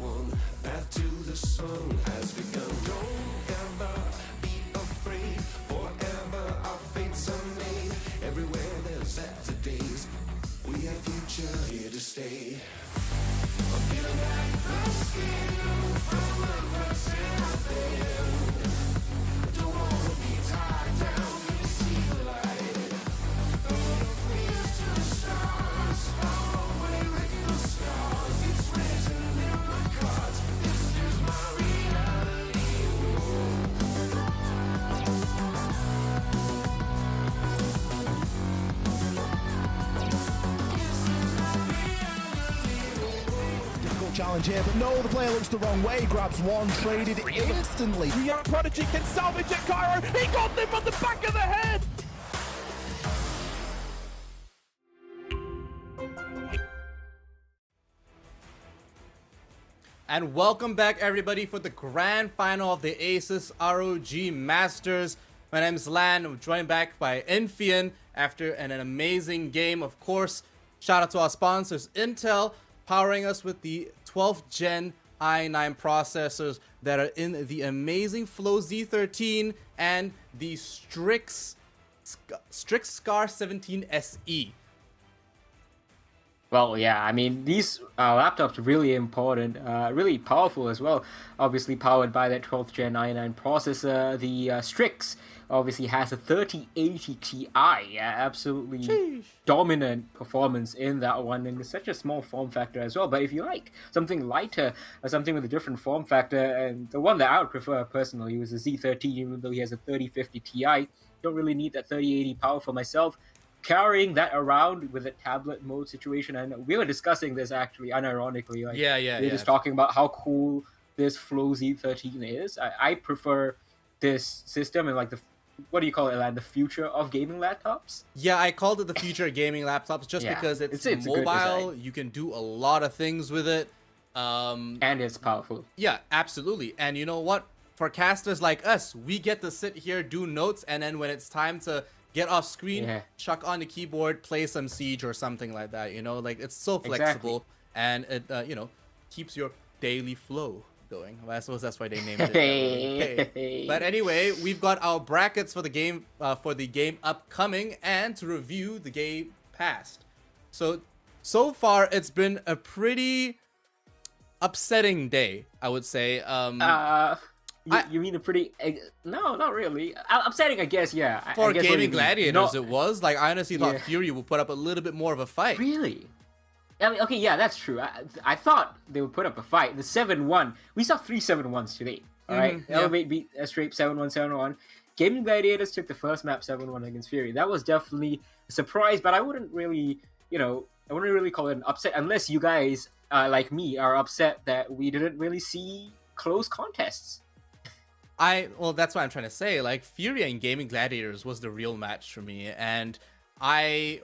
One path to the sun has begun. Don't ever be afraid. Forever our fates are made. Everywhere there's after days, we have future here to stay. I'm feeling like the skin from the person I've been. I don't wanna be tied down. Let me see the light. Throw your fears to the stars. Far away with the stars. It's written in my cards. This is my reality. Difficult challenge here, but no, the player looks the wrong way, grabs one, traded instantly. The young prodigy can salvage it, Cairo. He got them on the back of the head. And welcome back, everybody, for the grand final of the Asus ROG Masters. My name is Lan. I'm joined back by Infian after an amazing game. Of course, shout out to our sponsors, Intel, powering us with the 12th gen i9 processors that are in the amazing Flow Z13 and the Strix Scar 17 SE. Well, yeah, I mean, these laptops are really important, really powerful as well. Obviously powered by that 12th Gen i9 processor. The Strix obviously has a 3080 Ti. Absolutely dominant performance in that one, and it's such a small form factor as well. But if you like something lighter or something with a different form factor, and the one that I would prefer personally was the Z13, even though he has a 3050 Ti. Don't really need that 3080 power for myself. Carrying that around with a tablet mode situation, and we were discussing this actually unironically. Like, we were just talking about how cool this Flow Z13 is. I prefer this system and like the what do you call it, like the future of gaming laptops? Yeah, I called it the future of gaming laptops just Yeah, because it's a good mobile. design. You can do a lot of things with it. And it's powerful. Yeah, absolutely. And you know what? For casters like us, we get to sit here, do notes, and then when it's time to get off screen, chuck on the keyboard, play some Siege or something like that. You know, like it's so flexible, and it you know, keeps your daily flow going. Well, I suppose that's why they named it. Hey. But anyway, we've got our brackets for the game upcoming, and to review the game past. So far, it's been a pretty upsetting day, I would say. You mean a pretty... No, not really. Upsetting, I guess, yeah. For I guess Gaming Gladiators, it was. Like, I honestly thought Fury would put up a little bit more of a fight. Really? I mean, okay, yeah, that's true. I thought they would put up a fight. The 7-1. We saw 3 7-1s today. Alright? Elevate beat Strape 7-1, 7-1. Gaming Gladiators took the first map 7-1 against Fury. That was definitely a surprise, but I wouldn't really, I wouldn't really call it an upset unless you guys, like me, are upset that we didn't really see close contests. Well, that's what I'm trying to say. Like, Fury and Gaming Gladiators was the real match for me, and I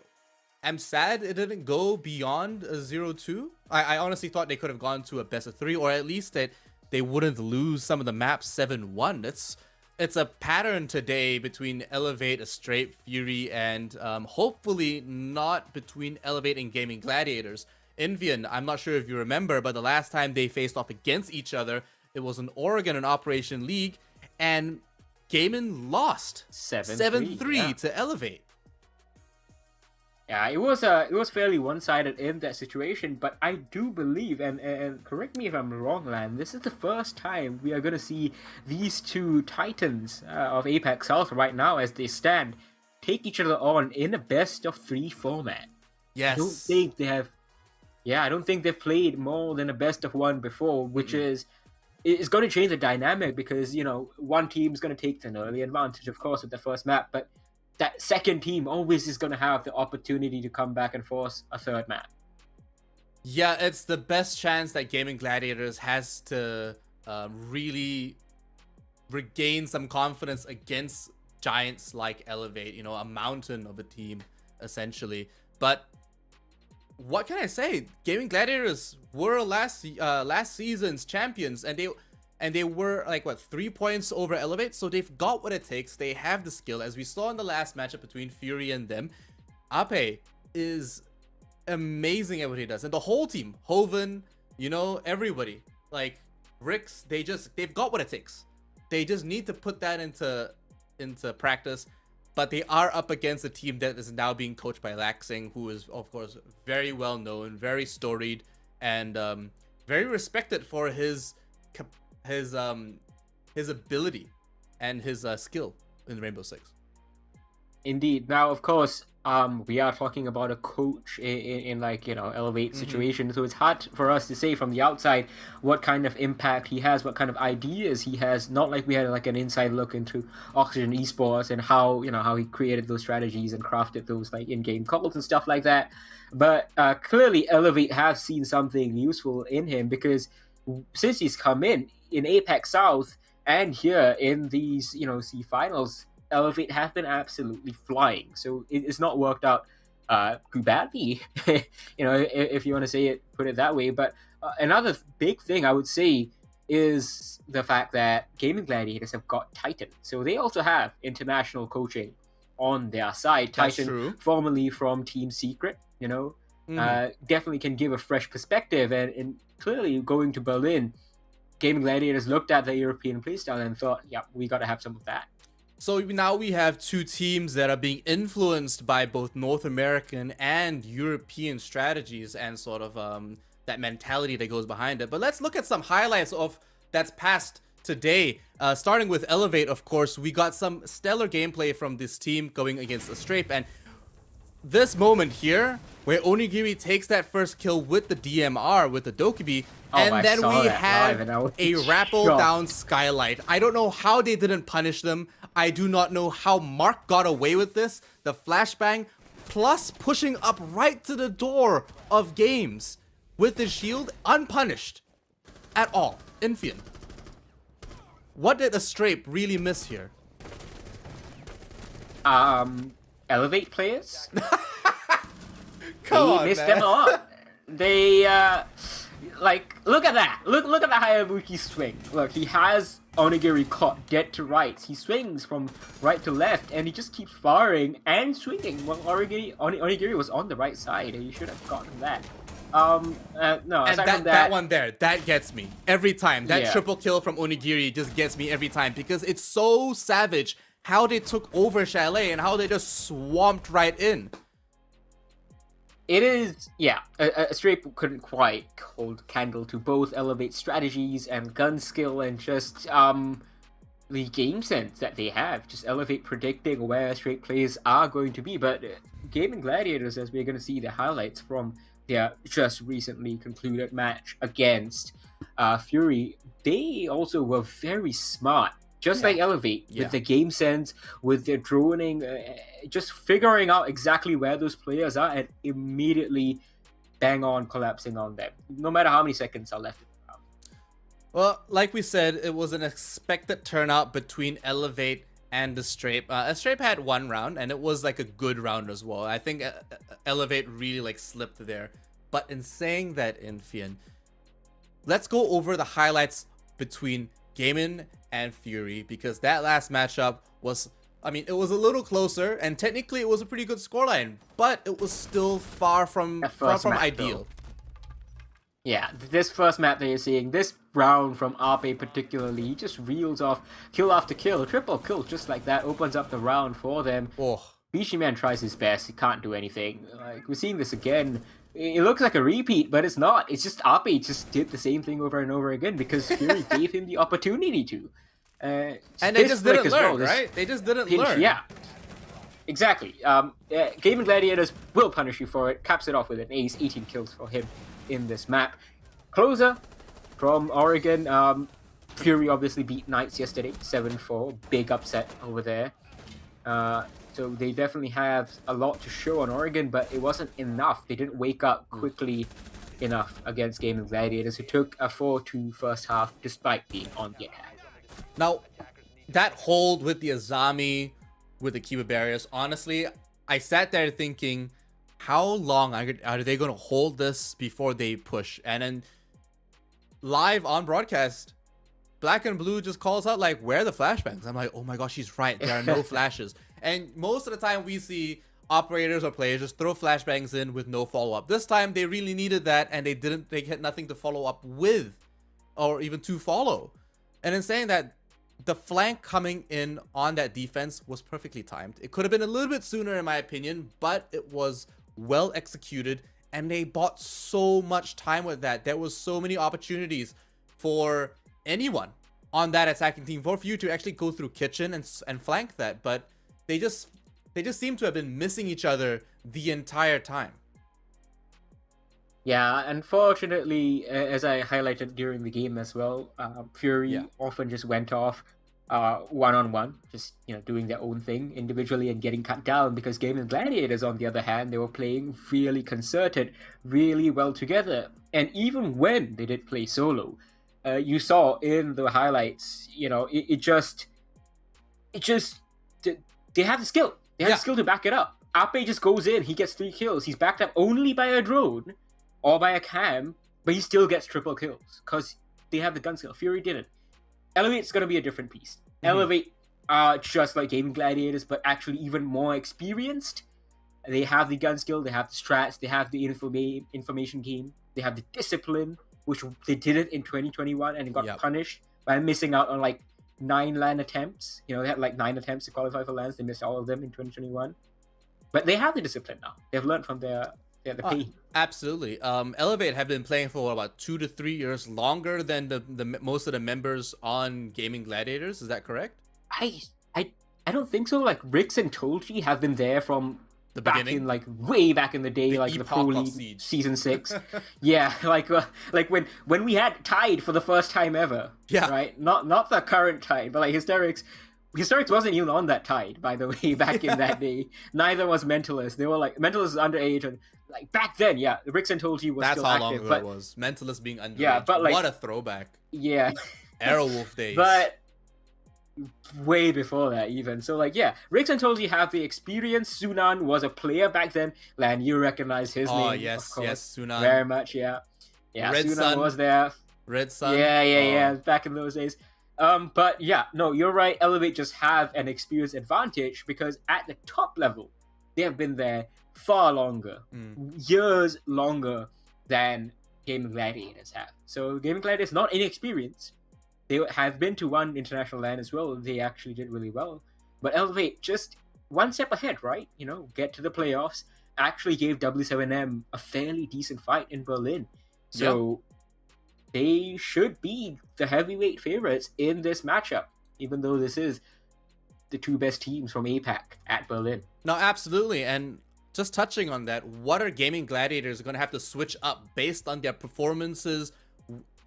am sad it didn't go beyond a 0-2. I honestly thought they could have gone to a best of 3, or at least that they wouldn't lose some of the maps 7-1. It's a pattern today between Elevate, Strape, Fury, and hopefully not between Elevate and Gaming Gladiators. Invian, I'm not sure if you remember, but the last time they faced off against each other, it was in Oregon in Operation League, and Gaiman lost 7-3 to Elevate. Yeah, it was fairly one-sided in that situation, but I do believe, and correct me if I'm wrong, Lan, this is the first time we are going to see these two titans of APAC South right now as they stand take each other on in a best-of-3 format. Yes. I don't think they've played more than a best-of-1 before, which is... It's going to change the dynamic because, one team's going to take an early advantage, of course, with the first map, but that second team always is going to have the opportunity to come back and force a third map. Yeah, it's the best chance that Gaming Gladiators has to really regain some confidence against giants like Elevate, a mountain of a team, essentially. But what can I say? Gaming Gladiators were last season's champions, and they were like 3 points over Elevate, so they've got what it takes. They have the skill, as we saw in the last matchup between Fury and them. Ape is amazing at what he does, and the whole team, Hoven, everybody, like Rix, they've got what it takes. They just need to put that into practice. But they are up against a team that is now being coached by Laxing, who is, of course, very well known, very storied, and very respected for his ability and his skill in Rainbow Six. Indeed. Now, of course, we are talking about a coach in Elevate situation, so it's hard for us to say from the outside what kind of impact he has, what kind of ideas he has. Not like we had an inside look into Oxygen Esports and how he created those strategies and crafted those in-game calls and stuff like that. But clearly, Elevate has seen something useful in him, because since he's come in APAC South and here in these C finals, Elevate have been absolutely flying. So it's not worked out too badly, if you want to put it that way. But another big thing I would say is the fact that Gaming Gladiators have got Titan. So they also have international coaching on their side. That's Titan, true. Formerly from Team Secret, definitely can give a fresh perspective. And clearly going to Berlin, Gaming Gladiators looked at the European playstyle and thought, yeah, we got to have some of that. So now we have two teams that are being influenced by both North American and European strategies and sort of that mentality that goes behind it. But let's look at some highlights of that's passed today. Starting with Elevate, of course, we got some stellar gameplay from this team going against a Strape. And this moment here, where Onigiri takes that first kill with the DMR, with the Dokkaebi, and then we have a rappel down Skylight. I don't know how they didn't punish them. I do not know how Mark got away with this. The flashbang, plus pushing up right to the door of games with the shield, unpunished at all. Infian. What did a Strape really miss here? Elevate players. Come He on, missed man. them a lot. They like look at that. Look at the Hayabuki swing. Look, he has Onigiri caught dead to rights. He swings from right to left, and he just keeps firing and swinging. Well, Onigiri was on the right side, and you should have gotten that. No, and aside from that one there, that gets me every time. That Yeah. triple kill from Onigiri just gets me every time because it's so savage how they took over Chalet and how they just swamped right in. It is, yeah, a straight couldn't quite hold candle to both Elevate strategies and gun skill and just the game sense that they have. Just Elevate predicting where straight plays are going to be. But Gaming Gladiators, as we're going to see the highlights from their just recently concluded match against Fury, they also were very smart. Just like Elevate, with the game sense, with their droning, just figuring out exactly where those players are and immediately bang on collapsing on them, no matter how many seconds are left in the round. Well, like we said, it was an expected turnout between Elevate and the Strape. Strape had one round, and it was like a good round as well. I think Elevate really like slipped there. But in saying that, Infian, let's go over the highlights between Gaimin and Fury, because that last matchup was, I mean, it was a little closer, and technically it was a pretty good scoreline, but it was still far from ideal. Though. Yeah, this first map that you're seeing, this round from Ape particularly, he just reels off kill after kill, triple kills just like that, opens up the round for them. Bishiman tries his best, he can't do anything. Like, we're seeing this again. It looks like a repeat, but it's not. It's just Ape just did the same thing over and over again because Fury gave him the opportunity to. And they just didn't learn, right? They just didn't learn. Yeah, exactly. Gaming Gladiators will punish you for it. Caps it off with an ace, 18 kills for him in this map. Closer from Oregon. Fury obviously beat Knights yesterday, 7-4. Big upset over there. So they definitely have a lot to show on Oregon, but it wasn't enough. They didn't wake up quickly enough against Gaming Gladiators, who took a 4-2 first half despite being on the attack. Now, that hold with the Azami, with the Kiba barriers, honestly, I sat there thinking, how long are they going to hold this before they push? And then live on broadcast, Black and Blue just calls out, like, where are the flashbangs? I'm like, oh my gosh, she's right. There are no flashes. And most of the time we see operators or players just throw flashbangs in with no follow-up. This time they really needed that, and they had nothing to follow up with or even to follow. And in saying that, the flank coming in on that defense was perfectly timed. It could have been a little bit sooner in my opinion, but it was well executed, and they bought so much time with that. There was so many opportunities for anyone on that attacking team for you to actually go through kitchen and flank that, but they just seem to have been missing each other the entire time. Yeah, unfortunately, as I highlighted during the game as well, Fury often just went off one-on-one, just doing their own thing individually and getting cut down, because Gaming Gladiators, on the other hand, they were playing really concerted, really well together. And even when they did play solo, you saw in the highlights, they have the skill. They have the skill to back it up. Ape just goes in, he gets 3 kills. He's backed up only by a drone or by a cam, but he still gets triple kills because they have the gun skill. Fury didn't. Elevate's going to be a different beast. Elevate are just like Gaming Gladiators, but actually even more experienced. They have the gun skill, they have the strats, they have the information game, they have the discipline, which they didn't in 2021 and got punished by missing out on like 9 LAN attempts. They had like 9 attempts to qualify for LANs. They missed all of them in 2021. But they have the discipline now. They've learned from their pain. Absolutely. Elevate have been playing for about 2 to 3 years longer than the most of the members on Gaming Gladiators. Is that correct? I don't think so. Like Rix and Tolji have been there from the back beginning, in like way back in the day, like the Pro League season 6. Yeah, like when we had Tide for the first time ever. Yeah. Right. Not the current Tide, but like Hysterics. Hysterics wasn't even on that Tide, by the way, back in that day. Neither was Mentalist. They were like, Mentalist was underage, and like back then, yeah, Rix and Tolji was still active. That's how long ago it was. Mentalist being underage. Yeah, but like, what a throwback. Yeah. Arrowwolf days. But way before that even. So like, yeah, Riggs and Tozy have the experience. Sunan was a player back then. Lan, you recognize his name, yes, of course. yes, Sunan. Very much, yeah. Yeah, Red Sunan Sun. was there. Red Sun. Yeah, back in those days. But yeah, no, you're right. Elevate just have an experience advantage because at the top level, they have been there far longer, years longer than Gaming Gladiators have. So Gaming Gladiators not inexperienced. They have been to one international LAN as well. They actually did really well. But Elevate just one step ahead, right? You know, get to the playoffs. Actually gave W7M a fairly decent fight in Berlin. So they should be the heavyweight favorites in this matchup, even though this is the two best teams from APAC at Berlin. No, absolutely. And just touching on that, what are Gaming Gladiators going to have to switch up based on their performances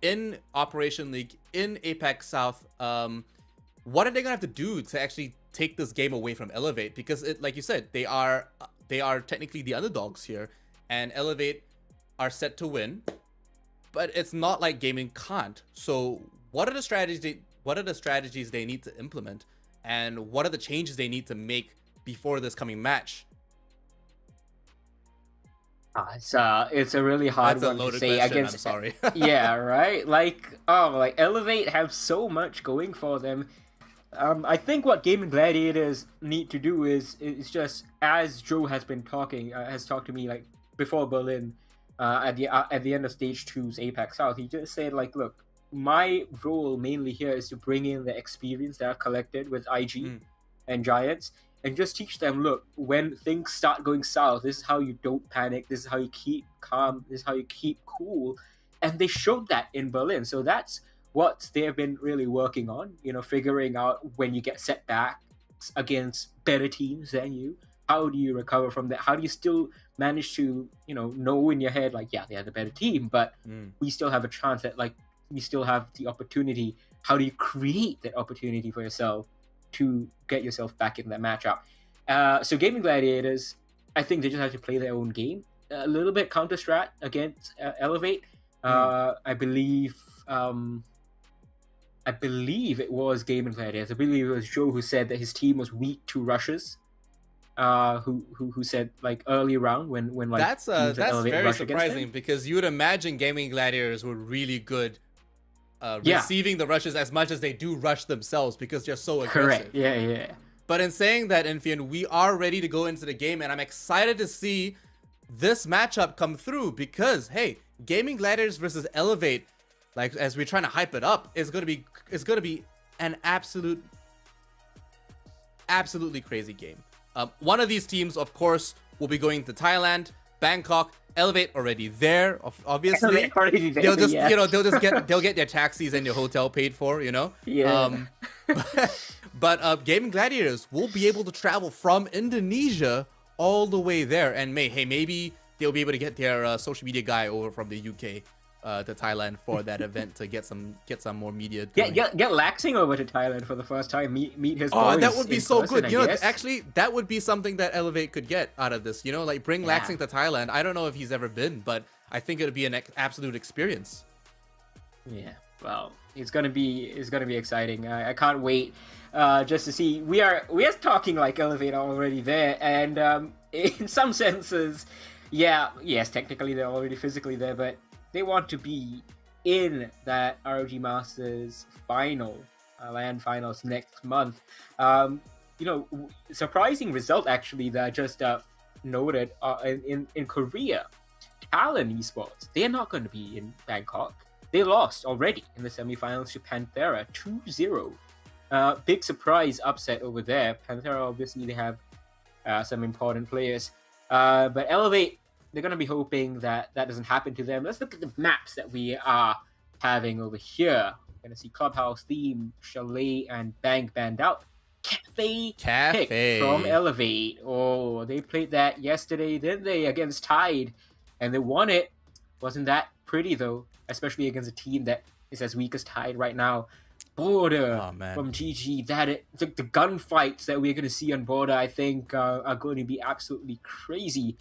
in Operation League, in APAC South? What are they going to have to do to actually take this game away from Elevate? Because, like you said, they are technically the underdogs here, and Elevate are set to win. But it's not like Gaming can't. So what are the strategies they need to implement, and what are the changes they need to make before this coming match? It's a really hard one to say against. I'm sorry. Yeah, right. Like Elevate have so much going for them. I think what Gaming Gladiators need to do is just, as Joe has talked to me like before Berlin, at the end of stage 2's APAC South. He just said like, look, my role mainly here is to bring in the experience that I've collected with IG and Giants, and just teach them, look, when things start going south, this is how you don't panic, this is how you keep calm, this is how you keep cool. And they showed that in Berlin. So that's what they've been really working on, you know, figuring out when you get setbacks against better teams than you, how do you recover from that? How do you still manage to, you know in your head, like, yeah, they're the better team, but we still have a chance at, like, we still have the opportunity. How do you create that opportunity for yourself to get yourself back in that matchup? So Gaming Gladiators, I think they just have to play their own game. A little bit counter strat against Elevate. I believe it was Gaming Gladiators. I believe it was Joe who said that his team was weak to rushes. Who said like early round when like that's very surprising, because you would imagine Gaming Gladiators were really good receiving the rushes as much as they do rush themselves, because they're so aggressive. Correct. Yeah. But in saying that, Infian, we are ready to go into the game, and I'm excited to see this matchup come through, because hey, Gaming Gladiators versus Elevate, like as we're trying to hype it up, is gonna be an absolutely crazy game. One of these teams, of course, will be going to Thailand, Bangkok. Elevate already there, obviously. They'll just, they'll get their taxis and their hotel paid for, you know. Yeah. But Gaming Gladiators will be able to travel from Indonesia all the way there, and maybe they'll be able to get their social media guy over from the UK to Thailand for that event to get some more media. Get Laxing over to Thailand for the first time. Meet his boys. That would be so person, good. You know, actually, that would be something that Elevate could get out of this. You know, like bring Laxing to Thailand. I don't know if he's ever been, but I think it would be an absolute experience. Yeah, well, it's gonna be exciting. I can't wait just to see. We are talking like Elevate already there, and in some senses, yes, technically they're already physically there, but they want to be in that ROG Masters final, LAN finals next month. Surprising result actually that I just noted in Korea. Talon Esports, they're not going to be in Bangkok. They lost already in the semifinals to Panthera 2-0. Big surprise upset over there. Panthera, obviously, they have some important players. But Elevate, they're going to be hoping that doesn't happen to them. Let's look at the maps that we are having over here. We're going to see Clubhouse, Theme, Chalet, and Bank banned out. Cafe pick from Elevate. Oh, they played that yesterday, didn't they, against Tide? And they won it. Wasn't that pretty, though, especially against a team that is as weak as Tide right now. Border from GG. The gunfights that we're going to see on Border, I think, are going to be absolutely crazy.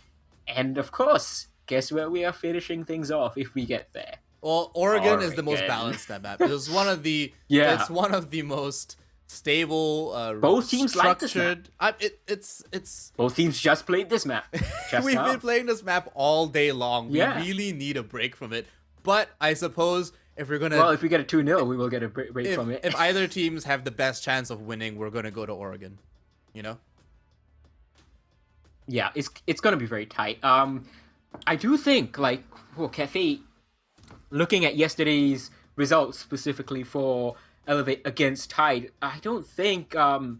And of course, guess where we are finishing things off if we get there? Well, Oregon is the most balanced at map. It's one of the it's one of the most stable, both teams like this map. It's both teams just played this map. We've been playing this map all day long. Yeah. We really need a break from it. But I suppose if we're gonna, well, if we get a 2-0, we will get a break from it. If either teams have the best chance of winning, we're gonna go to Oregon. You know? Yeah, it's gonna be very tight. I do think Cafe, looking at yesterday's results specifically for Elevate against Tide, I don't think two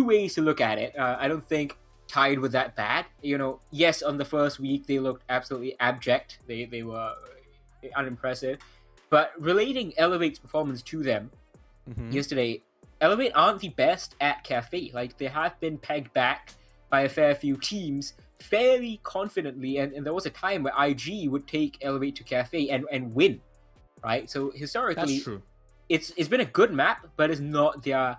ways to look at it. I don't think Tide were that bad. You know, yes, on the first week they looked absolutely abject. They were unimpressive. But relating Elevate's performance to them yesterday, Elevate aren't the best at Cafe. Like, they have been pegged back by a fair few teams fairly confidently, and there was a time where IG would take Elevate to Cafe and win, right? So historically, that's true. It's been a good map, but it's not their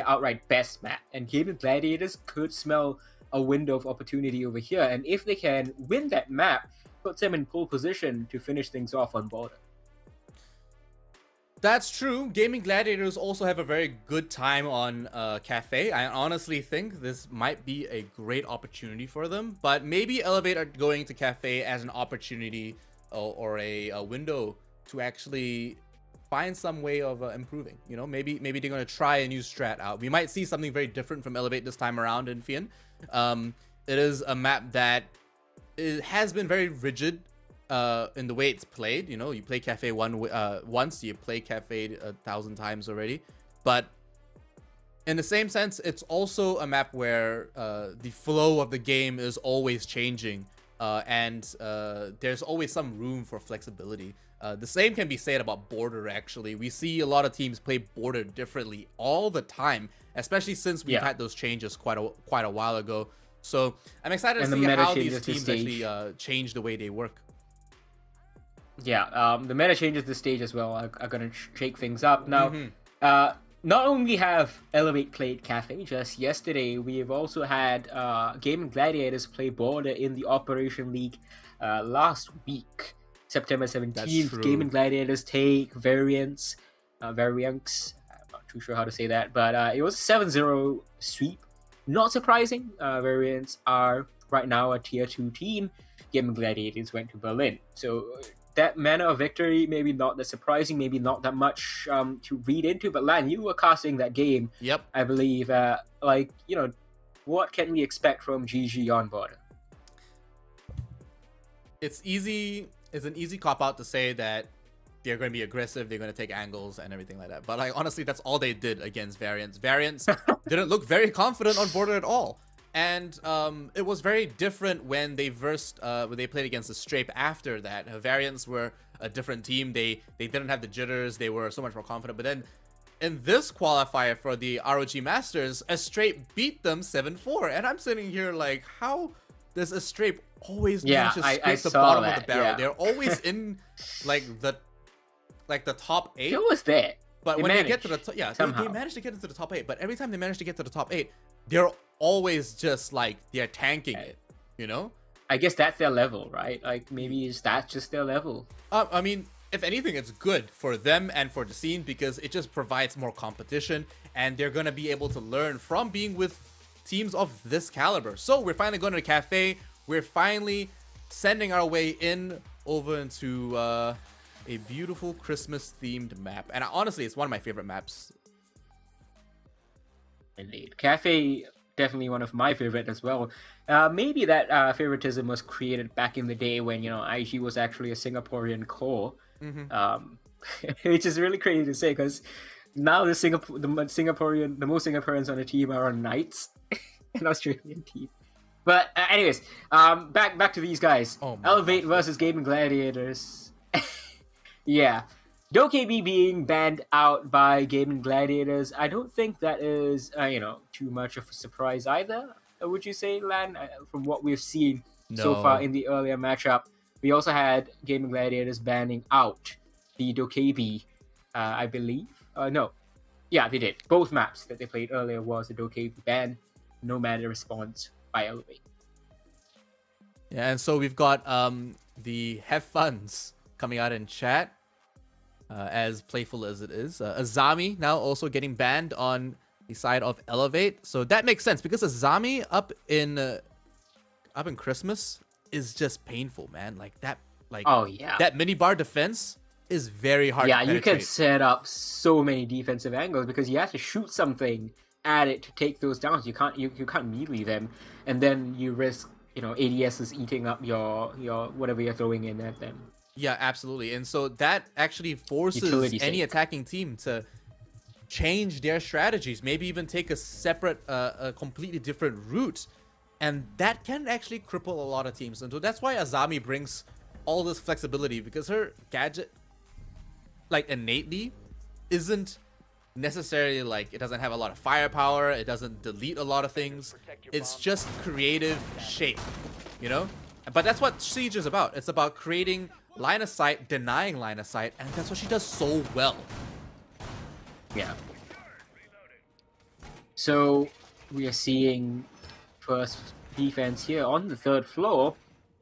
outright best map. And Gaming Gladiators could smell a window of opportunity over here, and if they can win that map, puts them in pole position to finish things off on border. That's true. Gaming Gladiators also have a very good time on Cafe. I honestly think this might be a great opportunity for them, but maybe Elevate are going to Cafe as an opportunity or a window to actually find some way of improving. You know, maybe they're going to try a new strat out. We might see something very different from Elevate this time around in Fian. It is a map that has been very rigid in the way it's played. You know, you play Cafe once, you play Cafe 1,000 times already. But in the same sense, it's also a map where the flow of the game is always changing, and there's always some room for flexibility. The same can be said about Border, actually. We see a lot of teams play Border differently all the time, especially since we've had those changes quite a while ago. So I'm excited to see how these teams actually change the way they work. Yeah, the meta changes the stage as well are going to shake things up. Now, not only have Elevate played Cafe just yesterday, we have also had Gaming Gladiators play Border in the Operation League last week. September 17th, Gaming Gladiators take Variance. I'm not too sure how to say that, but it was a 7-0 sweep. Not surprising. Variance are right now a tier 2 team. Gaming Gladiators went to Berlin. So that manner of victory, maybe not that surprising, maybe not that much to read into. But Lan, you were casting that game. Yep. I believe, what can we expect from GG on Border? It's an easy cop-out to say that they're going to be aggressive, they're going to take angles and everything like that. But like, honestly, that's all they did against Variance. Variance didn't look very confident on Border at all. And it was very different when they played against the Strape after that. Variance were a different team. They didn't have the jitters. They were so much more confident. But then in this qualifier for the ROG Masters, a Strape beat them 7-4. And I'm sitting here like, how does a Strape always manage to scrape the bottom of the barrel? Yeah. They're always in the top 8. It was there. But when they get to the they managed to get into the top 8. But every time they manage to get to the top 8, they're always just like they're tanking it, you know? I guess that's their level, right? Like, maybe that's just their level. I mean, if anything, it's good for them and for the scene because it just provides more competition, and they're gonna be able to learn from being with teams of this caliber. So we're finally going to the Cafe. We're finally sending our way over into a beautiful Christmas-themed map, and honestly, it's one of my favorite maps. Indeed. Cafe, definitely one of my favorite as well. Maybe that favoritism was created back in the day when, IG was actually a Singaporean core. Which is really crazy to say because now the most Singaporeans on the team are on Knights, an Australian team. But anyways, back to these guys. Elevate versus Gaming Gladiators. Yeah. DokeB being banned out by Gaming Gladiators, I don't think that is, too much of a surprise either. Would you say, Lan? From what we've seen so far in the earlier matchup, we also had Gaming Gladiators banning out the DokeB, I believe. No. Yeah, they did. Both maps that they played earlier was a DokeB ban. No matter response by Elevate. Yeah, and so we've got the Have Funs coming out in chat. as playful as it is. Azami now also getting banned on the side of Elevate, so that makes sense because Azami up in Christmas is just painful, man. Like that, oh yeah, that minibar defense is very hard. Yeah, to you can set up so many defensive angles because you have to shoot something at it to take those downs. You can't melee them, and then you risk ADS is eating up your whatever you're throwing in at them. Yeah, absolutely. And so that actually forces any attacking team to change their strategies, maybe even take a separate, a completely different route. And that can actually cripple a lot of teams. And so that's why Azami brings all this flexibility, because her gadget, like, innately isn't necessarily like, it doesn't have a lot of firepower, it doesn't delete a lot of things, it's just creative shape, but that's what Siege is about. It's about creating line of sight, denying line of sight, and that's what she does so well. Yeah. So we are seeing first defense here on the third floor.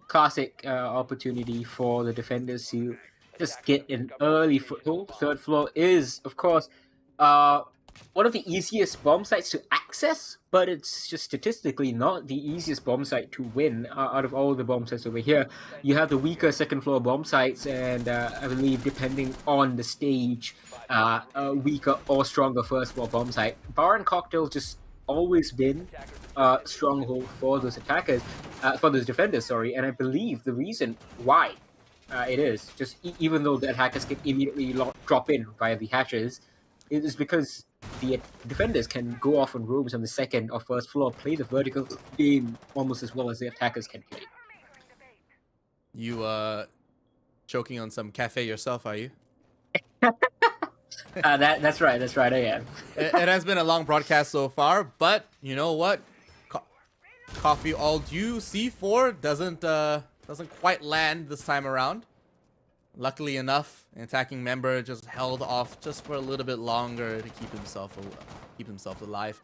Classic opportunity for the defenders to just get an early foothold. Third floor is, of course, one of the easiest bomb sites to access, but it's just statistically not the easiest bomb site to win out of all the bomb sites over here. You have the weaker second floor bomb sites, and I believe depending on the stage, a weaker or stronger first floor bomb site. Bar and Cocktail just always been a stronghold for those attackers, for those defenders, sorry, and I believe the reason why it is, just even though the attackers can immediately drop in via the hatches, it is because the defenders can go off on roams on the second or first floor, play the vertical game almost as well as the attackers can play. You choking on some cafe yourself, are you? That's right, I am. It has been a long broadcast so far, but you know what? Coffee all due. C4 doesn't quite land this time around. Luckily enough, an attacking member just held off just for a little bit longer to keep himself alive.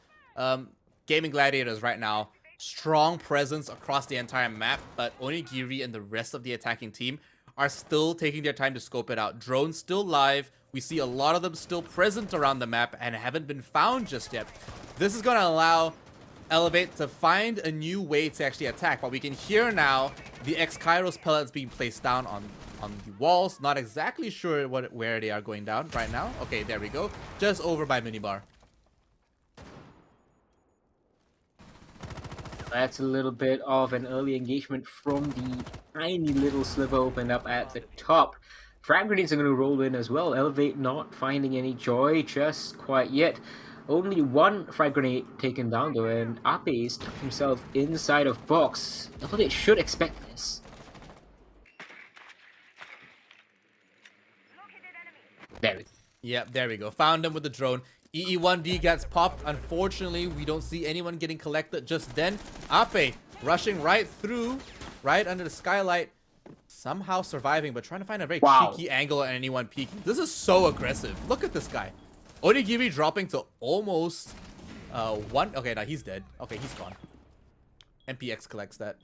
Gaming Gladiators right now, strong presence across the entire map, but Onigiri and the rest of the attacking team are still taking their time to scope it out. Drones still live. We see a lot of them still present around the map and haven't been found just yet. This is going to allow Elevate to find a new way to actually attack. But we can hear now the X-Kairos pellets being placed down on the walls. Not exactly sure where they are going down right now. Okay, there we go. Just over by minibar. That's a little bit of an early engagement from the tiny little sliver opened up at the top. Frag grenades are going to roll in as well. Elevate not finding any joy just quite yet. Only one frag grenade taken down though, and Ape's tucked himself inside of box. Elevate should expect this. There we go. Yep, there we go. Found him with the drone. EE1D gets popped. Unfortunately, we don't see anyone getting collected just then. Ape rushing right through, right under the skylight. Somehow surviving, but trying to find a very cheeky angle at anyone peeking. This is so aggressive. Look at this guy. Onigiri dropping to almost one. Okay, now he's dead. Okay, he's gone. MPX collects that.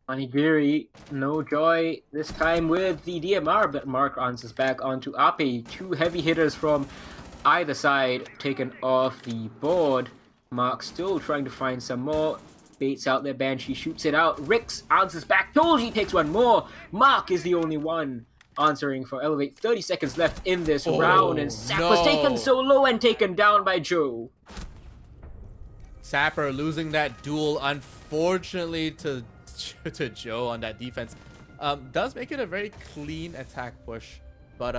Onigiri, no joy this time with the DMR, but Mark answers back onto Ape. Two heavy hitters from either side taken off the board. Mark still trying to find some more. Baits out there, Banshee shoots it out. Rix answers back. Dolji takes one more. Mark is the only one answering for Elevate. 30 seconds left in this round, and Sap was taken solo and taken down by Joe. Sapper losing that duel, unfortunately, to Joe on that defense. Does make it a very clean attack push, but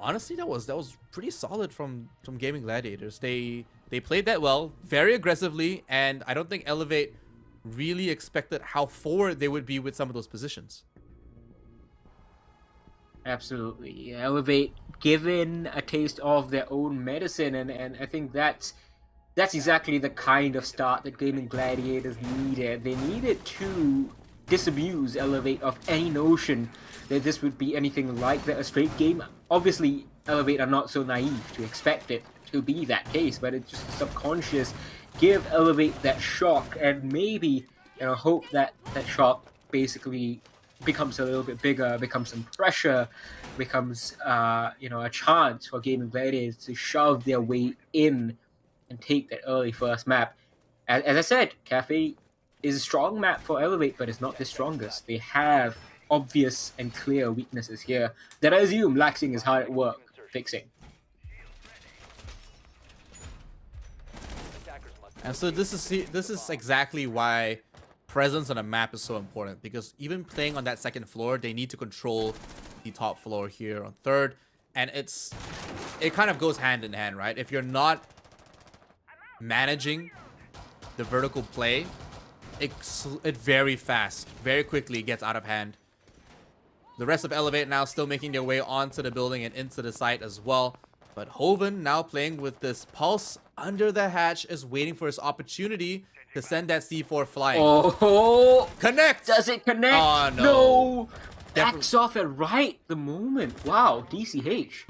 honestly, that was pretty solid from Gaming Gladiators. They played that well, very aggressively, and I don't think Elevate really expected how forward they would be with some of those positions. Absolutely. Elevate given a taste of their own medicine, and I think that's exactly the kind of start that Gaming Gladiators needed. They needed to disabuse Elevate of any notion that this would be anything like a straight game. Obviously, Elevate are not so naive to expect it to be that case, but it's just subconscious. Give Elevate that shock, and maybe hope that shock basically becomes a little bit bigger, becomes some pressure, becomes a chance for Gaming Gladiators to shove their way in and take that early first map. As I said, Cafe is a strong map for Elevate, but it's not the strongest. They have obvious and clear weaknesses here that I assume Laxing is hard at work fixing. And so this is exactly why presence on a map is so important, because even playing on that second floor, they need to control the top floor here on third, and it kind of goes hand in hand, right? If you're not managing the vertical play, it very quickly gets out of hand. The rest of Elevate now still making their way onto the building and into the site as well. But Hoven, now playing with this Pulse under the hatch, is waiting for his opportunity to send that C4 flying. Oh! Connect! Does it connect? Oh, no. No! Backs off at right the moment. Wow, DCH.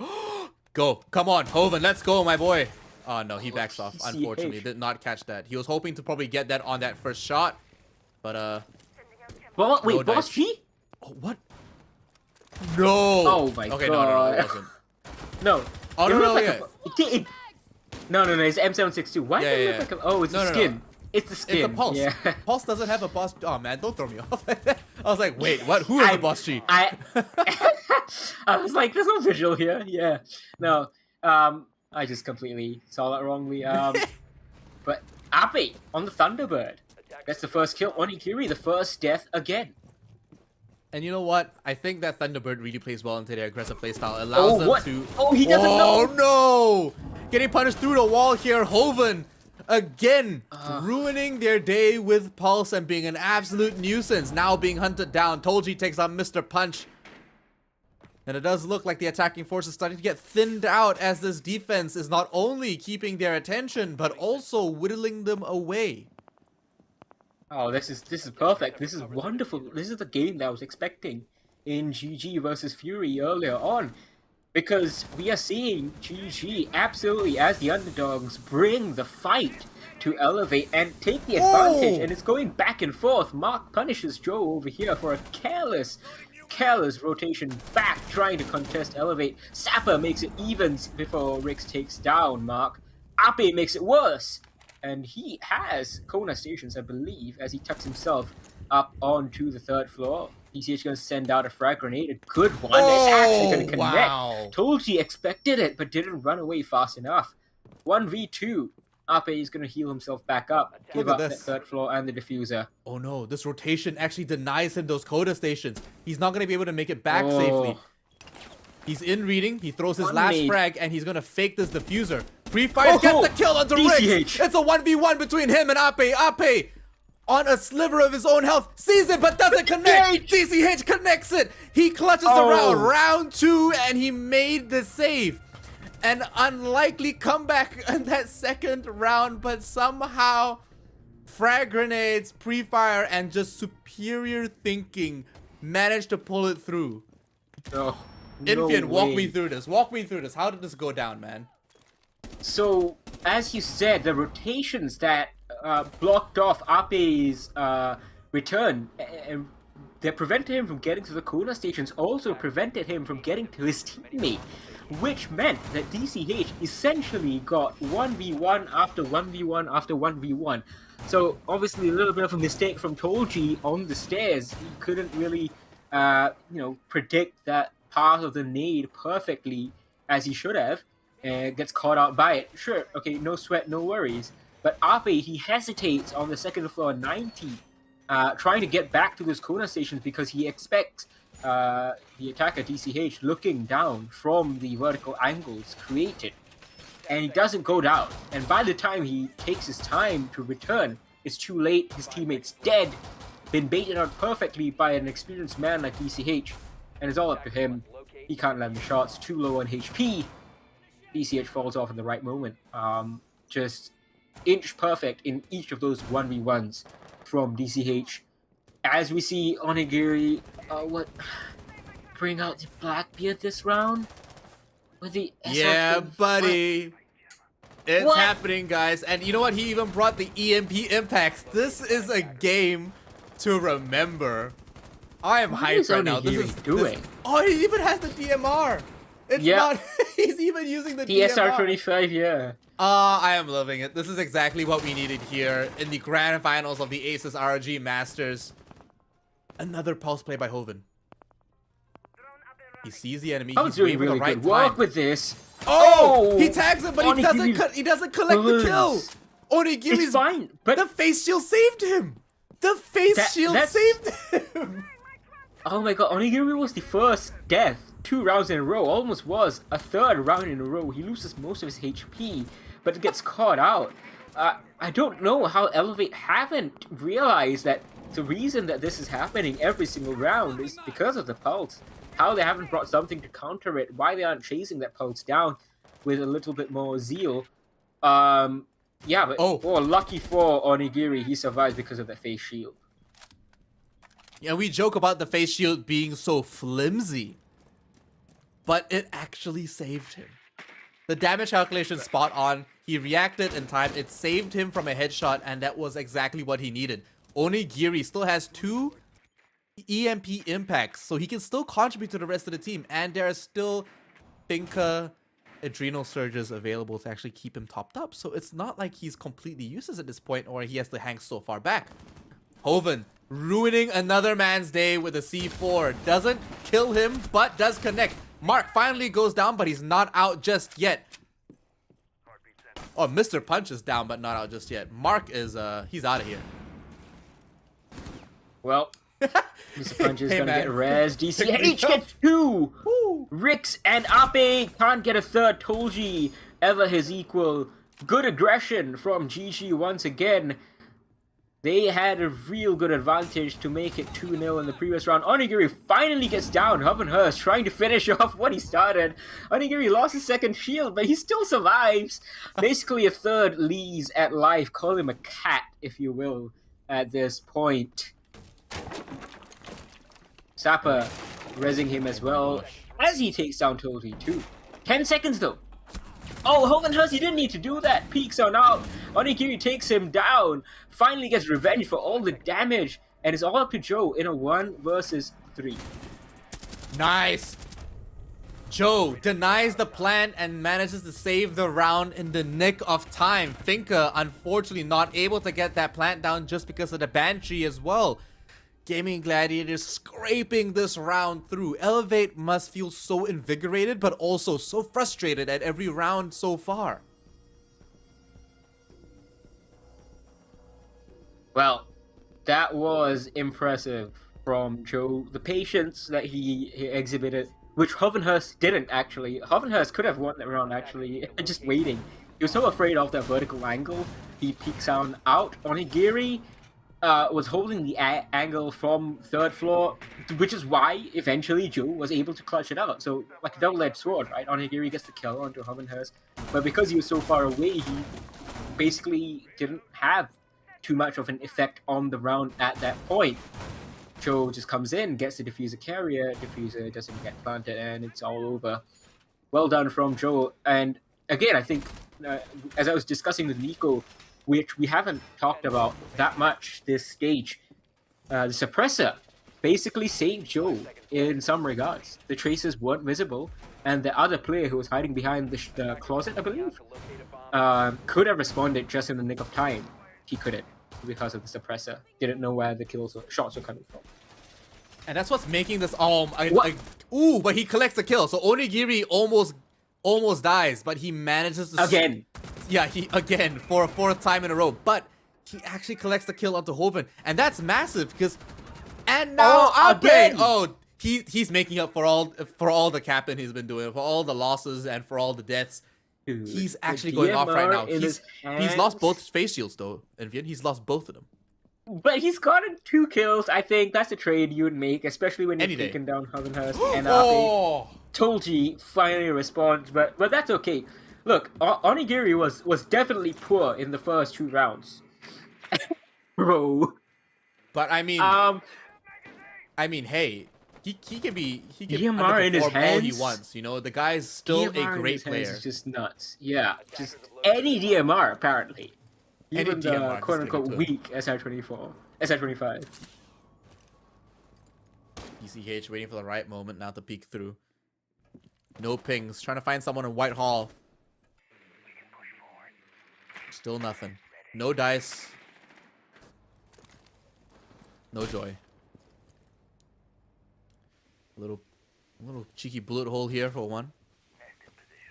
Go. Come on, Hoven, let's go, my boy. Oh, no, he backs off. DCH. Unfortunately, did not catch that. He was hoping to probably get that on that first shot. But, Well, wait, no Boss dice. G? Oh, what? No! Oh my okay, god. No, it wasn't. No. Oh, It no, looked no, like yeah. No, it's M762. Why Yeah, does it yeah, look yeah. like a... Oh, it's No, the no, no. skin. It's the skin. It's a Pulse. Yeah. Pulse doesn't have a boss. Oh, man, don't throw me off. I was like, wait, what? Who is the boss G? I was like, there's no visual here. Yeah. No. I just completely saw that wrongly. But Ape on the Thunderbird. That's the first kill on Ikiri, the first death again. And you know what? I think that Thunderbird really plays well into their aggressive playstyle. It allows them to... Oh, he doesn't know! Oh, no! Getting punished through the wall here. Hoven, again, ruining their day with Pulse and being an absolute nuisance. Now being hunted down. Tolji takes on Mr. Punch. And it does look like the attacking force is starting to get thinned out, as this defense is not only keeping their attention, but also whittling them away. Oh, this is perfect. This is wonderful. This is the game that I was expecting in GG versus Fury earlier on. Because we are seeing GG absolutely as the underdogs bring the fight to Elevate and take the advantage. And it's going back and forth. Mark punishes Joe over here for a careless rotation back, trying to contest Elevate. Sapper makes it evens before Rix takes down Mark. Ape makes it worse. And he has Kona stations, I believe, as he tucks himself up onto the third floor. DCH going to send out a frag grenade. A good one. It's actually going to connect. Wow. Tolji expected it, but didn't run away fast enough. 1v2. Ape is going to heal himself back up. Give up that third floor and the diffuser. Oh no, this rotation actually denies him those Coda stations. He's not going to be able to make it back safely. He's in reading. He throws his last frag, and he's going to fake this diffuser. Free Fire gets the kill onto Rix. It's a 1v1 between him and Ape. Ape, on a sliver of his own health, sees it but doesn't connect. DCH connects it. He clutches around round 2, and he made the save. An unlikely comeback in that second round, but somehow frag grenades, pre-fire, and just superior thinking managed to pull it through. Oh, Infian, no walk way. me through this. Walk me through this. How did this go down, man? So, as you said, the rotations that blocked off Ape's return, that prevented him from getting to the Kona stations, also prevented him from getting to his teammate, which meant that DCH essentially got 1v1 after 1v1 after 1v1. So, obviously, a little bit of a mistake from Tolji on the stairs. He couldn't really, predict that path of the nade perfectly as he should have. And gets caught out by it. Sure, okay, no sweat, no worries. But Ape, he hesitates on the second floor 90, trying to get back to those Kona stations because he expects the attacker DCH looking down from the vertical angles created. And he doesn't go down. And by the time he takes his time to return, it's too late. His teammate's dead. Been baited out perfectly by an experienced man like DCH. And it's all up to him. He can't land the shots, too low on HP. DCH falls off in the right moment. Just inch perfect in each of those 1v1s from DCH. As we see Onigiri, bring out the Blackbeard this round? With the Yeah, buddy. It's happening, guys. And you know what? He even brought the EMP impacts. This is a game to remember. I am hyped right now. This is doing. Oh, he even has the DMR. It's not. He's even using the DMR. SR25, yeah. I am loving it. This is exactly what we needed here in the grand finals of the Aces ROG Masters. Another pulse play by Hoven. He sees the enemy. He's doing really the right good time. work with this. Oh! He tags him, but he doesn't collect the kill. Onigiri's fine, but the face shield saved him. The face shield saved him. Oh my god, Onigiri was the first death 2 rounds in a row. Almost was a 3rd round in a row. He loses most of his HP, but it gets caught out. I don't know how Elevate haven't realized that the reason that this is happening every single round is because of the pulse. How they haven't brought something to counter it. Why they aren't chasing that pulse down with a little bit more zeal. Yeah, but lucky for Onigiri, he survived because of that face shield. Yeah, we joke about the face shield being so flimsy, but it actually saved him. The damage calculation spot on. He reacted in time. It saved him from a headshot, and that was exactly what he needed. Onigiri still has 2 EMP impacts, so he can still contribute to the rest of the team, and there are still Finka adrenal surges available to actually keep him topped up. So it's not like he's completely useless at this point, or he has to hang so far back. Hoven ruining another man's day with a C4. Doesn't kill him, but does connect. Mark finally goes down, but he's not out just yet. Oh, Mr. Punch is down, but not out just yet. Mark is, he's out of here. Well, Mr. Punch is gonna get res. DCH gets 2! Woo. Rix and Ape can't get a 3rd. Tolji, ever his equal. Good aggression from GG once again. They had a real good advantage to make it 2-0 in the previous round. Onigiri finally gets down. Hovenhurst trying to finish off what he started. Onigiri lost his 2nd shield, but he still survives. Basically a 3rd Lee's at life. Call him a cat, if you will, at this point. Sapper rezzing him as well as he takes down Tolji too. 10 seconds though. Oh, Hovenhurst, he didn't need to do that. Peeks on out. Onigiri takes him down. Finally gets revenge for all the damage. And it's all up to Joe in a 1 versus 3. Nice. Joe denies the plan and manages to save the round in the nick of time. Finka, unfortunately, not able to get that plant down just because of the Banshee as well. Gaming Gladiators scraping this round through. Elevate must feel so invigorated, but also so frustrated at every round so far. Well, that was impressive from Joe. The patience that he exhibited, which Hovenhurst didn't actually. Hovenhurst could have won that round actually, just waiting. He was so afraid of that vertical angle. He peeks out. Onigiri was holding the angle from 3rd floor, which is why eventually Joe was able to clutch it out. So, like a double-edged sword, right? Onigiri gets the kill onto Hovenhurst, but because he was so far away, he basically didn't have too much of an effect on the round at that point. Joe just comes in, gets the diffuser carrier, diffuser doesn't get planted, and it's all over. Well done from Joe. And again, I think, as I was discussing with Nico, which we haven't talked about that much this stage, the suppressor basically saved Joe in some regards. The traces weren't visible, and the other player who was hiding behind the closet, I believe, could have responded just in the nick of time. He couldn't because of the suppressor. Didn't know where the shots were coming from. And that's what's making this ooh, but he collects the kill. So Onigiri almost dies, but he manages to again. Yeah, he again for a 4th time in a row, but he actually collects the kill onto Hoven, and that's massive because. And now again, he's making up for all the captain he's been doing, for all the losses and for all the deaths. Dude, he's actually going off right now. He's lost both face shields though, and he's lost both of them. But he's gotten 2 kills. I think that's a trade you would make, especially when you're taking down Hovenhurst and Tolji finally responds, but that's okay. Look, Onigiri was definitely poor in the first 2 rounds. Bro. But I mean hey, he can DMR in his hands, all he wants, you know. The guy's still DMR a great player. Is just nuts. Yeah, just any DMR apparently. Even the DMR, quote-unquote weak SR25. DCH waiting for the right moment now to peek through. No pings. Trying to find someone in Whitehall. Still nothing. No dice. No joy. A little cheeky bullet hole here for one.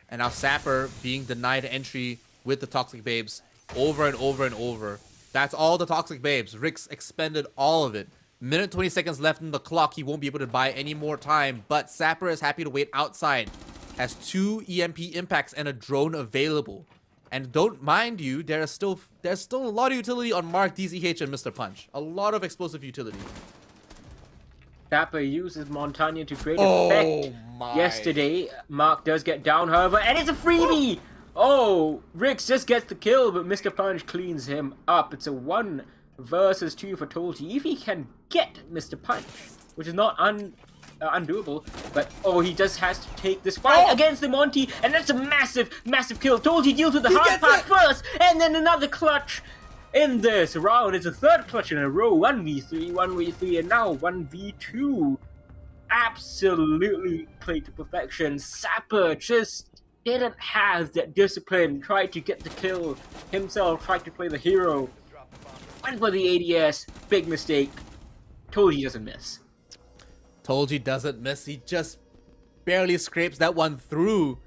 And now Sapper being denied entry with the Toxic Babes over and over and over. That's all the Toxic Babes. Rick's expended all of it. Minute 20 seconds left in the clock. He won't be able to buy any more time. But Sapper is happy to wait outside. Has 2 EMP impacts and a drone available. And don't mind you, there's still a lot of utility on Mark, DCH, and Mr. Punch. A lot of explosive utility. Sapper uses Montagna to great effect. Yesterday, Mark does get down, however, and it's a freebie! Oh, Rix just gets the kill, but Mr. Punch cleans him up. It's a 1 versus 2 for Tolji. If he can get Mr. Punch, which is not undoable, but oh, he just has to take this fight against the Monty, and that's a massive kill. Tolji deals with the hard part first, and then another clutch in this round. It's a 3rd clutch in a row. 1v3, 1v3, and now 1v2. Absolutely played to perfection. Sapper just didn't have that discipline. Tried to get the kill himself, tried to play the hero. Went for the ADS. Big mistake. Tolji doesn't miss. Tolji doesn't miss. He just barely scrapes that one through.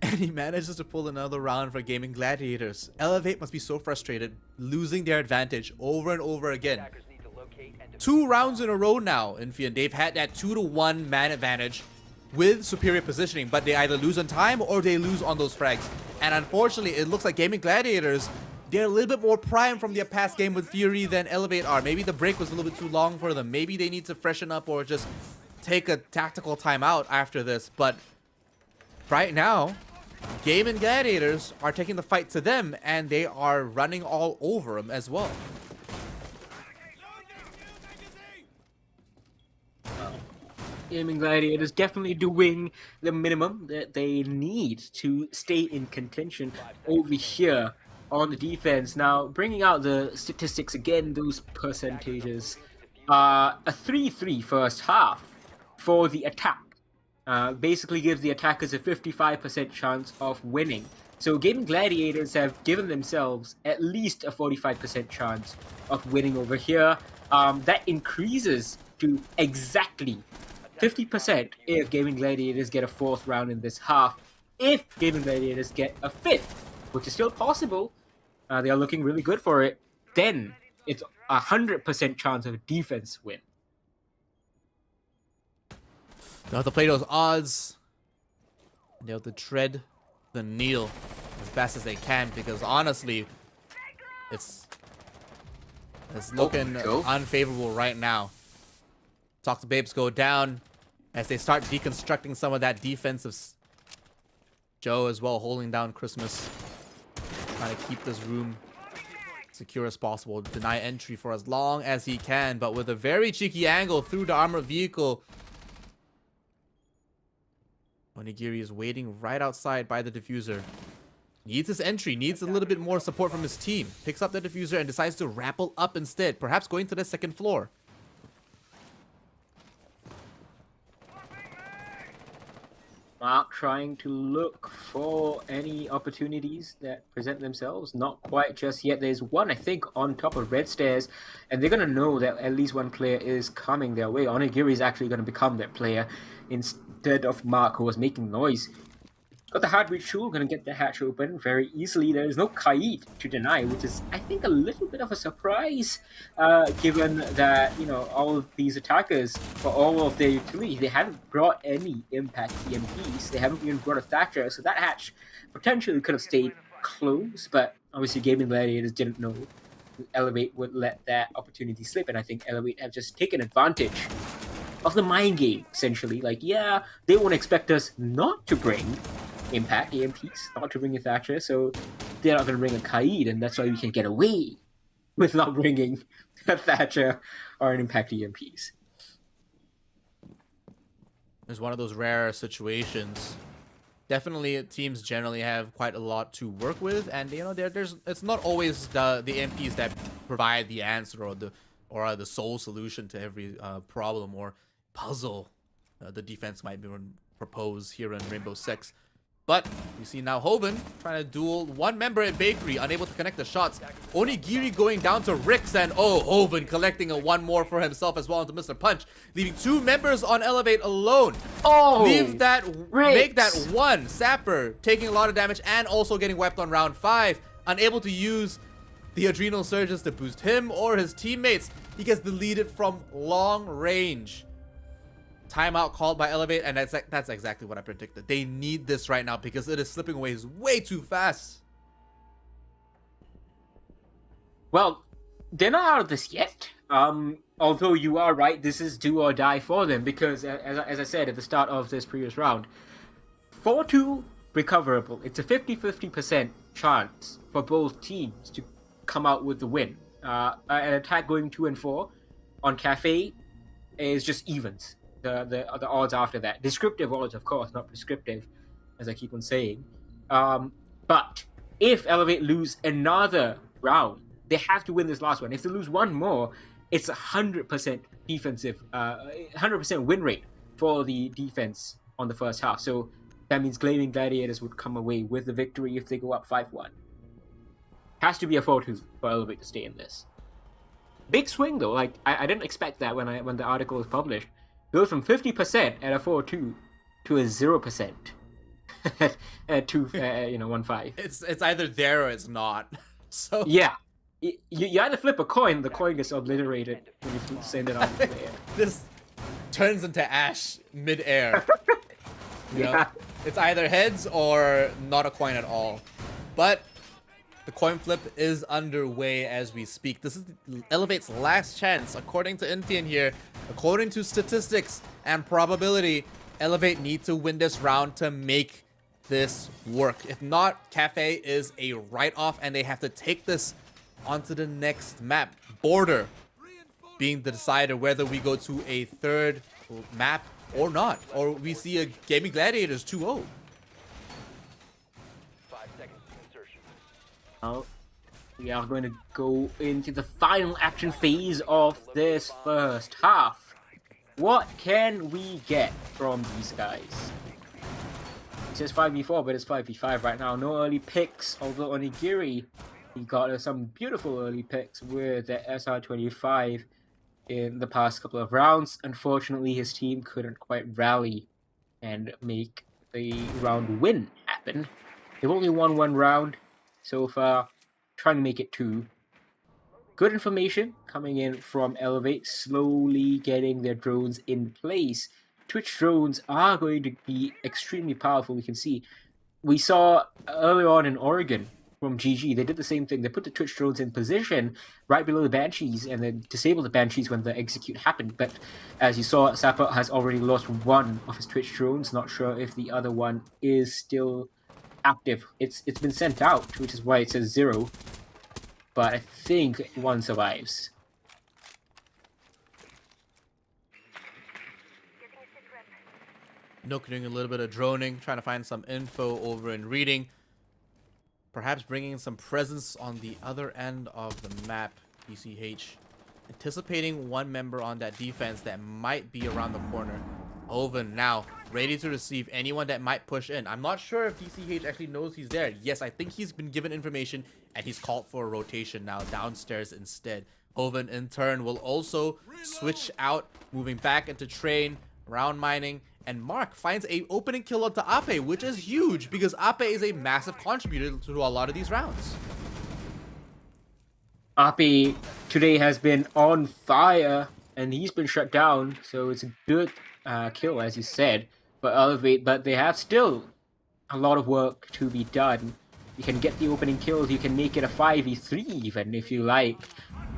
And he manages to pull another round for Gaming Gladiators. Elevate must be so frustrated, losing their advantage over and over again. 2 rounds in a row now, Infian. They've had that 2-to-1 man advantage with superior positioning, but they either lose on time or they lose on those frags. And unfortunately, it looks like Gaming Gladiators, they're a little bit more primed from their past game with Fury than Elevate are. Maybe the break was a little bit too long for them. Maybe they need to freshen up or just take a tactical timeout after this. But right now, Gaming Gladiators are taking the fight to them, and they are running all over them as well. Gaming Gladiators definitely doing the minimum that they need to stay in contention over here on the defense. Now, bringing out the statistics again, those percentages. A 3-3 first half for the attack. Basically gives the attackers a 55% chance of winning. So Gaming Gladiators have given themselves at least a 45% chance of winning over here. That increases to exactly 50% if Gaming Gladiators get a 4th round in this half. If Gaming Gladiators get a 5th, which is still possible, they are looking really good for it, then it's a 100% chance of a defense win. They'll have to play those odds. They'll have to tread the needle as best as they can, because honestly, it's looking unfavorable right now. Toxic Babes go down as they start deconstructing some of that defensive. Joe as well holding down Christmas, trying to keep this room secure as possible, deny entry for as long as he can, but with a very cheeky angle through the armored vehicle. Onigiri is waiting right outside by the diffuser. Needs his entry, needs a little bit more support from his team. Picks up the diffuser and decides to rappel up instead, perhaps going to the 2nd floor. Mark trying to look for any opportunities that present themselves. Not quite just yet. There's one, I think, on top of red stairs, and they're going to know that at least one player is coming their way. Onigiri is actually going to become that player instead of Mark, who was making noise. Got the hard reach tool, going to get the hatch open very easily. There is no Kaid to deny, which is, I think, a little bit of a surprise, given that, you know, all of these attackers, for all of their utility, they haven't brought any impact EMPs. They haven't even brought a Thatcher, so that hatch potentially could have stayed close, but obviously Gaming Gladiators didn't know Elevate would let that opportunity slip, and I think Elevate have just taken advantage of the mind game, essentially. Like, yeah, they won't expect us not to bring impact EMPs, not to bring a Thatcher, so they're not going to bring a Kaid, and that's why we can get away with not bringing a Thatcher or an impact EMPs. It's one of those rare situations. Definitely, teams generally have quite a lot to work with, and you know, there's it's not always the MPs that provide the answer or or the sole solution to every problem or puzzle the defense might propose here in Rainbow Six. But you see now Hoven trying to duel one member at Bakery, unable to connect the shots. Onigiri going down to Rix, and Hoven collecting a one more for himself as well into Mr. Punch, leaving 2 members on Elevate alone. Make that one. Sapper taking a lot of damage and also getting wiped on round 5. Unable to use the adrenal surges to boost him or his teammates. He gets deleted from long range. Timeout called by Elevate, and that's exactly what I predicted. They need this right now because it is slipping away way too fast. Well, they're not out of this yet. Although you are right, this is do or die for them because, as I said at the start of this previous round, 4-2 recoverable. It's a 50-50% chance for both teams to come out with the win. An attack going 2 and 4 on Cafe is just evens. The odds after that. Descriptive odds, of course, not prescriptive, as I keep on saying. But if Elevate lose another round, they have to win this last one. If they lose one more, it's 100% defensive, 100% win rate for the defense on the first half. So that means Gleaming Gladiators would come away with the victory if they go up 5-1. Has to be a 4-2 for Elevate to stay in this. Big swing though. Like I didn't expect that when the article was published. Goes from 50% at a 4-2 to a 0% at 1-5. It's either there or it's not. So yeah, you either flip a coin, the coin gets obliterated when you send it out into the air. This turns into ash mid-air. You know? It's either heads or not a coin at all. But the coin flip is underway as we speak. This is Elevate's last chance, according to Infian here. According to statistics and probability, Elevate need to win this round to make this work. If not, Cafe is a write-off and they have to take this onto the next map. Border being the decider whether we go to a third map or not. Or we see a Gaming Gladiators 2-0. Now, we are going to go into the final action phase of this first half. What can we get from these guys? It says 5v4, but it's 5v5 right now. No early picks, although Onigiri, he got some beautiful early picks with the SR25 in the past couple of rounds. Unfortunately, his team couldn't quite rally and make the round win happen. They've only won 1 round so far, trying to make it 2. Good information coming in from Elevate, slowly getting their drones in place. Twitch drones are going to be extremely powerful, we can see. We saw earlier on in Oregon from GG, they did the same thing. They put the Twitch drones in position right below the Banshees and then disabled the Banshees when the execute happened. But as you saw, Sapper has already lost 1 of his Twitch drones. Not sure if the other one is still active. It's been sent out, which is why it says 0. But I think 1 survives. Nook doing a little bit of droning, trying to find some info over in reading. Perhaps bringing some presence on the other end of the map, DCH. Anticipating 1 member on that defense that might be around the corner. Oven now, ready to receive anyone that might push in. I'm not sure if DCH actually knows he's there. Yes, I think he's been given information and he's called for a rotation now downstairs instead. Oven in turn will also switch out, moving back into train, round mining, and Mark finds a opening kill onto Ape, which is huge because Ape is a massive contributor to a lot of these rounds. Ape today has been on fire and he's been shut down, so it's a good kill, as you said, for Elevate, but they have still a lot of work to be done. You can get the opening kills, you can make it a 5v3 even if you like.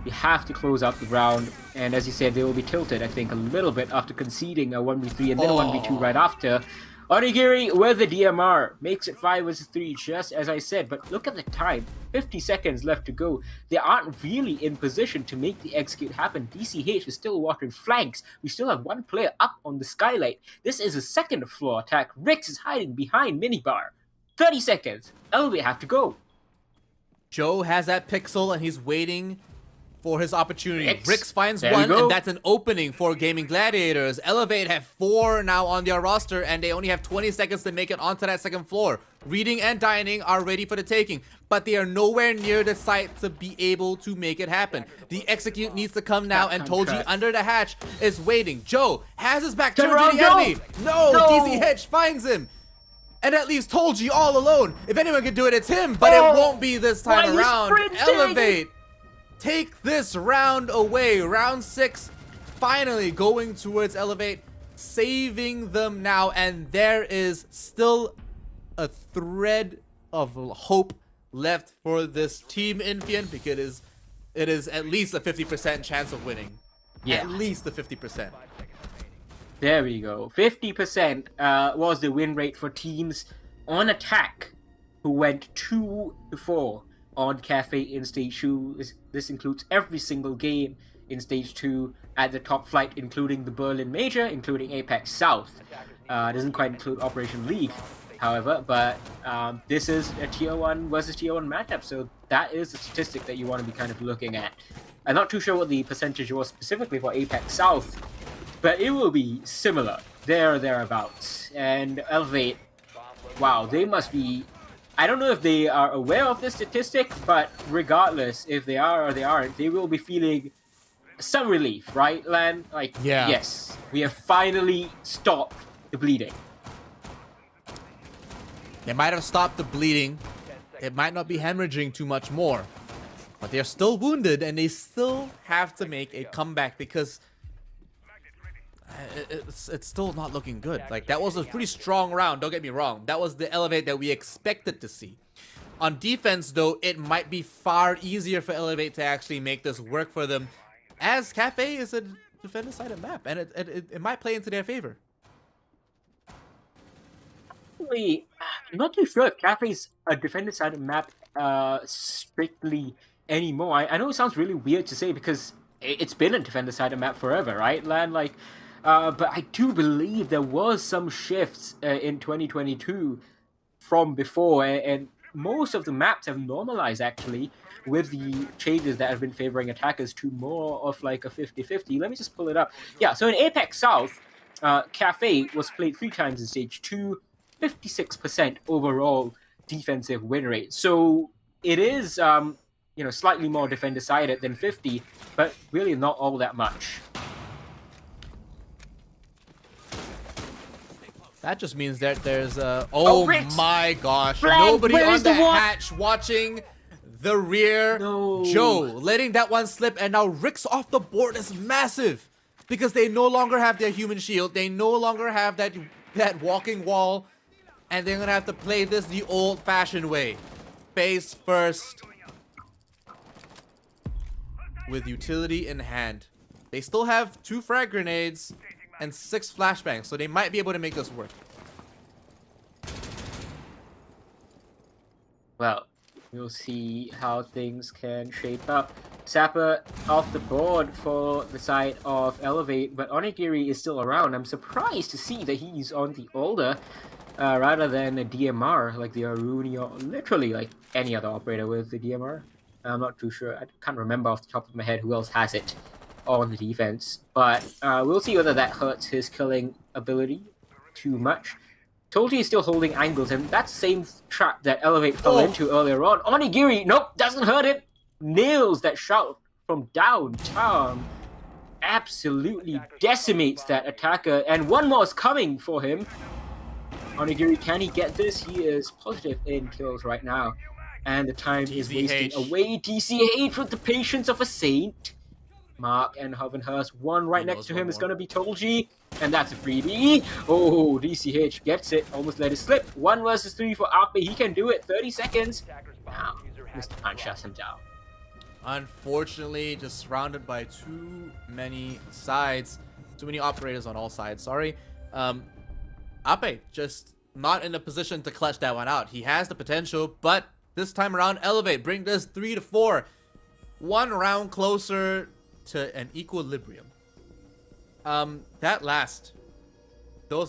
You have to close out the round, and as you said, they will be tilted, I think, a little bit after conceding a 1v3 and then a 1v2 right after. Onigiri with the DMR makes it 5 vs 3, just as I said, but look at the time, 50 seconds left to go. They aren't really in position to make the execute happen. DCH is still watering flanks. We still have 1 player up on the skylight. This is a second floor attack. Rix is hiding behind minibar. 30 seconds. Elevate have to go. Joe has that pixel and he's waiting for his opportunity. Rix finds There you one, go. and that's an opening for Gaming Gladiators. Elevate have 4 now on their roster, and they only have 20 seconds to make it onto that second floor. Reading and Dining are ready for the taking, but they are nowhere near the site to be able to make it happen. The execute needs to come now, and Toji under the hatch is waiting. Joe has his back turned to the enemy. No! DC Hedge finds him. And that leaves Toji all alone. If anyone can do it, it's him, but it won't be this time around. Elevate take this round away. Round 6 finally going towards Elevate, saving them now, and there is still a thread of hope left for this team, Infian, because it is at least a 50% chance of winning. Yeah. At least a 50%. There we go. 50% was the win rate for teams on attack who went 2-4 on Cafe in Stage 2. This includes every single game in Stage 2 at the top flight, including the Berlin Major, including APAC South. Doesn't quite include Operation League, however, but this is a Tier 1 versus Tier 1 matchup, so that is the statistic that you want to be kind of looking at. I'm not too sure what the percentage was specifically for APAC South, but it will be similar, there or thereabouts. And Elevate, wow, they must be... I don't know if they are aware of this statistic, but regardless, if they are or they aren't, they will be feeling some relief, right, Lan? Like, yeah. Yes, we have finally stopped the bleeding. They might have stopped the bleeding. It might not be hemorrhaging too much more. But they're still wounded, and they still have to make a comeback because it's still not looking good. Like, that was a pretty strong round, don't get me wrong. That was the Elevate that we expected to see. On defense, though, it might be far easier for Elevate to actually make this work for them, as Cafe is a defender-sided map, and it might play into their favor. Actually, I'm not too sure if Cafe's a defender-sided map strictly anymore. I know it sounds really weird to say because it's been a defender-sided map forever, right, Lan? Like, but I do believe there was some shifts in 2022 from before, and most of the maps have normalized, actually, with the changes that have been favoring attackers to more of like a 50-50. Let me just pull it up. Yeah, so in APAC South, Cafe was played 3 times in Stage 2, 56% overall defensive win rate. So it is, slightly more defender-sided than 50, but really not all that much. That just means that there's oh my gosh, Flag, nobody where on is the the one? hatch watching the rear. No. Joe letting that one slip, and now Rick's off the board is massive because they no longer have their human shield. They no longer have that walking wall, and they're gonna have to play this the old-fashioned way. Face first with utility in hand. They still have 2 frag grenades and 6 flashbangs, so they might be able to make this work. Well, we'll see how things can shape up. Sapper off the board for the side of Elevate, but Onigiri is still around. I'm surprised to see that he's on the Older rather than a DMR like the Aruni, or literally like any other operator with the DMR. I'm not too sure. I can't remember off the top of my head who else has it on the defense, but we'll see whether that hurts his killing ability too much. Toji is still holding angles, and that's the same trap that Elevate fell into earlier on. Onigiri, nope, doesn't hurt it. Nails that shot from downtown. Absolutely decimates that attacker, and one more is coming for him. Onigiri, can he get this? He is positive in kills right now, and the time is wasting away. DCH with the patience of a saint. Mark and Hovenhurst, one right next to him is going to be Toji, and that's a freebie. Oh, DCH gets it, almost let it slip. 1 versus 3 for Ape, he can do it, 30 seconds. Now, Mr. Pan shuts him down. Unfortunately, just surrounded by too many sides, too many operators on all sides, sorry. Ape just not in a position to clutch that one out. He has the potential, but this time around, Elevate, bring this 3-4. 1 round closer to an equilibrium. Those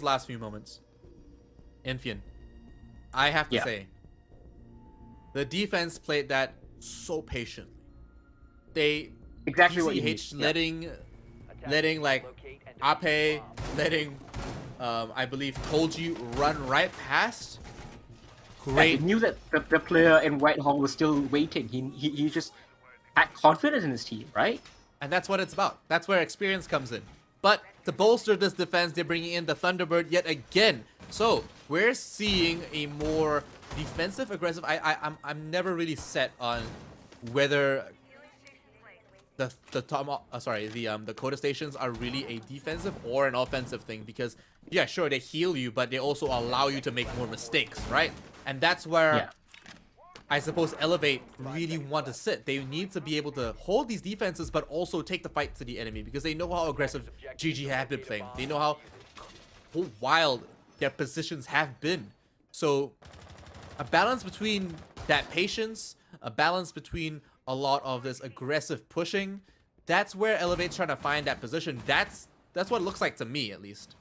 last few moments, Infian, I have to say, the defense played that so patiently. They Exactly what you need. letting like Ape, letting I believe Koji run right past. Great. Yeah, he knew that the player in Whitehall was still waiting. He just had confidence in his team, right? And that's what it's about. That's where experience comes in. But to bolster this defense, they're bringing in the Thunderbird yet again. So we're seeing a more defensive, aggressive. I'm never really set on whether the Coda stations are really a defensive or an offensive thing, because yeah, sure, they heal you, but they also allow you to make more mistakes, right? And that's where I suppose Elevate really want to sit. They need to be able to hold these defenses, but also take the fight to the enemy, because they know how aggressive GG have been playing. They know how wild their positions have been. So a balance between that patience, a balance between a lot of this aggressive pushing, that's where Elevate's trying to find that position. That's what it looks like to me, at least.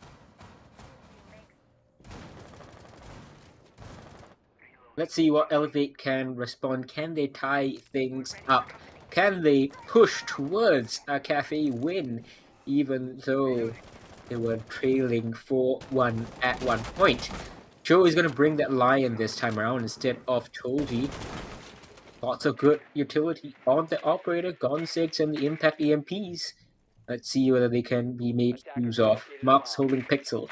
Let's see what Elevate can respond. Can they tie things up? Can they push towards a cafe win, even though they were trailing 4-1 at one point? Joe is going to bring that Lion this time around instead of Choji. Lots of good utility on the Operator, Gone 6, and the Impact EMPs. Let's see whether they can be made use of. Mark's holding Pixel.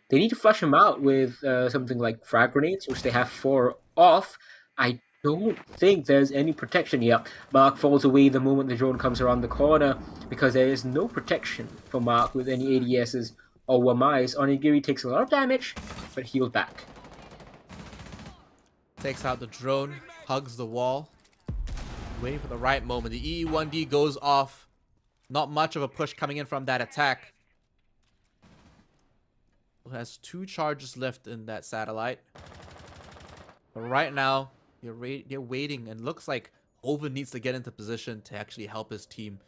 They need to flush him out with something like frag grenades, which they have 4 off. I don't think there's any protection here. Mark falls away the moment the drone comes around the corner, because there is no protection for Mark with any ADSs or Wamais. Onigiri takes a lot of damage, but healed back. Takes out the drone, hugs the wall, waiting for the right moment. The EE1D goes off. Not much of a push coming in from that attack. Has 2 charges left in that satellite. But right now, you're waiting, and looks like Oven needs to get into position to actually help his team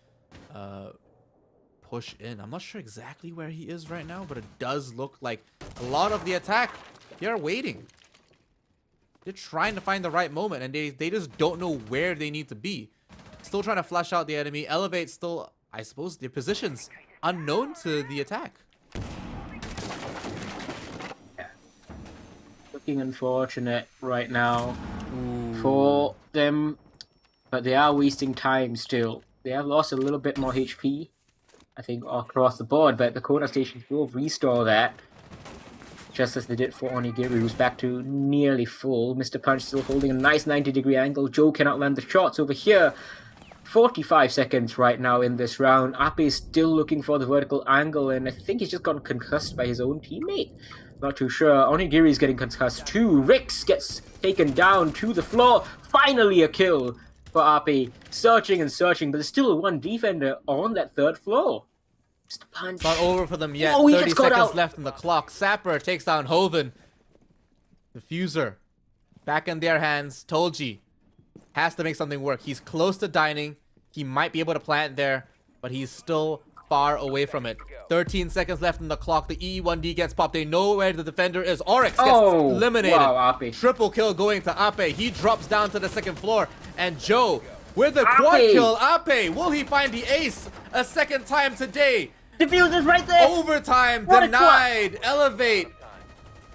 push in. I'm not sure exactly where he is right now, but it does look like a lot of the attack, they're waiting. They're trying to find the right moment, and they just don't know where they need to be. Still trying to flush out the enemy. Elevate still, I suppose, their positions unknown to the attack. Looking unfortunate right now for them, but they are wasting time still. They have lost a little bit more HP, I think, across the board, but the Coda stations will restore that, just as they did for Onigiri, who's back to nearly full. Mr. Punch still holding a nice 90-degree angle. Joe cannot land the shots over here. 45 seconds right now in this round. Ape is still looking for the vertical angle, and I think he's just gotten concussed by his own teammate. Not too sure. Onigiri is getting concussed too. Rix gets taken down to the floor. Finally a kill for Ape. Searching and searching, but there's still one defender on that 3rd floor. Mr. Punch. It's not over for them yet. Oh, 30 seconds left in the clock. Sapper takes down Hoven. Diffuser back in their hands. Tolji has to make something work. He's close to dining. He might be able to plant there, but he's still far away from it. 13 seconds left in the clock. The E1D gets popped. They know where the defender is. Oryx gets eliminated. Wow, Ape. Triple kill going to Ape. He drops down to the 2nd floor. And Joe with the quad kill. Ape, will he find the ace a 2nd time today? Diffuser's right there. Overtime denied. Elevate.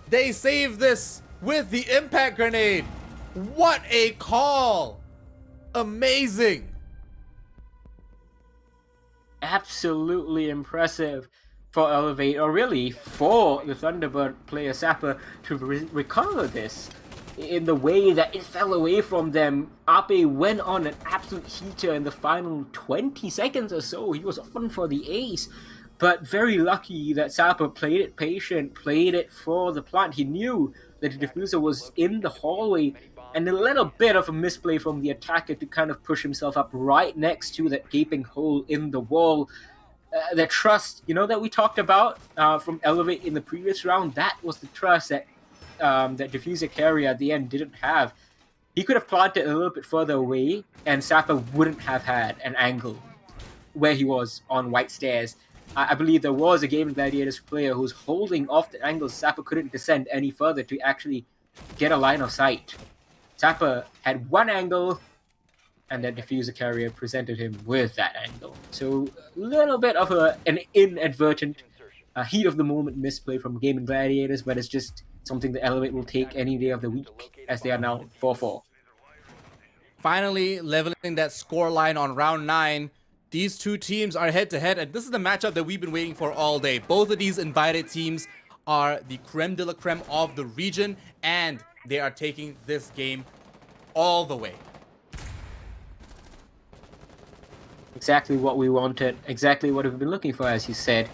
They save this with the impact grenade. What a call. Amazing. Absolutely impressive for Elevate, or really for the Thunderbird player Sapper to recover this in the way that it fell away from them. Ape went on an absolute heater in the final 20 seconds or so. He was on for the ace, but very lucky that Sapper played it patient, played it for the plant. He knew that the diffuser was in the hallway, and a little bit of a misplay from the attacker to kind of push himself up right next to that gaping hole in the wall. The trust, that we talked about from Elevate in the previous round, that was the trust that that diffuser carrier at the end didn't have. He could have planted a little bit further away, and Sapper wouldn't have had an angle where he was on White Stairs. I believe there was a Game Gladiators player who's holding off the angle. Sapper couldn't descend any further to actually get a line of sight. Sapper had one angle, and that diffuser carrier presented him with that angle. So a little bit of an inadvertent heat of the moment misplay from Gaming Gladiators, but it's just something that Elevate will take any day of the week, as they are now 4-4. Finally, leveling that score line on round 9. These two teams are head-to-head, and this is the matchup that we've been waiting for all day. Both of these invited teams are the creme de la creme of the region, and they are taking this game all the way. Exactly what we wanted, exactly what we've been looking for, as you said.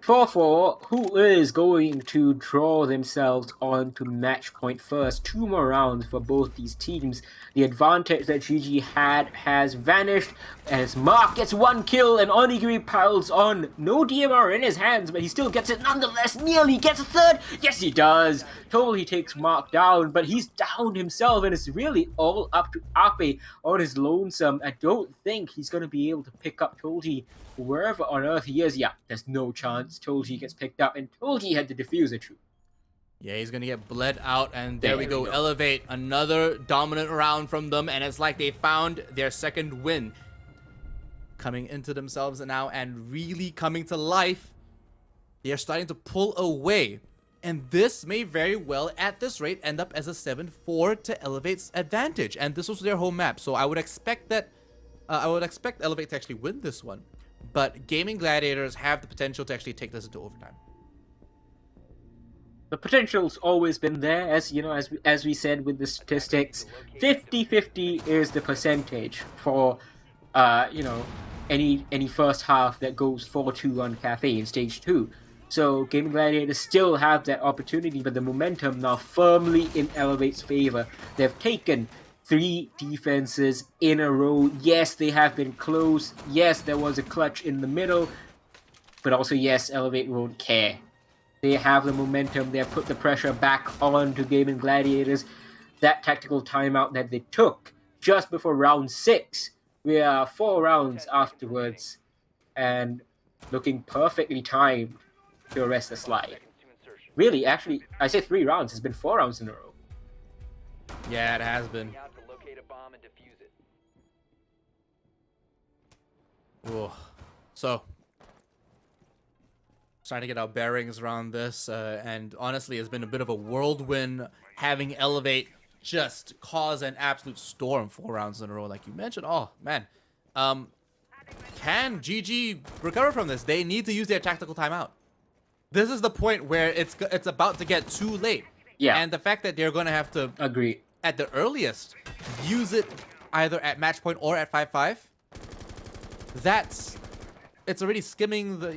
4-4, who is going to draw themselves on to match point first? 2 more rounds for both these teams. The advantage that GG had has vanished as Mark gets 1 kill and Onigiri piles on. No DMR in his hands, but he still gets it nonetheless. Nearly gets a 3rd. Yes, he does. Totally takes Mark down, but he's down himself, and it's really all up to Ape on his lonesome. I don't think he's going to be able to pick up Tolji wherever on earth he is. Yeah, there's no chance Tolji gets picked up, and Tolji had the diffuser too. Yeah, he's gonna get bled out, and there we go. Elevate, another dominant round from them, and it's like they found their second win. Coming into themselves now and really coming to life. They are starting to pull away, and this may very well, at this rate, end up as a 7-4 to Elevate's advantage, and this was their home map, so I would expect that Elevate to actually win this one. But Gaming Gladiators have the potential to actually take this into overtime. The potential's always been there, as you know, as we said with the statistics. 50-50 is the percentage for any first half that goes 4-2 on Cafe in stage 2. So Gaming Gladiators still have that opportunity, but the momentum now firmly in Elevate's favor. They've taken 3 defenses in a row. Yes, they have been close. Yes, there was a clutch in the middle. But also, yes, Elevate won't care. They have the momentum. They have put the pressure back on to Gaming Gladiators. That tactical timeout that they took just before round 6. We are 4 rounds afterwards. And looking perfectly timed to arrest the slide. Really, actually, I say 3 rounds. It's been 4 rounds in a row. Yeah, it has been. Ooh. So, starting to get our bearings around this, and honestly, it's been a bit of a whirlwind having Elevate just cause an absolute storm 4 rounds in a row, like you mentioned. Oh, man. Can GG recover from this? They need to use their tactical timeout. This is the point where it's about to get too late. Yeah. And the fact that they're going to have to, agree, at the earliest, use it either at match point or at 5-5. It's already skimming the,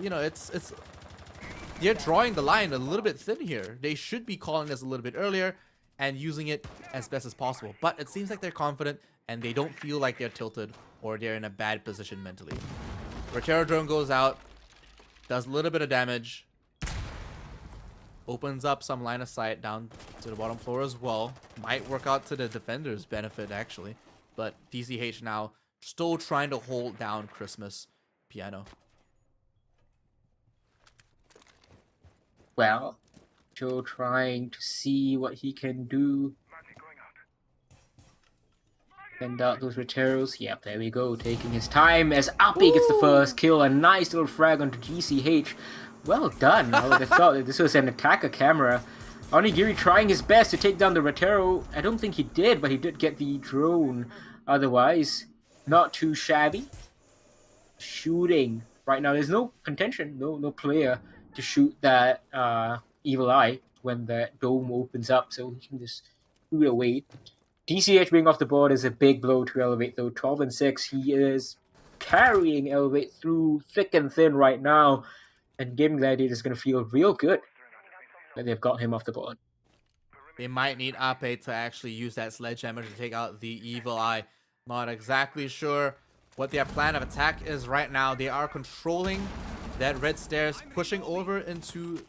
they're drawing the line a little bit thin here. They should be calling this a little bit earlier and using it as best as possible. But it seems like they're confident and they don't feel like they're tilted or they're in a bad position mentally. Rotero drone goes out, does a little bit of damage, opens up some line of sight down to the bottom floor as well. Might work out to the defender's benefit, actually. But DCH now still trying to hold down Christmas Piano. Well, Joe trying to see what he can do. Send out those Roteros. Yep, there we go. Taking his time as Ape gets the first kill. A nice little frag onto GCH. Well done. I would have thought that this was an attacker camera. Onigiri trying his best to take down the Rotero. I don't think he did, but he did get the drone. Otherwise, not too shabby. Shooting. Right now, there's no contention, no player to shoot that Evil Eye when the dome opens up, so he can just shoot it away. DCH being off the board is a big blow to Elevate, though. 12-6, he is carrying Elevate through thick and thin right now, and Gaming Gladiator is going to feel real good that they've got him off the board. They might need Ape to actually use that sledgehammer to take out the Evil Eye. Not exactly sure what their plan of attack is right now. They are controlling that red stairs, pushing over into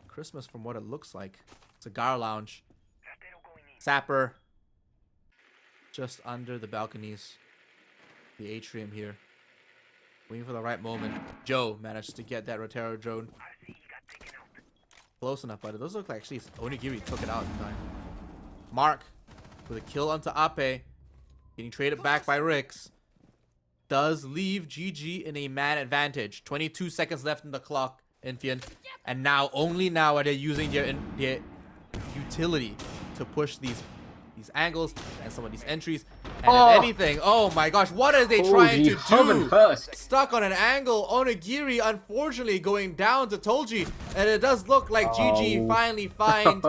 Christmas from what it looks like. Cigar Lounge. Sapper. Just under the balconies. The atrium here. Waiting for the right moment. Joe managed to get that Rotero drone. Close enough, but it does look like actually Onigiri took it out in time. Mark with a kill onto Ape. getting traded back by Rix, does leave GG in a man advantage. 22 seconds left in the clock, Infian. And now, only now are they using their utility to push these angles and some of these entries. And if anything, oh my gosh, what are they trying to do? Stuck on an angle. Onigiri unfortunately going down to Tolji. And it does look like GG finally find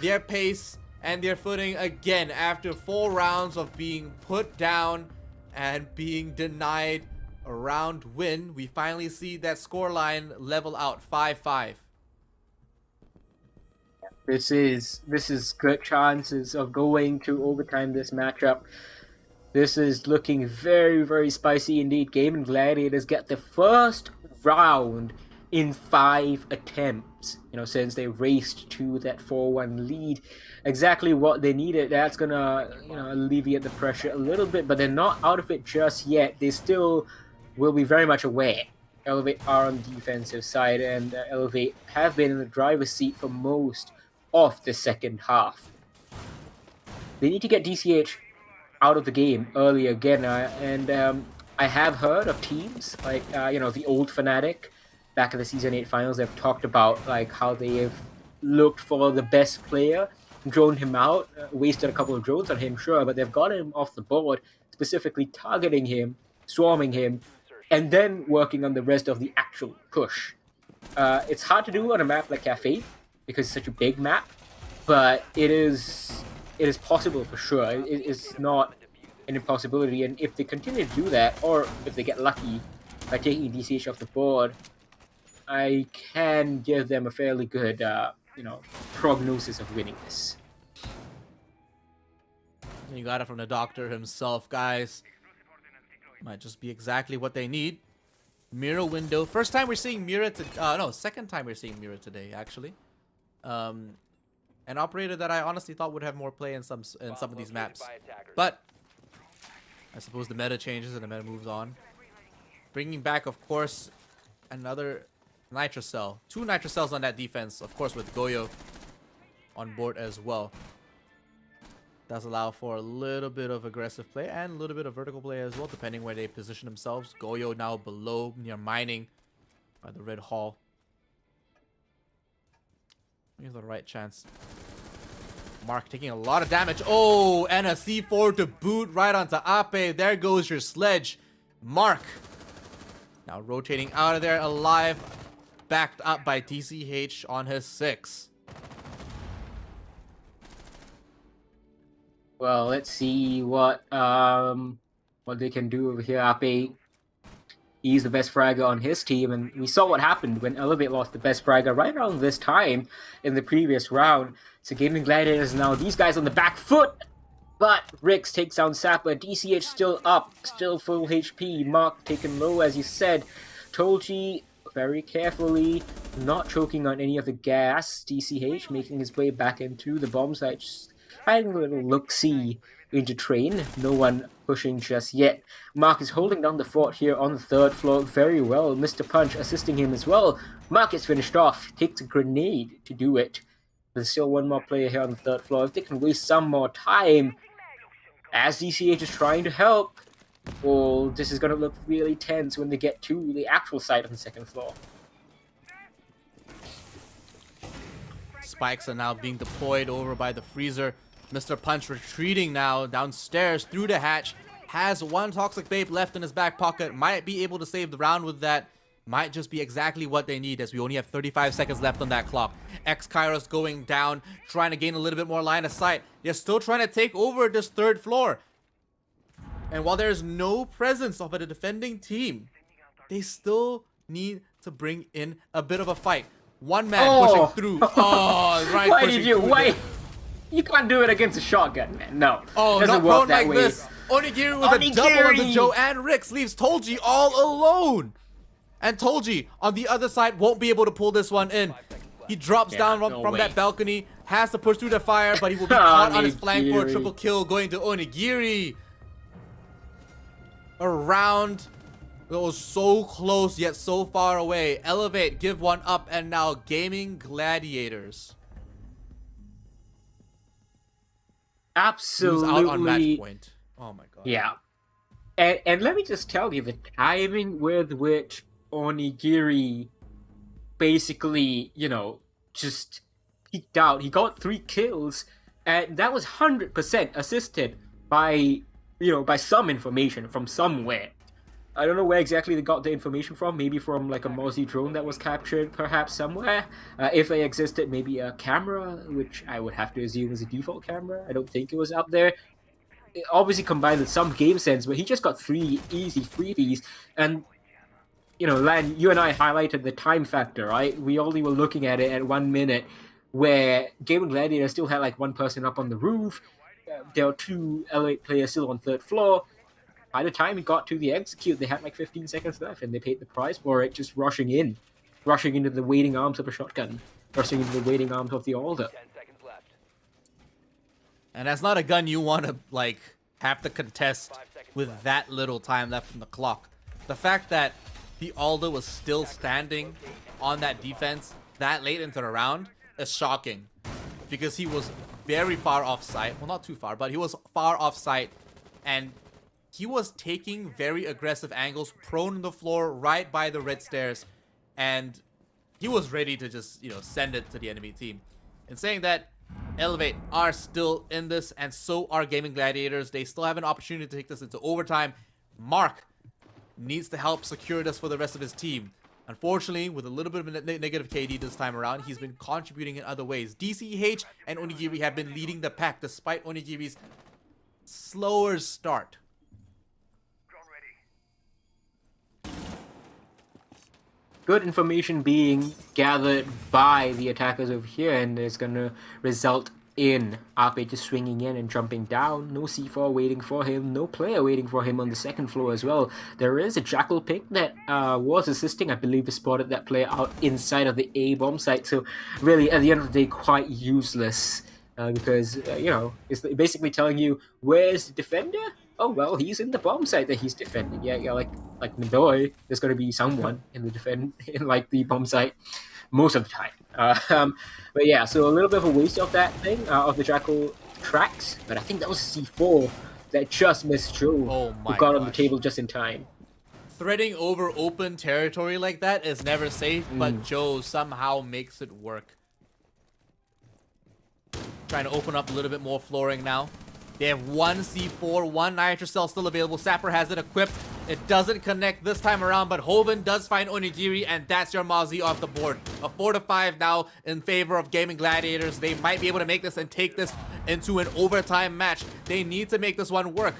their pace and their footing again after 4 rounds of being put down and being denied a round win. We finally see that scoreline level out 5-5. This is good chances of going to overtime this matchup. This is looking very, very spicy indeed. Gaming Gladiators get the first round in 5 attempts, since they raced to that 4-1 lead. Exactly what they needed. That's gonna, alleviate the pressure a little bit, but they're not out of it just yet. They still will be very much aware. Elevate are on the defensive side, and Elevate have been in the driver's seat for most of the second half. They need to get DCH out of the game early again, and I have heard of teams like the old Fnatic back in the Season 8 finals. They've talked about like how they have looked for the best player, droned him out, wasted a couple of drones on him, sure, but they've got him off the board, specifically targeting him, swarming him, and then working on the rest of the actual push. It's hard to do on a map like Cafe because it's such a big map, but it is possible for sure. It's not an impossibility, and if they continue to do that, or if they get lucky by taking DCH off the board, I can give them a fairly good, prognosis of winning this. You got it from the doctor himself, guys. Might just be exactly what they need. Mira window. First time we're seeing Mira second time we're seeing Mira today, actually. An operator that I honestly thought would have more play in some of these maps. But I suppose the meta changes and the meta moves on. Bringing back, of course, another Nitrocell. 2 Nitrocells on that defense, of course, with Goyo on board as well. Does allow for a little bit of aggressive play and a little bit of vertical play as well, depending where they position themselves. Goyo now below, near mining by the red hall. We have the right chance. Mark taking a lot of damage. Oh, and a C4 to boot right onto Ape. There goes your sledge. Mark now rotating out of there alive. Backed up by TCH on his 6. Well, let's see what they can do over here. Ape, he's the best fragger on his team, and we saw what happened when Elevate lost the best fragger right around this time in the previous round. So Gaming Gladiators now, these guys on the back foot, but Rix takes down Sapper. DCH still up, still full HP. Mark taken low, as you said. Tolji very carefully, not choking on any of the gas. DCH making his way back into the bomb site, just having a little look-see into train. No one pushing just yet. Mark is holding down the fort here on the 3rd floor very well. Mr. Punch assisting him as well. Mark is finished off. Takes a grenade to do it. There's still one more player here on the 3rd floor. If they can waste some more time, as DCH is trying to help, well, this is going to look really tense when they get to the actual site on the 2nd floor. Spikes are now being deployed over by the freezer. Mr. Punch retreating now downstairs through the hatch. Has 1 Toxic Babe left in his back pocket. Might be able to save the round with that. Might just be exactly what they need, as we only have 35 seconds left on that clock. X-Kairos going down, trying to gain a little bit more line of sight. They're still trying to take over this 3rd floor. And while there's no presence of a defending team, they still need to bring in a bit of a fight. One man pushing through. Oh, right. Why did you wait? You can't do it against a shotgun, man. No. Oh, doesn't not work prone that like way. this. Onigiri with a double onto Joe and Rix leaves Tolji all alone. And Tolji on the other side won't be able to pull this one in. He drops down from that balcony, has to push through the fire, but he will be caught on his flank for a triple kill, going to Onigiri. A round that was so close yet so far away. Elevate, give one up, and now Gaming Gladiators. Absolutely. Who's out on match point. Oh my god. Yeah. And let me just tell you, the timing with which Onigiri basically, just peeked out. He got 3 kills, and that was 100% assisted by, by some information from somewhere. I don't know where exactly they got the information from. Maybe from like a Mozzie drone that was captured perhaps somewhere. If they existed, maybe a camera, which I would have to assume is a default camera. I don't think it was up there. It obviously combined with some game sense, but he just got 3 easy freebies. And, Lan, you and I highlighted the time factor, right? We only were looking at it at 1 minute, where Gaming Gladiator still had like 1 person up on the roof. There were 2 Elite players still on 3rd floor. By the time he got to the execute, they had like 15 seconds left, and they paid the price for it, just rushing into the waiting arms of a shotgun, rushing into the waiting arms of the Alder. And that's not a gun you want to, like, have to contest with that little time left in the clock. The fact that the Alder was still standing on that defense that late into the round is shocking. Because he was very far off site. Well, not too far, but he was far off site. And he was taking very aggressive angles, prone on the floor, right by the red stairs. And he was ready to just, send it to the enemy team. And saying that, Elevate are still in this, and so are Gaming Gladiators. They still have an opportunity to take this into overtime. Mark needs to help secure this for the rest of his team. Unfortunately, with a little bit of a negative KD this time around, he's been contributing in other ways. DCH and Onigiri have been leading the pack despite Onigiri's slower start. Good information being gathered by the attackers over here, and it's going to result in Ape just swinging in and jumping down. No C4 waiting for him, no player waiting for him on the 2nd floor as well. There is a Jackal pick that was assisting, I believe, he spotted that player out inside of the A bomb site, so really at the end of the day quite useless because, it's basically telling you, where's the defender? Oh, well, he's in the bomb site that he's defending. Yeah, like Midori, there's going to be someone in the bomb site most of the time. But yeah, so a little bit of a waste of that thing, of the Jackal tracks, but I think that was C4 that just missed Joe, who got on the table just in time. Threading over open territory like that is never safe, but Joe somehow makes it work. Trying to open up a little bit more flooring now. They have 1 C4, 1 Nitrous Cell still available. Sapper has it equipped. It doesn't connect this time around, but Hoven does find Onigiri, and that's your Mozzie off the board. A 4-5 now in favor of Gaming Gladiators. They might be able to make this and take this into an overtime match. They need to make this one work.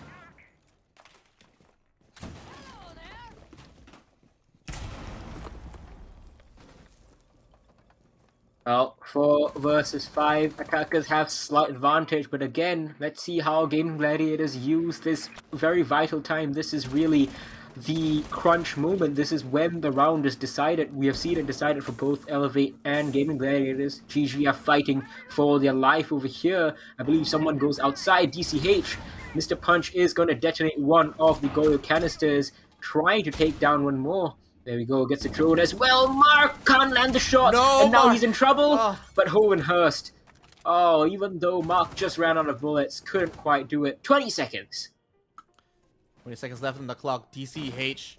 Well, 4 versus 5, attackers have slight advantage, but again, let's see how Gaming Gladiators use this very vital time. This is really the crunch moment. This is when the round is decided. We have seen it decided for both Elevate and Gaming Gladiators. GG are fighting for their life over here. I believe someone goes outside. DCH, Mr. Punch is going to detonate one of the Goyo canisters, trying to take down one more. There we go, gets the drone as well. Mark can't land the shot, and now he's in trouble. But Hohenhurst, even though Mark just ran out of bullets, couldn't quite do it. 20 seconds. 20 seconds left on the clock. DCH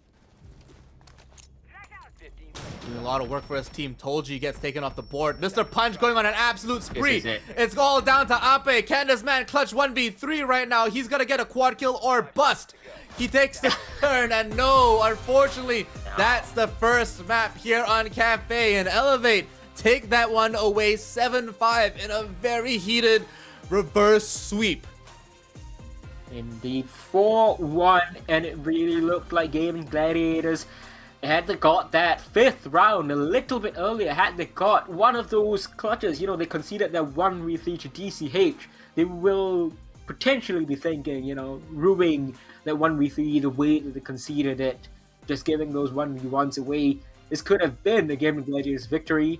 doing a lot of work for his team. Tolji gets taken off the board. Mr. Punch going on an absolute spree. It's all down to Ape. Can this man clutch 1v3 right now? He's gonna get a quad kill or bust. He takes the turn, and no, unfortunately, that's the first map here on Cafe, and Elevate take that one away 7-5 in a very heated reverse sweep. Indeed, 4-1, and it really looked like Gaming Gladiators had they got that 5th round a little bit earlier, had they got one of those clutches, they conceded that 1v3 to DCH, they will potentially be thinking, ruining that 1v3 the way that they conceded it, just giving those 1v1s away. This could have been the Gaming Gladiators' victory,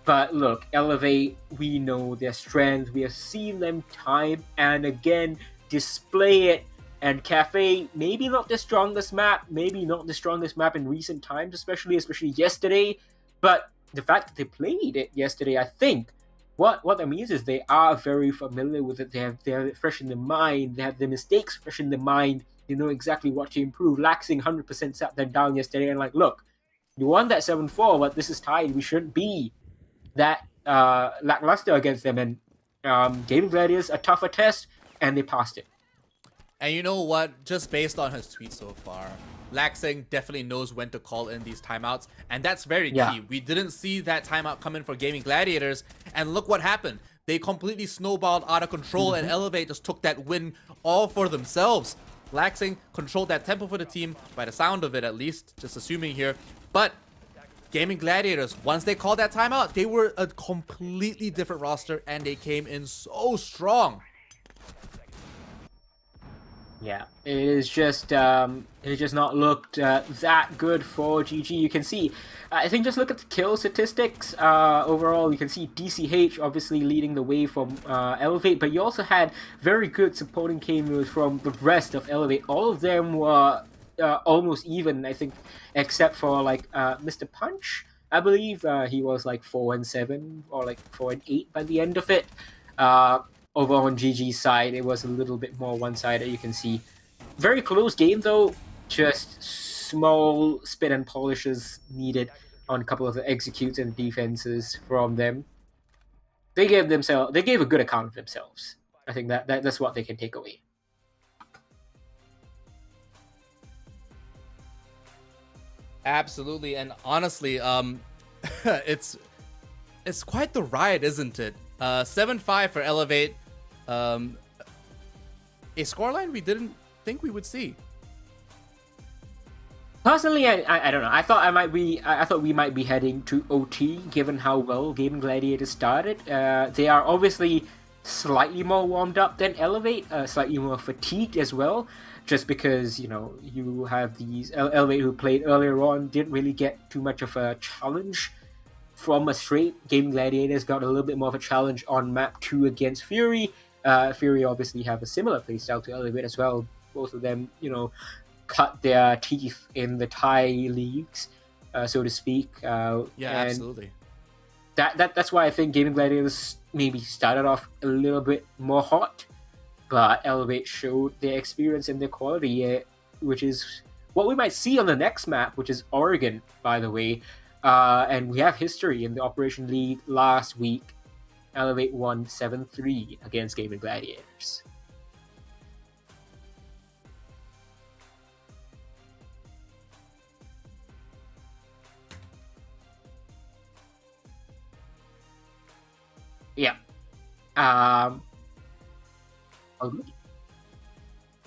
but look, Elevate, we know their strength, we have seen them time and again display it, and Cafe, maybe not the strongest map, in recent times, especially yesterday, but the fact that they played it yesterday, I think, what that means is they are very familiar with it. They have it fresh in their mind. They have the mistakes fresh in their mind. They know exactly what to improve. Laxing 100% sat them down yesterday and like, look, you won that 7-4, but this is tied. We shouldn't be that lackluster against them. And Gaming Gladiators, a tougher test, and they passed it. And you know what? Just based on his tweets so far, Laxing definitely knows when to call in these timeouts, and that's very key. We didn't see that timeout come in for Gaming Gladiators, and look what happened. They completely snowballed out of control, and Elevate just took that win all for themselves. Laxing controlled that tempo for the team, by the sound of it at least, just assuming here. But Gaming Gladiators, once they called that timeout, they were a completely different roster, and they came in so strong. Yeah, it is just not looked that good for GG. You can see, I think just look at the kill statistics. Overall, you can see DCH obviously leading the way from Elevate, but you also had very good supporting cameos from the rest of Elevate. All of them were almost even, I think, except for like Mr. Punch. I believe he was like 4-7 or like 4-8 by the end of it. Over on GG's side, it was a little bit more one-sided, you can see. Very close game, though. Just small spin and polishes needed on a couple of the executes and defenses from them. They gave a good account of themselves. I think that's what they can take away. Absolutely, and honestly, it's quite the ride, isn't it? 7-5 for Elevate. A scoreline we didn't think we would see. Personally, I don't know. I thought we might be heading to OT, given how well Gaming Gladiators started. They are obviously slightly more warmed up than Elevate, slightly more fatigued as well, just because, you know, you have these Elevate who played earlier on, didn't really get too much of a challenge from a straight. Gaming Gladiators got a little bit more of a challenge on map 2 against Fury. Fury obviously have a similar playstyle to Elevate as well. Both of them, you know, cut their teeth in the Thai leagues, so to speak. Absolutely. That's why I think Gaming Gladiators maybe started off a little bit more hot, but Elevate showed their experience and their quality, which is what we might see on the next map, which is Oregon, by the way. And we have history in the Operation League last week. Elevate won 7-3 against Gaming Gladiators. Yeah.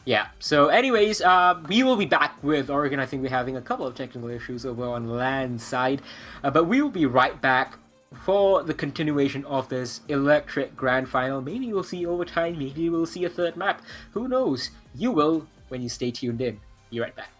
Yeah, so anyways, we will be back with Oregon. I think we're having a couple of technical issues over on land side, but we will be right back for the continuation of this electric grand final. Maybe we'll see overtime, maybe we'll see a third map. Who knows? You will when you stay tuned in. Be right back.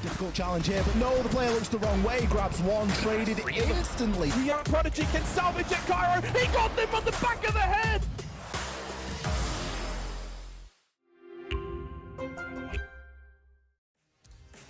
Difficult challenge here, but no, the player looks the wrong way, grabs one, traded instantly. The young prodigy can salvage it, Cairo. He got them on the back of the head.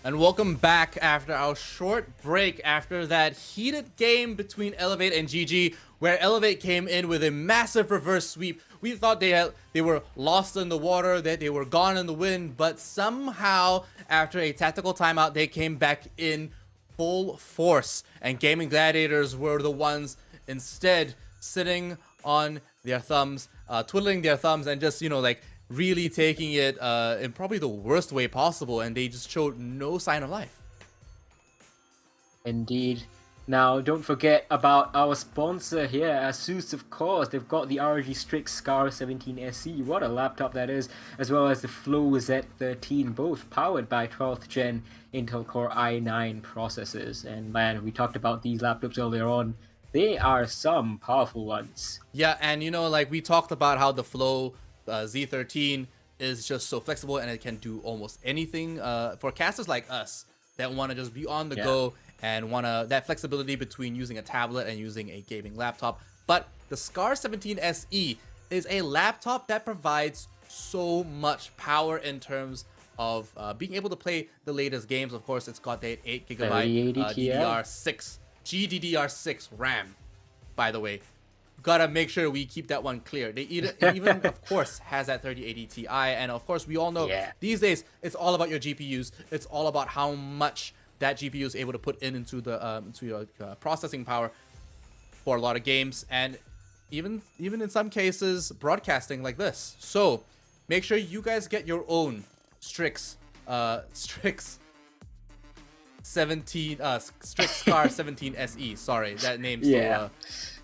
And welcome back after our short break after that heated game between Elevate and GG, where Elevate came in with a massive reverse sweep. We thought they were lost in the water, that they were gone in the wind, but somehow after a tactical timeout, they came back in full force. And Gaming Gladiators were the ones instead sitting on their thumbs, twiddling their thumbs, and just, you know, like really taking it in probably the worst way possible, and they just showed no sign of life. Indeed. Now, don't forget about our sponsor here, Asus, of course. They've got the ROG Strix Scar 17 SE, what a laptop that is, as well as the Flow Z13, both powered by 12th gen Intel Core i9 processors. And man, we talked about these laptops earlier on. They are some powerful ones. Yeah, and you know, like we talked about how the Flow Z13 is just so flexible and it can do almost anything for casters like us that want to just be on the go and want that flexibility between using a tablet and using a gaming laptop. But the Scar 17 SE is a laptop that provides so much power in terms of being able to play the latest games. Of course, it's got that 8GB DDR6 GDDR6 RAM, by the way. Gotta make sure we keep that one clear. They even of course has that 3080 Ti, and of course we all know these days it's all about your GPUs. It's all about how much that GPU is able to put into the into your processing power for a lot of games, and even in some cases broadcasting like this. So make sure you guys get your own Strix 17 Strix Scar 17 SE. Sorry, that name's still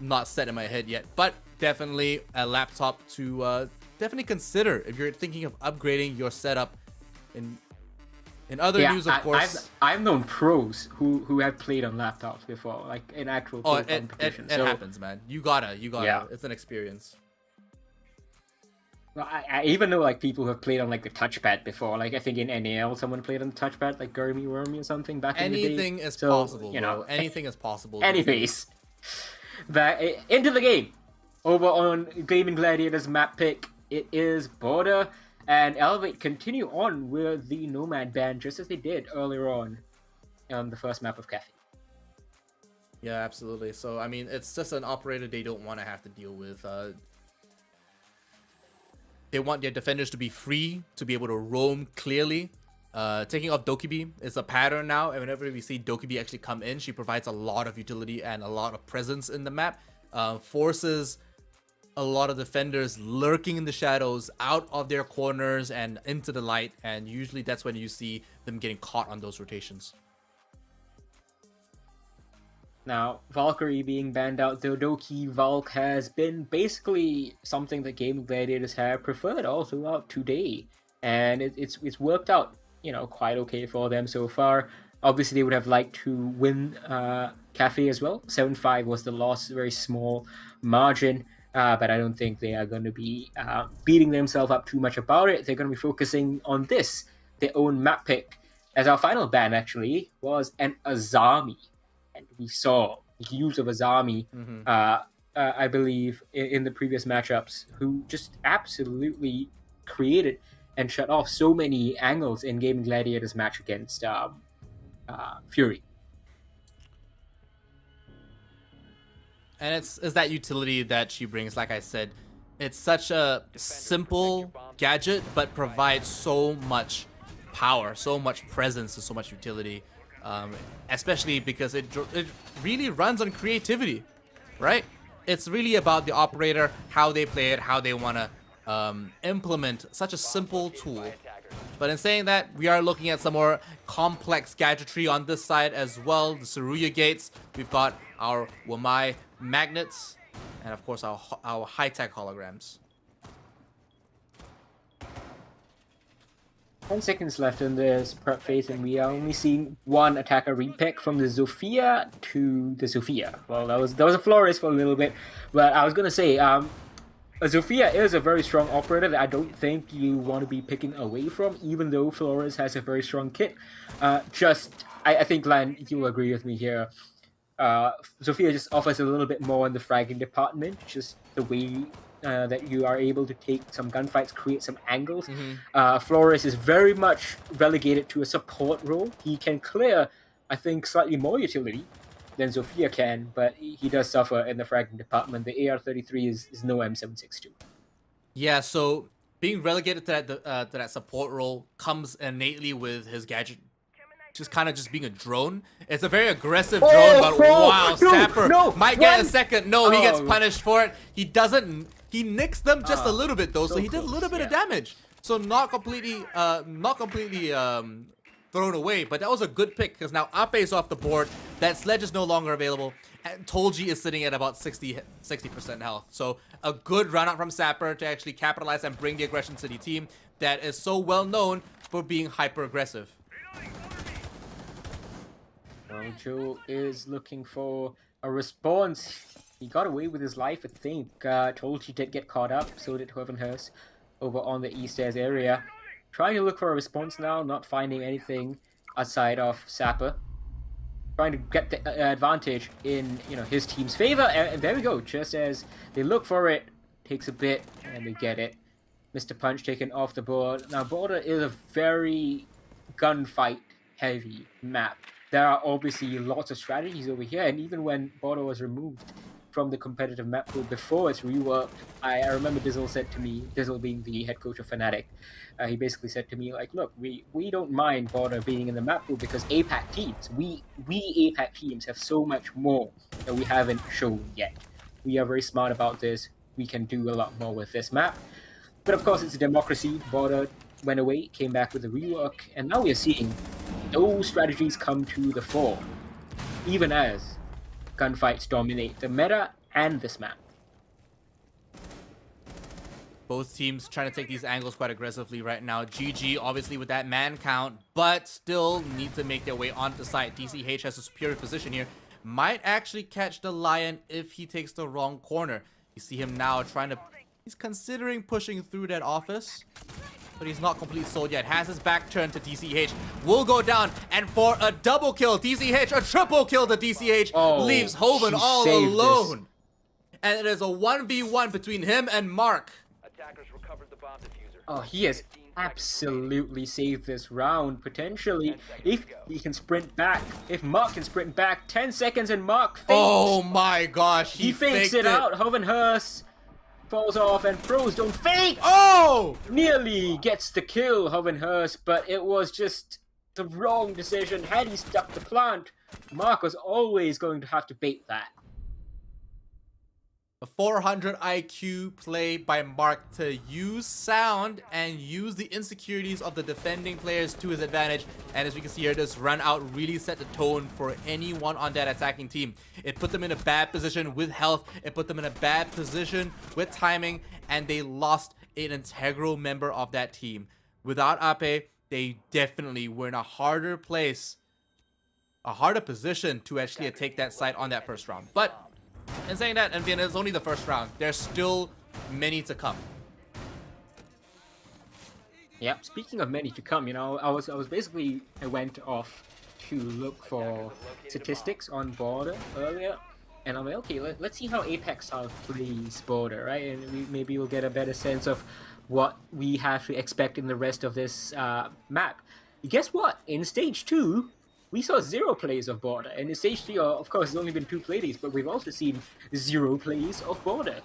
not set in my head yet, but definitely a laptop to definitely consider if you're thinking of upgrading your setup. In other news, of course, I've known pros who have played on laptops before, like in actual competition. It happens, man. You gotta. It's an experience. Well, I even know like people who have played on like the touchpad before. Like I think in NAL someone played on the touchpad, like Gurmy Wormy or something back in the day. Anything is possible, you know. Anything is possible. Anyways, back into the game. Over on Gaming Gladiators map pick, it is Border and Elevate continue on with the Nomad ban just as they did earlier on the first map of Cafe. Yeah, absolutely. So I mean, it's just an operator they don't want to have to deal with. They want their defenders to be free, to be able to roam clearly. Taking off Dokkaebi is a pattern now, and whenever we see Dokkaebi actually come in, she provides a lot of utility and a lot of presence in the map. Forces a lot of defenders lurking in the shadows out of their corners and into the light, and usually that's when you see them getting caught on those rotations. Now, Valkyrie being banned out, the Doki Valk has been basically something that Gaming Gladiators have preferred all throughout today, and it's worked out, you know, quite okay for them so far. Obviously, they would have liked to win Cafe as well. 7-5 was the loss, very small margin, but I don't think they are going to be beating themselves up too much about it. They're going to be focusing on this, their own map pick, as our final ban actually was an Azami. And we saw the use of Azami, I believe, in the previous matchups, who just absolutely created and shut off so many angles in Gaming Gladiators match against Fury. And it's that utility that she brings. Like I said, it's such a simple gadget, but provides so much power, so much presence, and so much utility. Especially because it really runs on creativity, right? It's really about the operator, how they play it, how they want to implement such a simple tool. But in saying that, we are looking at some more complex gadgetry on this side as well. The Saruya gates, we've got our Wamai magnets, and of course our high-tech holograms. 10 seconds left in this prep phase, and we are only seeing one attacker repick from the Zofia to the Sophia. Well, that was a Flores for a little bit, but I was gonna say, Zofia is a very strong operator that I don't think you want to be picking away from, even though Flores has a very strong kit. I think, Lan, you'll agree with me here. Zofia just offers a little bit more in the fragging department, just the way that you are able to take some gunfights, create some angles. Flores is very much relegated to a support role. He can clear, I think, slightly more utility than Zofia can, but he does suffer in the fragging department. The AR-33 is no M762. Yeah, so being relegated to that support role comes innately with his gadget just kind of just being a drone. It's a very aggressive drone, but wow, Sapper might get a second. No, he gets punished for it. He doesn't. He nicks them just a little bit though, so he did a little bit of damage. So not completely thrown away, but that was a good pick because now Ape is off the board. That sledge is no longer available, and Tolji is sitting at about 60% health. So a good run out from Sapper to actually capitalize and bring the aggression to the team that is so well known for being hyper aggressive. Well, Joe is looking for a response. He got away with his life, I think. Tolji did get caught up, so did Hovenhurst over on the East Airs area. Trying to look for a response now, not finding anything outside of Sapper. Trying to get the advantage in his team's favor, and there we go. Just as they look for it, takes a bit, and they get it. Mr. Punch taken off the board. Now, Border is a very gunfight-heavy map. There are obviously lots of strategies over here, and even when Border was removed from the competitive map pool before it's reworked, I remember Dizzle said to me, Dizzle being the head coach of Fnatic, he basically said to me, like, look, we don't mind Border being in the map pool because APAC teams, we APAC teams have so much more that we haven't shown yet. We are very smart about this. We can do a lot more with this map. But of course, it's a democracy. Border went away, came back with a rework, and now we are seeing those strategies come to the fore, even as gunfights dominate the meta and this map. Both teams trying to take these angles quite aggressively right now. GG obviously with that man count, but still need to make their way onto the side. DCH has a superior position here. Might actually catch the Lion if he takes the wrong corner. You see him now trying to... He's considering pushing through that office, but he's not completely sold yet. Has his back turned to DCH. Will go down, and for a double kill, DCH, a triple kill to DCH, leaves Hoven all alone. And it is a 1v1 between him and Mark. Attackers recovered the bomb diffuser. Oh, he has absolutely saved this round, potentially. If he can sprint back, if Mark can sprint back, 10 seconds and Mark fakes. Oh my gosh, he fakes it out. Hovenhurst falls off and pros don't fake. Oh! Nearly gets the kill, Hovenhurst, but it was just the wrong decision. Had he stuck the plant, Mark was always going to have to bait that. A 400 IQ play by Mark to use sound and use the insecurities of the defending players to his advantage. And as we can see here, this run out really set the tone for anyone on that attacking team. It put them in a bad position with health. It put them in a bad position with timing. And they lost an integral member of that team. Without Ape, they definitely were in a harder place, a harder position to actually take that side on that first round. But in saying that, and it's only the first round, there's still many to come. Yeah, speaking of many to come, I went off to look for statistics on Border earlier, and I'm like, okay, let's see how Apex Style plays Border, right? And maybe we'll get a better sense of what we have to expect in the rest of this map. Guess what? In Stage 2, we saw 0 plays of Border, and in Stage 3, of course, it's only been 2 playdays, but we've also seen 0 plays of Border.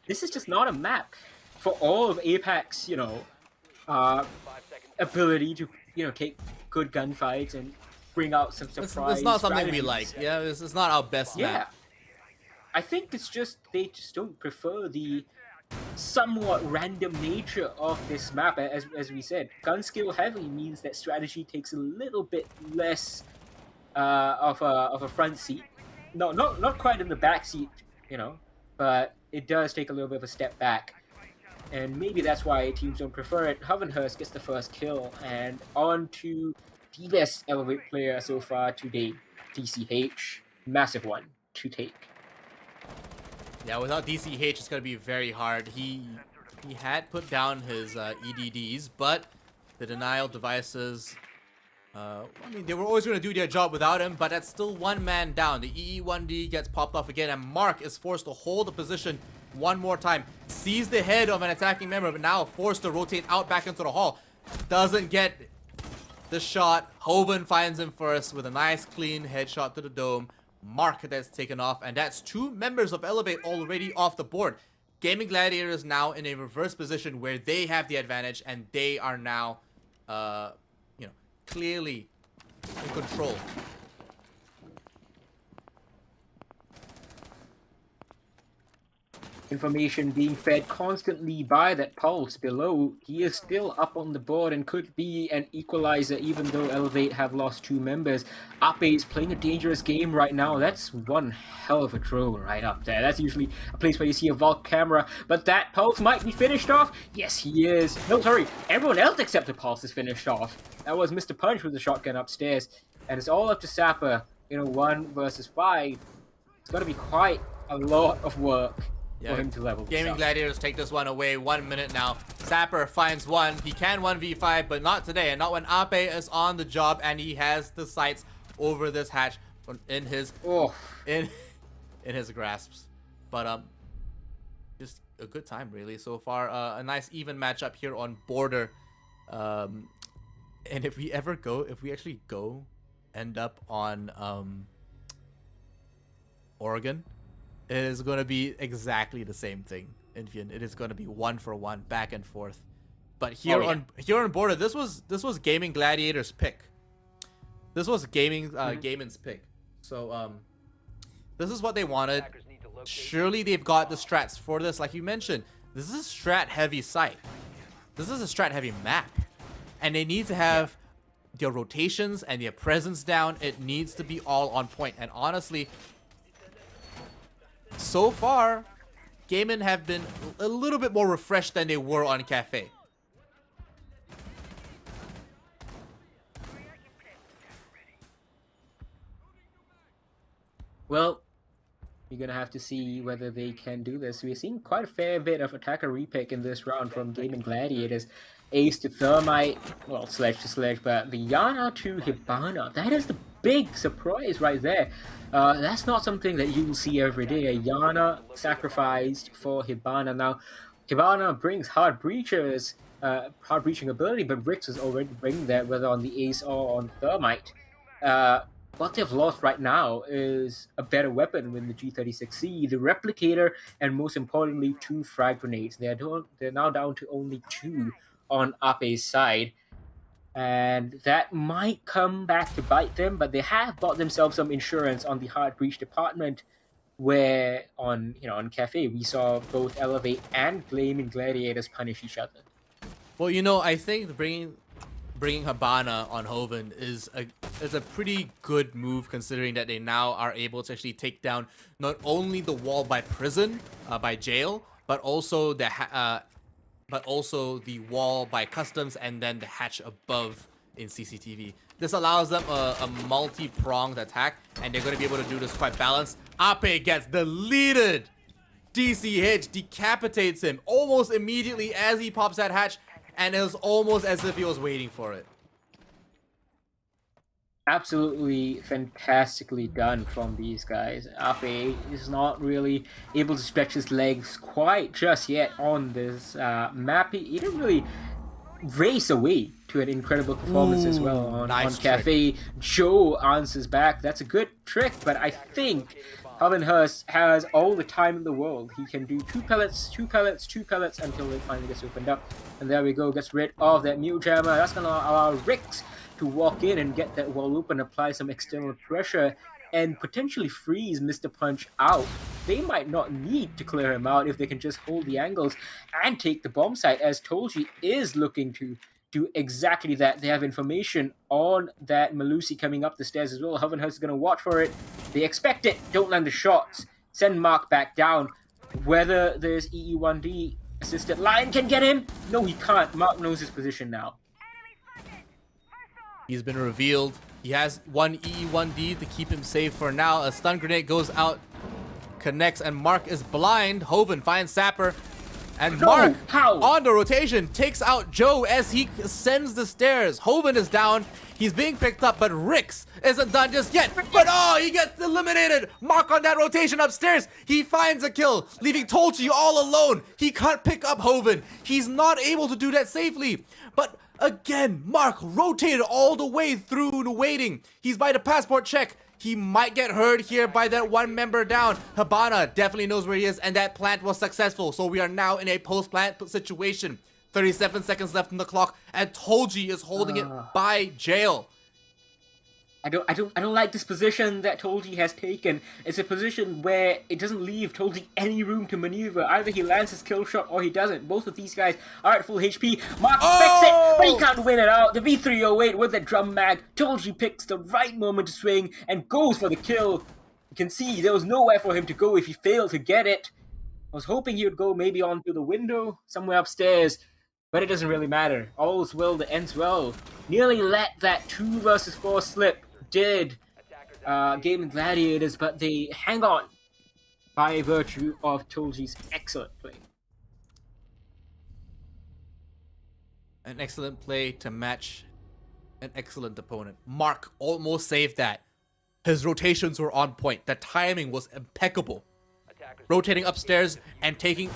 This is just not a map for all of Apac's, ability to, take good gunfights and bring out some surprise. It's not something we like. Yeah, this is not our best map. I think it's just they just don't prefer the somewhat random nature of this map. As we said, gun skill heavy means that strategy takes a little bit less of a front seat. No, not quite in the back seat, but it does take a little bit of a step back. And maybe that's why teams don't prefer it. Hovenhurst gets the first kill, and on to the best Elevate player so far today, DCH. Massive one to take. Yeah, without DCH, it's gonna be very hard. He had put down his EDDs, but the denial devices. I mean, they were always going to do their job without him, but that's still one man down. The EE1D gets popped off again, and Mark is forced to hold the position one more time. Sees the head of an attacking member, but now forced to rotate out back into the hall. Doesn't get the shot. Hoven finds him first with a nice clean headshot to the dome. Mark that's taken off, and that's 2 members of Elevate already off the board. Gaming Gladiators now in a reverse position where they have the advantage, and they are now, clearly in control. Information being fed constantly by that pulse below. He is still up on the board and could be an equalizer even though Elevate have lost 2 members. Ape is playing a dangerous game right now. That's one hell of a drone right up there. That's usually a place where you see a Valk camera, but that pulse might be finished off. Yes, he is. No, sorry. Everyone else except the pulse is finished off. That was Mr. Punch with the shotgun upstairs, and it's all up to Sapper. 1 versus 5. It's going to be quite a lot of work. For him to level. Gaming Gladiators take this one away. 1 minute now. Sapper finds one. He can 1v5, but not today, and not when Ape is on the job and he has the sights over this hatch in his in his grasps. But just a good time really so far. A nice even matchup here on border. And if we actually end up on Oregon, it is going to be exactly the same thing, Infian. It is going to be 1-for-1, back and forth. But here on border, this was Gaming Gladiators' pick. This was Gaiman's pick. So this is what they wanted. Surely they've got the strats for this. Like you mentioned, this is a strat heavy site. This is a strat heavy map, and they need to have their rotations and their presence down. It needs to be all on point. And honestly, so far, Gaiman have been a little bit more refreshed than they were on Cafe. Well, you're going to have to see whether they can do this. We're seeing quite a fair bit of attacker repick in this round from Gaming Gladiators. Ace to Thermite, well, Sledge to Sledge, but the Yana to Hibana. That is the big surprise right there. That's not something that you will see every day. A Yana sacrificed for Hibana. Now, Hibana brings hard breaching ability, but Rix is already bringing that, whether on the Ace or on Thermite. What they've lost right now is a better weapon with the G36C, the Replicator, and most importantly, 2 frag grenades. They're now down to only 2 on Ape's side. And that might come back to bite them, but they have bought themselves some insurance on the hard breach department, where on Cafe we saw both Elevate and Gaming Gladiators punish each other. Well, I think bringing Hibana on Hoven is a pretty good move, considering that they now are able to actually take down not only the wall by prison, by jail, but also the wall by customs, and then the hatch above in CCTV. This allows them a multi-pronged attack, and they're going to be able to do this quite balanced. Ape gets deleted. DCH decapitates him almost immediately as he pops that hatch, and it was almost as if he was waiting for it. Absolutely fantastically done from these guys. Ape is not really able to stretch his legs quite just yet on this map. He didn't really race away to an incredible performance as well on Cafe. Joe answers back. That's a good trick, but I think Hurst has all the time in the world. He can do 2 pellets until it finally gets opened up. And there we go, gets rid of that Mute Jammer. That's going to allow Rix to walk in and get that wall open, apply some external pressure, and potentially freeze Mr. Punch out. They might not need to clear him out if they can just hold the angles and take the bomb site, as Tolji is looking to do exactly that. They have information on that Malusi coming up the stairs as well. Hovenhurst is going to watch for it. They expect it. Don't land the shots. Send Mark back down. Whether this EE1D assisted Lion can get him? No, he can't. Mark knows his position now. He's been revealed. He has one EE1D to keep him safe for now. A stun grenade goes out connects, and Mark is blind. Hoven finds Sapper. And Mark, on the rotation, takes out Joe as he ascends the stairs. Hoven is down. He's being picked up, but Rix isn't done just yet. But oh, he gets eliminated. Mark on that rotation upstairs. He finds a kill, leaving Tolchi all alone. He can't pick up Hoven. He's not able to do that safely. But again, Mark rotated all the way through the waiting. He's by the passport check. He might get hurt here by that one member down. Habana definitely knows where he is, and that plant was successful. So we are now in a post-plant situation. 37 seconds left on the clock, and Tolji is holding it by jail. I don't like this position that Tolji has taken. It's a position where it doesn't leave Tolji any room to maneuver. Either he lands his kill shot or he doesn't. Both of these guys are at full HP. Mark expects it, but he can't win it out. The V308 with the drum mag. Tolji picks the right moment to swing and goes for the kill. You can see there was nowhere for him to go if he failed to get it. I was hoping he would go maybe onto the window somewhere upstairs, but it doesn't really matter. All's well that ends well. Nearly let that 2 versus 4 slip. Did Gaming Gladiators, but they hang on by virtue of Tolji's excellent play. An excellent play to match an excellent opponent. Mark almost saved that. His rotations were on point. The timing was impeccable. Rotating upstairs and taking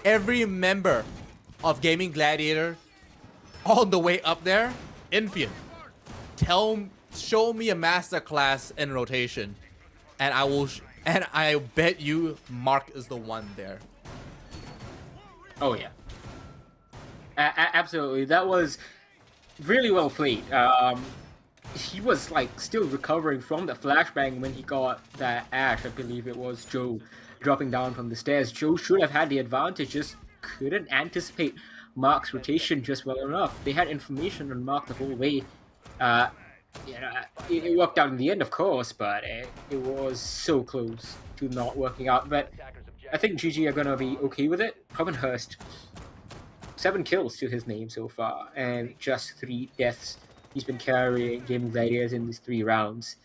every member of Gaming Gladiator on the way up there. Infian, show me a masterclass in rotation, and I will. And I bet you Mark is the one there. Oh yeah, absolutely. That was really well played. He was like still recovering from the flashbang when he got that Ash. I believe it was Joe dropping down from the stairs. Joe should have had the advantage, just couldn't anticipate Mark's rotation just well enough. They had information on Mark the whole way. It worked out in the end, of course, but it was so close to not working out. But I think GG are gonna be okay with it. Covenhurst, 7 kills to his name so far, and just 3 deaths. He's been carrying Gaming Gladiators in these 3 rounds.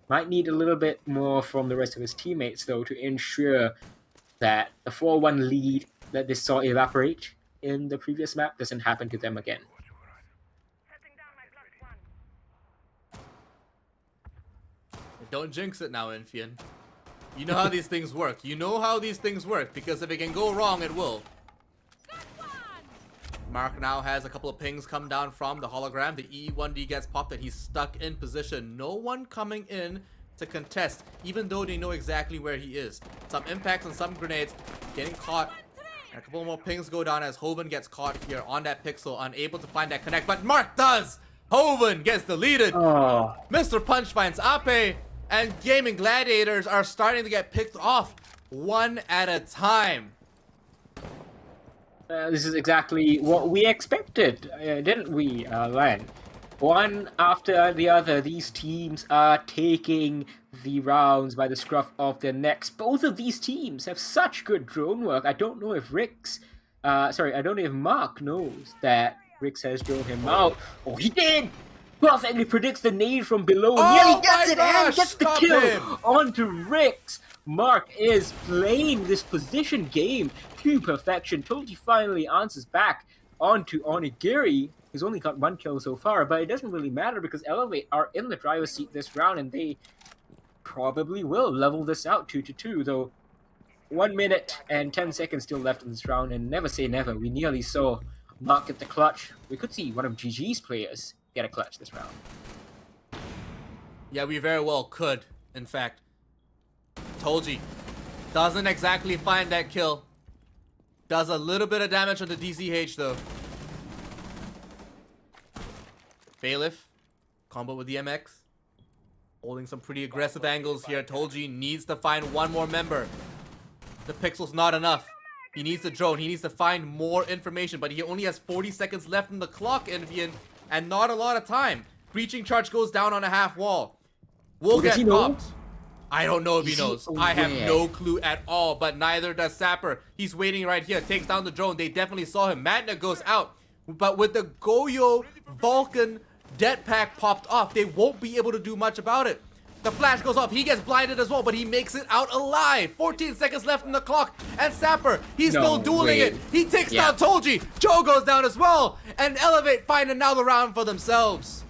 Might need a little bit more from the rest of his teammates, though, to ensure that the 4-1 lead that they saw evaporate in the previous map doesn't happen to them again. Don't jinx it now, Infian. You know how these things work. You know how these things work, because if it can go wrong, it will. Mark now has a couple of pings come down from the hologram. The E1D gets popped and he's stuck in position. No one coming in to contest, even though they know exactly where he is. Some impacts and some grenades getting caught. And a couple more pings go down as Hoven gets caught here on that pixel, unable to find that connect. But Mark does! Hoven gets deleted. Mr. Punch finds Ape. And Gaming Gladiators are starting to get picked off one at a time. This is exactly what we expected, didn't we, Len? One after the other, these teams are taking the rounds by the scruff of their necks. Both of these teams have such good drone work. I don't know if I don't know if Mark knows that Rix has drone him out. Oh, he did! Perfectly predicts the nade from below. Nearly gets it and gets the kill onto Rix. Mark is playing this position game to perfection. Tolji finally answers back onto Onigiri, who's only got 1 kill so far, but it doesn't really matter because Elevate are in the driver's seat this round and they probably will level this out 2-2, though 1 minute and 10 seconds still left in this round, and never say never. We nearly saw Mark get the clutch. We could see one of GG's players get a clutch this round. Yeah, we very well could, in fact. Tolji doesn't exactly find that kill. Does a little bit of damage on the DCH though. Bailiff, combo with the MX. Holding some pretty aggressive angles here. Tolji needs to find one more member. The pixel's not enough. He needs the drone. He needs to find more information, but he only has 40 seconds left on the clock, Envian, and not a lot of time. Breaching charge goes down on a half wall. We'll get popped. I don't know if he knows. I have no clue at all, but neither does Sapper. He's waiting right here. Takes down the drone. They definitely saw him. Magna goes out. But with the Goyo Vulcan dead pack popped off, they won't be able to do much about it. The flash goes off. He gets blinded as well, but he makes it out alive. 14 seconds left in the clock. And Sapper, he's still dueling it. He takes down Tolji. Joe goes down as well. And Elevate find another round for themselves.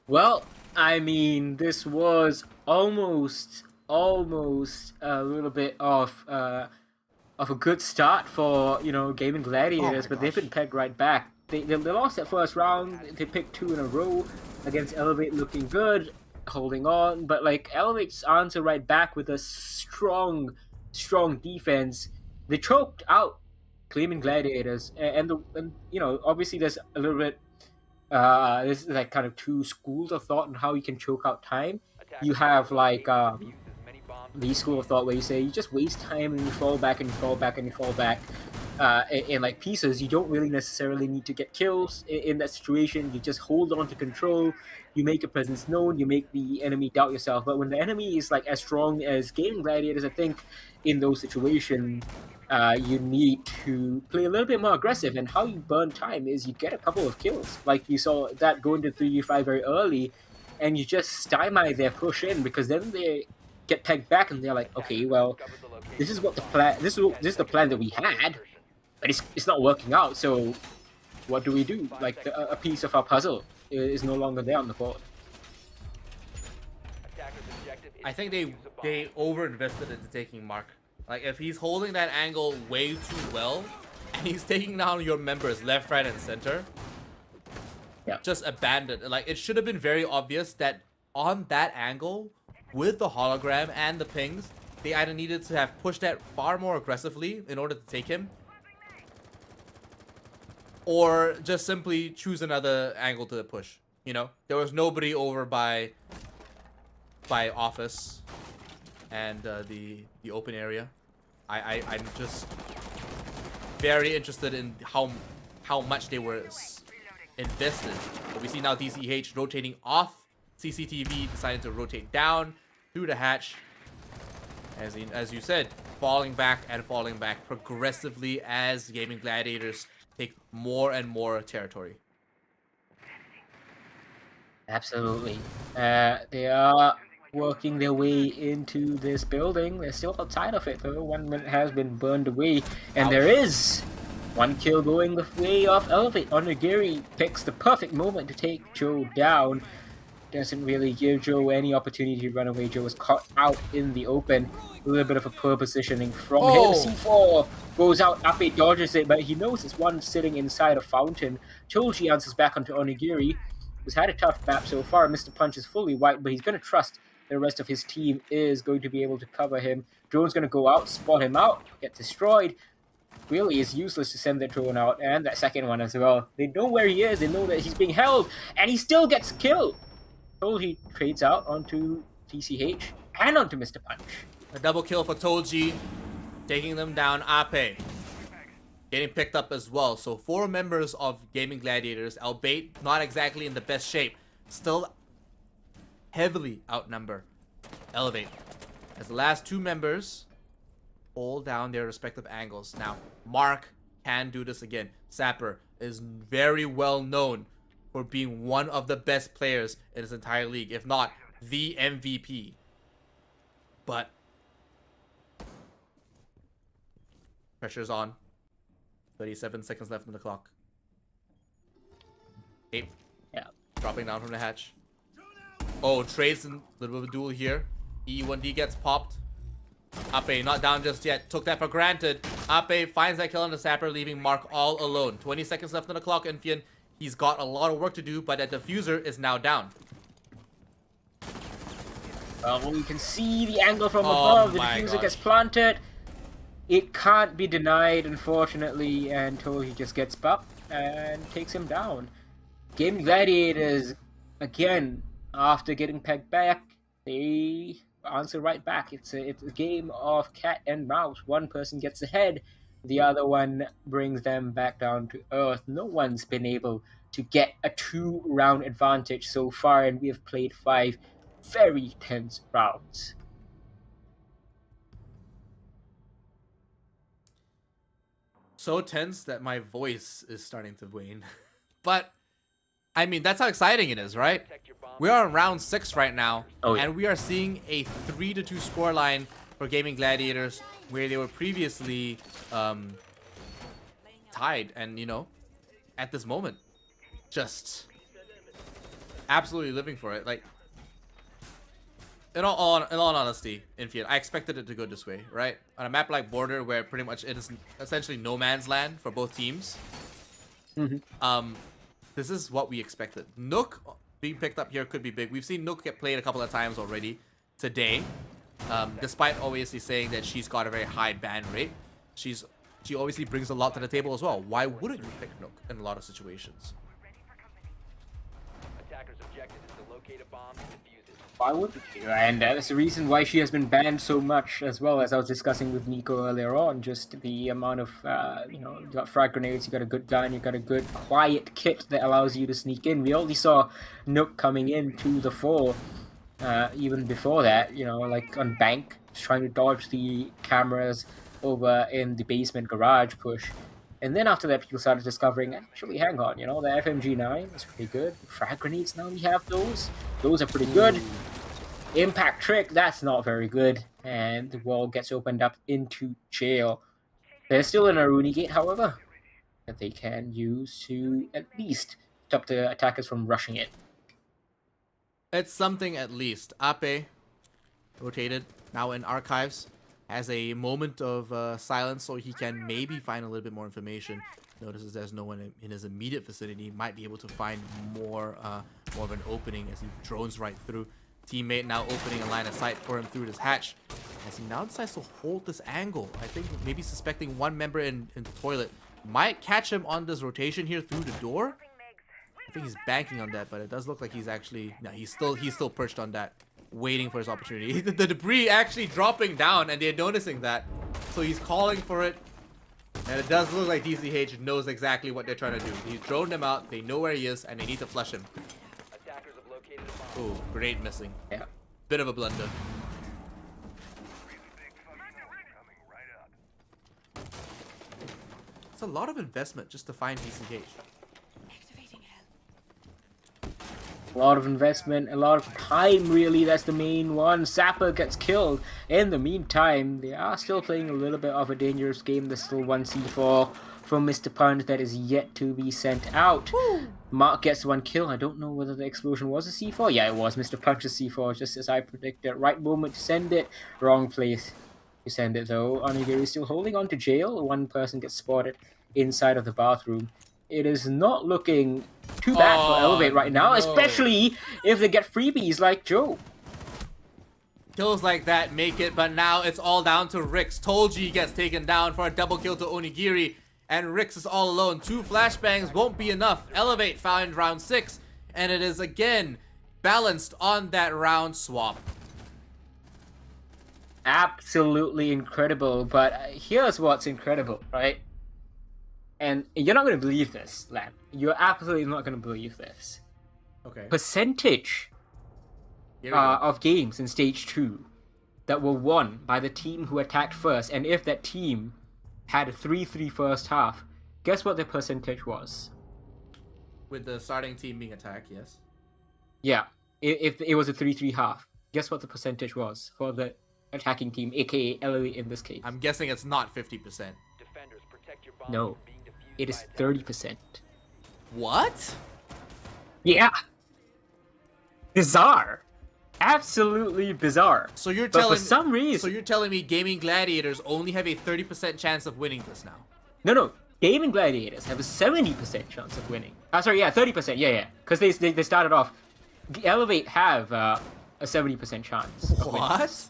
Well, I mean, this was almost a little bit of a good start for, you know, Gaming Gladiators, but they've been pegged right back. They lost that first round. They picked 2 in a row against Elevate, looking good, holding on. But like Elevate's answer right back with a strong defense. They choked out Gaming Gladiators, and you know, obviously there's a little bit. This is like kind of 2 schools of thought on how you can choke out time. You have like the school of thought where you say you just waste time and you fall back and you fall back and you fall back in like pieces. You don't really necessarily need to get kills in that situation. You just hold on to control. You make your presence known. You make the enemy doubt yourself. But when the enemy is like as strong as Gaming Gladiators, I think in those situations you need to play a little bit more aggressive. And how you burn time is you get a couple of kills. Like you saw that go into 3v5 very early, and you just stymie their push in, because then they get pegged back and they're like, okay, well, this is what the plan. This is the plan that we had, but it's not working out. So what do we do? Like a piece of our puzzle is no longer there on the board. I think they over-invested into taking Mark. Like, if he's holding that angle way too well, and he's taking down your members left, right, and center, just abandon. Like, it should have been very obvious that on that angle, with the hologram and the pings, they either needed to have pushed that far more aggressively in order to take him, or just simply choose another angle to push. You know, there was nobody over by office and the open area. I'm just very interested in how much they were invested. But we see now DCH rotating off CCTV, deciding to rotate down through the hatch. As you said, falling back progressively as Gaming Gladiators take more and more territory. Absolutely. They are working their way into this building. They're still outside of it, though. One has been burned away, and there is one kill going the way of Elevate. Onigiri picks the perfect moment to take Joe down. Doesn't really give Joe any opportunity to run away. Joe was caught out in the open. A little bit of a poor positioning from him. C4 goes out. Ape dodges it, but he knows it's one sitting inside a fountain. Choji answers back onto Onigiri, who's had a tough map so far. Mr. Punch is fully wiped, but he's going to trust the rest of his team is going to be able to cover him. Drone's going to go out, spot him out, get destroyed. Really, it's useless to send that drone out, and that second one as well. They know where he is, they know that he's being held, and he still gets killed. Toji trades out onto TCH and onto Mr. Punch. A double kill for Toji, taking them down. Ape getting picked up as well. So 4 members of Gaming Gladiators, albeit not exactly in the best shape, still heavily outnumber Elevate, as the last 2 members hold down their respective angles. Now, Mark can do this again. Sapper is very well known for being one of the best players in his entire league, if not the MVP. But pressure's on. 37 seconds left on the clock. Ape. Yeah. Dropping down from the hatch. Oh, trades in a little bit of a duel here. E1D gets popped. Ape not down just yet. Took that for granted. Ape finds that kill on the Sapper, leaving Mark all alone. 20 seconds left on the clock, Infian. He's got a lot of work to do, but that diffuser is now down. Well, you can see the angle from above. The diffuser gets planted. It can't be denied, unfortunately, until he just gets bumped and takes him down. Gaming Gladiators, again, after getting pegged back, they answer right back. It's a game of cat and mouse. One person gets ahead, the other one brings them back down to earth. No one's been able to get a 2-round advantage so far, and we have played 5 very tense rounds. So tense that my voice is starting to wane. But, I mean, that's how exciting it is, right? We are in round 6 right now, Oh, yeah. and we are seeing a 3-2 scoreline for Gaming Gladiators, where they were previously tied. And, you know, at this moment, just absolutely living for it. Like, in all honesty, Infield, I expected it to go this way, right? On a map like Border, where pretty much it is essentially no man's land for both teams. This is what we expected. Nook being picked up here could be big. We've seen Nook get played a couple of times already today. Despite obviously saying that she's got a very high ban rate, she obviously brings a lot to the table as well. Why wouldn't you pick Nook in a lot of situations? Attackers' objective is to locate a bomb and defuse it. Why wouldn't you? And that's the reason why she has been banned so much, as well, as I was discussing with Nico earlier on. Just the amount of, you know, you got frag grenades, you got a good gun, you got a good quiet kit that allows you to sneak in. We already saw Nook coming in to the 4, even before that, you know, like on Bank, just trying to dodge the cameras over in the basement garage push. And then after that, people started discovering, actually, hang on, you know, the FMG9 is pretty good. Frag grenades, now we have those. Those are pretty good. Impact trick, that's not very good. And the wall gets opened up into jail. There's still an Aruni gate, however, that they can use to at least stop the attackers from rushing it. It's something at least. Ape, rotated, now in archives, has a moment of silence so he can maybe find a little bit more information. Notices there's no one in his immediate vicinity. Might be able to find more of an opening as he drones right through. Teammate now opening a line of sight for him through this hatch, as he now decides to hold this angle. I think maybe suspecting one member in the toilet. Might catch him on this rotation here through the door. I think he's banking on that, but it does look like he's actually... No, he's still perched on that, waiting for his opportunity. The debris actually dropping down, and they're noticing that. So he's calling for it. And it does look like DCH knows exactly what they're trying to do. He's droned him out, they know where he is, and they need to flush him. Oh, grenade missing. Yeah. Bit of a blunder. It's a lot of investment just to find DCH. A lot of investment, a lot of time, really. That's the main one. Sapper gets killed. In the meantime, they are still playing a little bit of a dangerous game. There's still one C4 from Mr. Punch that is yet to be sent out. Woo! Mark gets one kill. I don't know whether the explosion was a C4. Yeah, it was Mr. Punch's C4, just as I predicted. Right moment to send it, wrong place to send it, though. Onigiri is still holding on to jail. One person gets spotted inside of the bathroom. It is not looking too bad for Elevate right now, especially if they get freebies like Joe. Kills like that make it, but now it's all down to Rix. Tolji gets taken down for a double kill to Onigiri, and Rix is all alone. 2 flashbangs won't be enough. Elevate found round 6, and it is again balanced on that round swap. Absolutely incredible, but here's what's incredible, right? And you're not going to believe this, Lam. You're absolutely not going to believe this. Okay. Percentage of games in Stage 2 that were won by the team who attacked first, and if that team had a 3-3 first half, guess what the percentage was? With the starting team being attacked, yes. Yeah, if it was a 3-3 half, guess what the percentage was for the attacking team, aka Elevate in this case? I'm guessing it's not 50%. No, it is 30%. What? Yeah. Bizarre. Absolutely bizarre. So you're but telling for some reason... So you're telling me Gaming Gladiators only have a 30% chance of winning this now? No. Gaming Gladiators have a 70% chance of winning. Sorry, yeah, 30%. Yeah. Because they started off... Elevate have a 70% chance. What?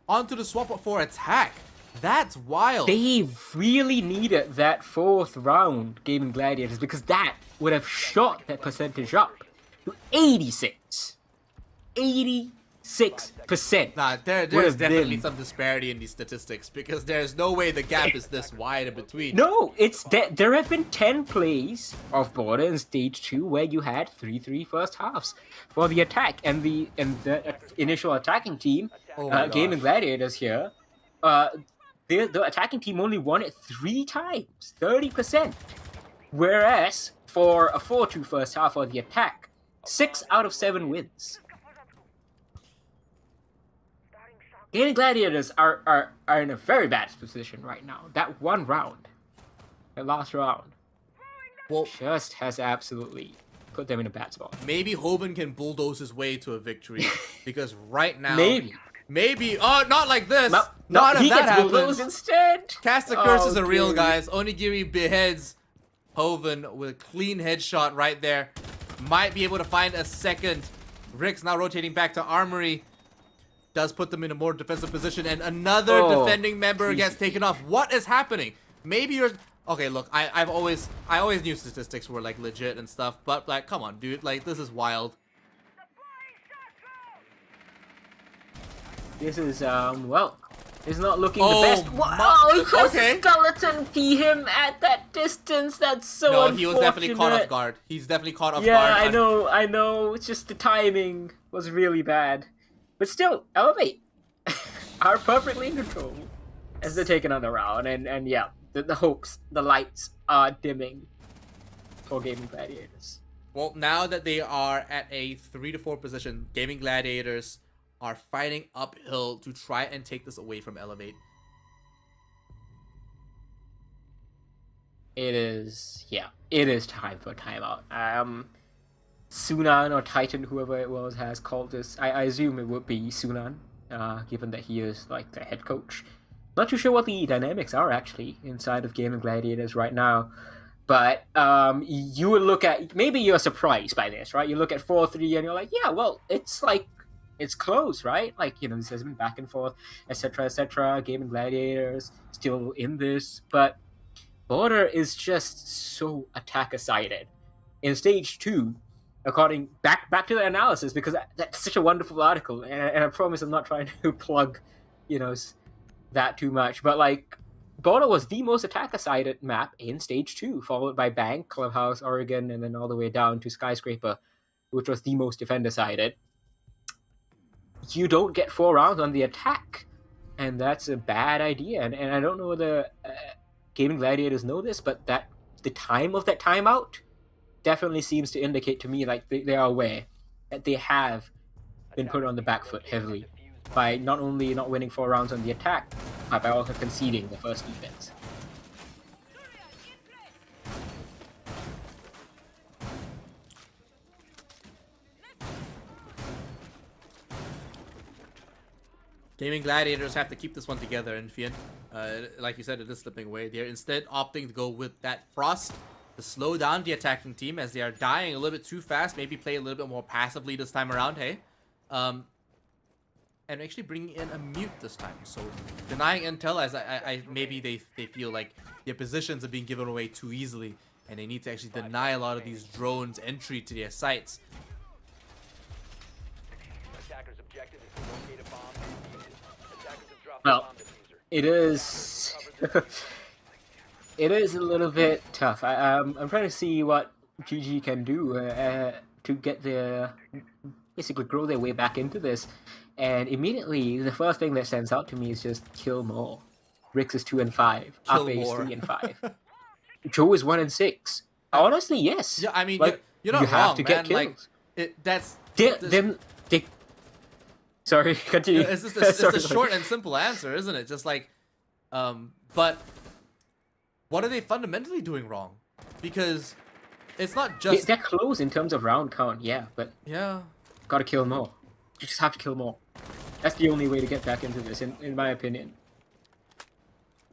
Onto the swap for attack. That's wild. They really needed that 4th round, Gaming Gladiators, because that would have shot that percentage up to 86. 86%. Nah, there's definitely some disparity in these statistics, because there's no way the gap is this wide in between. No, it's there have been 10 plays of Border in Stage 2 where you had 3-3 first halves for the attack, and the initial attacking team, Gaming Gladiators here, the attacking team only won it 3 times, 30%. Whereas for a 4-2 first half for the attack, 6 out of 7 wins. Gaming Gladiators are in a very bad position right now. That one round, that last round, just has absolutely put them in a bad spot. Maybe Hoven can bulldoze his way to a victory because right now, maybe. Oh, not like this. Not if he that gets happens. bulldozed instead. Cast the curse is Oh, real, dude. guys. Onigiri beheads Hoven with a clean headshot right there. Might be able to find a second. Rick's now rotating back to Armory. Does put them in a more defensive position, and another defending member gets taken off. What is happening? Maybe you're okay. Look, I always knew statistics were like legit and stuff, but like, come on, dude, like this is wild. This is well, it's not looking the Oh, best. Wow, he okay. skeleton key him at that distance. That's so No, unfortunate. he was definitely caught off guard. He's definitely caught off Yeah, guard. I know. It's just the timing was really bad, but still, Elevate are perfectly in control as they take another round, and yeah, the hopes, the lights are dimming for Gaming Gladiators. Well, now that they are at a 3-4 position, Gaming Gladiators are fighting uphill to try and take this away from Elevate. It is time for a timeout. Sunan or Titan, whoever it was, has called this. I assume it would be Sunan, given that he is like the head coach. Not too sure what the dynamics are actually inside of Gaming Gladiators right now. But you would look at, maybe you're surprised by this, right? You look at 4-3 and you're like, yeah, well, it's close, right? Like, you know, this has been back and forth, etc., etc. Gaming Gladiators still in this, but Border is just so attacker-sided. In stage 2, according back to the analysis, because that's such a wonderful article, and I promise I'm not trying to plug, you know, that too much, but like, Border was the most attacker-sided map in stage 2, followed by Bank, Clubhouse, Oregon, and then all the way down to Skyscraper, which was the most defender-sided. You don't get 4 rounds on the attack, and that's a bad idea. And I don't know whether Gaming Gladiators know this, but that the time of that timeout definitely seems to indicate to me like they are aware that they have been put on the back foot heavily by not only not winning 4 rounds on the attack, but by also conceding the first defense. Gaming Gladiators have to keep this one together, and Fian, like you said, it is slipping away. They're instead opting to go with that Frost to slow down the attacking team as they are dying a little bit too fast. Maybe play a little bit more passively this time around, hey? And actually bringing in a mute this time. So denying intel as maybe they feel like their positions are being given away too easily, and they need to actually deny a lot of these drones entry to their sites. Well, it is it is a little bit tough. I'm trying to see what GG can do to get basically grow their way back into this. And immediately, the first thing that stands out to me is just kill more. Rix is 2 and 5. Ape is 3 and 5. Joe is 1 and 6. Honestly, yes. Yeah, I mean, like, you're not you wrong, have to man. get kills. Like, Sorry, continue. It's just it's a short and simple answer, isn't it? Just like, but what are they fundamentally doing wrong? Because it's not just they're close in terms of round count, yeah, but yeah, gotta kill more. You just have to kill more. That's the only way to get back into this, in my opinion.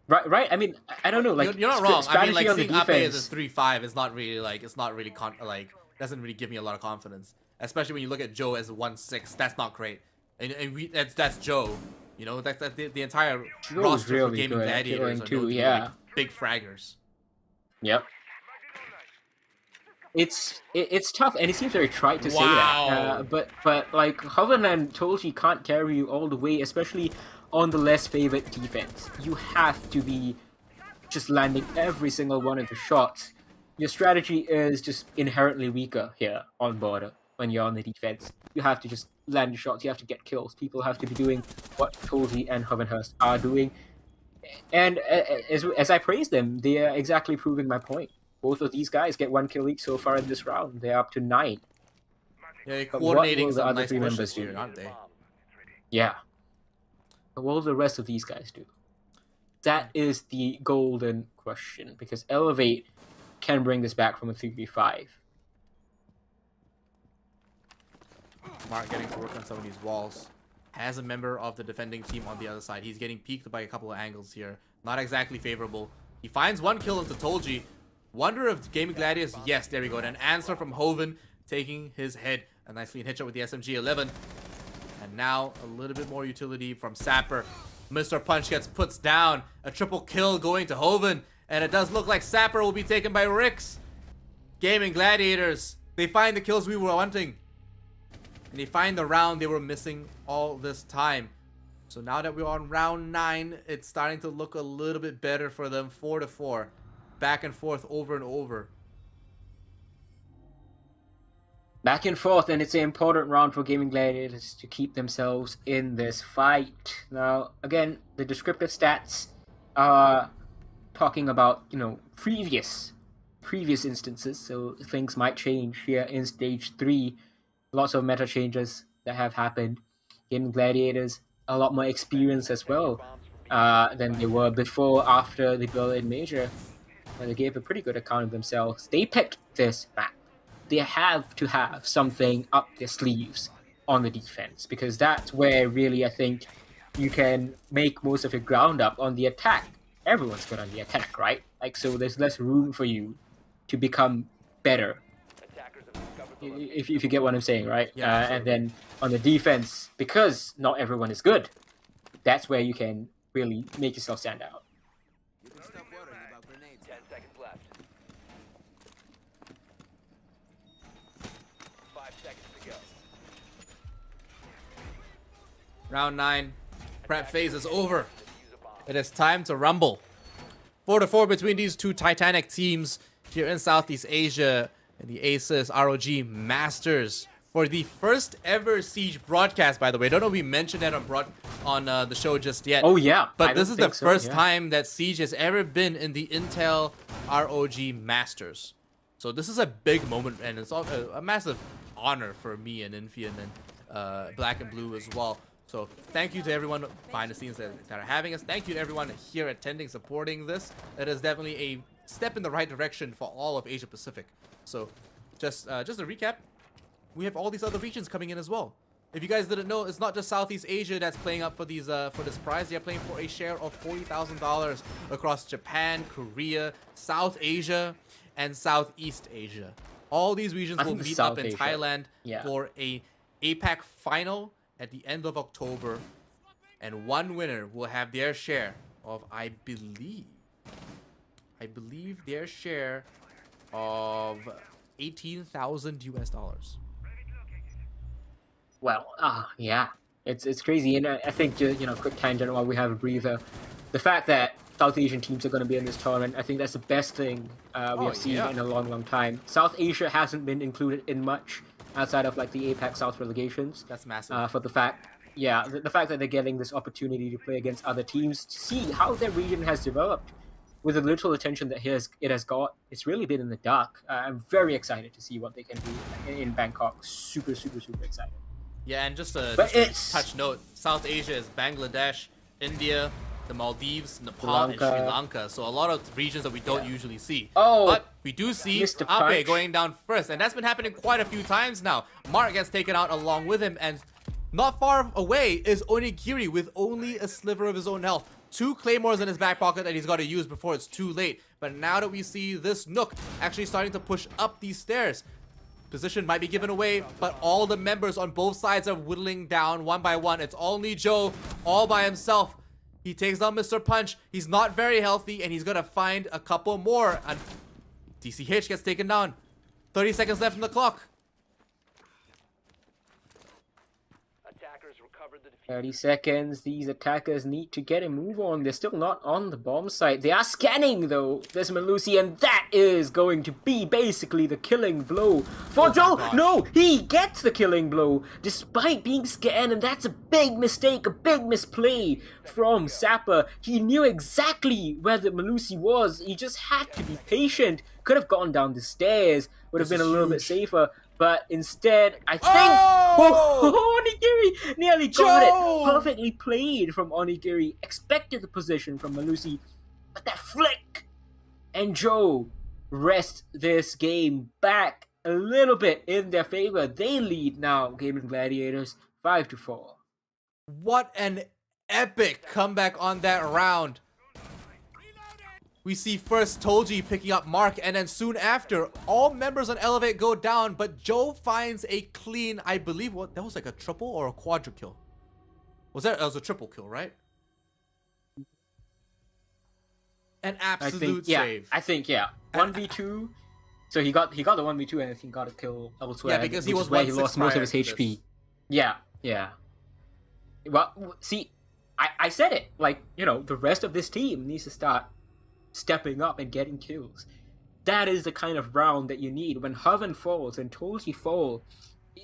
Right. I mean, I don't know. Like, you're not wrong. I mean, like, on the seeing Ape defense. as a 3-5 is not really like doesn't really give me a lot of confidence. Especially when you look at Joe as a 1-6, that's not great. And that's Joe. You know, that's the entire roster really for Gaming good Gladiators are too, known to be, yeah. like, big fraggers. Yep. It's tough, and it seems very trite to say Wow. that. But like Hoven and Tolji can't carry you all the way, especially on the less favored defense. You have to be just landing every single one of the shots. Your strategy is just inherently weaker here on Border when you're on the defense. You have to just land your shots. You have to get kills. People have to be doing what Tolji and Hovenhurst are doing. And as I praise them, they are exactly proving my point. Both of these guys get 1 kill each so far in this round. They're up to 9. Yeah, they're But what coordinating will the some other nice three pushes members do? here, aren't they? Yeah. But what will the rest of these guys do? That is the golden question, because Elevate can bring this back from a 3v5. Mark getting to work on some of these walls. Has a member of the defending team on the other side. He's getting peeked by a couple of angles here. Not exactly favorable. He finds one kill into Tolji. Wonder if Gaming Gladiators... Yes, there we go. And an answer from Hoven taking his head. A nice clean headshot with the SMG-11. And now a little bit more utility from Sapper. Mr. Punch gets puts down. A triple kill going to Hoven. And it does look like Sapper will be taken by Rix. Gaming Gladiators. They find the kills we were wanting. And they find the round they were missing all this time. So now that we're on round 9, it's starting to look a little bit better for them. 4-4. Back and forth over and over. Back and forth, and it's an important round for Gaming Gladiators to keep themselves in this fight. Now, again, the descriptive stats are talking about, you know, previous instances, so things might change here in Stage 3. Lots of meta changes that have happened. Gaming Gladiators, a lot more experience as well than they were before, after the Berlin Major. They gave a pretty good account of themselves. They picked this map. They have to have something up their sleeves on the defense, because that's where really I think you can make most of your ground up. On the attack, everyone's good on the attack, right? Like, so there's less room for you to become better, if you get what I'm saying, right? Yeah, and then on the defense, because not everyone is good, that's where you can really make yourself stand out. 10 seconds left. 5 seconds to go. Round 9. Prep phase is over. It is time to rumble. 4-4 between these two Titanic teams here in Southeast Asia. And the Aces ROG Masters for the first ever Siege broadcast, by the way. I don't know if we mentioned that on the show just yet. Oh, yeah. But this is the first time that Siege has ever been in the Intel ROG Masters. So this is a big moment, and it's a massive honor for me and Infi and then Black and Blue as well. So thank you to everyone behind the scenes that are having us. Thank you to everyone here attending, supporting this. It is definitely a step in the right direction for all of Asia Pacific. So, just a recap, we have all these other regions coming in as well. If you guys didn't know, it's not just Southeast Asia that's playing up for these for this prize. They're playing for a share of $40,000 across Japan, Korea, South Asia, and Southeast Asia. All these regions will meet up in Thailand for a APAC final at the end of October, and one winner will have their share of, I believe their share of $18,000 US. Well, yeah, it's crazy, and I think, you know, quick tangent while we have a breather. The fact that South Asian teams are going to be in this tournament, I think that's the best thing we have seen in a long time. South Asia hasn't been included in much outside of like the APAC South relegations. That's massive. For the fact, the fact that they're getting this opportunity to play against other teams, to see how their region has developed. With the little attention that it has got, it's really been in the dark. I'm very excited to see what they can do in Bangkok. Super, super, super excited. Yeah, and just a touch note, South Asia is Bangladesh, India, the Maldives, Nepal, and Sri Lanka. So a lot of regions that we don't usually see. Oh, but we do see Ape going down first, and that's been happening quite a few times now. Mark gets taken out along with him, and not far away is Onigiri with only a sliver of his own health. 2 claymores in his back pocket that he's got to use before it's too late. But now that we see this Nook actually starting to push up these stairs, position might be given away, but all the members on both sides are whittling down one by one. It's only Joe all by himself. He takes down Mr. Punch. He's not very healthy, and he's going to find a couple more. And DCH gets taken down. 30 seconds left on the clock. Attackers recovered the defuse. 30 seconds. These attackers need to get a move on. They're still not on the bomb site. They are scanning, though. There's Melusi, and that is going to be basically the killing blow for Joe. No, he gets the killing blow despite being scanned, and that's a big mistake, a big misplay from Sapper. He knew exactly where the Melusi was. He just had to be patient. Could have gone down the stairs. Would have been a little bit safer. But instead, I think Onigiri nearly got it. Perfectly played from Onigiri. Expected the position from Melusi. But that flick! And Joe rests this game back a little bit in their favor. They lead now, Gaming Gladiators, 5-4. What an epic comeback on that round. We see first Toji picking up Mark, and then soon after, all members on Elevate go down, but Joe finds a clean, I believe, what that was like a triple or a quadra kill. That was a triple kill, right? An absolute save. I think, yeah. 1v2. So he got the 1v2 and he got a kill elsewhere. Yeah, because he was where he lost most of his HP. Yeah. Well, see, I said it. Like, you know, the rest of this team needs to start stepping up and getting kills. That is the kind of round that you need. When Haven falls and Toji fall,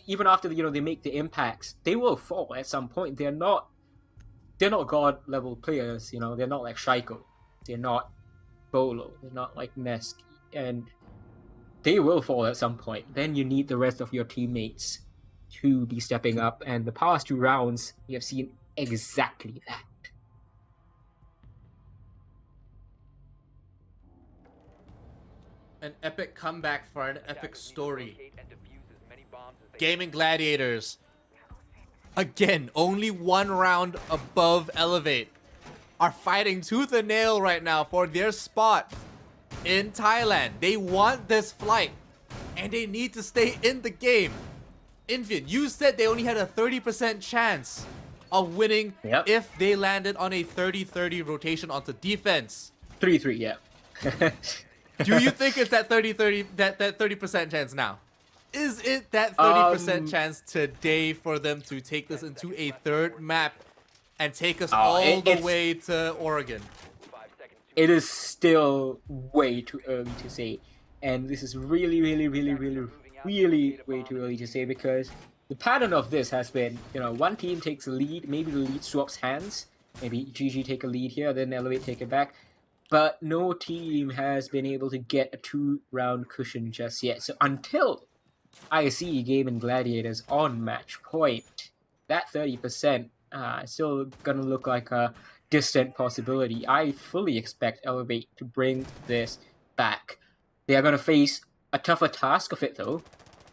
even after they make the impacts, they will fall at some point. They're not god level players. They're not like Shaiko. They're not Bolo. They're not like Nesk, and they will fall at some point. Then you need the rest of your teammates to be stepping up. And the past 2 rounds, we have seen exactly that. An epic comeback for an epic story. Gaming Gladiators, again, only 1 round above Elevate, are fighting tooth and nail right now for their spot in Thailand. They want this flight, and they need to stay in the game. Invian, you said they only had a 30% chance of winning if they landed on a 30-30 rotation onto defense. 3-3, yeah. Do you think it's that 30-30, that 30% chance now? Is it that 30% chance today for them to take this into a 3rd map and take us all the way to Oregon? It is still way too early to say. And this is really way too early to say, because the pattern of this has been, one team takes a lead, maybe the lead swaps hands, maybe GG take a lead here, then Elevate take it back. But no team has been able to get a 2-round cushion just yet. So until I see Gaming Gladiators on match point, that 30% is still gonna look like a distant possibility. I fully expect Elevate to bring this back. They are gonna face a tougher task of it though,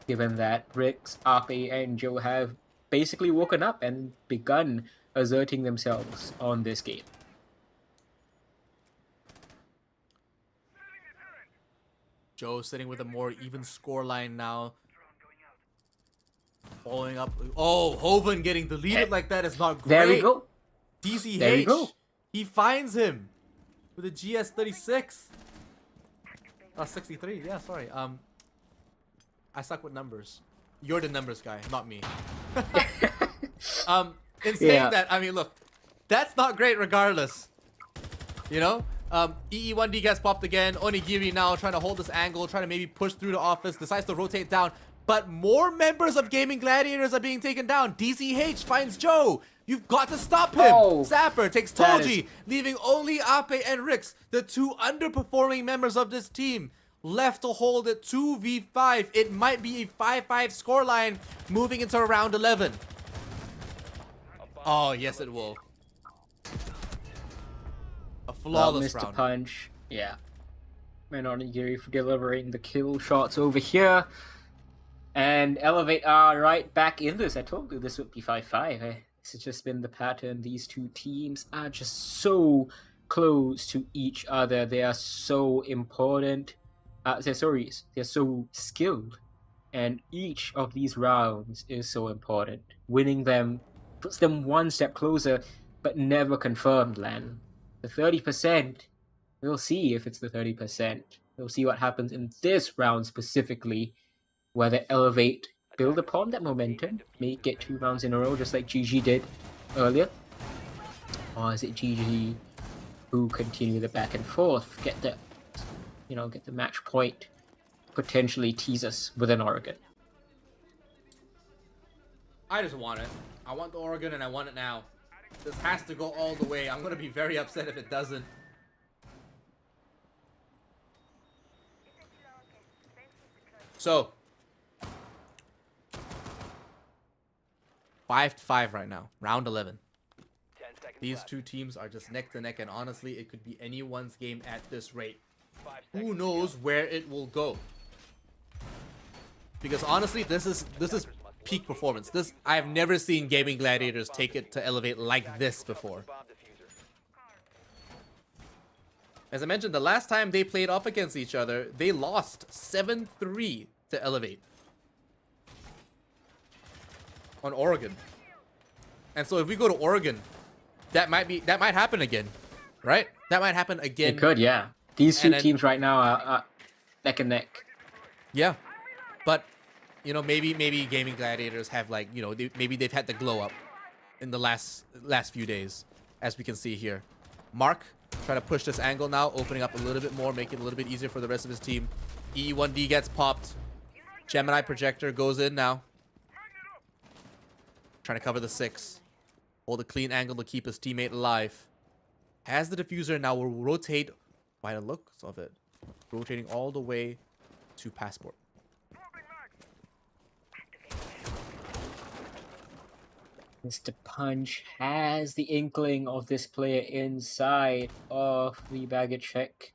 given that Rix, Ape, and Joe have basically woken up and begun asserting themselves on this game. Joe sitting with a more even scoreline now. Following up. Oh, Hoven getting deleted like that is not great. There we go. DCH. There we go. He finds him with a GS36. Oh, 63. Yeah, sorry. I suck with numbers. You're the numbers guy, not me. In saying that, I mean, look, that's not great regardless. EE1D gets popped again. Onigiri now trying to hold this angle, trying to maybe push through the office, decides to rotate down. But more members of Gaming Gladiators are being taken down. DCH finds Joe. You've got to stop him. Zapper takes Toji, leaving only Ape and Rix, the 2 underperforming members of this team, left to hold it 2v5. It might be a 5-5 scoreline moving into round 11. Oh, yes it will. A flawless round. Punch. Yeah. And Onigiri for delivering the kill shots over here. And Elevate are right back in this. I told you this would be 5-5. This has just been the pattern. These 2 teams are just so close to each other. They are so important. They're so skilled. And each of these rounds is so important. Winning them puts them 1 step closer, but never confirmed land. The 30%, we'll see if it's the 30%. We'll see what happens in this round specifically, whether Elevate build upon that momentum, may get 2 rounds in a row just like GG did, earlier? Or is it GG who continue the back and forth, get the match point, potentially tease us with an Oregon? I just want it. I want the Oregon and I want it now. This has to go all the way. I'm gonna be very upset if it doesn't. So 5-5 right now, round 11. These two teams are just neck to neck, and honestly, it could be anyone's game at this rate. Who knows where it will go? Because honestly, this is peak performance. I've never seen Gaming Gladiators take it to Elevate like this before. As I mentioned, the last time they played off against each other, they lost 7-3 to Elevate on Oregon. And so if we go to Oregon, that might happen again, right? That might happen again. It could, yeah. These two teams right now are neck and neck. Yeah, but you know, maybe Gaming Gladiators have, like, you know, maybe they've had the glow up in the last few days, as we can see here. Mark trying to push this angle now, opening up a little bit more, making it a little bit easier for the rest of his team. E1D gets popped. Gemini Projector goes in now. Trying to cover the 6. Hold a clean angle to keep his teammate alive. Has the diffuser now, will rotate, by the looks of it, rotating all the way to Passport. Mr. Punch has the inkling of this player inside of the baggage check.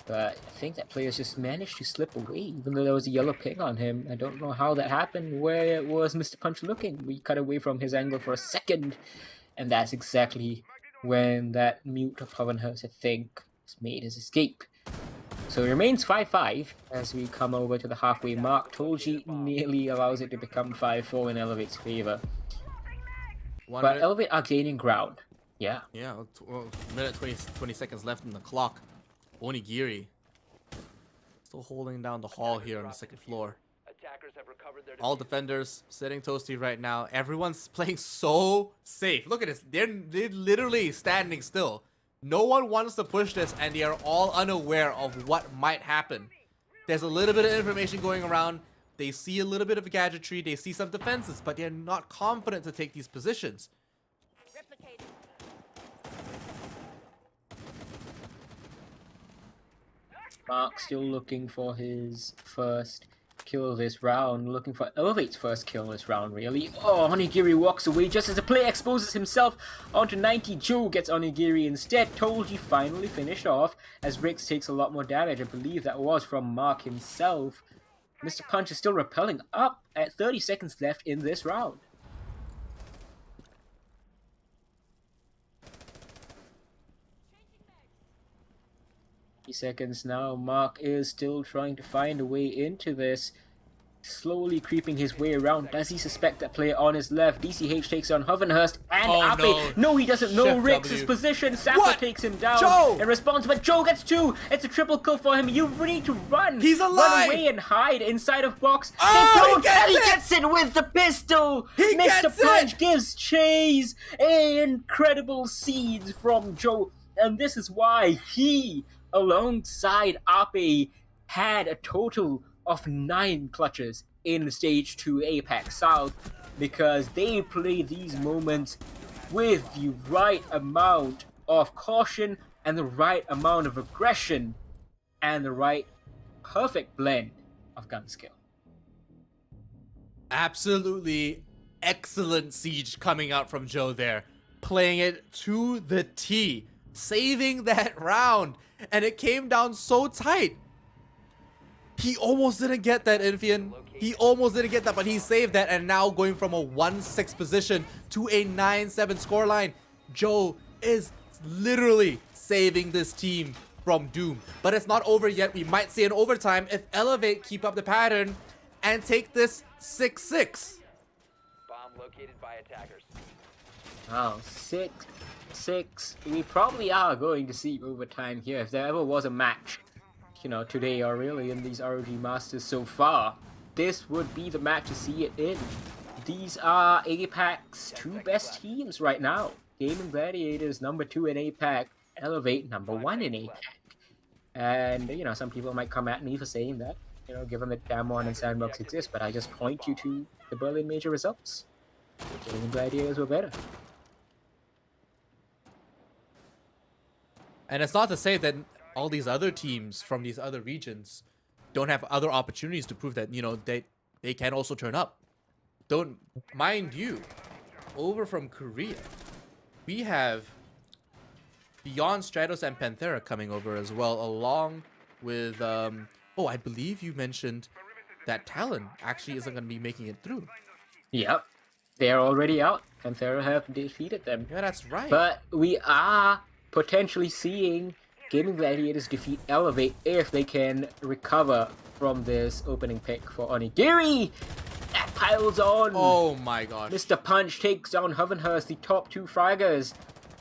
But I think that player's just managed to slip away, even though there was a yellow ping on him. I don't know how that happened. Where was Mr. Punch looking? We cut away from his angle for a second. And that's exactly when that mute of Hovenhurst, I think, has made his escape. So it remains 5-5 as we come over to the halfway mark. Toji nearly allows it to become 5-4 in Elevate's favor. But Elevate are gaining ground. Yeah. Yeah, well, minute 20 seconds left in the clock. Onigiri still holding down the hall here on the second floor. All defenders sitting toasty right now. Everyone's playing so safe. Look at this. They're literally standing still. No one wants to push this, and they are all unaware of what might happen. There's a little bit of information going around. They see a little bit of gadgetry. They see some defenses, but they're not confident to take these positions. Mark still looking for his first kill this round, looking for Elevate's first kill this round, really. Oh, Onigiri walks away just as the player exposes himself onto 90. Joe gets Onigiri instead. Toji finally finished off as Rix takes a lot more damage. I believe that was from Mark himself. Mr. Punch is still rappelling up at 30 seconds left in this round. Seconds now. Mark is still trying to find a way into this, slowly creeping his way around. Does he suspect that player on his left? DCH takes on Hovenhurst and Ape. No, he doesn't know Rix's position. Sapper takes him down in response, but Joe gets 2. It's a triple kill for him. You need to run. He's alive. Run away and hide inside of box. Oh, he gets it with the pistol. Mr. Punch gives Chase an incredible seed from Joe, and this is why he, alongside Ape, had a total of 9 clutches in Stage 2 APAC South, because they play these moments with the right amount of caution and the right amount of aggression and the right perfect blend of gun skill. Absolutely excellent siege coming out from Joe there, playing it to the T, saving that round. And it came down so tight. He almost didn't get that, Infian. He almost didn't get that, but he saved that. And now going from a 1-6 position to a 9-7 scoreline. Joe is literally saving this team from doom. But it's not over yet. We might see an overtime if Elevate keep up the pattern and take this 6-6. Bomb located by attackers. Wow, 6. We probably are going to see overtime here. If there ever was a match, you know, today or really in these ROG Masters so far, this would be the match to see it in. these are APAC's two best teams right now. Gaming Gladiators number 2 in APAC, Elevate number 1 in APAC. And, you know, some people might come at me for saying that, you know, given that Damwon and Sandbox exist, but I just point you to the Berlin Major results. Gaming Gladiators were better. And it's not to say that all these other teams from these other regions don't have other opportunities to prove that, you know, they can also turn up. Don't mind you, over from Korea, we have Beyond Stratos and Panthera coming over as well, along with oh, I believe you mentioned that Talon actually isn't going to be making it through. Yep, they're already out. Panthera have defeated them. Yeah, that's right. But we are potentially seeing Gaming Gladiators defeat Elevate if they can recover from this opening pick for Onigiri. That piles on. Oh my god. Mr. Punch takes down Hovenhurst, the top 2 fraggers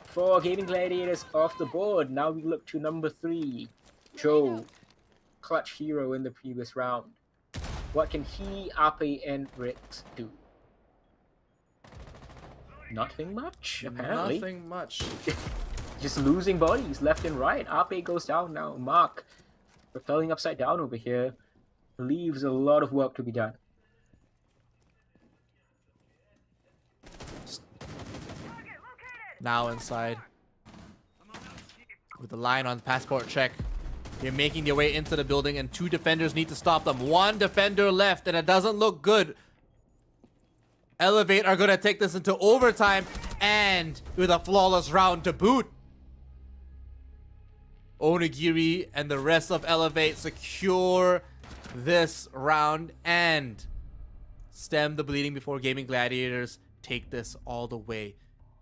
for Gaming Gladiators off the board. Now we look to number 3, Joe, clutch hero in the previous round. What can he, Ape, and Rix do? Nothing much, apparently. Nothing much. Just losing bodies left and right. Ape goes down now. Mark, repelling upside down over here, leaves a lot of work to be done. Now inside. With the line on passport check. They're making their way into the building and 2 defenders need to stop them. 1 defender left and it doesn't look good. Elevate are going to take this into overtime and with a flawless round to boot. Onigiri and the rest of Elevate secure this round and stem the bleeding before Gaming Gladiators take this all the way.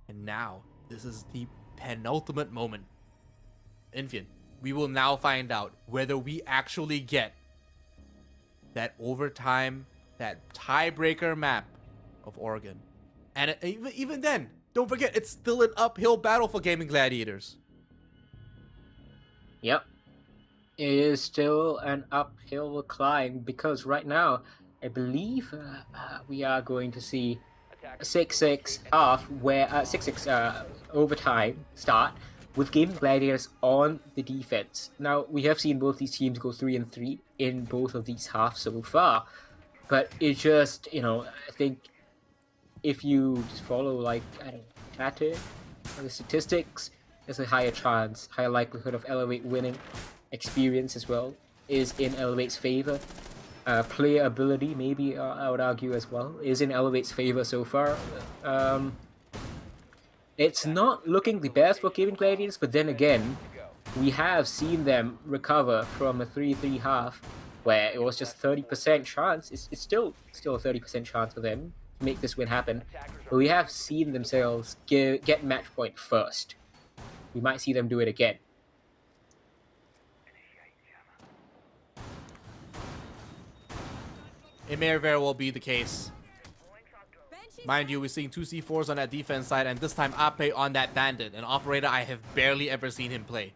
And now, this is the penultimate moment. Infian, we will now find out whether we actually get that overtime, that tiebreaker map of Oregon. And even then, don't forget, it's still an uphill battle for Gaming Gladiators. Yep. It is still an uphill climb because right now, I believe we are going to see 6-6 off, where 6-6 overtime start with Gaming Gladiators on the defense. Now, we have seen both these teams go 3-3 in both of these halves so far, but it just, you know, I think if you just follow, like, I don't know, pattern or the statistics, there's a higher chance, higher likelihood of Elevate winning. Experience as well is in Elevate's favor. Player ability, maybe I would argue as well, is in Elevate's favor so far. It's not looking the best for Gaming Gladiators, but then again, we have seen them recover from a 3-3 half where it was just 30% chance. It's still a 30% chance for them to make this win happen, but we have seen themselves get match point first. We might see them do it again. It may very well be the case. Mind you, we're seeing 2 C4s on that defense side, and this time Ape on that bandit, an operator I have barely ever seen him play.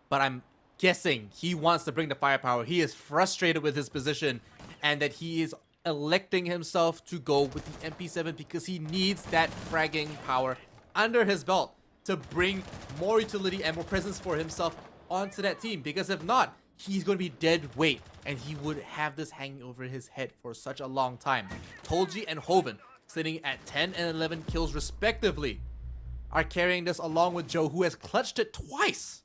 But I'm guessing he wants to bring the firepower. He is frustrated with his position, and that he is electing himself to go with the MP7 because he needs that fragging power under his belt to bring more utility and more presence for himself onto that team. Because if not, he's going to be dead weight, and he would have this hanging over his head for such a long time. Tolji and Hoven, sitting at 10 and 11 kills respectively, are carrying this along with Joe, who has clutched it twice.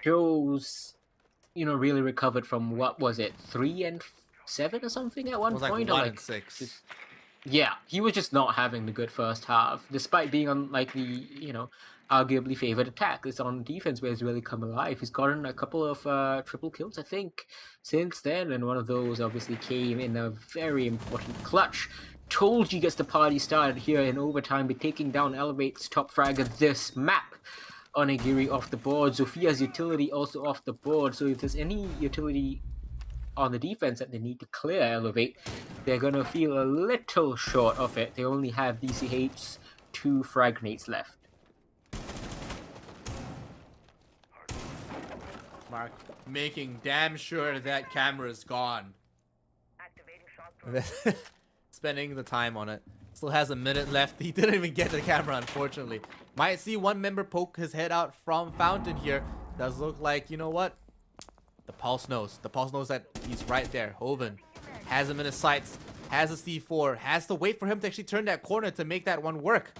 Joe's, you know, really recovered from, what was it, 3 and 7 or something at one point? Like 1 and 6. Yeah, he was just not having the good first half, despite being on, like, the, you know, arguably favored attack. It's on defense where he's really come alive. He's gotten a couple of triple kills, I think, since then, and one of those obviously came in a very important clutch. Tolji gets the party started here in overtime by taking down Elevate's top fragger this map. Onigiri off the board, Sophia's utility also off the board, so if there's any utility on the defense that they need to clear Elevate, they're gonna feel a little short of it. They only have DCH's 2 frag grenades left. Mark making damn sure that camera's gone. Spending the time on it. Still has a minute left. He didn't even get the camera, unfortunately. Might see one member poke his head out from Fountain here. Does look like, you know what? The Pulse knows. The Pulse knows that he's right there. Hoven has him in his sights. Has a C4. Has to wait for him to actually turn that corner to make that one work.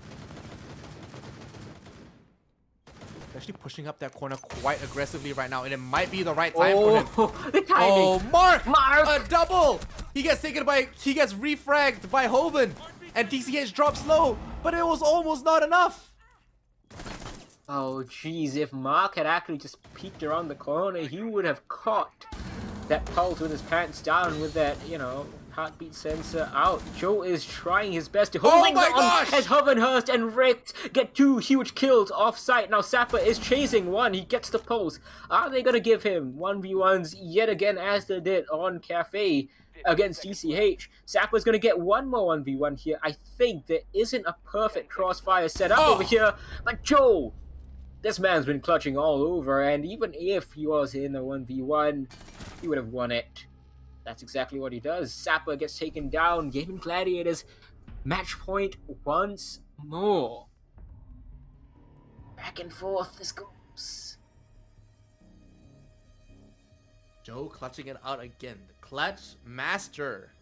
Actually pushing up that corner quite aggressively right now, and it might be the right time for him. The timing. Oh, Mark! Mark! A double! He gets refragged by Hoven, and DCH drops low, but it was almost not enough. Oh, jeez, if Mark had actually just peeked around the corner, he would have caught that Pulse with his pants down with that, you know, heartbeat sensor out. Joe is trying his best to hold things on as Hovenhurst and Richt get 2 huge kills off-site. Now Sapper is chasing one. He gets the Pulse. Are they going to give him 1v1s yet again as they did on Cafe against DCH? Sapper's going to get one more 1v1 here. I think there isn't a perfect crossfire set up over here, but Joe, this man's been clutching all over, and even if he was in a 1v1, he would have won it. That's exactly what he does. Sapper gets taken down. Gaming Gladiators match point once more. Back and forth this goes. Joe clutching it out again. The clutch master.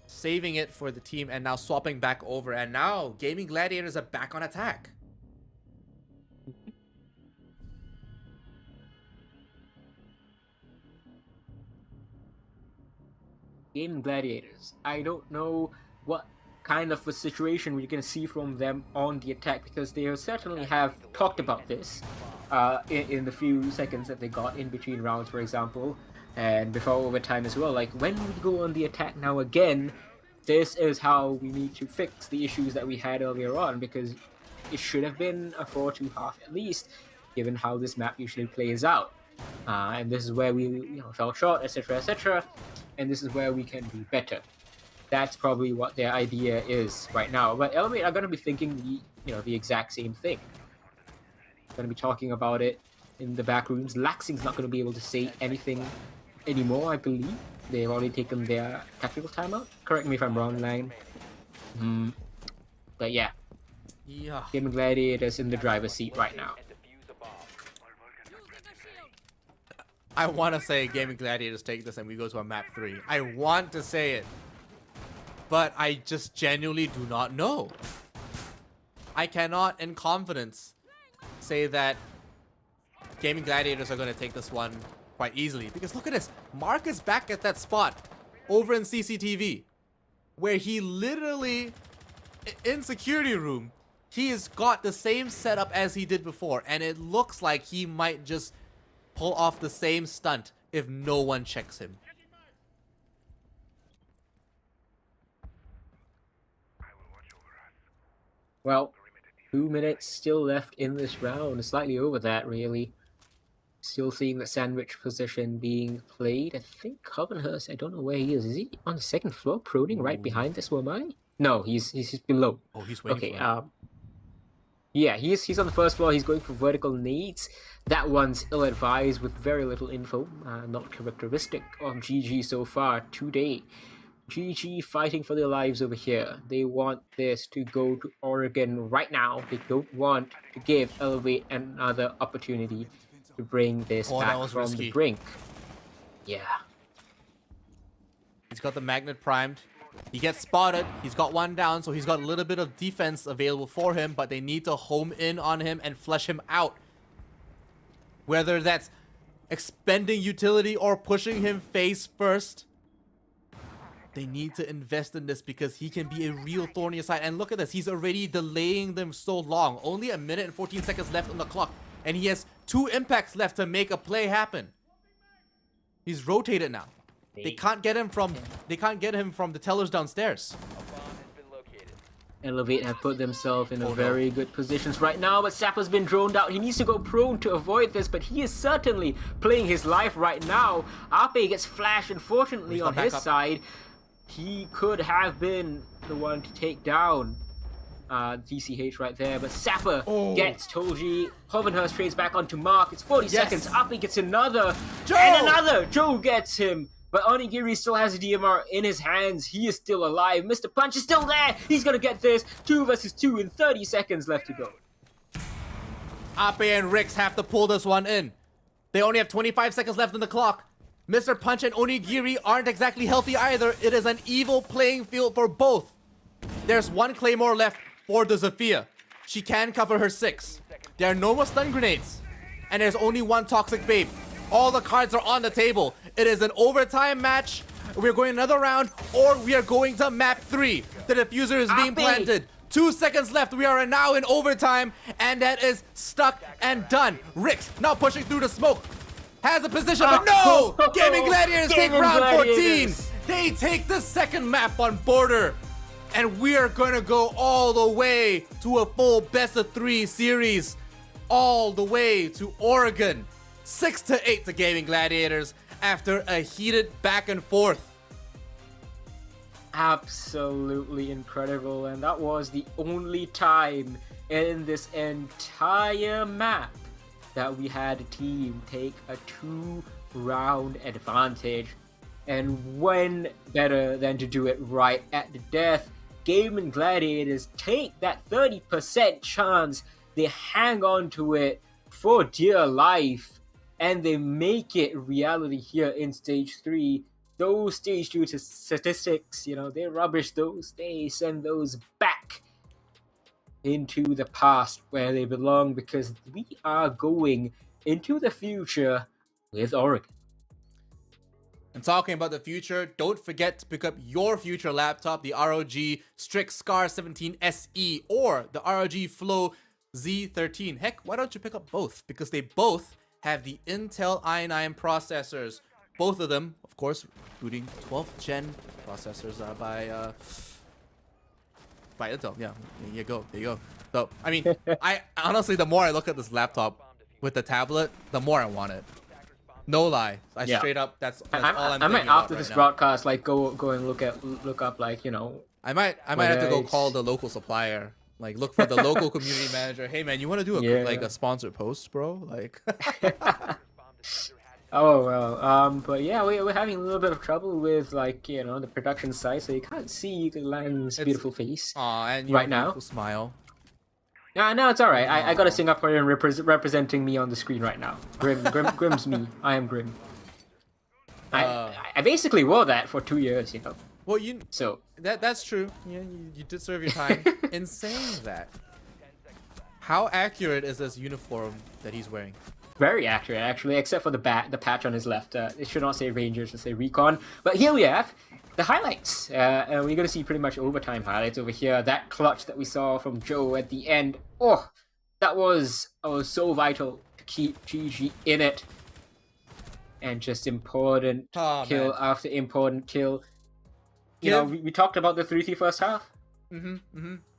Saving it for the team and now swapping back over. And now Gaming Gladiators are back on attack. Gaming Gladiators. I don't know what kind of a situation we're going to see from them on the attack, because they certainly have talked about this in the few seconds that they got in between rounds, for example, and before overtime as well. Like, when we go on the attack now again, this is how we need to fix the issues that we had earlier on, because it should have been a 4-2 half at least, given how this map usually plays out. And this is where we fell short, etc., etc., and this is where we can do better. That's probably what their idea is right now. But Elevate are going to be thinking the exact same thing. Going to be talking about it in the back rooms. Laxing's not going to be able to say anything anymore, I believe. They've already taken their tactical timeout. Correct me if I'm wrong, Line. But yeah. Gaming Gladiators in the driver's seat right now. I want to say Gaming Gladiators take this and we go to a map 3. I want to say it, but I just genuinely do not know. I cannot in confidence say that Gaming Gladiators are going to take this one quite easily, because look at this. Mark is back at that spot over in CCTV where he literally, in security room, he has got the same setup as he did before, and it looks like he might just pull off the same stunt if no one checks him. Well, 2 minutes still left in this round, slightly over that really. Still seeing the sandwich position being played. I think Hovenhurst, I don't know where he is. Is he on the second floor, proning right behind this Wamai? No, he's below. Oh, he's waiting for him. Yeah, he's on the first floor. He's going for vertical nades. That one's ill-advised with very little info. Not characteristic of GG so far today. GG fighting for their lives over here. They want this to go to Oregon right now. They don't want to give Elevate another opportunity to bring this back from the brink. Yeah. He's got the magnet primed. He gets spotted. He's got one down, so he's got a little bit of defense available for him, but they need to home in on him and flush him out. Whether that's expending utility or pushing him face first, they need to invest in this because he can be a real thorn in your side. And look at this. He's already delaying them so long. Only 1 minute and 14 seconds left on the clock, and he has 2 impacts left to make a play happen. He's rotated now. They can't get him from the tellers downstairs. Elevate have put themselves in a very good positions right now, but Sapper's been droned out. He needs to go prone to avoid this, but he is certainly playing his life right now. Ape gets flashed, unfortunately, on his side. He could have been the one to take down DCH right there, but Sapper gets Toji. Hovenhurst trades back onto Mark. It's 40 seconds. Ape gets another, and another. Joe gets him. But Onigiri still has a DMR in his hands. He is still alive. Mr. Punch is still there. He's gonna get this. 2 versus 2 in 30 seconds left to go. Ape and Rix have to pull this one in. They only have 25 seconds left in the clock. Mr. Punch and Onigiri aren't exactly healthy either. It is an evil playing field for both. There's 1 Claymore left for the Zafia. She can cover her 6. There are no more stun grenades. And there's only 1 Toxic Babe. All the cards are on the table. It is an overtime match. We're going another round, or we are going to map 3. The diffuser is being planted. 2 seconds left. We are now in overtime, and that is stuck and done. Rix now pushing through the smoke. Has a position, but no! Gaming Gladiators take round 14. They take the second map on Border. And we are going to go all the way to a full best-of-3 series. All the way to Oregon. 6-8 to Gaming Gladiators after a heated back and forth. Absolutely incredible, and that was the only time in this entire map that we had a team take a 2-round advantage. And when better than to do it right at the death? Gaming Gladiators take that 30% chance, they hang on to it for dear life, and they make it reality here in Stage 3. Those Stage 2 statistics, you know, they rubbish those. They send those back into the past where they belong, because we are going into the future with Oregon. And talking about the future, don't forget to pick up your future laptop, the ROG Strix Scar 17 SE or the ROG Flow Z13. Heck, why don't you pick up both? Because they both have the Intel i9 processors. Both of them, of course, including 12th gen processors by Intel. Yeah, there you go. There you go. So, I mean, I honestly, the more I look at this laptop with the tablet, the more I want it. No lie. Straight up, that's all I'm I might thinking about after right this now. broadcast, like go and look up, like, you know. I might have to go call the local supplier. Like, look for the local community manager. Hey man, you want to do a sponsored post, bro? Like. Oh well, but yeah, we're having a little bit of trouble with, like, you know, the production side, so you can't see the Lang's beautiful face and right now. Smile. No, it's all right. I got a Singaporean representing me on the screen right now. Grim's me. I am Grim. I basically wore that for 2 years, you know. Well, so that's true. Yeah, you did serve your time. In saying that, how accurate is this uniform that he's wearing? Very accurate, actually, except for the patch on his left. It should not say Rangers, it should say Recon. But here we have the highlights. And we're going to see pretty much overtime highlights over here. That clutch that we saw from Joe at the end. Oh, that was so vital to keep GG in it. And just important kill after important kill. You know, we talked about the 3-3 first half.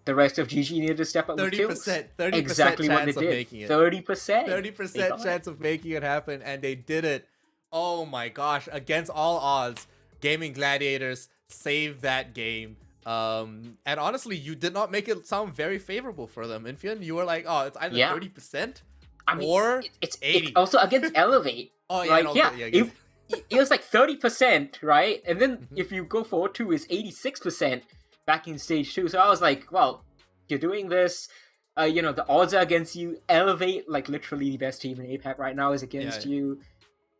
The rest of GG needed to step up with kills. 30% exactly what they did. 30%. 30% chance of making it happen, and they did it. Oh my gosh! Against all odds, Gaming Gladiators saved that game. And honestly, you did not make it sound very favorable for them. Infian, you were like, "Oh, it's either 30% or it's 80." It's also against Elevate. Oh yeah, it was like 30%, right? And then if you go for 2, it's 86%. Back in Stage 2, so I was like, well, you're doing this, you know, the odds are against you. Elevate, like literally the best team in APAC right now, is against you.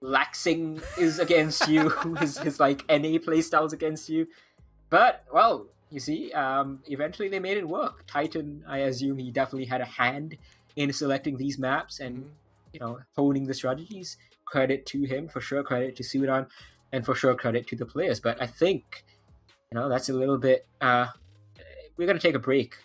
Laxing is against you. his like NA playstyles against you. But, well, you see, eventually they made it work. Titan, I assume he definitely had a hand in selecting these maps and, you know, honing the strategies. Credit to him, for sure, credit to Sudan, and for sure credit to the players. But I think, you know, that's a little bit. We're gonna take a break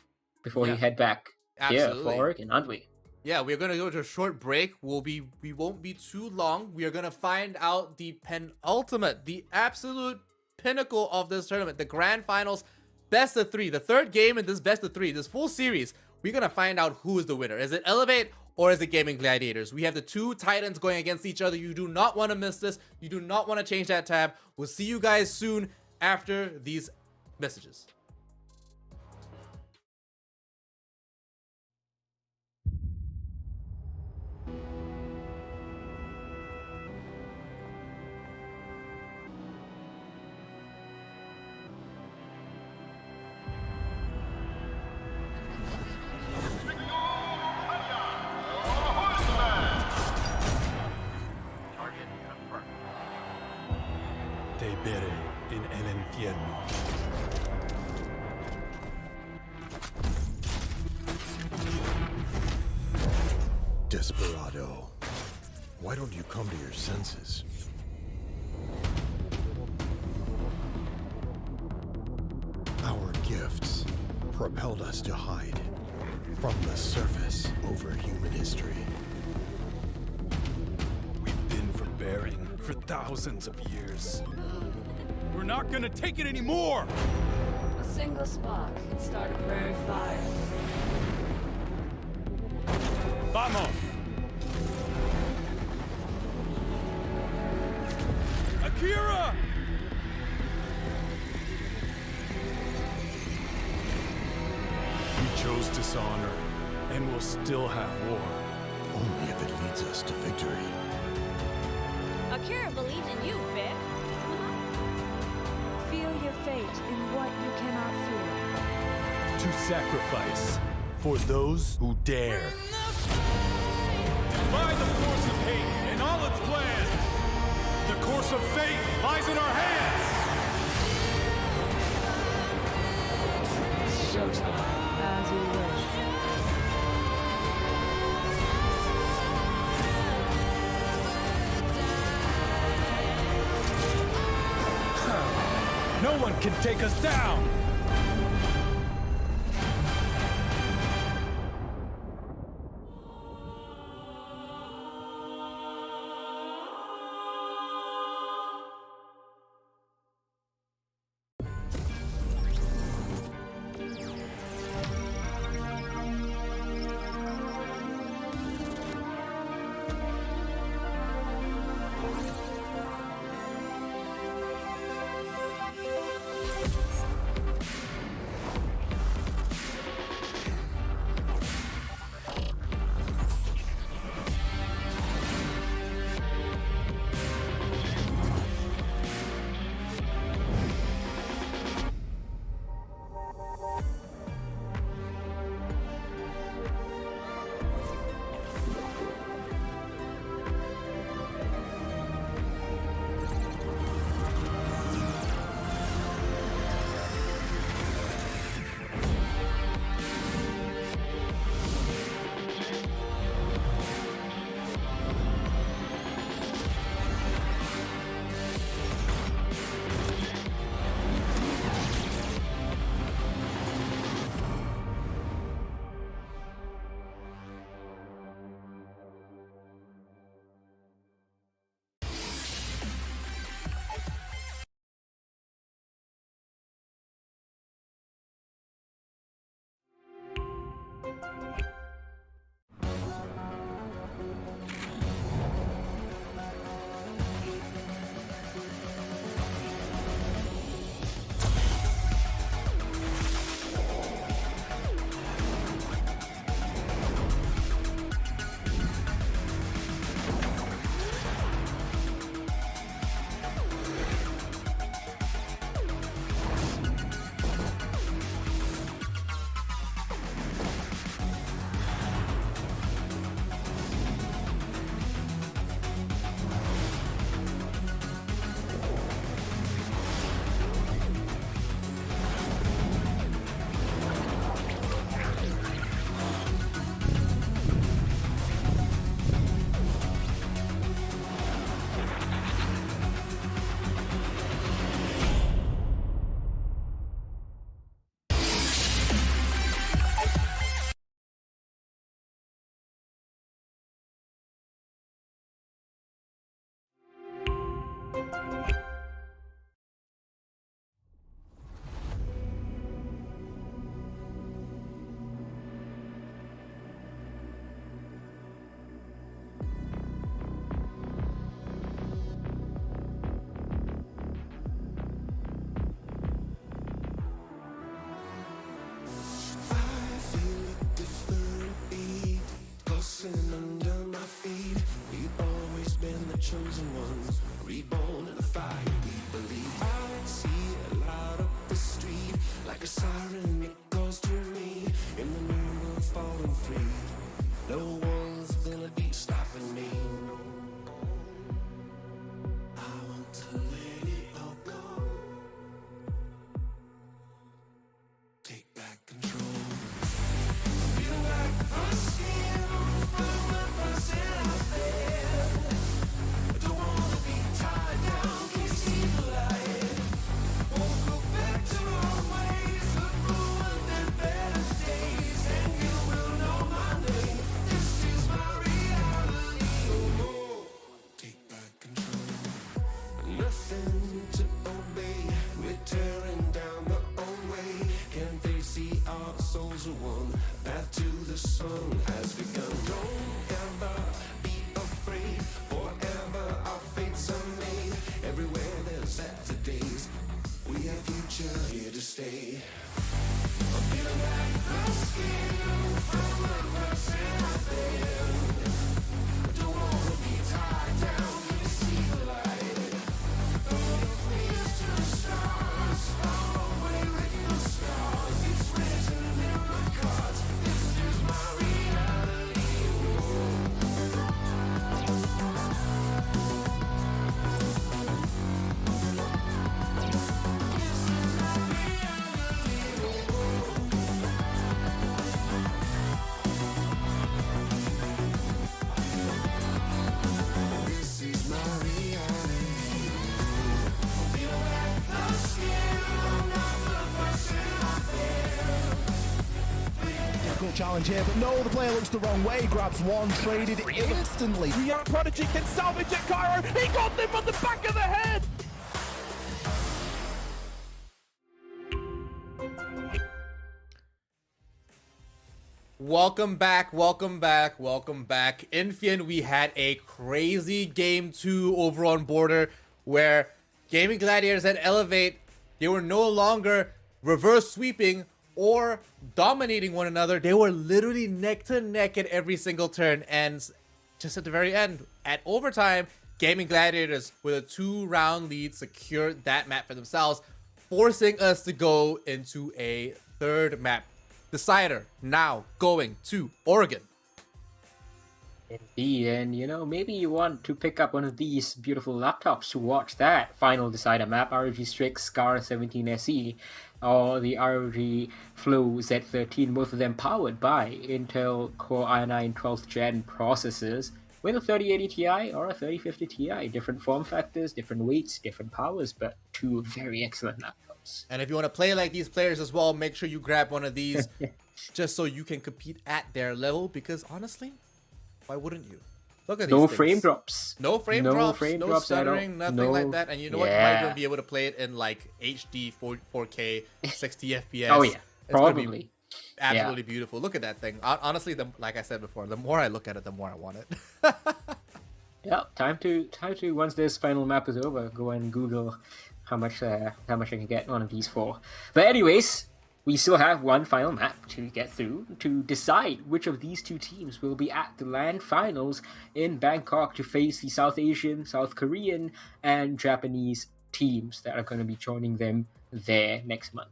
before we head back here for Oregon, aren't we? Yeah, we're gonna go to a short break. We won't be too long. We are gonna find out the penultimate, the absolute pinnacle of this tournament, the grand finals, best of 3, the third game in this best of 3, this full series. We're gonna find out who is the winner. Is it Elevate or is it Gaming Gladiators? We have the 2 Titans going against each other. You do not want to miss this. You do not want to change that tab. We'll see you guys soon after these messages. Te veré en el infierno. Desperado, why don't you come to your senses? Our gifts propelled us to hide from the surface over human history. We've been forbearing for thousands of years. We're not gonna take it anymore! A single spark can start a prairie fire. Vamos! Akira! We chose dishonor, and we'll still have war. Only if it leads us to victory. Akira believes in you, Vic. Feel your fate in what you cannot feel. To sacrifice for those who dare. Defy the force of hate and all its plans. The course of fate lies in our hands. Showtime. As you wish. No one can take us down. nothing to obey. We're tearing down the old way. Can't they see our souls are one? Path to the sun has begun. Don't ever be afraid. Forever our fates are made. Everywhere there's Saturdays. We have future here to stay. I'm feeling like the skin from the person I've been. I don't wanna be tied down. Let me see the light. Throw your fears to the stars. Far away with the stars. It's written in my cards. This is my reality. This is my reality. Feel like the skin. I'm not the person I've been. Difficult challenge here, but no, the player looks the wrong way. Grabs one, traded instantly. The young prodigy can salvage it, Cairo. He got him on the back of the head. Welcome back, welcome back, welcome back. In Fien, we had a crazy game 2 over on Border where Gaming Gladiators and Elevate, they were no longer reverse sweeping or dominating one another. They were literally neck to neck at every single turn. And just at the very end, at overtime, Gaming Gladiators with a 2-round lead secured that map for themselves, forcing us to go into a third map. Decider now going to Oregon. Indeed, and you know, maybe you want to pick up one of these beautiful laptops to watch that final Decider map, ROG Strix Scar 17 SE, or the ROG Flow Z13, both of them powered by Intel Core i9 12th Gen processors with a 3080 Ti or a 3050 Ti. Different form factors, different weights, different powers, but two very excellent laptops. And if you want to play like these players as well, make sure you grab one of these just so you can compete at their level, because honestly, why wouldn't you? Look at these No things. frame drops. No frame drops, no stuttering, nothing like that. And you know what? You might even be able to play it in like HD 4K 60 FPS. Oh yeah, It's probably. gonna be absolutely beautiful. Look at that thing. Honestly, like I said before, the more I look at it, the more I want it. Yeah, time to once this final map is over, go and Google how much I can get one of these for. But anyways, we still have one final map to get through to decide which of these two teams will be at the LAN finals in Bangkok to face the South Asian, South Korean, and Japanese teams that are going to be joining them there next month.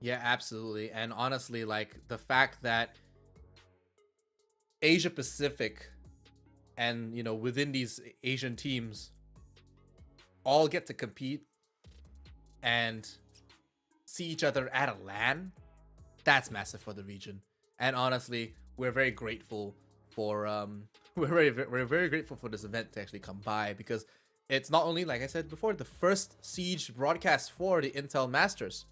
Yeah, absolutely. And honestly, like the fact that Asia Pacific and, you know, within these Asian teams all get to compete and see each other at a LAN, that's massive for the region. And honestly, we're very grateful for we're very grateful for this event to actually come by, because it's not only, like I said before, the first Siege broadcast for the Intel Masters,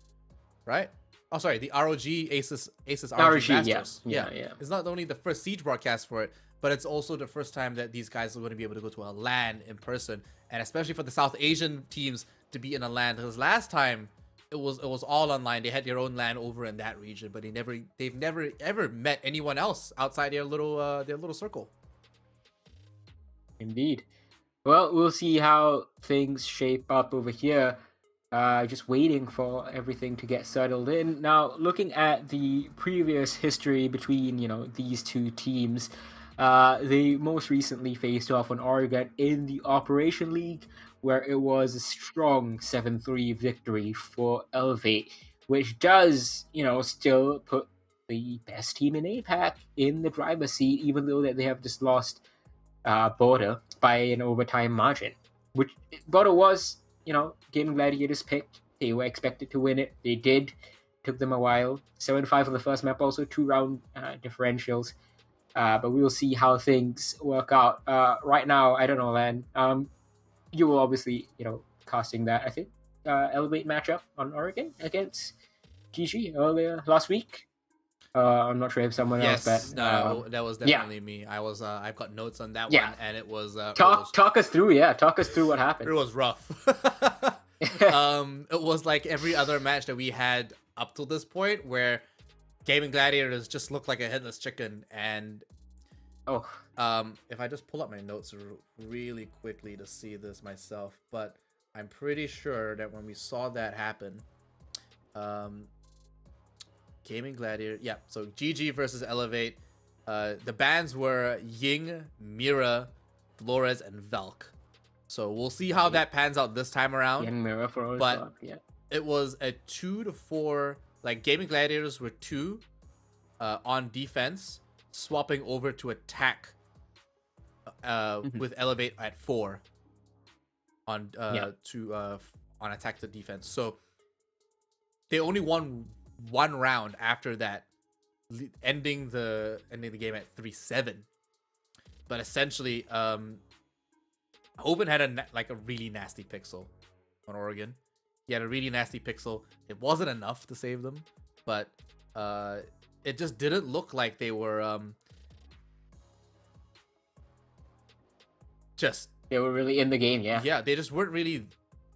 right? Oh, sorry, the ROG Asus ROG Masters. Yeah. It's not only the first Siege broadcast for it, but it's also the first time that these guys are going to be able to go to a LAN in person, and especially for the South Asian teams to be in a LAN, because last time it was all online. They had their own LAN over in that region, but they've never ever met anyone else outside their little circle. Indeed. Well, we'll see how things shape up over here. Just waiting for everything to get settled in. Now, looking at the previous history between, you know, these two teams, they most recently faced off on Oregon in the Operation League, where it was a strong 7-3 victory for Elevate, which does, you know, still put the best team in APAC in the driver's seat, even though that they have just lost Border by an overtime margin. Which Border was, you know, Gaming Gladiators picked. They were expected to win it. They did. Took them a while. 7-5 on the first map, also 2-round differentials. But we will see how things work out. Right now, I don't know, Lan. You were obviously, you know, casting that, I think, Elevate matchup on Oregon against GG earlier last week. I'm not sure if someone else, Yes, but no, that was definitely me. I was I've got notes on that one, and it was talk us through. Yeah, talk us through what happened. It was rough. It was like every other match that we had up till this point, where Gaming Gladiators just looked like a headless chicken. And if I just pull up my notes really quickly to see this myself, but I'm pretty sure that when we saw that happen, Gaming Gladiator, yeah, so GG versus Elevate. The bans were Ying, Mira, Flores, and Velk. So we'll see how that pans out this time around. Ying, Mira, Flores, but Velk, yeah. It was a 2-4. Like Gaming Gladiators were 2 on defense, swapping over to attack with Elevate at 4 on on attack to defense. So they only won one round after that, ending the game at 3-7. But essentially, Hoban had a really nasty pixel on Oregon. He had a really nasty pixel. It wasn't enough to save them, but it just didn't look like they were they were really in the game. Yeah, they just weren't really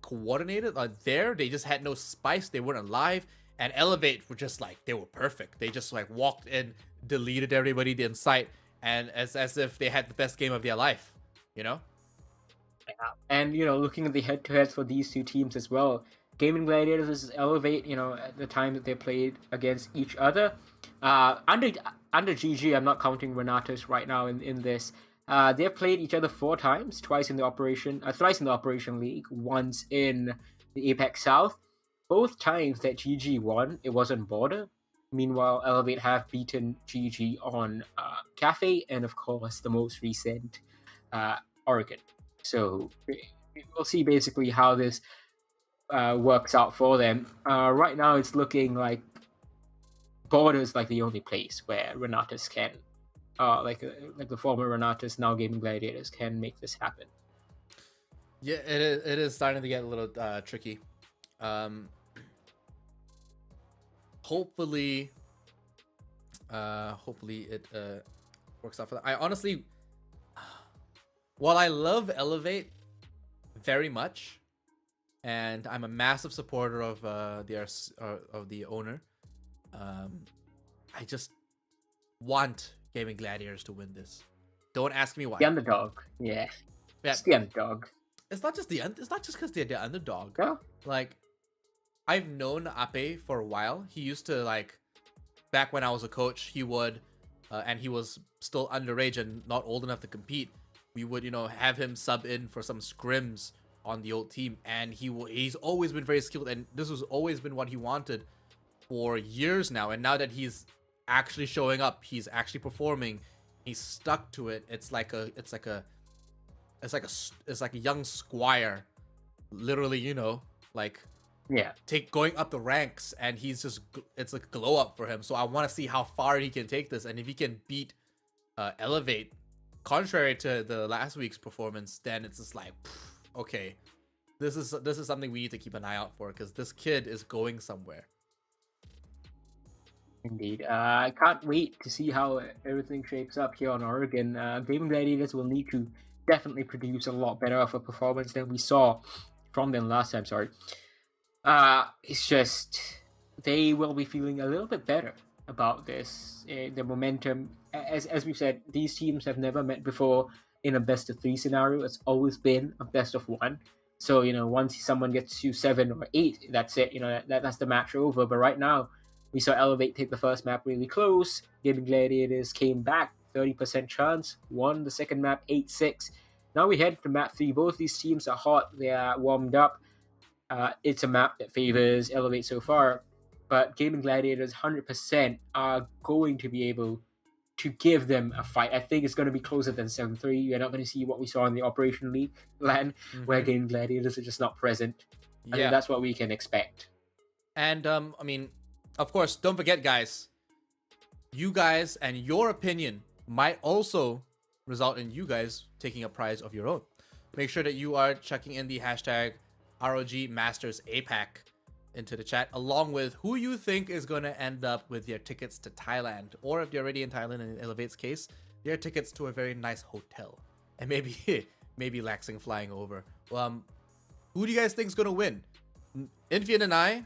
coordinated there. They just had no spice. They weren't alive. And Elevate were just like, they were perfect. They just like walked in, deleted everybody in sight, and as if they had the best game of their life, you know? And, looking at the head-to-heads for these two teams as well, Gaming Gladiators versus Elevate, at the time that they played against each other. Under GG, I'm not counting Renatus right now in this. They've played each other 4 times, thrice in the Operation League, once in the APAC South. Both times that GG won, it was on Border. Meanwhile, Elevate have beaten GG on Cafe, and of course, the most recent, Oregon. So we'll see basically how this works out for them. Right now, it's looking like Border's like the only place where Renatus can, like the former Renatus, now Gaming Gladiators, can make this happen. Yeah, it is starting to get a little tricky. Hopefully it works out for them. I honestly, while I love Elevate very much, and I'm a massive supporter of the owner, I just want Gaming Gladiators to win this. Don't ask me why. The underdog, yeah. It's the underdog. It's not just because they're the underdog. Yeah. Like, I've known Ape for a while. He used to, like, back when I was a coach, he would, and he was still underage and not old enough to compete. We would, have him sub in for some scrims on the old team, and he's always been very skilled, and this has always been what he wanted for years now. And now that he's actually showing up, he's actually performing, he's stuck to it. It's like a young squire, literally, going up the ranks, and it's like a glow up for him. So I want to see how far he can take this, and if he can beat Elevate, contrary to the last week's performance, then it's just like, okay, this is something we need to keep an eye out for, because this kid is going somewhere. Indeed. I can't wait to see how everything shapes up here on Oregon. Gaming Gladiators will need to definitely produce a lot better of a performance than we saw from them last time. It's just they will be feeling a little bit better about this. The momentum, as we've said, these teams have never met before in a best of 3 scenario. It's always been a best of 1. So once someone gets to 7 or 8, that's it. That's the match over. But right now, we saw Elevate take the first map really close. Gaming Gladiators came back, 30% chance, won the second map 8-6. Now we head to map 3. Both these teams are hot. They are warmed up. It's a map that favors Elevate so far, but Gaming Gladiators 100% are going to be able to give them a fight. I think it's going to be closer than 7-3. You're not going to see what we saw in the Operation League land, where Gaming Gladiators are just not present. I think that's what we can expect. And, of course, don't forget, guys, you guys and your opinion might also result in you guys taking a prize of your own. Make sure that you are checking in the hashtag ROG Masters APAC into the chat, along with who you think is going to end up with your tickets to Thailand, or if you're already in Thailand, in Elevate's case, your tickets to a very nice hotel, and maybe maybe Laxing flying over. Who do you guys think is going to win? Infian and I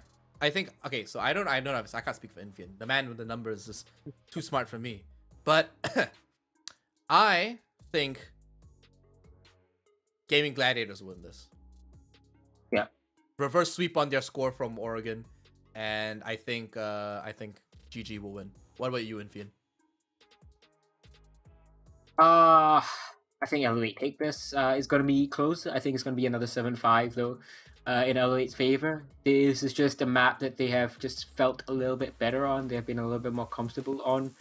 think, okay, so I can't speak for Infian. The man with the numbers is just too smart for me. But I think Gaming Gladiators win this. Yeah. Reverse sweep on their score from Oregon, and I think GG will win. What about you, Infian? I think Elevate take this. It's going to be close. I think it's going to be another 7-5 though, in Elevate's favor. This is just a map that they have just felt a little bit better on. They've been a little bit more comfortable on.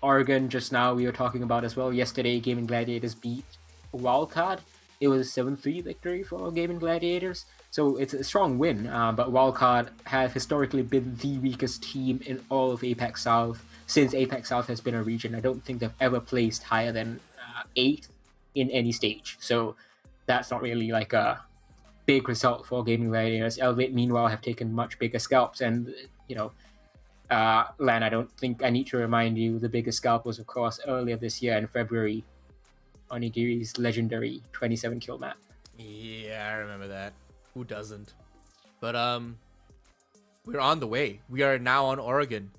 Oregon, just now we were talking about as well. Yesterday, Gaming Gladiators beat Wildcard. It was a 7-3 victory for Gaming Gladiators. So it's a strong win, but Wildcard have historically been the weakest team in all of APAC South since APAC South has been a region. I don't think they've ever placed higher than 8th in any stage. So that's not really like a big result for Gaming Gladiators. Elevate, meanwhile, have taken much bigger scalps. And, you know, Lan, I don't think I need to remind you, the biggest scalp was, of course, earlier this year in February, Onigiri's legendary 27 kill map. Yeah, I remember that. Who doesn't? But we're on the way. We are now on Oregon,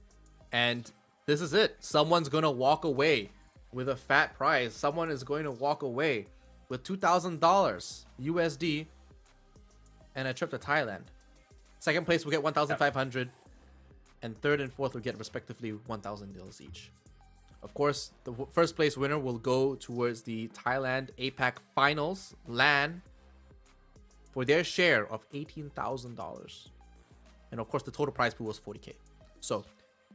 and this is it. Someone's gonna walk away with a fat prize. Someone is going to walk away with $2,000 USD and a trip to Thailand. Second place will get 1,500, and third and fourth will get respectively 1,000 deals each. Of course, the first place winner will go towards the Thailand APAC Finals LAN for their share of $18,000. And of course, the total prize pool was 40K. So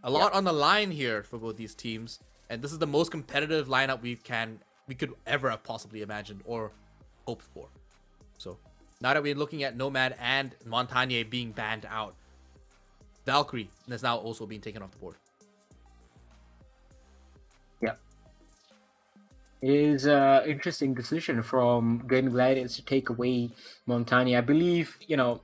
a lot on the line here for both these teams. And this is the most competitive lineup we could ever have possibly imagined or hoped for. So now that we're looking at Nomad and Montagne being banned out, Valkyrie is now also being taken off the board. Yeah. It is an interesting decision from Gaming Gladiators to take away Montagne. I believe, you know,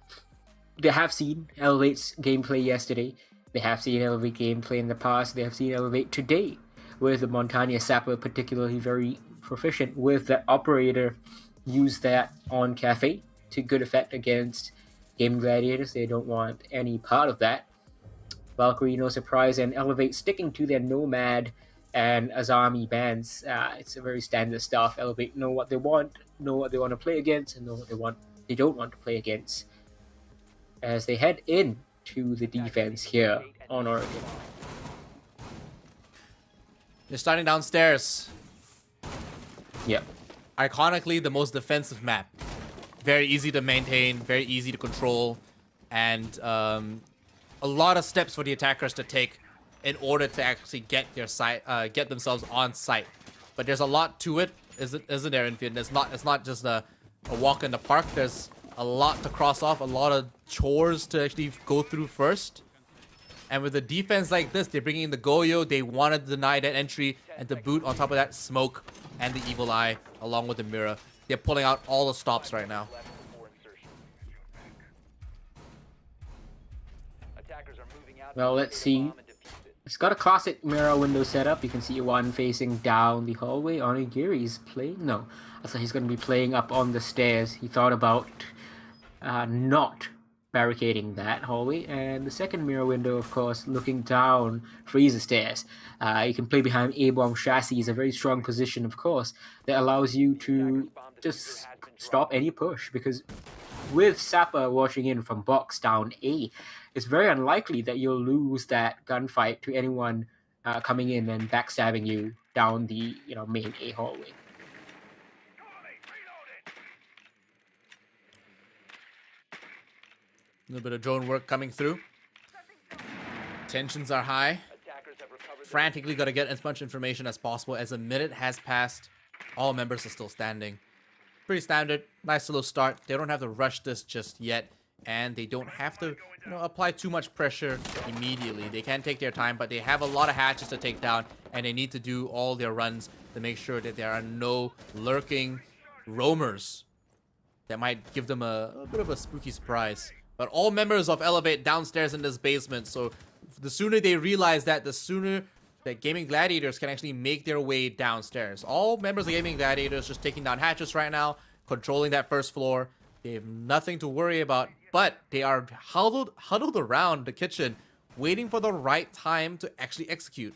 they have seen Elevate's gameplay yesterday. They have seen Elevate gameplay in the past. They have seen Elevate today, with the Montagne Sapper particularly very proficient with the operator. Use that on Cafe to good effect against Gaming Gladiators. They don't want any part of that. Valkyrie, no surprise, and Elevate sticking to their Nomad and Azami bans. It's a very standard stuff. Elevate know what they want to play against, and know what they don't want to play against, as they head in to the defense here on Oregon. They're starting downstairs. Yep. Iconically, the most defensive map. Very easy to maintain, very easy to control, and a lot of steps for the attackers to take in order to actually get themselves on site. But there's a lot to it, isn't there, Infian? It's not just a walk in the park. There's a lot to cross off, a lot of chores to actually go through first. And with a defense like this, they're bringing in the Goyo. They want to deny that entry, and to boot on top of that, Smoke and the Evil Eye, along with the Mirror. They're pulling out all the stops right now. Well, let's see. It's got a classic mirror window setup. You can see one facing down the hallway. Onigiri's playing? No. I thought he's going to be playing up on the stairs. He thought about not barricading that hallway. And the second mirror window, of course, looking down Freezer stairs. You can play behind A-bomb chassis. Is a very strong position, of course, that allows you to just stop any push. Because with Sapper watching in from box down A, it's very unlikely that you'll lose that gunfight to anyone coming in and backstabbing you down the main A hallway. A little bit of drone work coming through. Tensions are high. Frantically got to get as much information as possible. As a minute has passed, all members are still standing. Pretty standard. Nice little start. They don't have to rush this just yet. And they don't have to apply too much pressure immediately. They can take their time, but they have a lot of hatches to take down, and they need to do all their runs to make sure that there are no lurking roamers that might give them a bit of a spooky surprise But all members of Elevate downstairs in this basement, so the sooner they realize that, the sooner that Gaming Gladiators can actually make their way downstairs. All members of Gaming Gladiators just taking down hatches right now, controlling that first floor. They have nothing to worry about, but they are huddled around the kitchen, waiting for the right time to actually execute.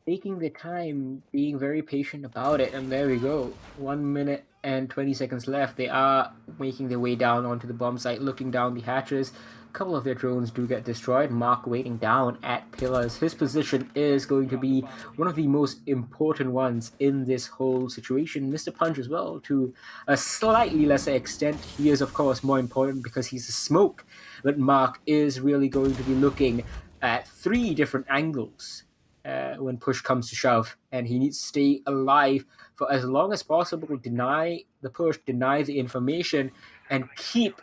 Taking the time, being very patient about it, and there we go. 1 minute and 20 seconds left. They are making their way down onto the bomb site, looking down the hatches. A couple of their drones do get destroyed. Mark waiting down at pillars. His position is going to be one of the most important ones in this whole situation. Mr. Punch as well, to a slightly lesser extent. He is, of course, more important because he's a smoke. But Mark is really going to be looking at 3 different angles when push comes to shove, and he needs to stay alive for as long as possible, deny the push, deny the information, and keep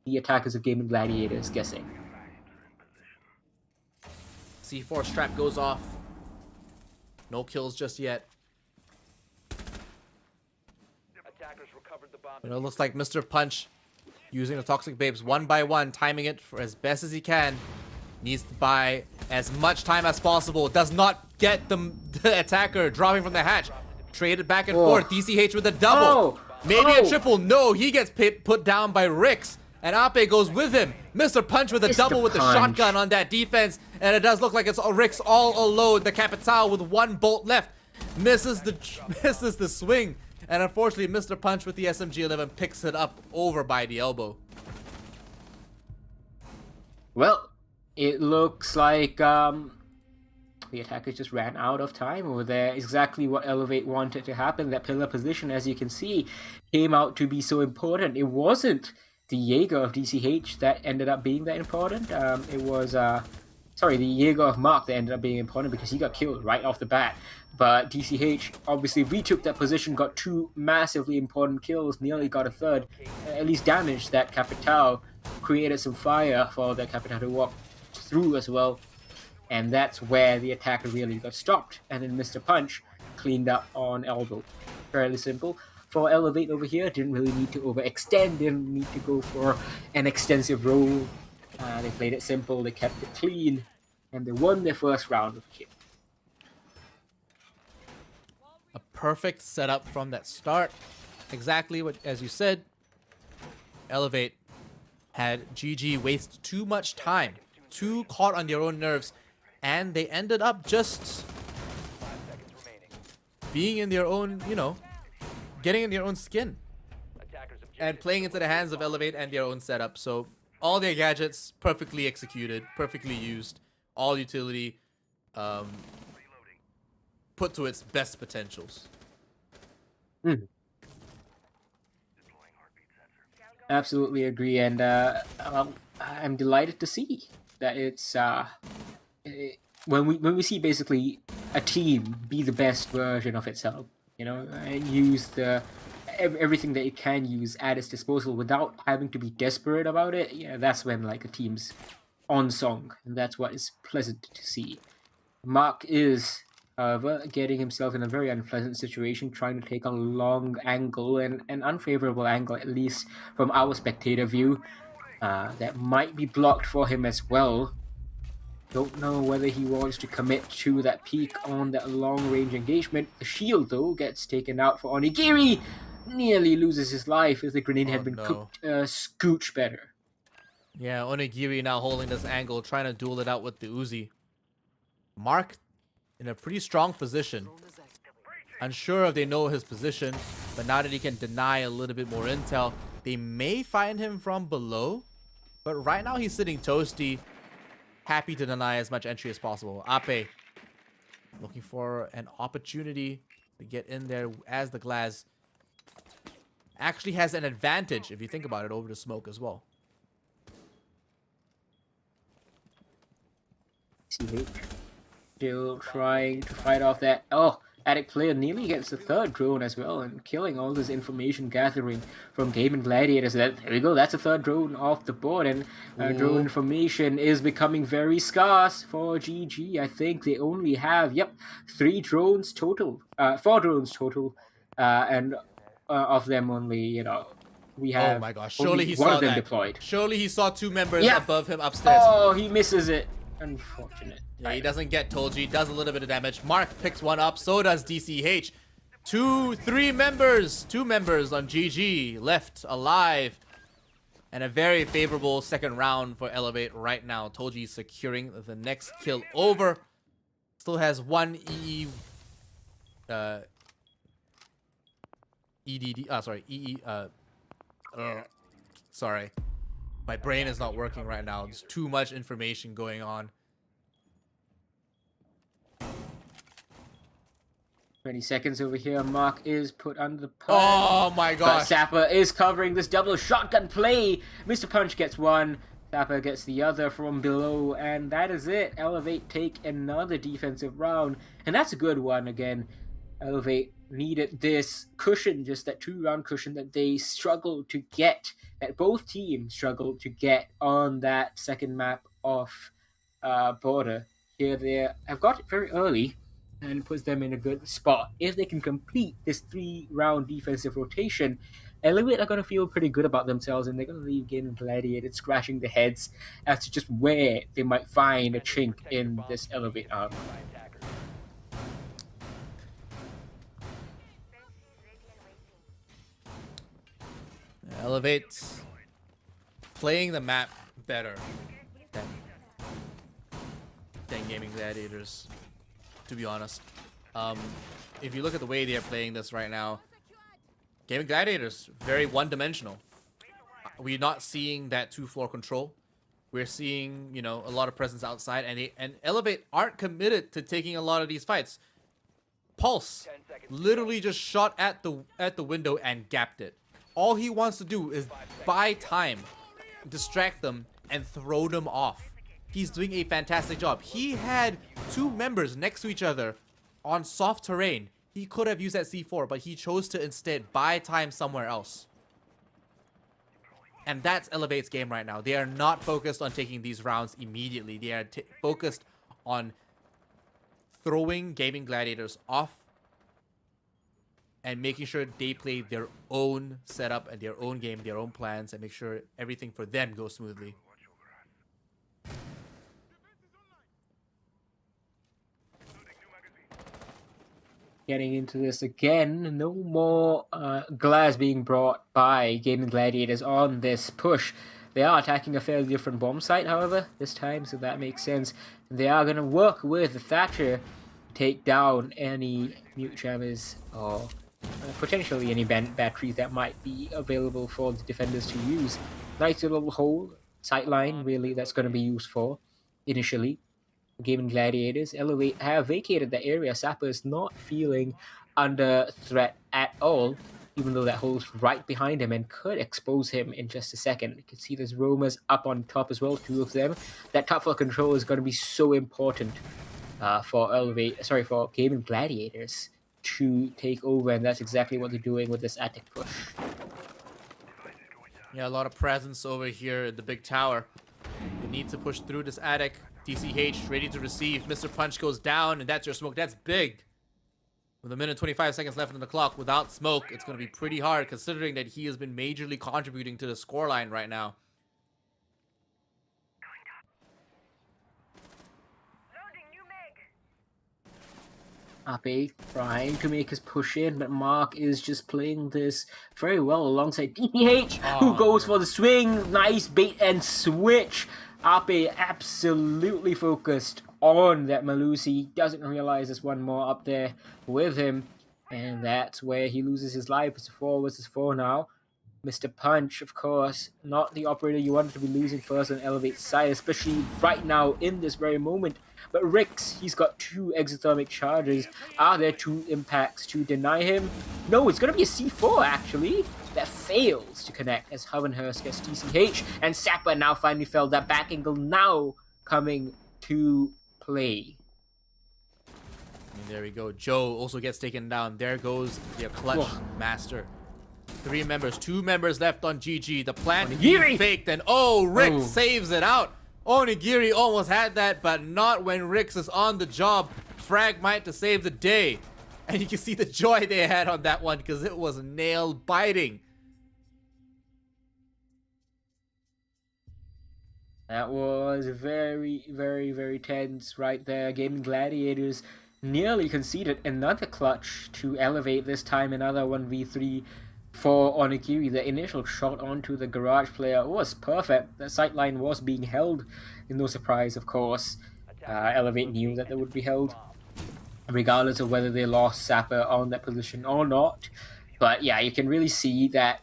the attackers of Gaming Gladiators guessing. C4 strap goes off. No kills just yet. But it looks like Mr. Punch, using the Toxic Babes one by one, timing it for as best as he can. Needs to buy as much time as possible. Does not get the attacker dropping from the hatch. Traded back and forth. DCH with a double. Maybe a triple. No, he gets put down by Rix. And Ape goes with him. Mr. Punch with a double with the shotgun on that defense. And it does look like it's Rix all alone. The Capital with 1 bolt left. Misses the swing. And unfortunately, Mr. Punch with the SMG-11 picks it up over by the elbow. Well, it looks like the attackers just ran out of time over there. Exactly what Elevate wanted to happen. That pillar position, as you can see, came out to be so important. It wasn't the Jaeger of DCH that ended up being that important. It was, the Jaeger of Mark that ended up being important because he got killed right off the bat. But DCH obviously retook that position, got 2 massively important kills, nearly got a 3rd, at least damaged that Capital, created some fire for the Capital to walk through as well. And that's where the attacker really got stopped. And then Mr. Punch cleaned up on elbow. Fairly simple. For Elevate over here, didn't really need to overextend, didn't need to go for an extensive roll. They played it simple, they kept it clean, and they won their first round of kill. A perfect setup from that start. Exactly what, as you said, Elevate had GG waste too much time, too caught on their own nerves, and they ended up just being in their own, getting in their own skin and playing into the hands of Elevate and their own setup. So all their gadgets perfectly executed, perfectly used, all utility put to its best potentials. Absolutely agree, and I'm delighted to see that it's when we see basically a team be the best version of itself, and use everything that it can use at its disposal without having to be desperate about it. Yeah, that's when like a team's on song, and that's what is pleasant to see. Mark is, however, getting himself in a very unpleasant situation, trying to take a long angle, and an unfavorable angle, at least from our spectator view, that might be blocked for him as well. Don't know whether he wants to commit to that peak on that long-range engagement. The shield, though, gets taken out for Onigiri. Nearly loses his life if the grenade had been cooked scooch better. Yeah, Onigiri now holding this angle, trying to duel it out with the Uzi. Mark in a pretty strong position. Unsure if they know his position, but now that he can deny a little bit more intel, they may find him from below. But right now he's sitting toasty, happy to deny as much entry as possible. Ape looking for an opportunity to get in there as the Glaz actually has an advantage, if you think about it, over the smoke as well. Still trying to fight off that. Addict player nearly gets the 3rd drone as well, and killing all this information gathering from Gaming Gladiators. There we go, that's a 3rd drone off the board, and drone information is becoming very scarce for GG. I think they only have, 3 drones total, 4 drones total, and of them only, we have Oh my gosh! only Surely he one saw of them that. deployed. Surely he saw 2 members Yeah. above him upstairs. Oh, he misses it. Unfortunate. Yeah, he doesn't get Toji. Does a little bit of damage. Mark picks one up. So does DCH. 2 members on GG left alive. And a very favorable second round for Elevate right now. Toji securing the next kill over. Still has 1 sorry. My brain is not working right now. There's too much information going on. 20 seconds over here. Mark is put under the punch. Oh my gosh. But Sapper is covering this double shotgun play. Mr. Punch gets one. Sapper gets the other from below. And that is it. Elevate take another defensive round. And that's a good one again. Elevate needed this cushion, just that 2-round cushion that they struggled to get, that both teams struggled to get on that second map of Border. Here they have got it very early and puts them in a good spot. If they can complete this 3-round defensive rotation, Elevate are going to feel pretty good about themselves, and they're going to leave Gaming Gladiator scratching their heads as to just where they might find a chink in this Elevate armor. Elevate playing the map better than Gaming Gladiators, to be honest. If you look at the way they are playing this right now, Gaming Gladiators very one-dimensional. We're not seeing that 2-floor control. We're seeing, you know, a lot of presence outside, and Elevate aren't committed to taking a lot of these fights. Pulse literally just shot at the window and gapped it. All he wants to do is buy time, distract them, and throw them off. He's doing a fantastic job. He had 2 members next to each other on soft terrain. He could have used that C4, but he chose to instead buy time somewhere else. And that's Elevate's game right now. They are not focused on taking these rounds immediately. They are focused on throwing Gaming Gladiators off and making sure they play their own setup and their own game, their own plans, and make sure everything for them goes smoothly. Getting into this again, no more glass being brought by Gaming Gladiators on this push. They are attacking a fairly different bomb site, however, this time, so that makes sense. They are going to work with Thatcher to take down any mute jammers or potentially any batteries that might be available for the defenders to use. Nice little hole, sightline, really, that's going to be used for initially. Gaming Gladiators, Elevate have vacated the area. Sapper is not feeling under threat at all, even though that hole's right behind him and could expose him in just a second. You can see there's roamers up on top as well, 2 of them. That top floor control is going to be so important for Gaming Gladiators to take over, and that's exactly what they're doing with this attic push. Yeah, a lot of presence over here at the big tower. They need to push through this attic. DCH ready to receive. Mr. Punch goes down, and that's your smoke. That's big. With 1 minute 25 seconds left on the clock, without smoke, it's going to be pretty hard considering that he has been majorly contributing to the scoreline right now. Ape trying to make his push in, but Mark is just playing this very well alongside DPH, who goes for the swing. Nice bait and switch. Ape absolutely focused on that Malusi. Doesn't realize there's one more up there with him, and that's where he loses his life. It's 4 versus 4 now. Mr. Punch, of course, not the operator you wanted to be losing first on Elevate's side, especially right now in this very moment. But Rix, he's got 2 exothermic charges. Are there 2 impacts to deny him? No, it's going to be a C4, actually. That fails to connect as Hovenhurst gets TCH. And Sapper now finally fell. That back angle now coming to play. And there we go. Joe also gets taken down. There goes their clutch master. 3 members, 2 members left on GG. The plant being faked, and Rix saves it out. Onigiri almost had that, but not when Rix is on the job. Fragmite to save the day. And you can see the joy they had on that one because it was nail biting. That was very, very, very tense right there. Gaming Gladiators nearly conceded another clutch to Elevate, this time another 1v3 for Onigiri. The initial shot onto the garage player was perfect. The sightline was being held. No surprise, of course. Elevate knew that they would be held, regardless of whether they lost Sapper on that position or not. But yeah, you can really see that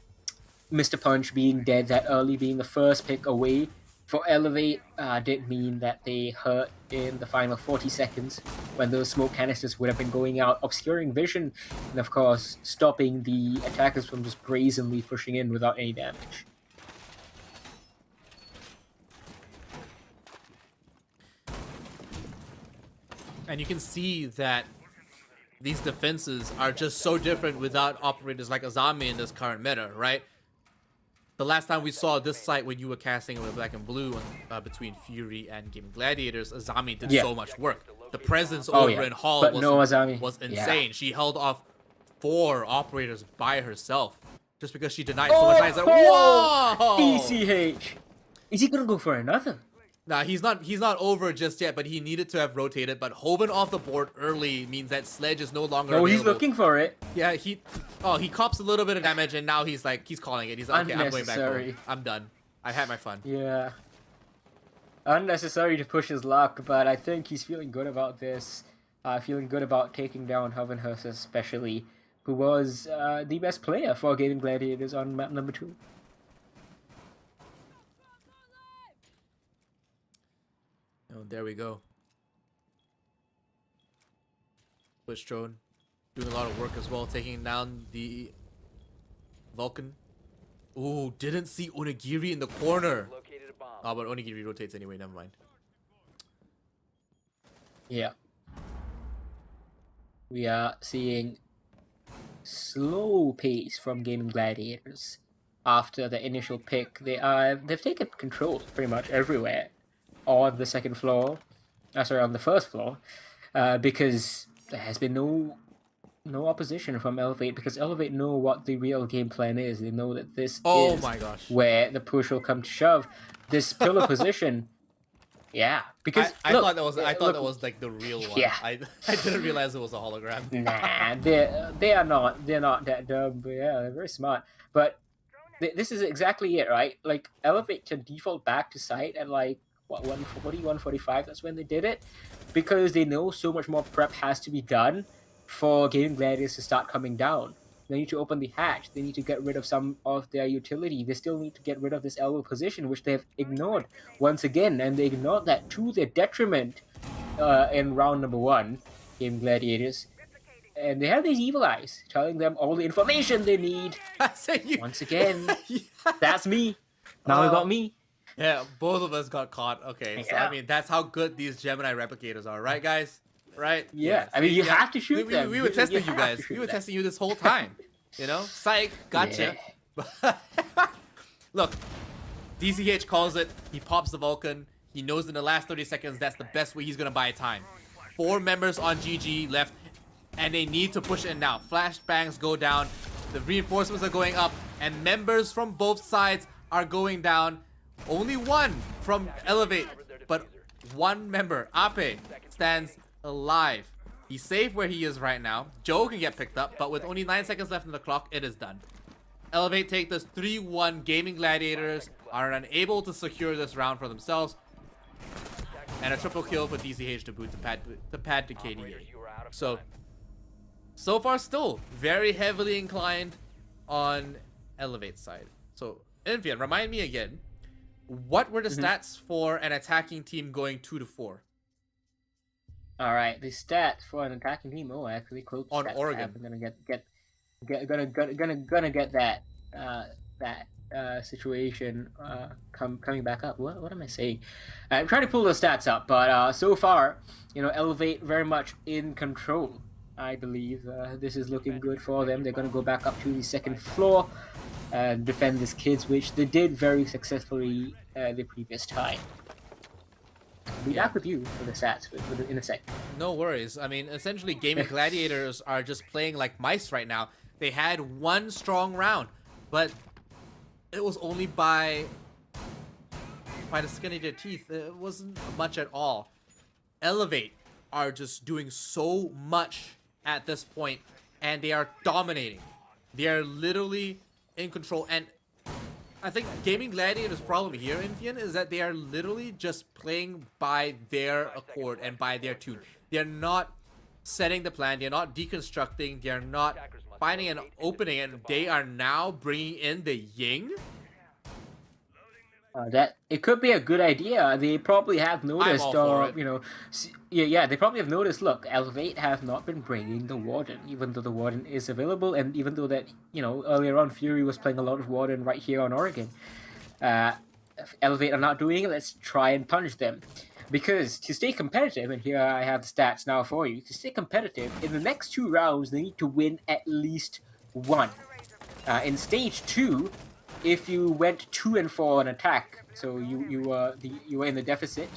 Mr. Punch being dead that early, being the first pick away for Elevate, did mean that they hurt in the final 40 seconds when those smoke canisters would have been going out, obscuring vision, and of course, stopping the attackers from just brazenly pushing in without any damage. And you can see that these defenses are just so different without operators like Azami in this current meta, right? The last time we saw this site when you were casting with Black and Blue between Fury and Gaming Gladiators, Azami did so much work. The presence over in Hall was insane. Yeah. She held off 4 operators by herself just because she denied so much. Whoa! ECH! Is he gonna go for another? Nah, he's not over just yet, but he needed to have rotated. But Hoven off the board early means that Sledge is no longer available. He's looking for it. Yeah, he cops a little bit of damage, and now he's calling it. He's like, okay, I'm going back home. I'm done. I had my fun. Yeah. Unnecessary to push his luck, but I think he's feeling good about this. Feeling good about taking down Hovenhurst especially, who was the best player for Gaming Gladiators on map number 2. Oh, there we go. Push drone doing a lot of work as well, taking down the Vulcan. Ooh, didn't see Onigiri in the corner. Oh, but Onigiri rotates anyway, never mind. Yeah. We are seeing slow pace from Gaming Gladiators. After the initial pick, they've taken control pretty much everywhere on the second floor, on the first floor, because there has been no opposition from Elevate, because Elevate know what the real game plan is. They know that this is where the push will come to shove. This pillar position, yeah, because I thought that was like the real one. Yeah. I didn't realize it was a hologram. Nah, they're not that dumb, but yeah, they're very smart. But this is exactly it, right? Like, Elevate can default back to site at like 140, 145, that's when they did it, because they know so much more prep has to be done for Gaming Gladiators to start coming down. They need to open the hatch, they need to get rid of some of their utility, they still need to get rid of this elbow position, which they have ignored once again, and they ignored that to their detriment in round number 1, Gaming Gladiators. And they have these evil eyes telling them all the information they need. Once again, that's me. Now they got me. Yeah, both of us got caught. Okay, so I mean, that's how good these Gemini replicators are, right, guys? Right? Yeah, I mean, you have to shoot them. We were testing you guys. We were testing you this whole time. You know? Psych, gotcha. Yeah. Look, DCH calls it. He pops the Vulcan. He knows in the last 30 seconds that's the best way he's going to buy time. 4 members on GG left, and they need to push in now. Flashbangs go down. The reinforcements are going up, and members from both sides are going down. Only one from Elevate, but one member, Ape, stands alive. He's safe where he is right now. Joe can get picked up, but with only 9 seconds left in the clock, it is done. Elevate take this 3-1. Gaming Gladiators are unable to secure this round for themselves. And a triple kill for DCH to boot the pad to KDA. So far still very heavily inclined on Elevate side. So, Infian, remind me again. What were the stats for an attacking team going 2-4? All right, the stats for an attacking team. Oh, actually, close on Oregon. I'm gonna get that situation coming back up. What am I saying? I'm trying to pull the stats up, but so far, Elevate very much in control. I believe this is looking good for them. They're gonna go back up to the second floor and defend this kids, which they did very successfully the previous time. I'll be back with you for the stats in a sec. No worries. I mean, essentially, Gaming Gladiators are just playing like mice right now. They had one strong round, but it was only by by the skin of their teeth. It wasn't much at all. Elevate are just doing so much at this point, and they are dominating. They are literally in control. And I think Gaming Gladiator's problem here, Infian, is that they are literally just playing by their accord and by their tune. They're not setting the plan. They're not deconstructing. They're not finding an opening, and they are now bringing in the Ying. That it could be a good idea. They probably have noticed, you know, yeah, they probably have noticed. Look, Elevate have not been bringing the Warden, even though the Warden is available, and even though that, you know, earlier on Fury was playing a lot of Warden right here on Oregon. Elevate are not doing it. Let's try and punish them, because to stay competitive, and here I have the stats now for you. To stay competitive in the next 2 rounds, they need to win at least 1. In stage 2. If you went 2 and 4 on attack, so you were in the deficit.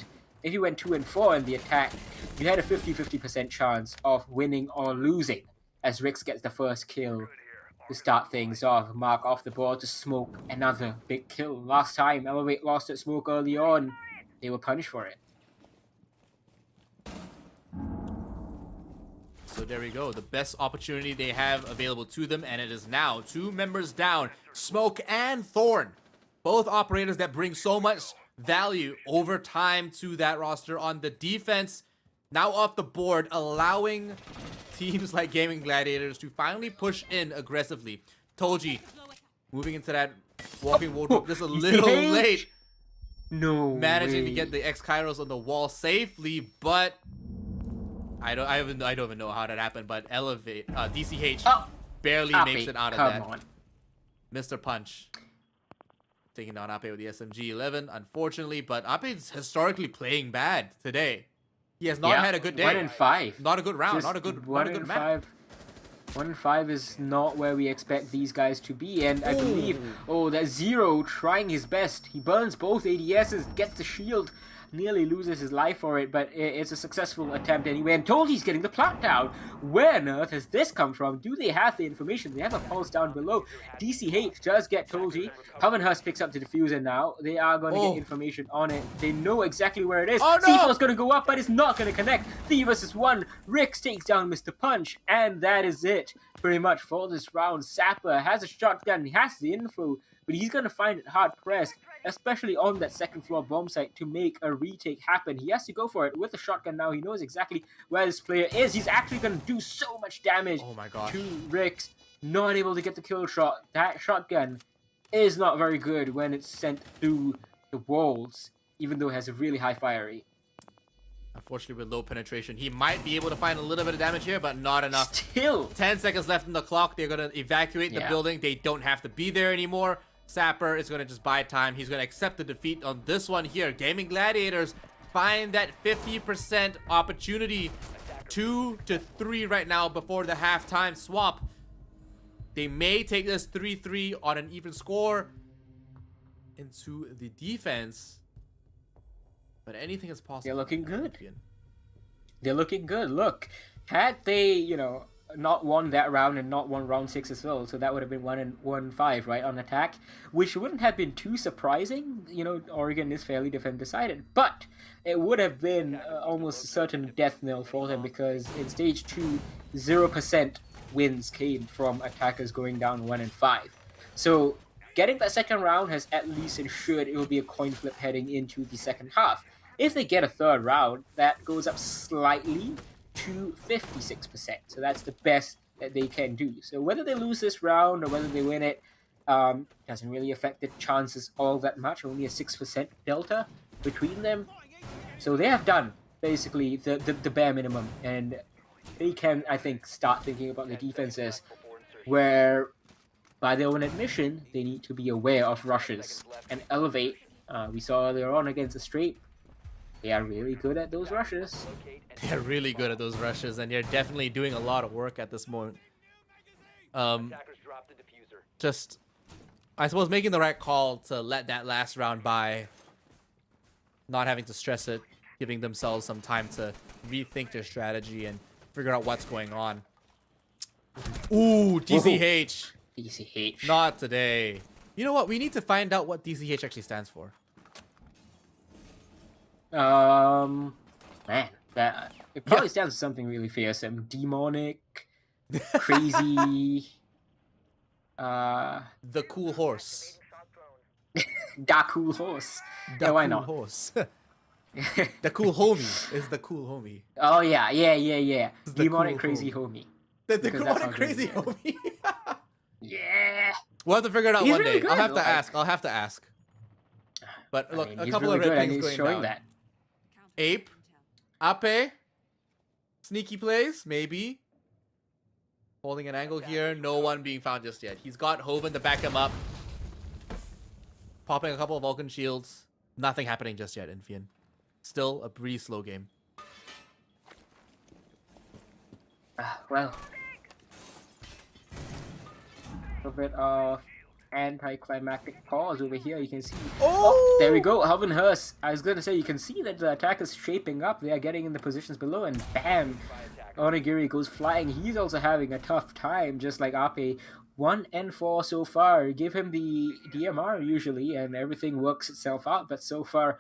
If you went 2 and 4 in the attack, you had a 50% chance of winning or losing, as Rix gets the first kill to start things off. Mark off the board to smoke another big kill. Last time Elevate lost at smoke early on, they were punished for it. So there we go, the best opportunity they have available to them, and it is now 2 members down, Smoke and Thorn. Both operators that bring so much value over time to that roster. On the defense, now off the board, allowing teams like Gaming Gladiators to finally push in aggressively. Toji moving into that walking wardrobe just a little late. No Managing way. to get the X-Kairos on the wall safely, but I don't even know how that happened, but Elevate, DCH barely makes it out of that. On. Mr. Punch taking down Ape with the SMG-11, unfortunately, but Ape is historically playing bad today. He has not had a good day. 1 and 5. Not a good round. Just not a good map. 1 and 5 is not where we expect these guys to be, and I believe, that Zero trying his best. He burns both ADSs, gets the shield, nearly loses his life for it, but it's a successful attempt anyway, and Tolji's getting the plant down. Where on earth has this come from? Do they have the information? They have a pulse down below. DCH does get Tolji. Hovenhurst picks up the diffuser now. They are going to get information on it. They know exactly where it is. Oh, no! C4's going to go up, but it's not going to connect. 3 versus 1. Rix takes down Mr. Punch, and that is it pretty much for this round. Sapper has a shotgun. He has the info, but he's going to find it hard-pressed, especially on that second floor bomb site, to make a retake happen. He has to go for it with a shotgun now. He knows exactly where this player is. He's actually going to do so much damage to Rix. Not able to get the kill shot. That shotgun is not very good when it's sent through the walls, even though it has a really high fire rate. Unfortunately, with low penetration, he might be able to find a little bit of damage here, but not enough. Still 10 seconds left in the clock. They're going to evacuate the building. They don't have to be there anymore. Sapper is going to just buy time. He's going to accept the defeat on this one here. Gaming Gladiators find that 50% opportunity. 2 to 3 right now before the halftime swap. They may take this 3-3 on an even score into the defense, but anything is possible. They're looking good. They're looking good. Look, had they, not won that round and not won round 6 as well, so that would have been 1-5, right, on attack, which wouldn't have been too surprising. Oregon is fairly defense decided, but it would have been almost a certain death knell for them, because in stage 2, 0% wins came from attackers going down 1 and 5. So getting that second round has at least ensured it will be a coin flip heading into the second half. If they get a third round, that goes up slightly to 56%. So that's the best that they can do. So whether they lose this round or whether they win it doesn't really affect the chances all that much. Only a 6% delta between them. So they have done basically the bare minimum, and they can, I think, start thinking about the defenses where, by their own admission, they need to be aware of rushes and Elevate. We saw earlier on against the Straight. They are really good at those rushes. They're really good at those rushes, and they're definitely doing a lot of work at this moment. Just, I suppose, making the right call to let that last round by, not having to stress it, giving themselves some time to rethink their strategy and figure out what's going on. Ooh, DCH. DCH. Not today. You know what? We need to find out what DCH actually stands for. Man, that it probably stands for something really fearsome, demonic, crazy. The cool horse. Da cool horse. The Yeah, why cool not? horse. The cool homie is the cool homie. Oh yeah. It's the Demonic cool crazy homie. The Because that's demonic how crazy good he homie. Yeah. We'll have to figure it out He's one really day. I'll good, have to like- ask. I'll have to ask. But look, a he's couple really of red good and things he's going showing down. that. Ape, Ape, sneaky plays, maybe. Holding an angle here, no one being found just yet. He's got Hoven to back him up. Popping a couple of Vulcan shields. Nothing happening just yet, Infian. Still a pretty slow game. Well, a bit of anticlimactic pause over here. You can see. Oh, there we go. Helvin Hurst. I was gonna say you can see that the attack is shaping up. They are getting in the positions below, and bam, Onigiri goes flying. He's also having a tough time, just like Ape. 1 and 4 so far. Give him the DMR usually, and everything works itself out. But so far,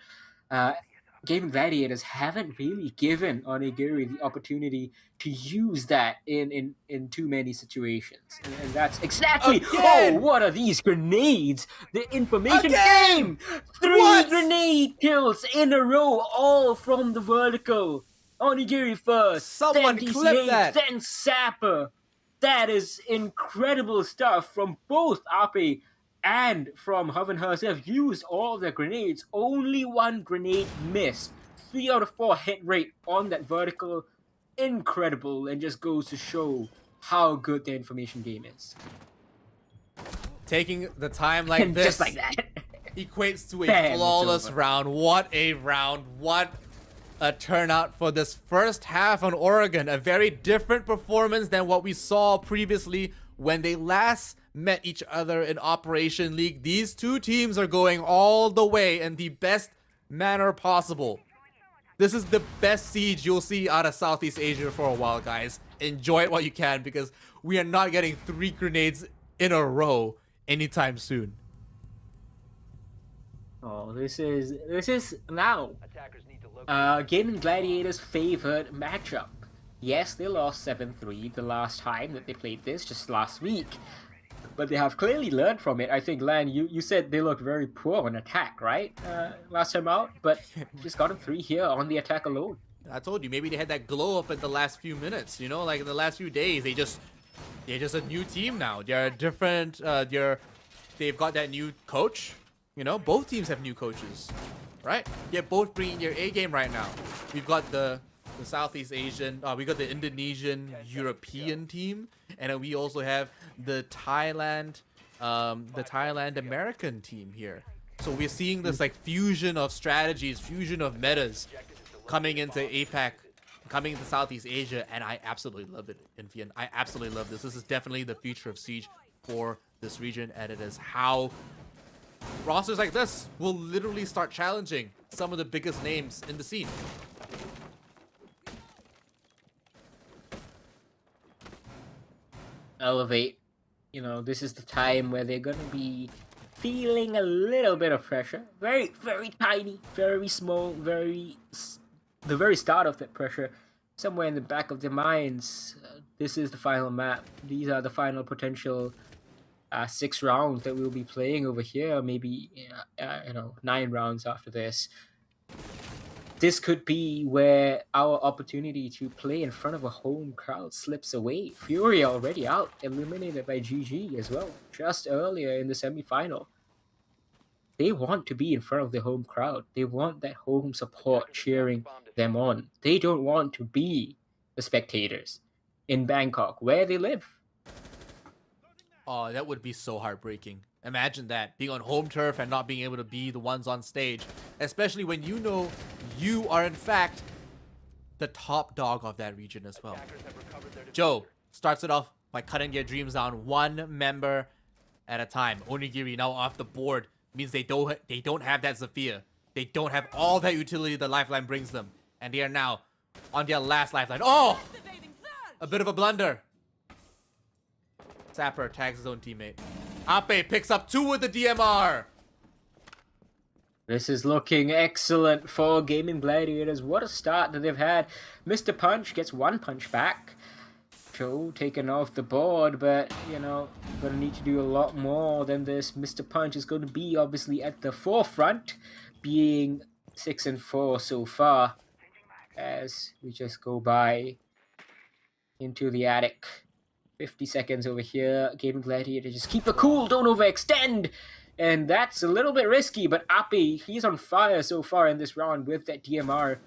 Gaming Gladiators haven't really given Onigiri the opportunity to use that in too many situations. And that's exactly... Again! Oh, what are these grenades? The information Again! game! 3 What? grenade kills in a row, all from the vertical. Onigiri first, Someone then clip TCH, that. then Sapper. That is incredible stuff from both Ape and from Hoven herself. Used all their grenades. Only 1 grenade missed. 3 out of 4 hit rate on that vertical. Incredible, and just goes to show how good the information game is. Taking the time like this. Just like that. Equates to a Bam, it's flawless over. round. What a round. What a turnout for this first half on Oregon. A very different performance than what we saw previously when they last met each other in Operation League. These two teams are going all the way in the best manner possible. This is the best siege you'll see out of Southeast Asia for a while, guys. Enjoy it while you can, because we are not getting 3 grenades in a row anytime soon. Oh, this is now Gaming Gladiators' favored matchup. Yes, they lost 7-3 the last time that they played this, just last week. But they have clearly learned from it. I think, Lan, you said they looked very poor on attack, right? Last time out, but just got them 3 here on the attack alone. I told you, maybe they had that glow up in the last few minutes, you know, like in the last few days. They're just a new team now. They're different. They've got that new coach. You know, both teams have new coaches, right? They're both bringing their A game right now. We've got the Southeast Asian, we got the Indonesian European team, and then we also have the Thailand American team here. So we're seeing this like fusion of strategies, fusion of metas coming into APAC, coming into Southeast Asia, and I absolutely love it, Infian. I absolutely love this. This is definitely the future of Siege for this region, and it is how rosters like this will literally start challenging some of the biggest names in the scene. Elevate. You know, this is the time where they're gonna be feeling a little bit of pressure. Very, very tiny, very small, the very start of that pressure. Somewhere in the back of their minds, this is the final map. These are the final potential 6 rounds that we'll be playing over here. Maybe 9 rounds after this. This could be where our opportunity to play in front of a home crowd slips away. Fury already out, eliminated by GG as well, just earlier in the semi-final. They want to be in front of the home crowd. They want that home support cheering them on. They don't want to be the spectators in Bangkok, where they live. Oh, that would be so heartbreaking. Imagine that, being on home turf and not being able to be the ones on stage, especially when you know you are in fact the top dog of that region as well. Joe starts it off by cutting their dreams down 1 member at a time. Onigiri now off the board means they don't have that Zephyr. They don't have all that utility the lifeline brings them, and they are now on their last lifeline. Oh, a bit of a blunder. Sapper tags his own teammate. Ape picks up 2 with the DMR. This is looking excellent for Gaming Gladiators. What a start that they've had. Mr. Punch gets one punch back. Joe taken off the board, but, you know, going to need to do a lot more than this. Mr. Punch is going to be obviously at the forefront, being 6-4 so far, as we just go by into the attic. 50 seconds over here. Gaming Gladiator, just keep it cool, don't overextend. And that's a little bit risky, but Api, he's on fire so far in this round with that DMR.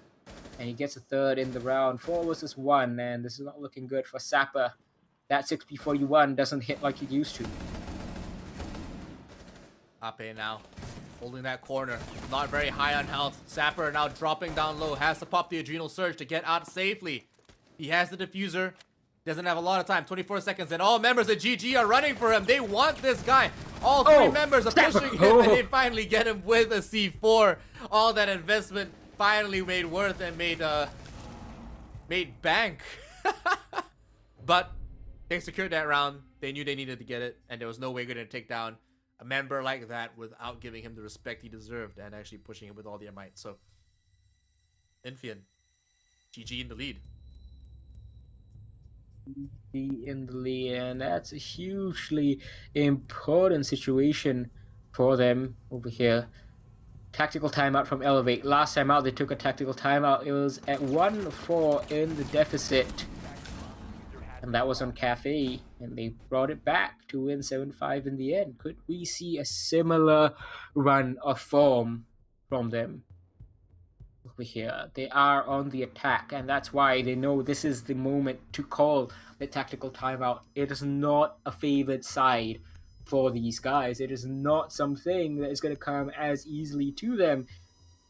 And he gets a third in the round. 4 versus 1, and this is not looking good for Sapper. That 6p41 doesn't hit like it used to. Ape now holding that corner. Not very high on health. Sapper now dropping down low. Has to pop the Adrenal Surge to get out safely. He has the diffuser. Doesn't have a lot of time. 24 seconds, and all members of GG are running for him. They want this guy. All three members are pushing him, and they finally get him with a C4. All that investment finally made worth and made bank. But they secured that round. They knew they needed to get it, and there was no way going to take down a member like that without giving him the respect he deserved and actually pushing him with all their might. So, Infian, GG in the lead. In the lead, and that's a hugely important situation for them over here. Tactical timeout from Elevate. Last time out, they took a tactical timeout. It was at 1-4 in the deficit. And that was on Cafe. And they brought it back to win 7-5 in the end. Could we see a similar run of form from them over here? They are on the attack, and that's why they know this is the moment to call the tactical timeout. It is not a favored side for these guys. It is not something that is going to come as easily to them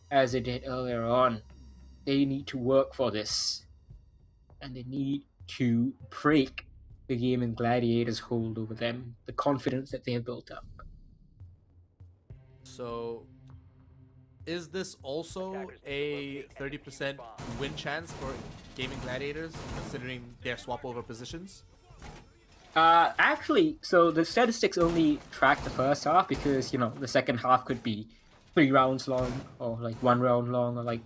as it did earlier on. They need to work for this, and they need to break the Gaming Gladiators' hold over them, the confidence that they have built up. So, is this also a 30% win chance for Gaming Gladiators, considering their swap over positions? Actually, so the statistics only track the first half because, you know, the second half could be 3 rounds long, or like 1 round long, or like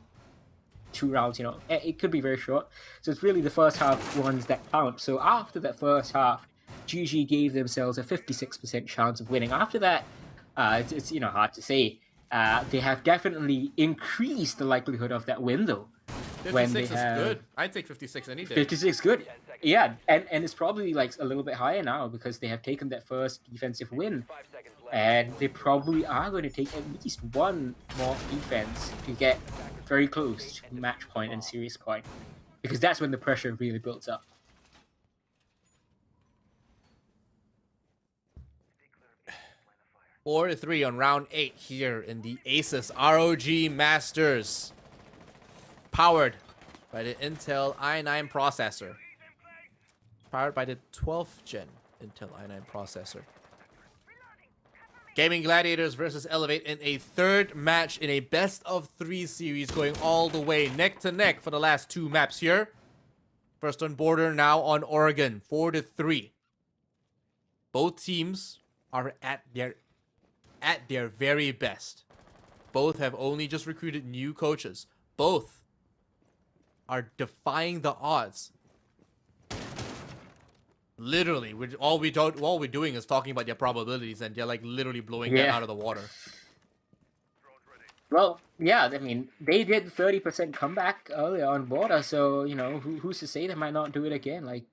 2 rounds, you know. It could be very short. So it's really the first half ones that count. So after that first half, GG gave themselves a 56% chance of winning. After that, it's you know, hard to say. They have definitely increased the likelihood of that win, though. 56 is good. I'd take 56 any day. 56 good. Yeah, and it's probably like a little bit higher now because they have taken that first defensive win. And they probably are going to take at least 1 more defense to get very close to match point and series point. Because that's when the pressure really builds up. Four to 3 on round 8 here in the Asus ROG Masters. Powered by the Intel i9 processor. Powered by the 12th gen Intel i9 processor. Gaming Gladiators versus Elevate in a 3rd match in a best of 3 series, going all the way neck to neck for the last 2 maps here. First on Border, now on Oregon. 4 to 3. Both teams are at their very best. Both have only just recruited new coaches. Both are defying the odds. Literally, all we're doing is talking about their probabilities, and they're like literally blowing that out of the water. Well, yeah, I mean, they did 30% comeback earlier on Border, so, you know, who's to say they might not do it again? Like,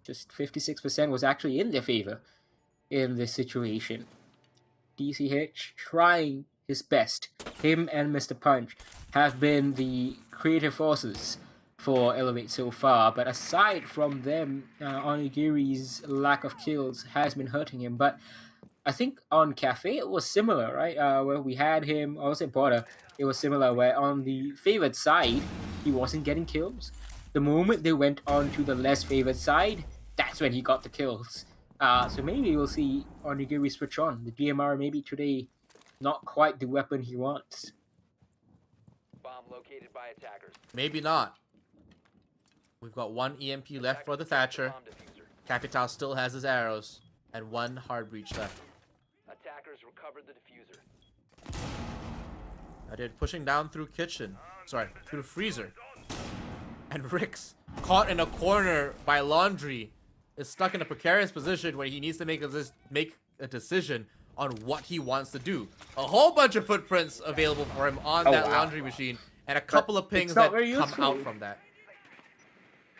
just 56% was actually in their favor in this situation. DCH trying his best. Him and Mr. Punch have been the creative forces for Elevate so far, but aside from them, Onigiri's lack of kills has been hurting him. But I think on Cafe it was similar, right? Where we had him, or was it Border? It was similar, where on the favored side, he wasn't getting kills. The moment they went on to the less favored side, that's when he got the kills. So maybe we'll see Onigiri switch on. The DMR maybe today not quite the weapon he wants. Bomb located by attackers. Maybe not. We've got 1 EMP left for the Thatcher. Capital still has his arrows. And 1 hard breach left. Attackers recovered the diffuser. I did pushing down through kitchen. Sorry, through freezer. And Rick's caught in a corner by Laundry is stuck in a precarious position where he needs to make a decision on what he wants to do. A whole bunch of footprints available for him on that Laundry machine, and a couple of pings that come out from that.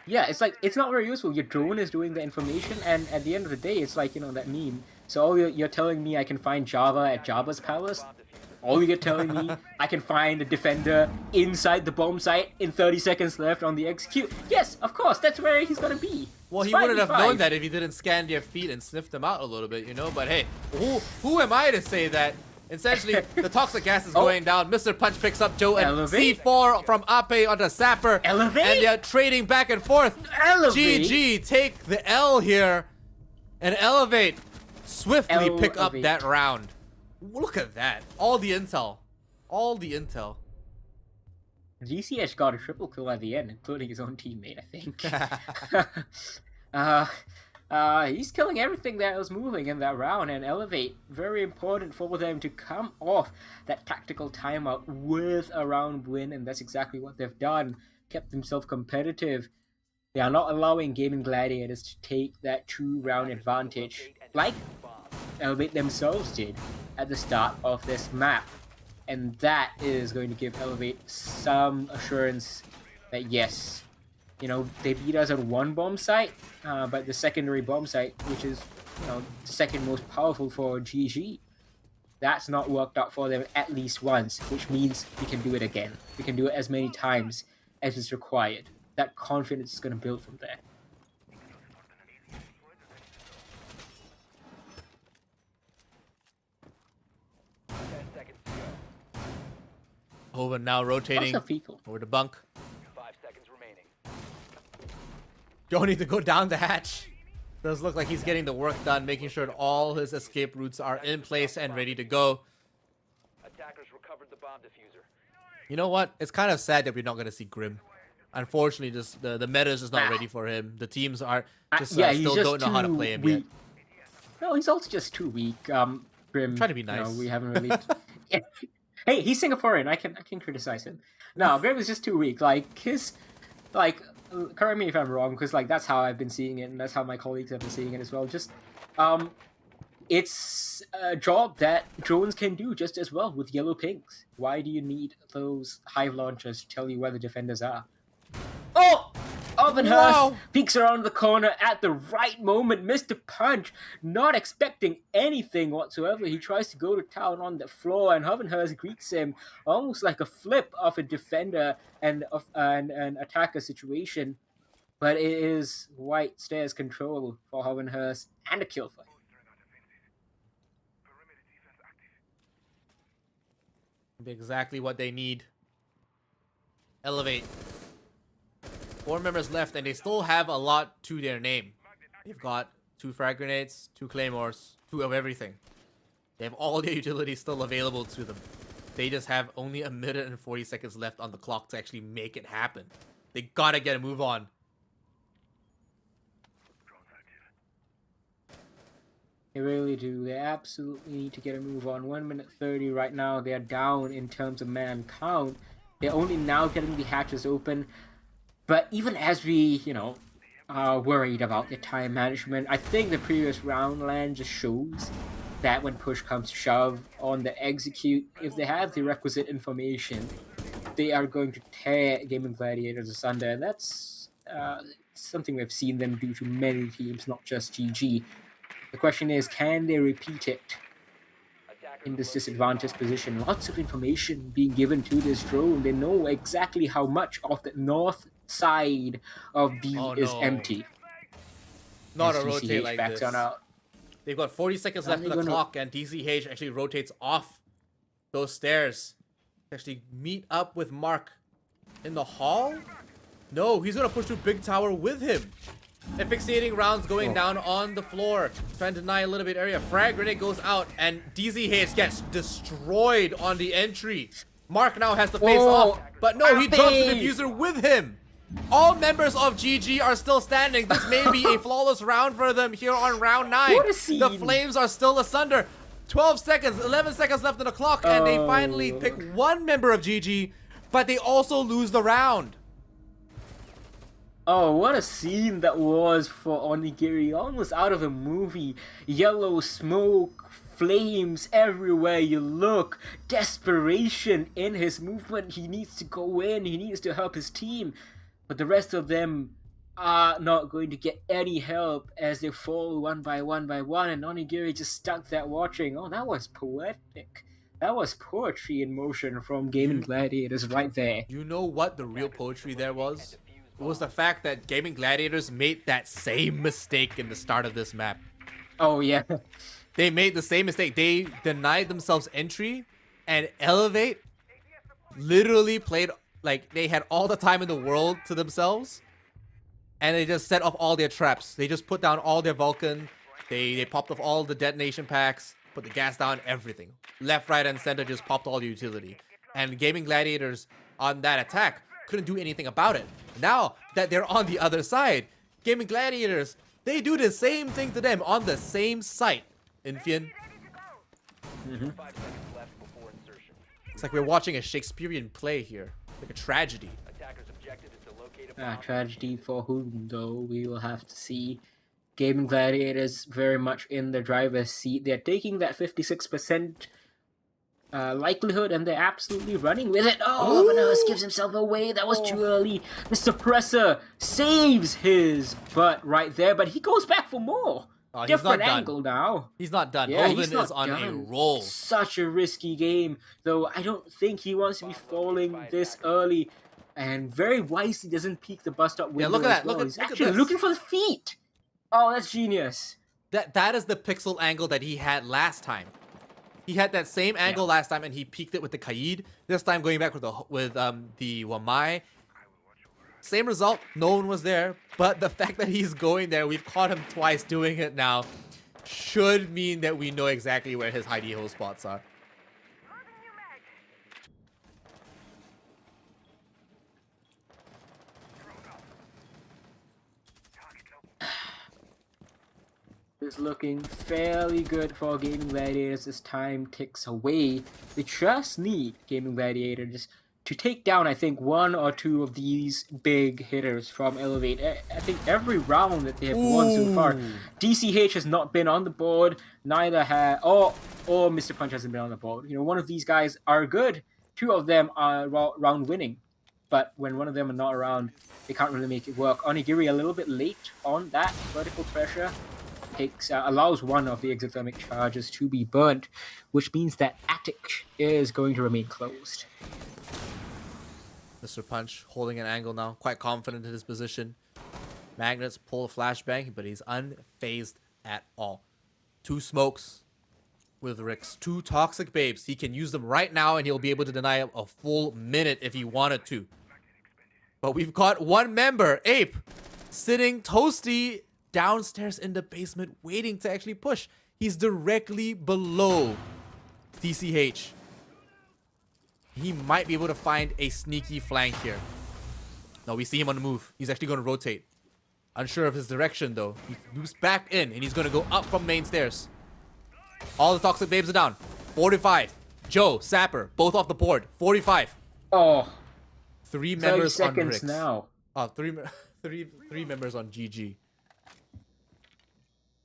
Yeah, it's like, it's not very useful. Your drone is doing the information, and at the end of the day, it's like, you know, that meme. So all you're telling me I can find Java at Java's palace? All you're telling me I can find a defender inside the bomb site in 30 seconds left on the execute? Yes, of course, that's where he's gonna be. Well, he wouldn't have known that if he didn't scan their feet and sniff them out a little bit, you know? But hey, who am I to say that? Essentially, the toxic gas is going down. Mr. Punch picks up Joe and C4 from Ape onto Sapper. And they're trading back and forth. GG take the L here. And Elevate swiftly pick up that round. Look at that. All the intel. All the intel. GCH got a triple kill at the end, including his own teammate, I think. He's killing everything that was moving in that round, and Elevate, very important for them to come off that tactical timeout with a round win, and that's exactly what they've done. Kept themselves competitive. They are not allowing Gaming Gladiators to take that 2-round advantage, like Elevate themselves did at the start of this map. And that is going to give Elevate some assurance that yes, you know, they beat us on one bomb site, but the secondary bomb site, which is, you know, the second most powerful for GG, that's not worked out for them at least once, which means we can do it again. We can do it as many times as is required. That confidence is going to build from there. Over now rotating over the bunk. 5 seconds remaining. Don't need to go down the hatch. Does look like he's getting the work done, making sure all his escape routes are in place and ready to go. Attackers recovered the bomb diffuser. You know what? It's kind of sad that we're not going to see Grim. Unfortunately, just the meta is just not ready for him. The teams are just still don't know how to play him yet. No, he's also just too weak. Grim, trying to be nice. You know, we haven't really. Hey, he's Singaporean. I can criticize him. No, Grim is just too weak. Like his, like, correct me if I'm wrong, because like that's how I've been seeing it, and that's how my colleagues have been seeing it as well. Just, it's a job that drones can do just as well with yellow pings. Why do you need those hive launchers to tell you where the defenders are? Oh! Ovenhurst peeks around the corner at the right moment. Mr. Punch, not expecting anything whatsoever. He tries to go to town on the floor, and Ovenhurst greets him almost like a flip of a defender and of an attacker situation. But it is White Stairs control for Ovenhurst and a kill for him. Exactly what they need. Elevate. 4 members left, and they still have a lot to their name. They've got 2 frag grenades, 2 claymores, 2 of everything. They have all their utilities still available to them. They just have only 1 minute and 40 seconds left on the clock to actually make it happen. They gotta get a move on. They really do. They absolutely need to get a move on. 1 minute 30 right now. They are down in terms of man count. They're only now getting the hatches open. But even as we, you know, are worried about the time management, I think the previous round land just shows that when push comes to shove on the execute, if they have the requisite information, they are going to tear Gaming Gladiators asunder. And that's something we've seen them do to many teams, not just GG. The question is, can they repeat it in this disadvantaged position? Lots of information being given to this drone. They know exactly how much of the north side of B is empty. Not a rotate like this. They've got 40 seconds left on the clock, and DCH actually rotates off those stairs. Actually meet up with Mark in the hall? No, he's gonna push through Big Tower with him. Asphyxiating rounds going down on the floor. Trying to deny a little bit area. Frag grenade goes out, and DZH gets destroyed on the entry. Mark now has to face off, but no, he drops the diffuser with him. All members of GG are still standing. This may be a flawless round for them here on round 9. The flames are still asunder. 12 seconds, 11 seconds left on the clock, and they finally pick one member of GG, but they also lose the round. Oh, what a scene that was for Onigiri. Almost out of a movie. Yellow smoke, flames everywhere you look. Desperation in his movement. He needs to go in. He needs to help his team. But the rest of them are not going to get any help as they fall one by one, and Onigiri just stuck there watching. Oh, that was poetic. That was poetry in motion from Gaming Gladiators right there. You know what the real poetry there was? It was the fact that Gaming Gladiators made that same mistake in the start of this map. Oh, yeah. They made the same mistake. They denied themselves entry, and Elevate literally played like they had all the time in the world to themselves, and they just set off all their traps. They just put down all their Vulcan. They popped off all the detonation packs, put the gas down, everything. Left, right, and center just popped all the utility. And Gaming Gladiators on that attack couldn't do anything about it. Now that they're on the other side, Gaming Gladiators, they do the same thing to them on the same site. Infian. It's like we're watching a Shakespearean play here. Like a tragedy. Tragedy for whom, though, we will have to see. Gaming Gladiators very much in the driver's seat. They're taking that 56% likelihood, and they're absolutely running with it. Oh, Vanus gives himself away. That was too early. The suppressor saves his butt right there, but he goes back for more. Different angle now. He's not done. Yeah, Hoven is on a roll. Such a risky game, though. I don't think he wants to be falling this early, and very wisely doesn't peek the bus stop window. Yeah, look at that. Well. Look He's at actually this. looking for the feet. Oh, that's genius. That is the pixel angle that he had last time. He had that same angle last time, and he peeked it with the Kaid. This time, going back with the Wamai. Same result. No one was there, but the fact that he's going there, we've caught him twice doing it now, should mean that we know exactly where his hidey hole spots are. It's looking fairly good for Gaming Gladiators as time ticks away. They just need Gaming Gladiators to take down, I think, one or two of these big hitters from Elevate. I think every round that they have won so far, DCH has not been on the board, neither has, or Mr. Punch hasn't been on the board. You know, one of these guys are good. Two of them are round winning. But when one of them are not around, they can't really make it work. Onigiri a little bit late on that vertical pressure. Allows one of the exothermic charges to be burnt, which means that Attic is going to remain closed. Mr. Punch holding an angle now, quite confident in his position. Magnets pull a flashbang, but he's unfazed at all. 2 smokes with Ricks, 2 toxic babes. He can use them right now, and he'll be able to deny him a full minute if he wanted to. But we've got one member, Ape, sitting toasty downstairs in the basement, waiting to actually push. He's directly below DCH. He might be able to find a sneaky flank here. No, we see him on the move. He's actually going to rotate. Unsure of his direction, though. He moves back in, and he's going to go up from main stairs. All the toxic babes are down. 45. Joe, Sapper, both off the board. 45. Oh. 3 members on Ricks. Now. Oh, three members on GG.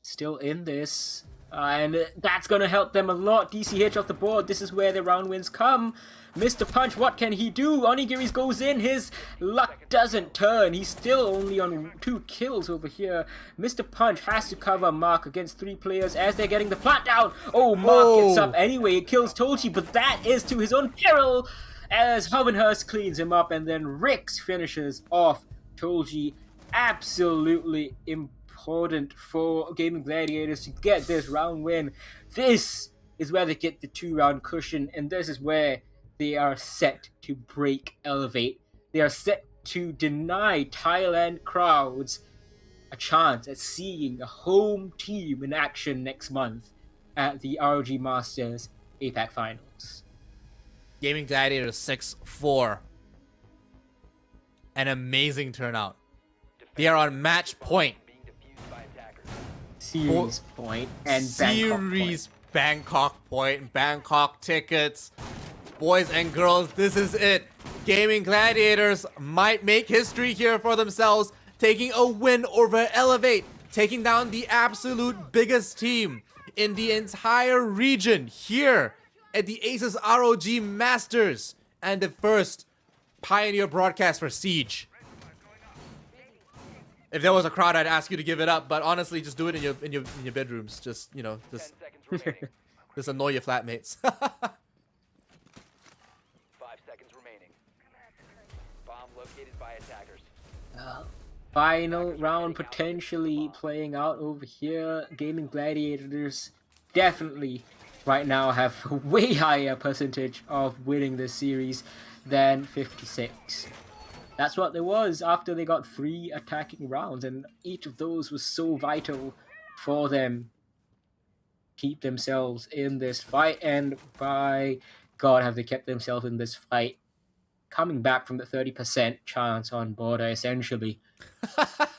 Still in this. And that's going to help them a lot. DCH off the board. This is where the round wins come. Mr. Punch, what can he do? Onigiri goes in. His luck doesn't turn. He's still only on 2 kills over here. Mr. Punch has to cover Mark against 3 players as they're getting the plant down. Oh, Mark gets up anyway. It kills Tolchi, but that is to his own peril as Hovenhurst cleans him up, and then Rix finishes off Tolchi. Absolutely important for Gaming Gladiators to get this round win. This is where they get the 2-round cushion, and this is where they are set to break Elevate. They are set to deny Thailand crowds a chance at seeing a home team in action next month at the ROG Masters APAC Finals. Gaming Gladiators 6-4. An amazing turnout. They are on match point. Series point and Bangkok point. Bangkok point, Bangkok tickets. Boys and girls, this is it. Gaming Gladiators might make history here for themselves, taking a win over Elevate, taking down the absolute biggest team in the entire region here at the Aces ROG Masters, and the first Pioneer broadcast for Siege. If there was a crowd, I'd ask you to give it up, but honestly, just do it in your bedrooms. Just, you know, just annoy your flatmates. 5 seconds remaining. Bomb located by attackers. Final round potentially playing out over here. Gaming Gladiators definitely right now have a way higher percentage of winning this series than 56. That's what there was after they got 3 attacking rounds, and each of those was so vital for them to keep themselves in this fight. And by God, have they kept themselves in this fight, coming back from the 30% chance on border, essentially.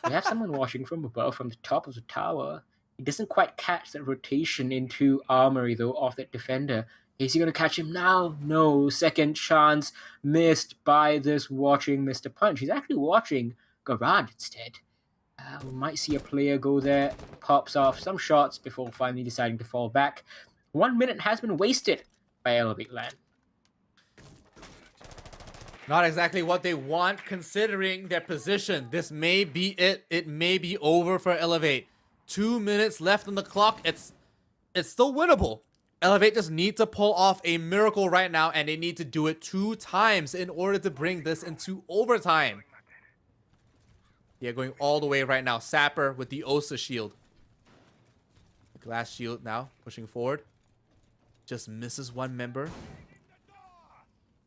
We have someone watching from above, from the top of the tower. He doesn't quite catch that rotation into armory, though, off that defender. Is he going to catch him now? No. Second chance missed by this watching Mr. Punch. He's actually watching Garand instead. We might see a player go there, pops off some shots before finally deciding to fall back. 1 minute has been wasted by Elevate Land. Not exactly what they want, considering their position. This may be it. It may be over for Elevate. 2 minutes left on the clock. It's still winnable. Elevate just need to pull off a miracle right now, and they need to do it 2 times in order to bring this into overtime. Yeah, going all the way right now. Sapper with the Osa shield. The glass shield now, pushing forward. Just misses one member.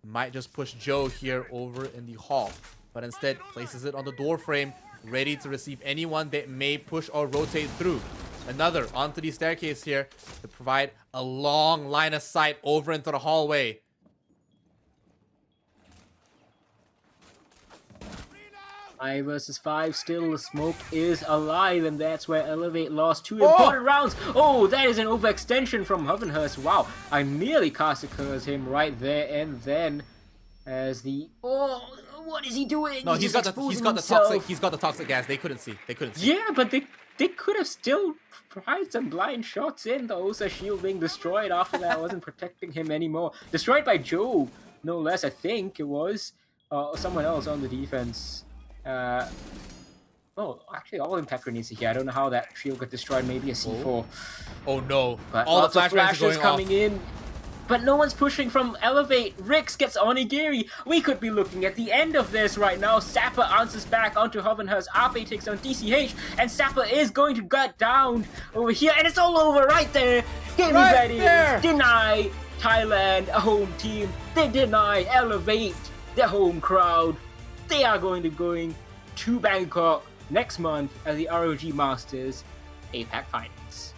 Might just push Joe here over in the hall, but instead places it on the door frame, ready to receive anyone that may push or rotate through. Another onto the staircase here to provide a long line of sight over into the hallway. 5 versus 5, still the smoke is alive, and that's where Elevate lost 2 important rounds. Oh, that is an overextension from Hovenhurst. Wow, I nearly cast him right there, and then as the what is he doing? No, he's got the toxic gas. They couldn't see. Yeah, but they could have still tried some blind shots in. The Osa shield being destroyed after that wasn't protecting him anymore. Destroyed by Joe, no less. I think it was someone else on the defense. Actually, all impact grenades here. I don't know how that shield got destroyed. Maybe a C4. Oh no! But all lots the of flashes coming off. in. But no one's pushing from Elevate. Rix gets Onigiri. We could be looking at the end of this right now. Sapper answers back onto Hovenhurst. Ape takes on DCH, and Sapper is going to gut down over here, and it's all over right there. Gaming Gladiators deny Thailand a home team. They deny Elevate their home crowd. They are going to Bangkok next month at the ROG Masters APAC Finals.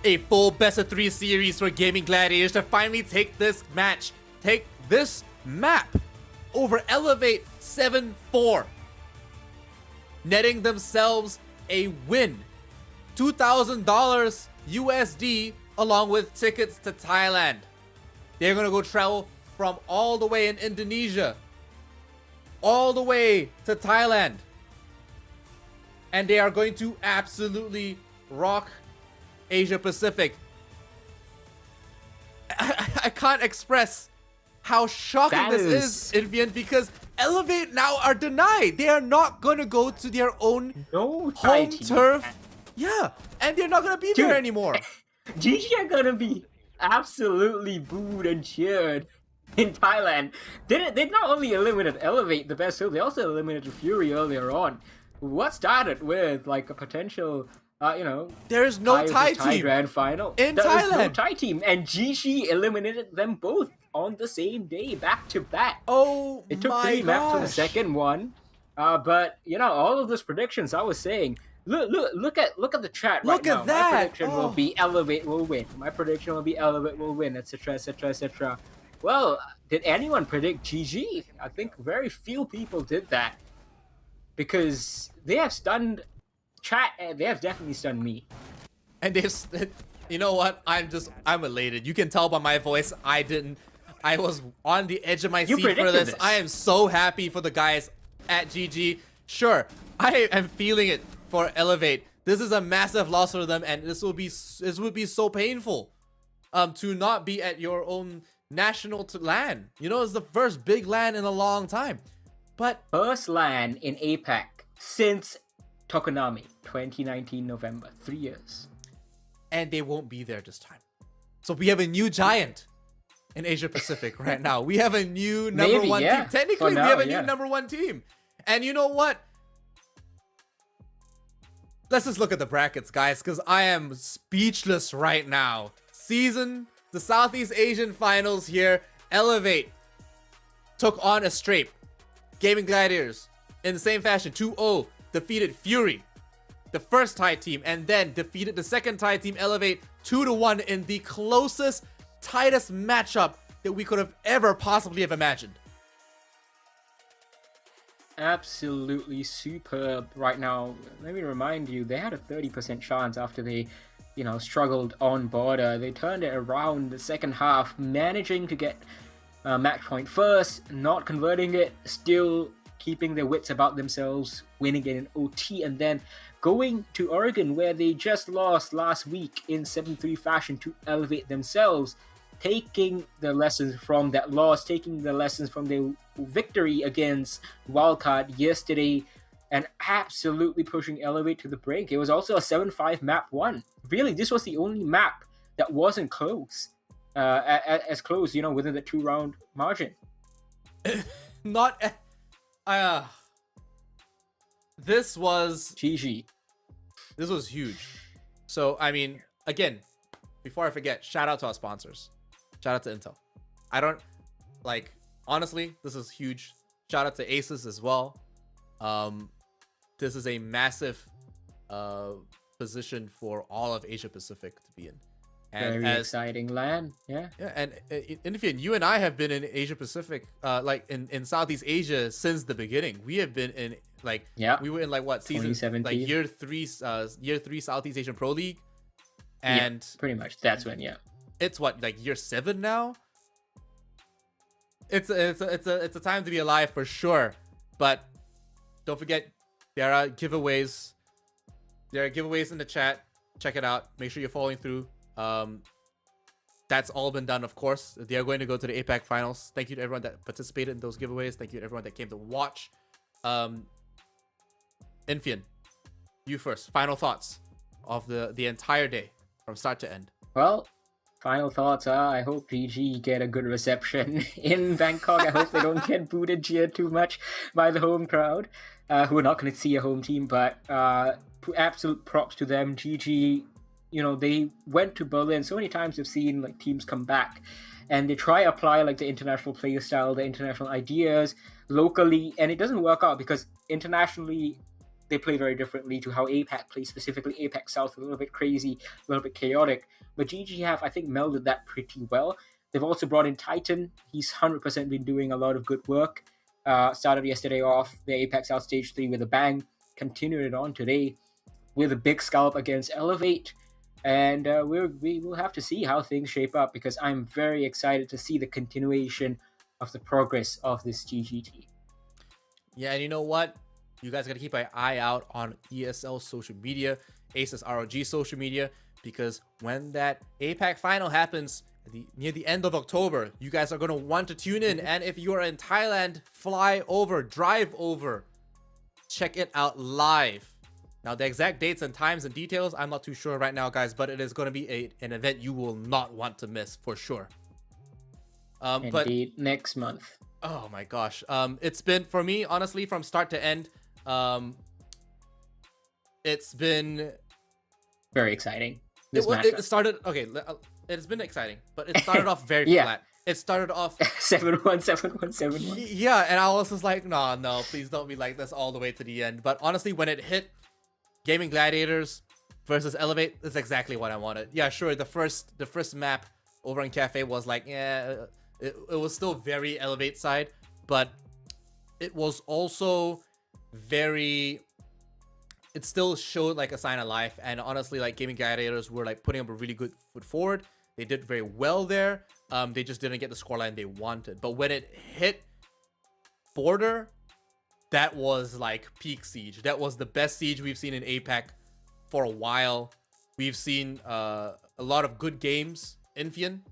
A full best-of-3 series for Gaming Gladiators to finally take this match, take this map over Elevate 7-4, netting themselves a win. $2,000 USD along with tickets to Thailand. They're going to go travel from all the way in Indonesia, all the way to Thailand. And they are going to absolutely rock Asia Pacific. I can't express how shocking this is, Invian, because Elevate now are denied. They are not going to go to their own home turf. Yeah, and they're not going to be there anymore. GG are going to be absolutely booed and cheered in Thailand. They not only eliminated Elevate, the best hill, they also eliminated Fury earlier on. What started with like a potential, there is no Thai team grand final in there Thailand. Is no Thai team, and GG eliminated them both on the same day, back to back. Oh, it took 3 maps for the second one, but all of those predictions I was saying. Look at the chat right now. Look at that. My prediction will be Elevate will win. My prediction will be Elevate will win, etc., etc., etc. Well, did anyone predict GG? I think very few people did that, because they have stunned chat. They have definitely stunned me. And you know what? I'm elated. You can tell by my voice. I was on the edge of my seat for this. I am so happy for the guys at GG. Sure, I am feeling it for Elevate. This is a massive loss for them, and this would be so painful. To not be at your own national LAN. You know, it's the first big LAN in a long time. But first LAN in APAC since Tokonami 2019 November. 3 years. And they won't be there this time. So we have a new giant in Asia Pacific right now. We have a new number one team. Technically, we have a new number one team. And you know what? Let's just look at the brackets, guys, because I am speechless right now. The Southeast Asian Finals here. Elevate took on a Strape. Gaming Gladiators, in the same fashion, 2-0, defeated Fury, the first Thai team, and then defeated the second Thai team, Elevate, 2-1 in the closest, tightest matchup that we could have ever possibly have imagined. Absolutely superb right now. Let me remind you, they had a 30% chance after they, struggled on border. They turned it around the second half, managing to get match point first, not converting it, still keeping their wits about themselves, winning it in OT, and then going to Oregon, where they just lost last week in 7-3 fashion to elevate themselves, taking the lessons from that loss, taking the lessons from their victory against Wildcard yesterday, and absolutely pushing Elevate to the brink. It was also a 7-5 map 1. Really, this was the only map that wasn't close. As close, within the 2-round margin. This was GG. This was huge. So, I mean, again, before I forget, shout out to our sponsors. Shout out to Intel. Honestly, this is huge. Shout out to Asus as well. This is a massive position for all of Asia Pacific to be in. And very exciting LAN, yeah. Yeah, and Infian, you and I have been in Asia Pacific, in Southeast Asia since the beginning. We have been in we were in season 2017, year three Southeast Asian Pro League, and pretty much that's when it's year 7 now. It's a time to be alive for sure, but don't forget there are giveaways. There are giveaways in the chat. Check it out. Make sure you're following through. That's all been done, of course. They are going to go to the APAC finals. Thank you to everyone that participated in those giveaways. Thank you to everyone that came to watch. Infian, you first. Final thoughts of the entire day from start to end. Well, final thoughts are I hope GG get a good reception in Bangkok. I hope they don't get booted here too much by the home crowd, who are not going to see a home team, but absolute props to them. GG, they went to Berlin. So many times we've seen teams come back and they try apply the international play style, the international ideas locally, and it doesn't work out because internationally they play very differently to how APAC plays, specifically APAC South, a little bit crazy, a little bit chaotic. But GG have, I think, melded that pretty well. They've also brought in Titan. He's 100% been doing a lot of good work. Started yesterday off the APAC South Stage 3 with a bang. Continued it on today with a big scalp against Elevate. And we will have to see how things shape up because I'm very excited to see the continuation of the progress of this GG team. Yeah, and you know what? You guys got to keep an eye out on ESL social media, Asus ROG social media, because when that APAC final happens near the end of October, you guys are going to want to tune in. And if you are in Thailand, fly over, drive over, check it out live. Now, the exact dates and times and details, I'm not too sure right now, guys, but it is going to be an event you will not want to miss for sure. Indeed, next month. Oh my gosh. It's been, for me, honestly, from start to end, it's been very exciting. It started, okay, it's been exciting, but it started off very flat. It started off 7-1, 7-1, 7-1. Yeah, and I was just like, no, please don't be like this all the way to the end. But honestly, when it hit Gaming Gladiators versus Elevate, that's exactly what I wanted. Yeah, sure, the first map over in Cafe was it was still very Elevate side, but it was also very it still showed like a sign of life. And honestly, like Gaming Gladiators were like putting up a really good foot forward. They did very well there. They just didn't get the scoreline they wanted. But when it hit border, that was like peak Siege. That was the best Siege we've seen in APAC for a while. We've seen a lot of good games in Fian,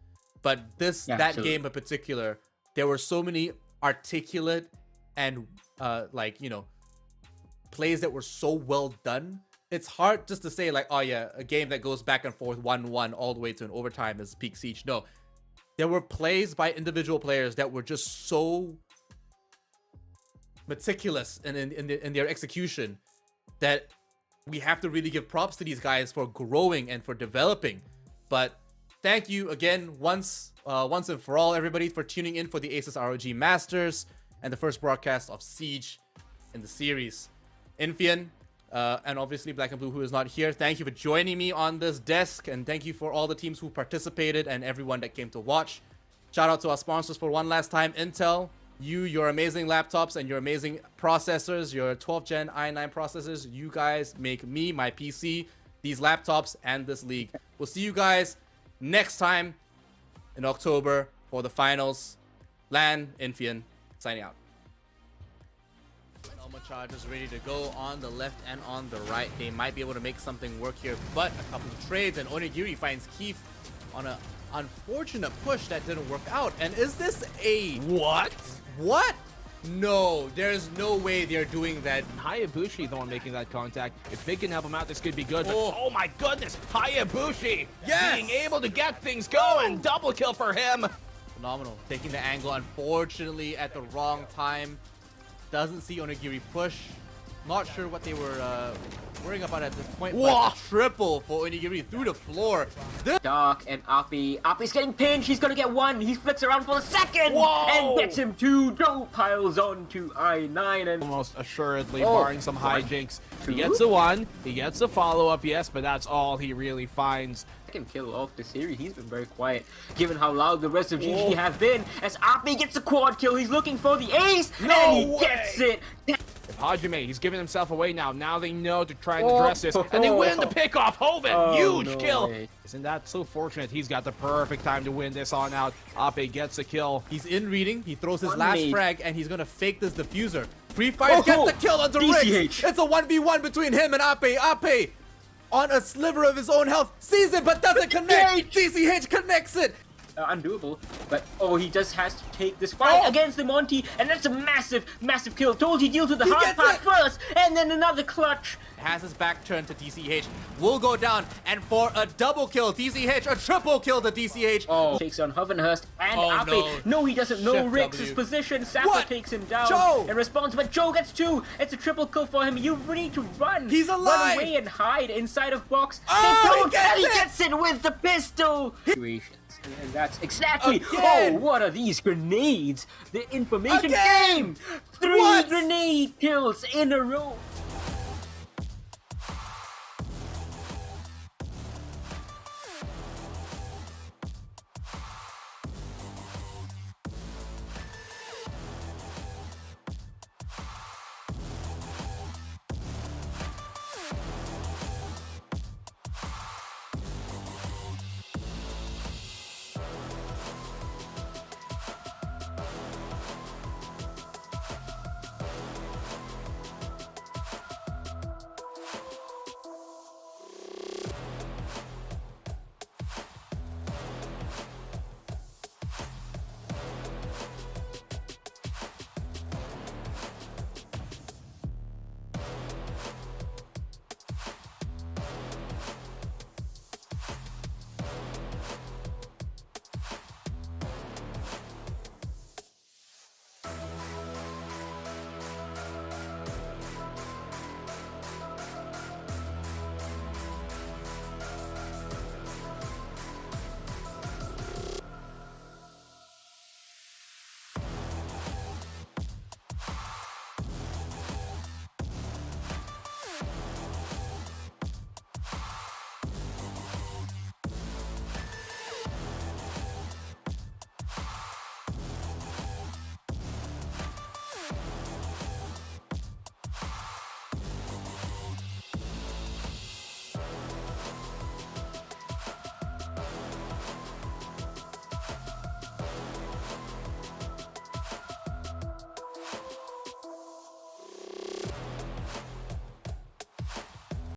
but that game in particular, there were so many articulate and plays that were so well done. It's hard just to say like, oh yeah, a game that goes back and forth 1-1 all the way to an overtime is peak Siege. No, there were plays by individual players that were just so meticulous in their execution that we have to really give props to these guys for growing and for developing. But thank you again once and for all, everybody, for tuning in for the Asus ROG Masters and the first broadcast of Siege in the series. Infian, and obviously Black and Blue, who is not here, thank you for joining me on this desk, and thank you for all the teams who participated and everyone that came to watch. Shout out to our sponsors for one last time, Intel. Your amazing laptops and your amazing processors, your 12th gen i9 processors, you guys make me, my PC, these laptops, and this league. We'll see you guys next time in October for the finals. Lan, Infian, signing out. Elma charges ready to go on the left and on the right. They might be able to make something work here, but a couple of trades, and Onigiri finds Keith on a unfortunate push that didn't work out. And is this a what? No, there's no way they're doing that. Hayabushi the one making that contact. If they can help him out, this could be good. But oh my goodness, Hayabushi being able to get things going. Double kill for him. Phenomenal. Taking the angle, unfortunately, at the wrong time. Doesn't see Onigiri push. Not sure what they were worrying about at this point. But triple for Onigiri through the floor. Dark and Api. Api's getting pinned. He's gonna get one. He flicks around for the second. Whoa! And gets him two. Joe piles on to I9 and almost assuredly barring some hijinks. He gets a one. He gets a follow-up, yes, but that's all he really finds. Second kill off the series. He's been very quiet, given how loud the rest of GG have been. As Api gets a quad kill, he's looking for the ace, and he gets it. If Hajime, he's giving himself away now. Now they know to try and address this, and they win the pick off. Hoven, huge kill. Isn't that so fortunate? He's got the perfect time to win this on out. Ape gets a kill. He's in reading. He throws his last frag, and he's gonna fake this diffuser. Free Fire gets the kill onto Riggs. It's a 1v1 between him and Ape. Ape, on a sliver of his own health, sees it but doesn't connect. DCH connects it. Undoable, but he just has to take this fight against the Monty, and that's a massive kill. Told you deal to the hard part first, and then another clutch. Has his back turned to DCH, will go down, and for a double kill, DCH, a triple kill to DCH. Takes on Hovenhurst and Ape. No, he doesn't know Riggs' position. Sapper takes him down and responds, but Joe gets two. It's a triple kill for him. You need to run. He's alive. Run away and hide inside of box. He gets it with the pistol. And that's exactly. What are these grenades? The information game. 3 grenade kills in a row.